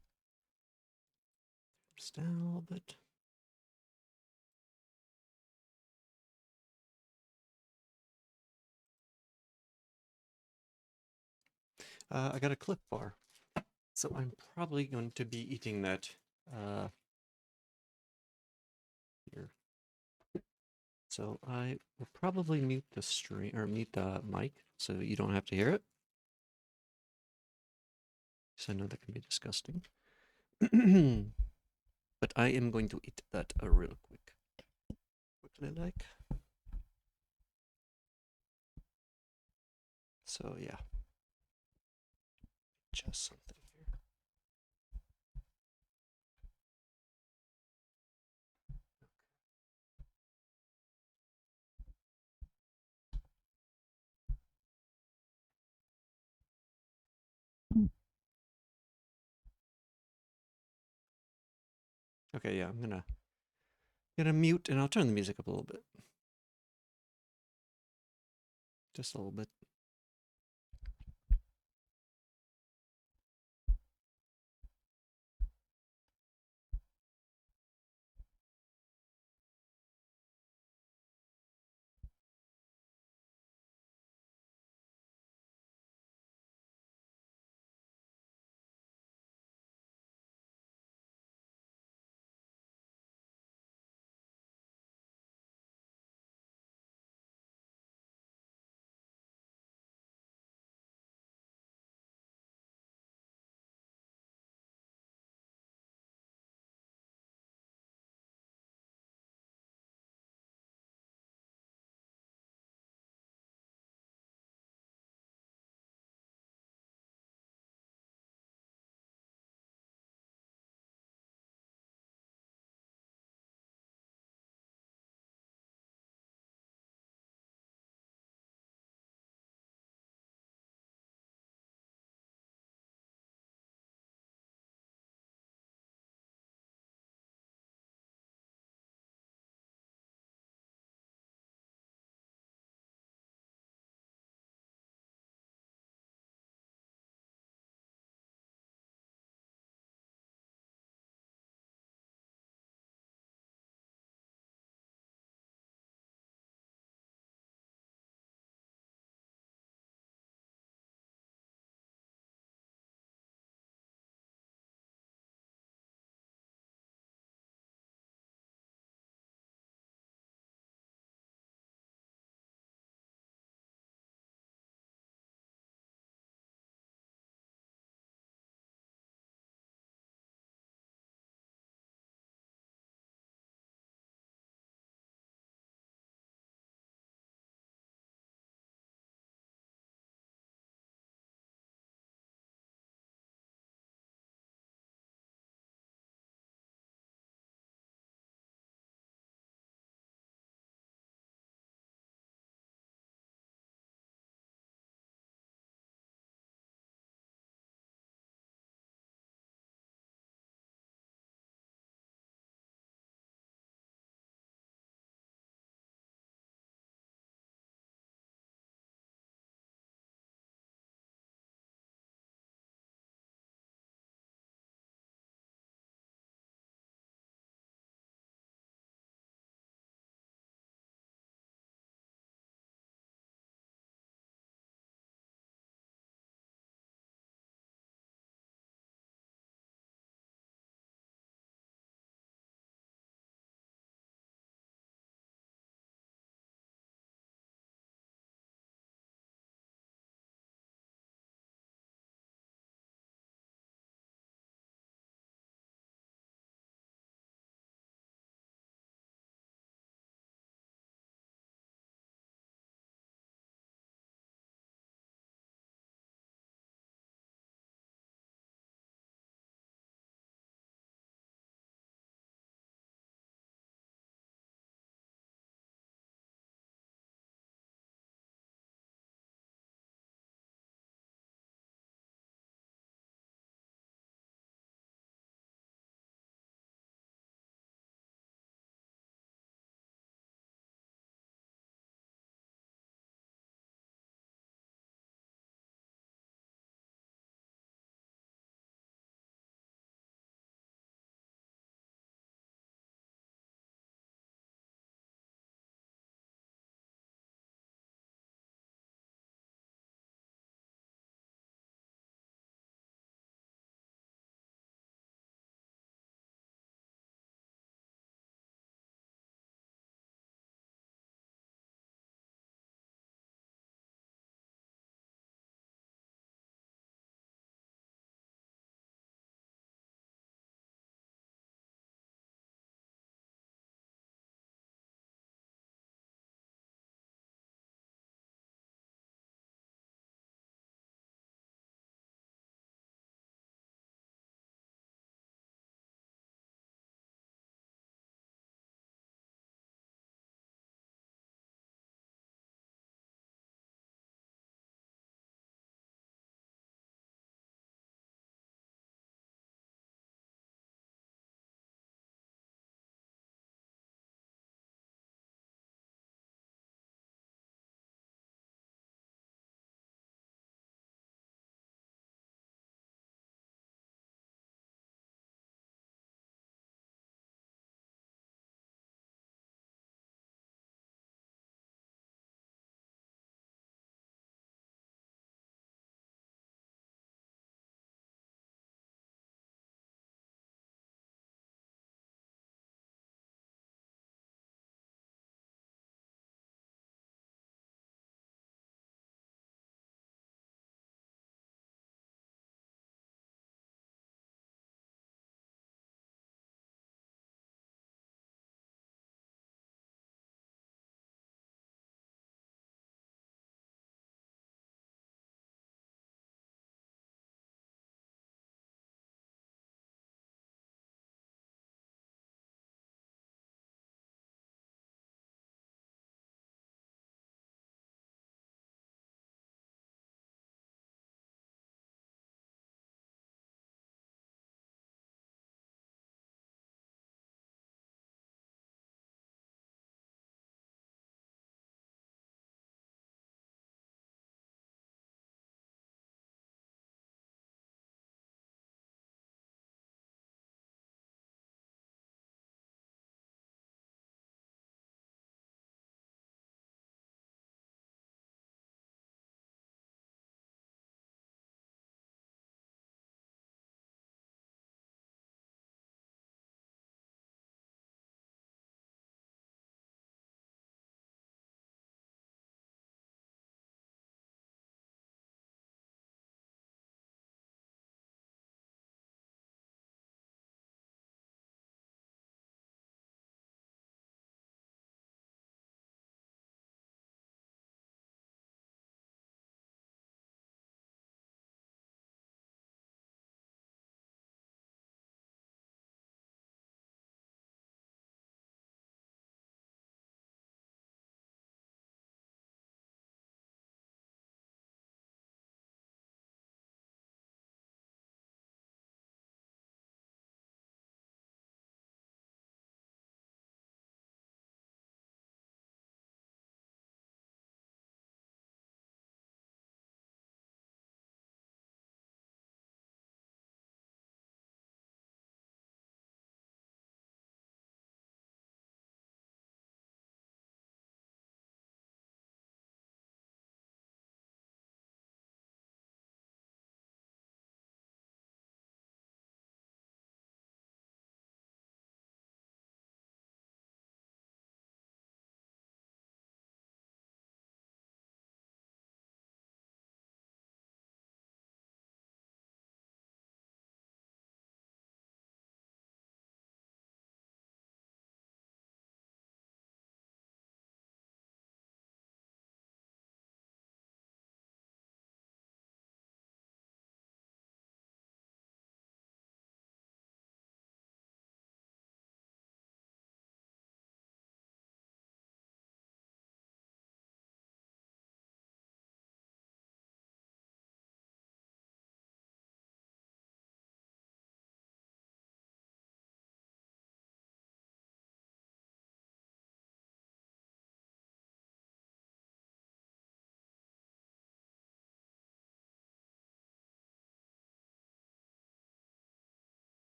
S1: Just down a little bit. I got a Cliff Bar, so I'm probably going to be eating that here. So I will probably mute the stream or mute the mic so you don't have to hear it. Because I know that can be disgusting. But I am going to eat that real quickly like. So yeah, just something here. Okay, yeah, I'm gonna mute and I'll turn the music up a little bit. Just a little bit.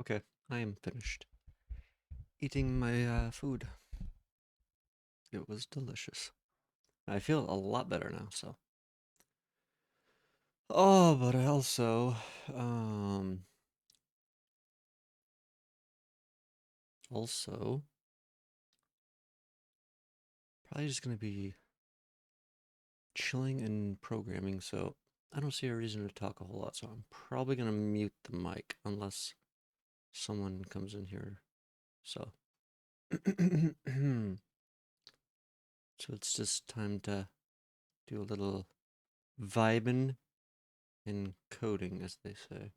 S1: Okay, I am finished eating my food. It was delicious. I feel a lot better now, so. Oh, but I um, also, probably just gonna be chilling and programming, so I don't see a reason to talk a whole lot, so I'm probably gonna mute the mic unless someone comes in here. So, so it's just time to do a little vibing and coding, as they say.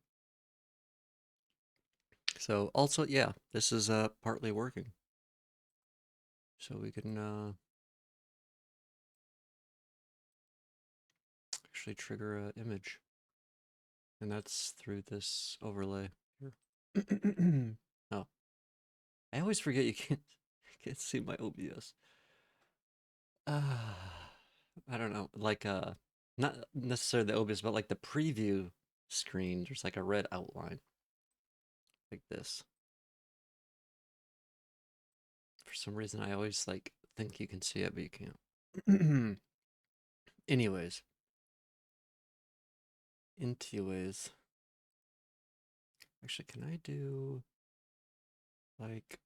S1: So also, yeah, this is partly working, so we can actually trigger an image, and that's through this overlay here. Oh, I always forget you can't see my OBS. I don't know, like not necessarily the OBS, but like the preview screen. There's like a red outline, like this. For some reason, I always like think you can see it, but you can't. Anyways, actually, can I do like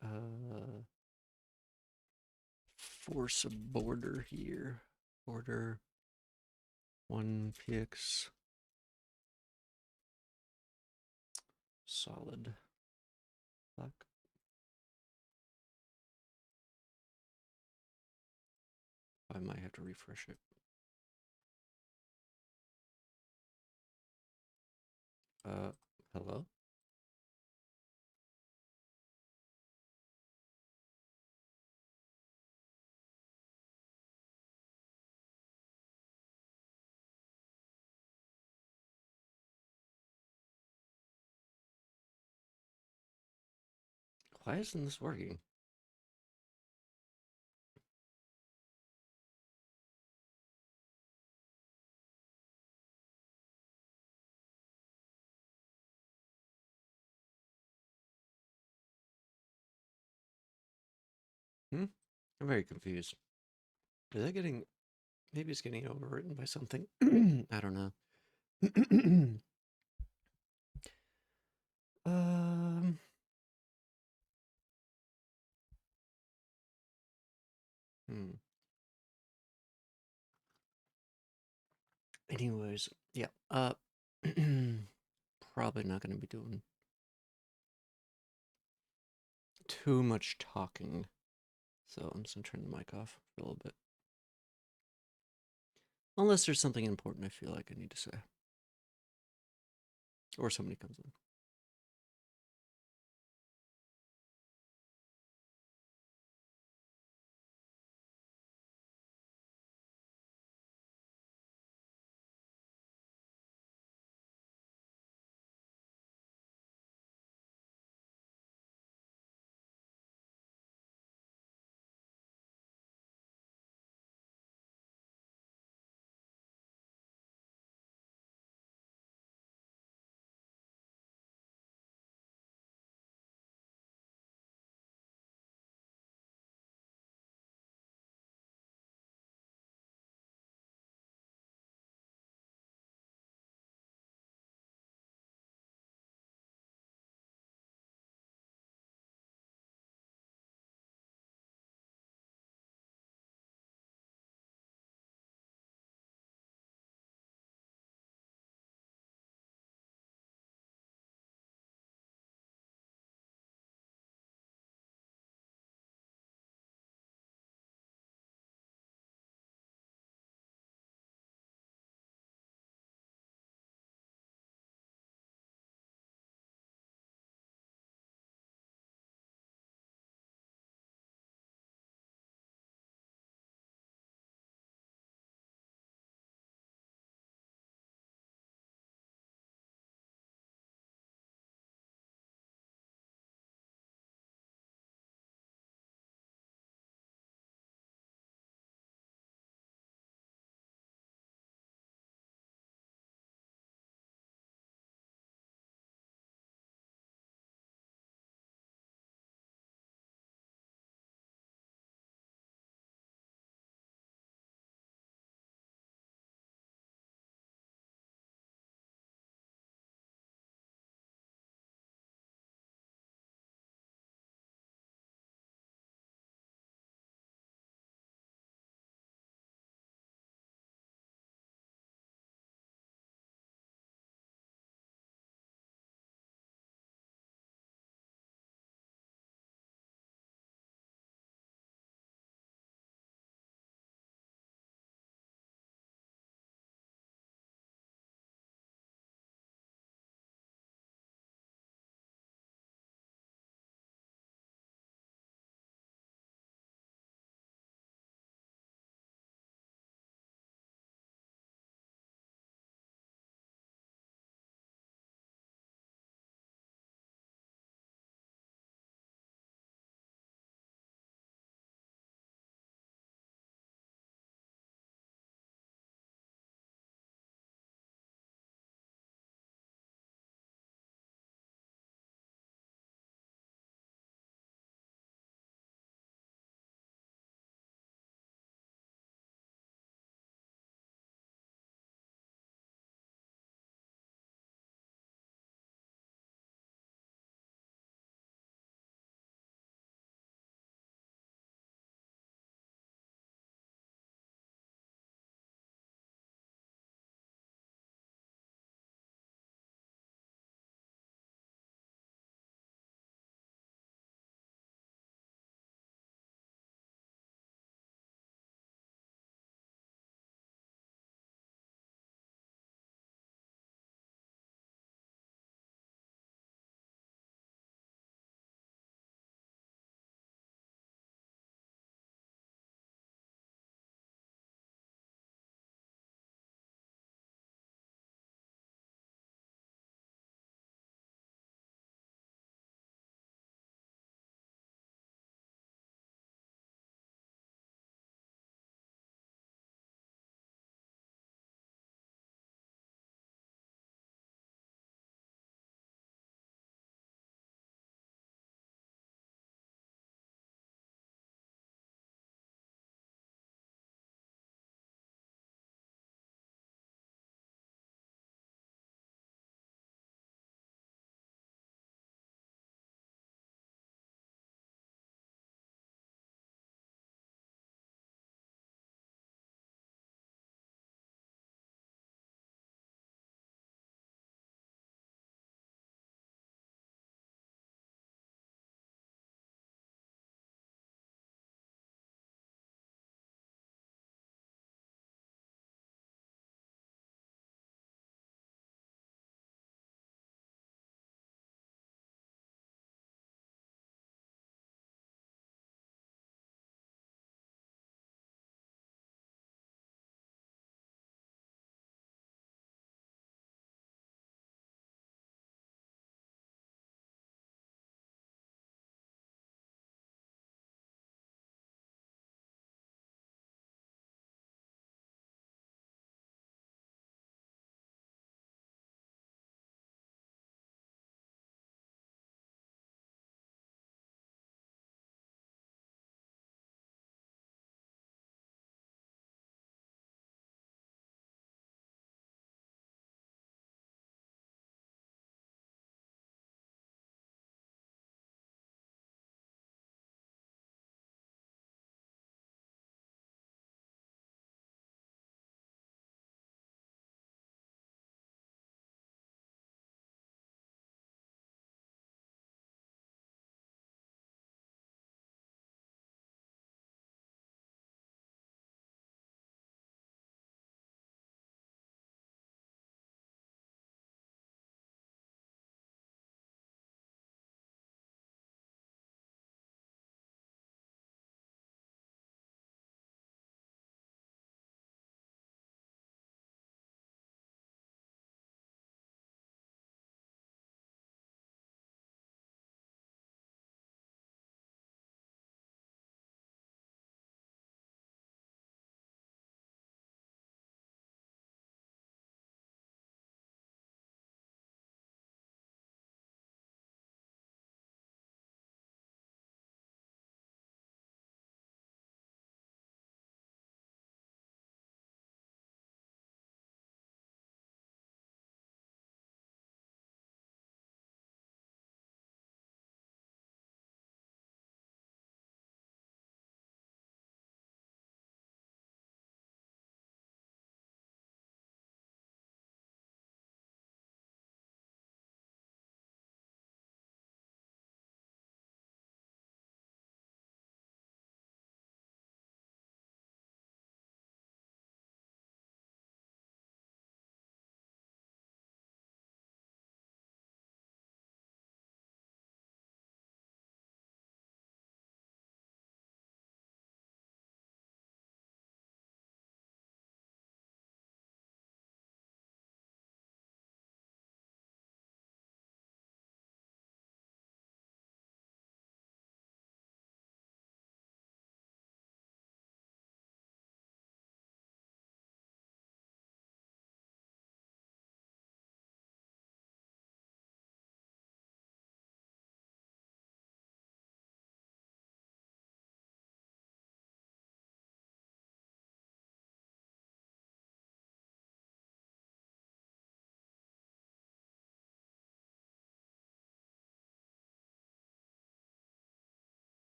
S1: force a border here? Border 1px solid black. I might have to refresh it. Uh, hello? Why isn't this working? Hmm? I'm very confused. Is that getting, maybe it's getting overwritten by something? I don't know. um, hmm. Anyways, yeah, probably not going to be doing too much talking. So I'm just going to turn the mic off for a little bit. Unless there's something important I feel like I need to say. Or somebody comes in.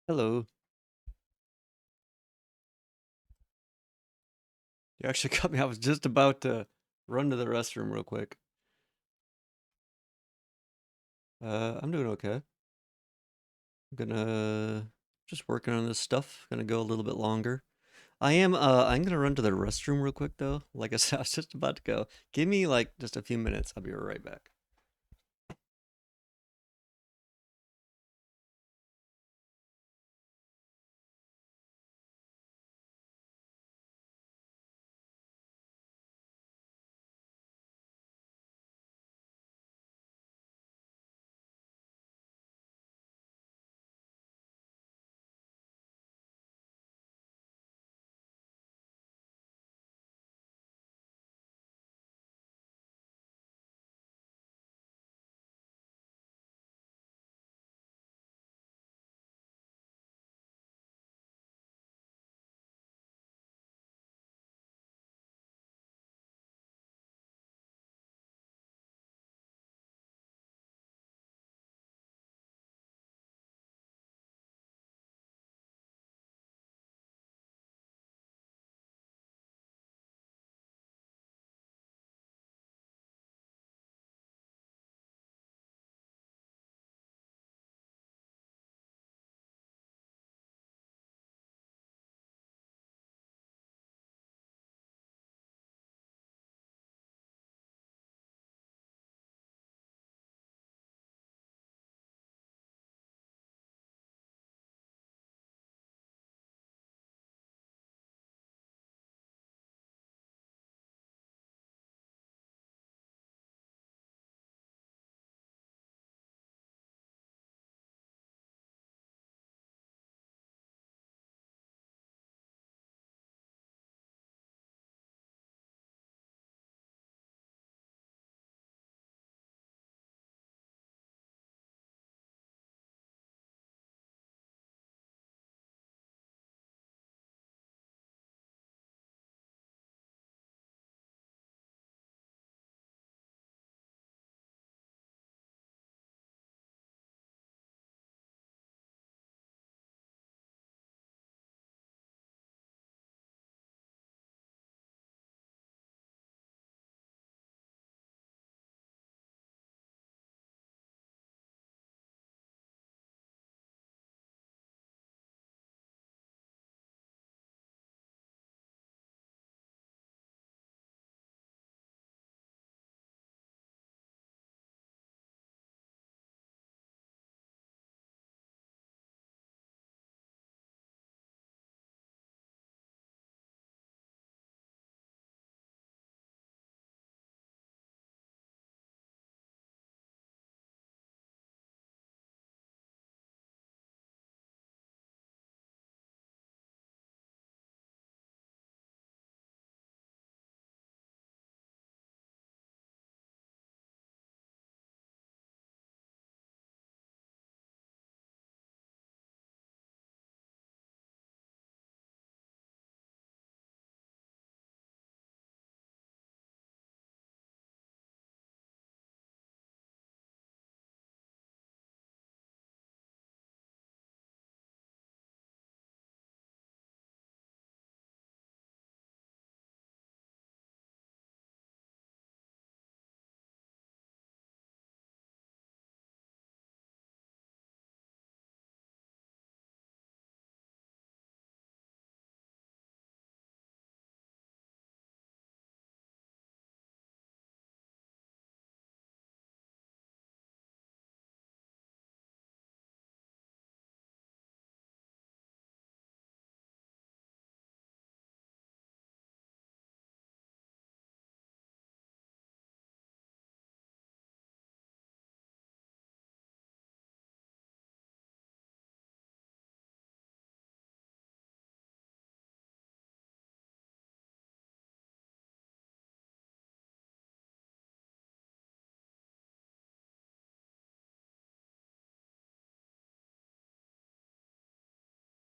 S1: Hello. You actually cut me. I was just about to run to the restroom real quick. I'm doing okay. I'm gonna just working on this stuff. Gonna go a little bit longer. I'm gonna run to the restroom real quick though. Like I said, I was just about to go. Give me like just a few minutes. I'll be right back.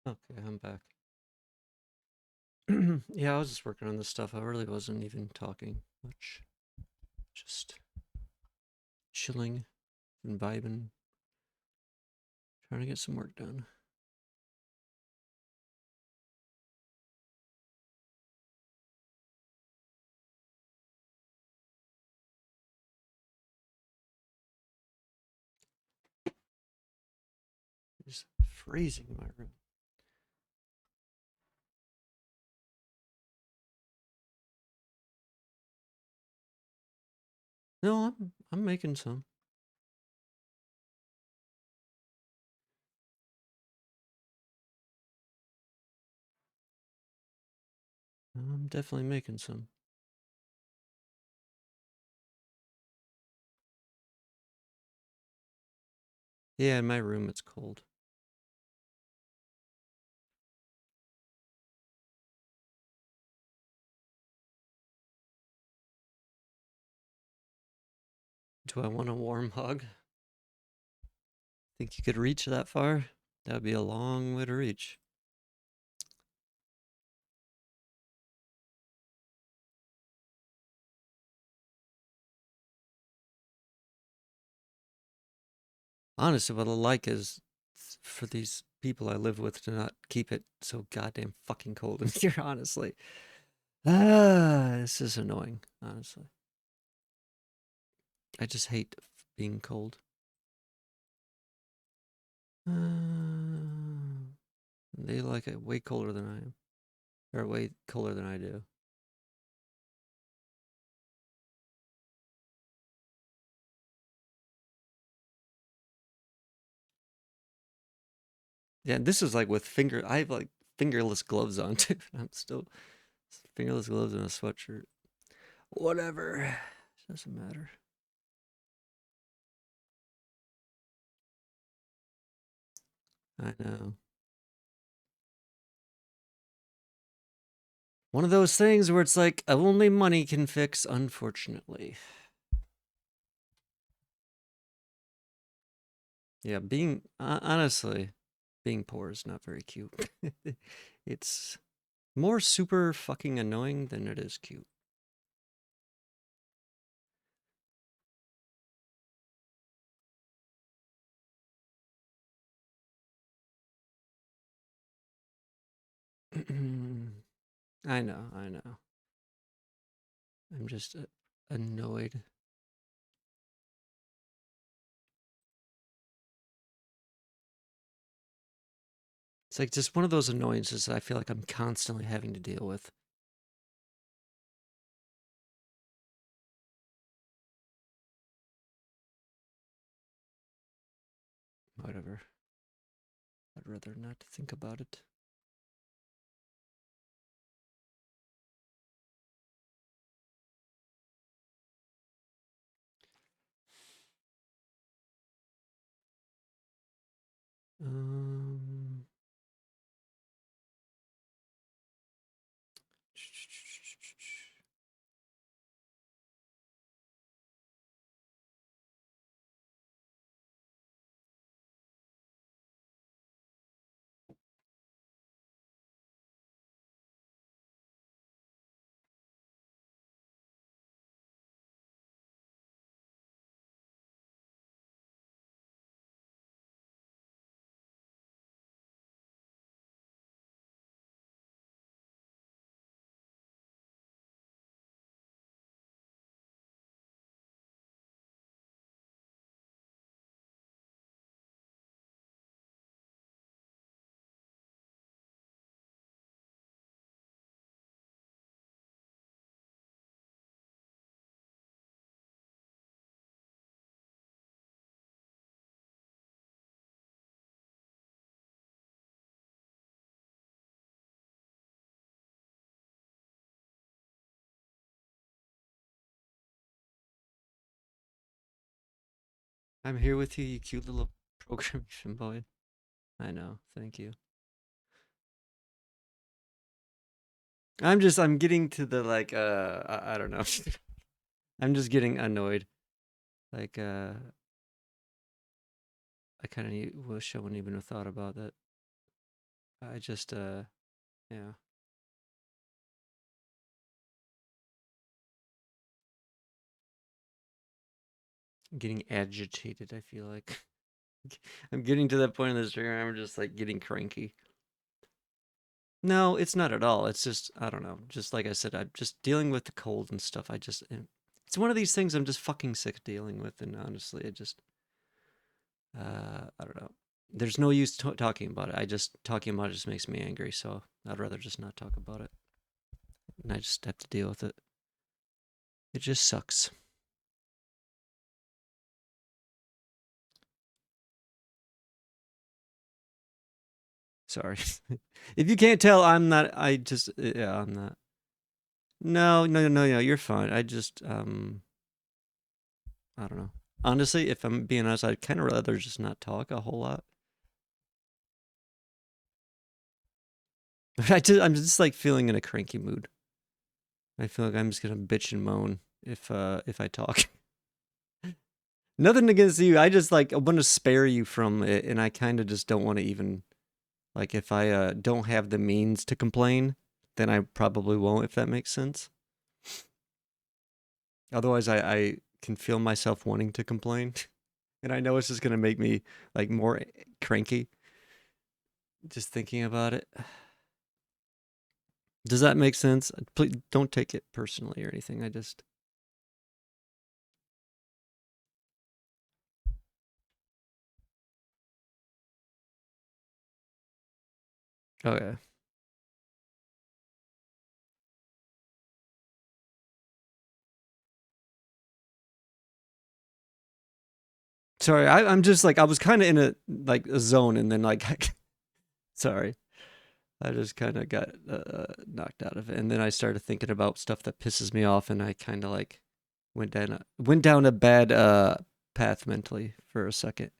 S1: Okay, I'm back. Yeah, I was just working on this stuff. I really wasn't even talking much. Just chilling and vibing, trying to get some work done. freezing in my room. No, I'm making some. I'm definitely making some. Yeah, in my room it's cold. Do I want a warm hug? Think you could reach that far? That would be a long way to reach. Honestly, what I like is for these people I live with to not keep it so goddamn fucking cold in here, honestly. This is annoying, honestly. I just hate being cold. They like it way colder than I am. Or way colder than I do. Yeah, this is like with I have like fingerless gloves on too. I'm still fingerless gloves and a sweatshirt. Whatever. Doesn't matter. I know. One of those things where it's like only money can fix, unfortunately. Yeah, being honestly, being poor is not very cute. It's more super fucking annoying than it is cute. I know, I know. I'm just annoyed. It's like just one of those annoyances that I feel like I'm constantly having to deal with. Whatever. I'd rather not think about it. Um, I'm here with you, you cute little programmation boy. I know. Thank you. I'm getting to the like I don't know. I'm just getting annoyed. Like I kind of wish I wouldn't even have thought about that. I just yeah. I'm getting agitated, I feel like. I'm getting to that point in the stream where I'm just like getting cranky. No, it's not at all. It's just I don't know. Just like I said, I'm just dealing with the cold and stuff. It's one of these things I'm just fucking sick of dealing with, and honestly, I don't know. there's no use talking about it. I just talking about it just makes me angry, so I'd rather just not talk about it. And I just have to deal with it. It just sucks. Sorry. If you can't tell, I'm not. I just yeah, I'm not. No, no, no, no. You're fine. I just I don't know. Honestly, if I'm being honest, I'd kind of rather just not talk a whole lot. I'm just like feeling in a cranky mood. I feel like I'm just gonna bitch and moan if I talk. Nothing against you. I just like I want to spare you from it, and I kind of just don't want to even like if I don't have the means to complain, then I probably won't. If that makes sense. Otherwise, I can feel myself wanting to complain, and I know it's just gonna make me like more cranky just thinking about it. Does that make sense? Please don't take it personally or anything. I just okay. Sorry, I'm just like I was kind of in a like a zone, and then like sorry, I just kind of got knocked out of it, and then I started thinking about stuff that pisses me off, and I kind of like went down a bad path mentally for a second.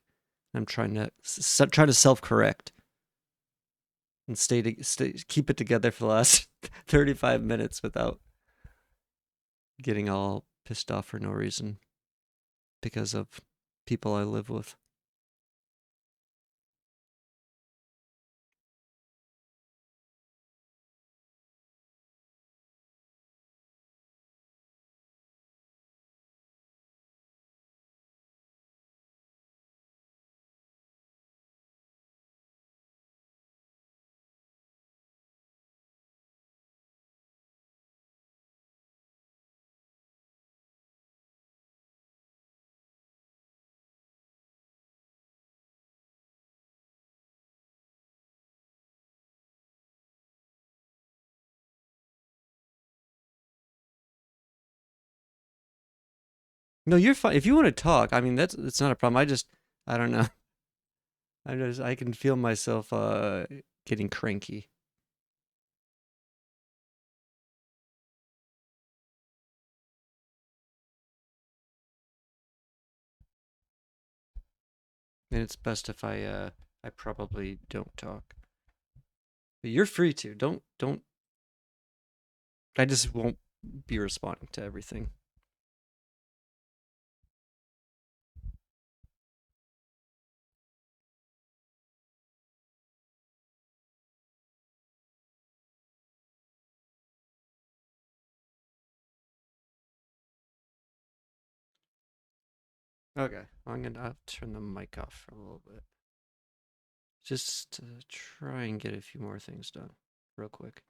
S1: I'm trying to self correct and stay keep it together for the last 35 minutes without getting all pissed off for no reason because of people I live with. No, you're fine. If you want to talk, I mean that's not a problem. I don't know. I can feel myself getting cranky. And it's best if I probably don't talk. But you're free to. Don't I just won't be responding to everything. Okay. I'll turn the mic off for a little bit. Just to try and get a few more things done real quick.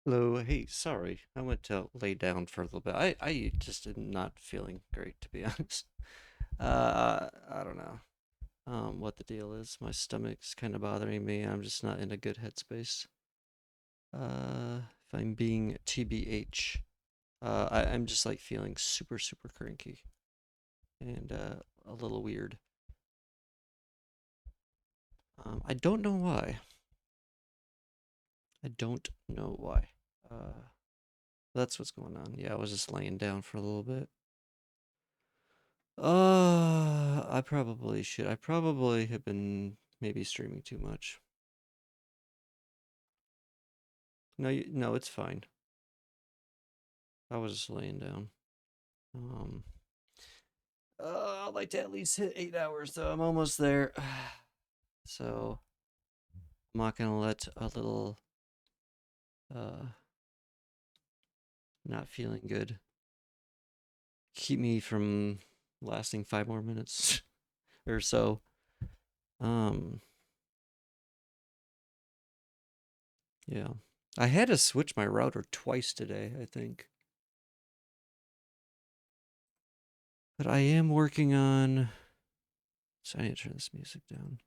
S1: Hello, hey, sorry. I went to lay down for a little bit. I just am not feeling great, to be honest. I don't know what the deal is. My stomach's kind of bothering me. I'm just not in a good headspace. If I'm being TBH, I'm just like feeling super, super cranky and a little weird. I don't know why. I don't know why. That's what's going on. Yeah, I was just laying down for a little bit. I probably should. I probably have been maybe streaming too much. No, no, it's fine. I was just laying down. Um, I'd like to at least hit 8 hours though. I'm almost there. So I'm not gonna let a little uh not feeling good keep me from lasting 5 more minutes or so. Um, yeah. I had to switch my router twice today, I think. But I am working on. So I need to turn this music down.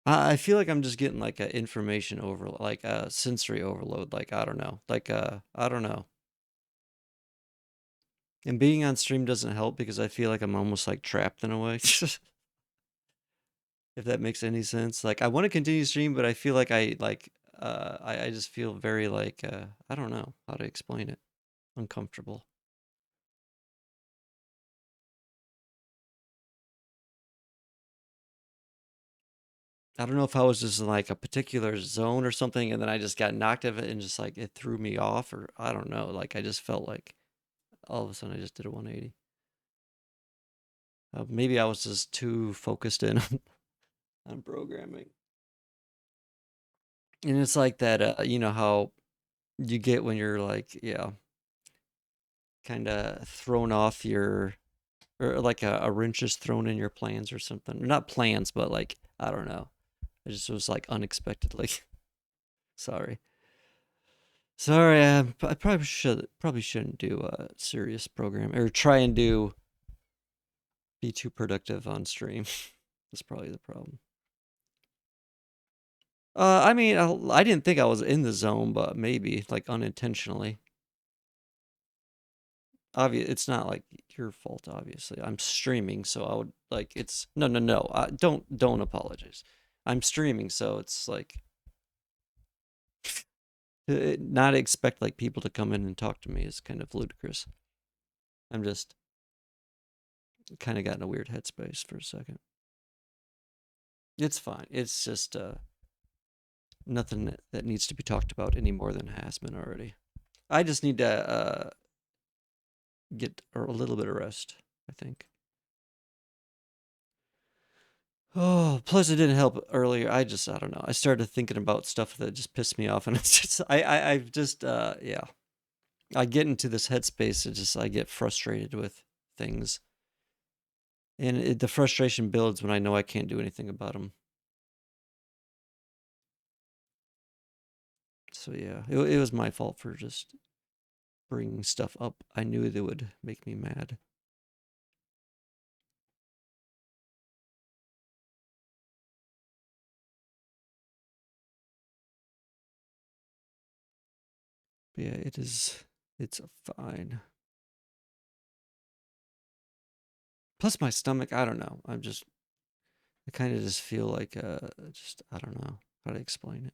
S1: I feel like I'm just getting like a information over, like a sensory overload. Like I don't know, like I don't know. And being on stream doesn't help because I feel like I'm almost like trapped in a way. If that makes any sense. Like I want to continue stream, but I feel like I just feel very like I don't know how to explain it. Uncomfortable. I don't know if I was just in like a particular zone or something, and then I just got knocked out of it and just like it threw me off, or I don't know. Like I just felt like all of a sudden I just did a 180. Maybe I was just too focused in on programming. And it's like that, you know how you get when you're like, yeah, kind of thrown off your, or like a wrench is thrown in your plans or something. Not plans, but like, I don't know. It just was like unexpectedly. Sorry. Sorry, I probably shouldn't do a serious program or try and be too productive on stream. That's probably the problem. I mean, I didn't think I was in the zone, but maybe like unintentionally. It's not like your fault. Obviously, I'm streaming, so I would like it's no. Don't apologize. I'm streaming, so it's like not expect like people to come in and talk to me is kind of ludicrous. I'm just kind of got in a weird headspace for a second. It's fine. It's just nothing that needs to be talked about any more than has been already. I just need to get a little bit of rest, I think. Oh, plus it didn't help earlier. I don't know. I started thinking about stuff that just pissed me off, and it's just I've just yeah. I get into this headspace and just I get frustrated with things, and the frustration builds when I know I can't do anything about them. So yeah, it was my fault for just bringing stuff up. I knew they would make me mad. But yeah, it's fine. Plus my stomach, I don't know. I kind of just feel like just I don't know how to explain it.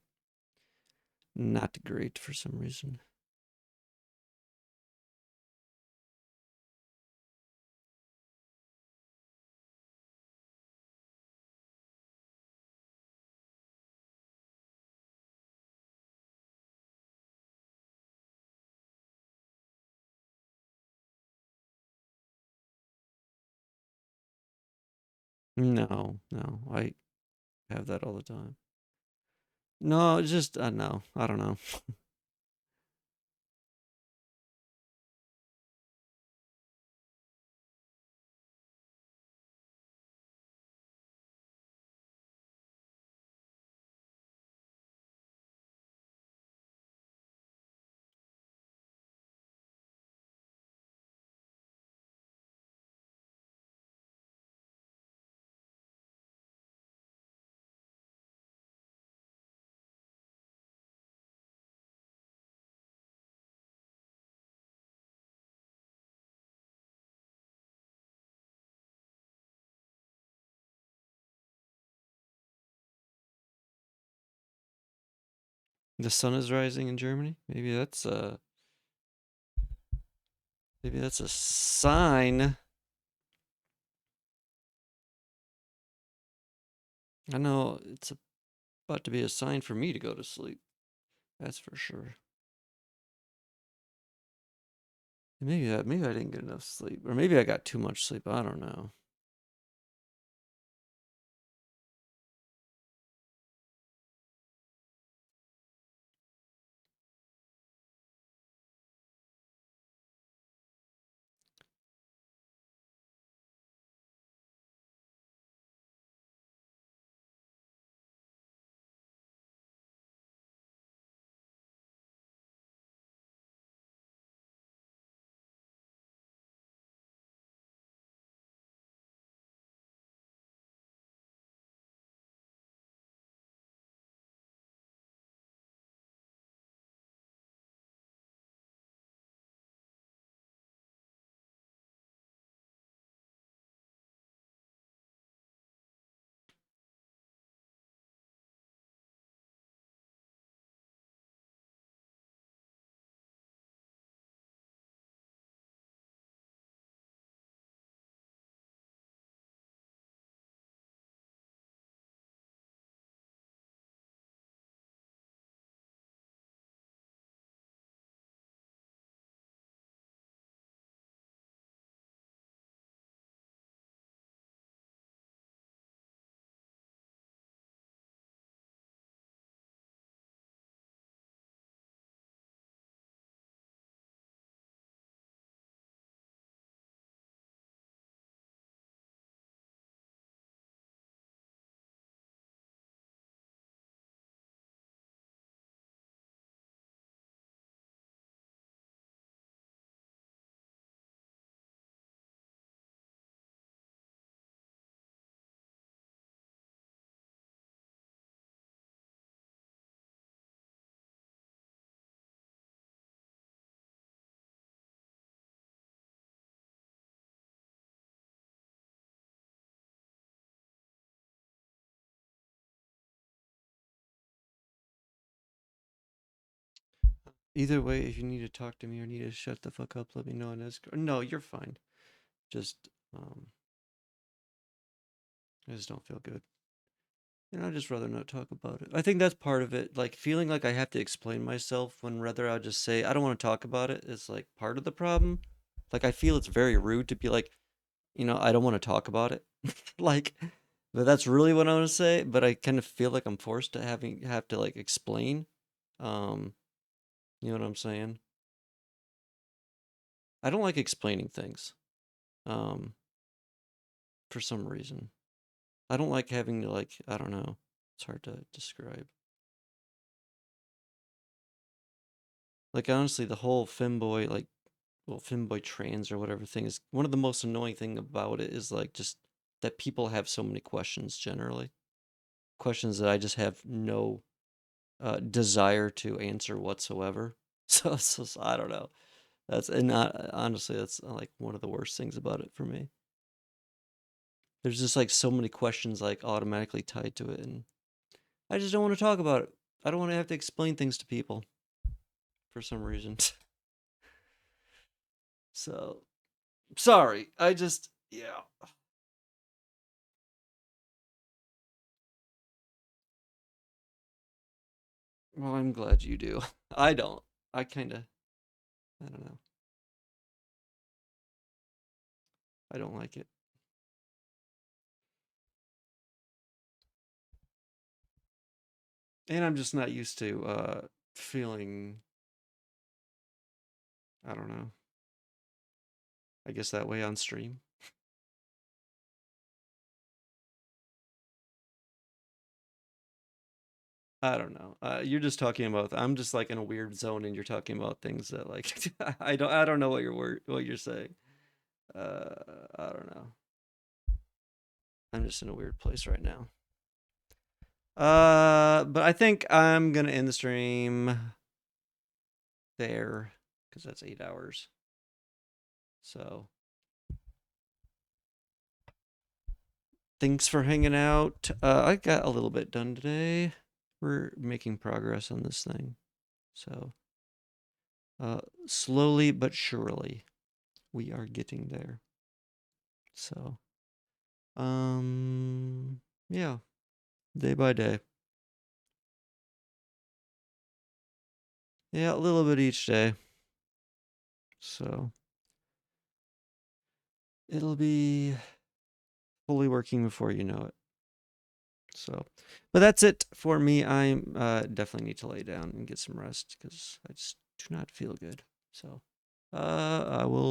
S1: Not great for some reason. No, no, I have that all the time. No, it's just no, I don't know. The sun is rising in Germany. Maybe that's a sign. I know it's about to be a sign for me to go to sleep. That's for sure. Maybe I didn't get enough sleep, or maybe I got too much sleep. I don't know. Either way, if you need to talk to me or need to shut the fuck up, let me know on Discord. No, you're fine. Just um, I just don't feel good. And I'd just rather not talk about it. I think that's part of it. Like feeling like I have to explain myself when rather I'll just say I don't want to talk about it is like part of the problem. Like I feel it's very rude to be like, I don't want to talk about it. Like, but that's really what I want to say. But I kind of feel like I'm forced to have to like explain. Um, you know what I'm saying? I don't like explaining things. Um, for some reason, I don't like having to like I don't know. It's hard to describe. Like honestly, the whole femboy femboy trans or whatever thing is one of the most annoying thing about it is like just that people have so many questions generally. Questions that I just have no desire to answer whatsoever. So I don't know. Honestly, that's like one of the worst things about it for me. There's just like so many questions like automatically tied to it, and I just don't want to talk about it. I don't want to have to explain things to people for some reason. So sorry. I just yeah. Well, I'm glad you do. I don't. I kind of I don't know. I don't like it. And I'm just not used to feeling I don't know. I guess that way on stream. I don't know. You're just talking about. I'm just like in a weird zone, and you're talking about things that like I don't know what you're saying. I don't know. I'm just in a weird place right now. But I think I'm gonna end the stream there because that's 8 hours. So thanks for hanging out. I got a little bit done today. we're making progress on this thing. So, slowly but surely, we are getting there. So, yeah, day by day. Yeah, a little bit each day. So, it'll be fully working before you know it. So, but that's it for me. I definitely need to lay down and get some rest because I just do not feel good. So, I will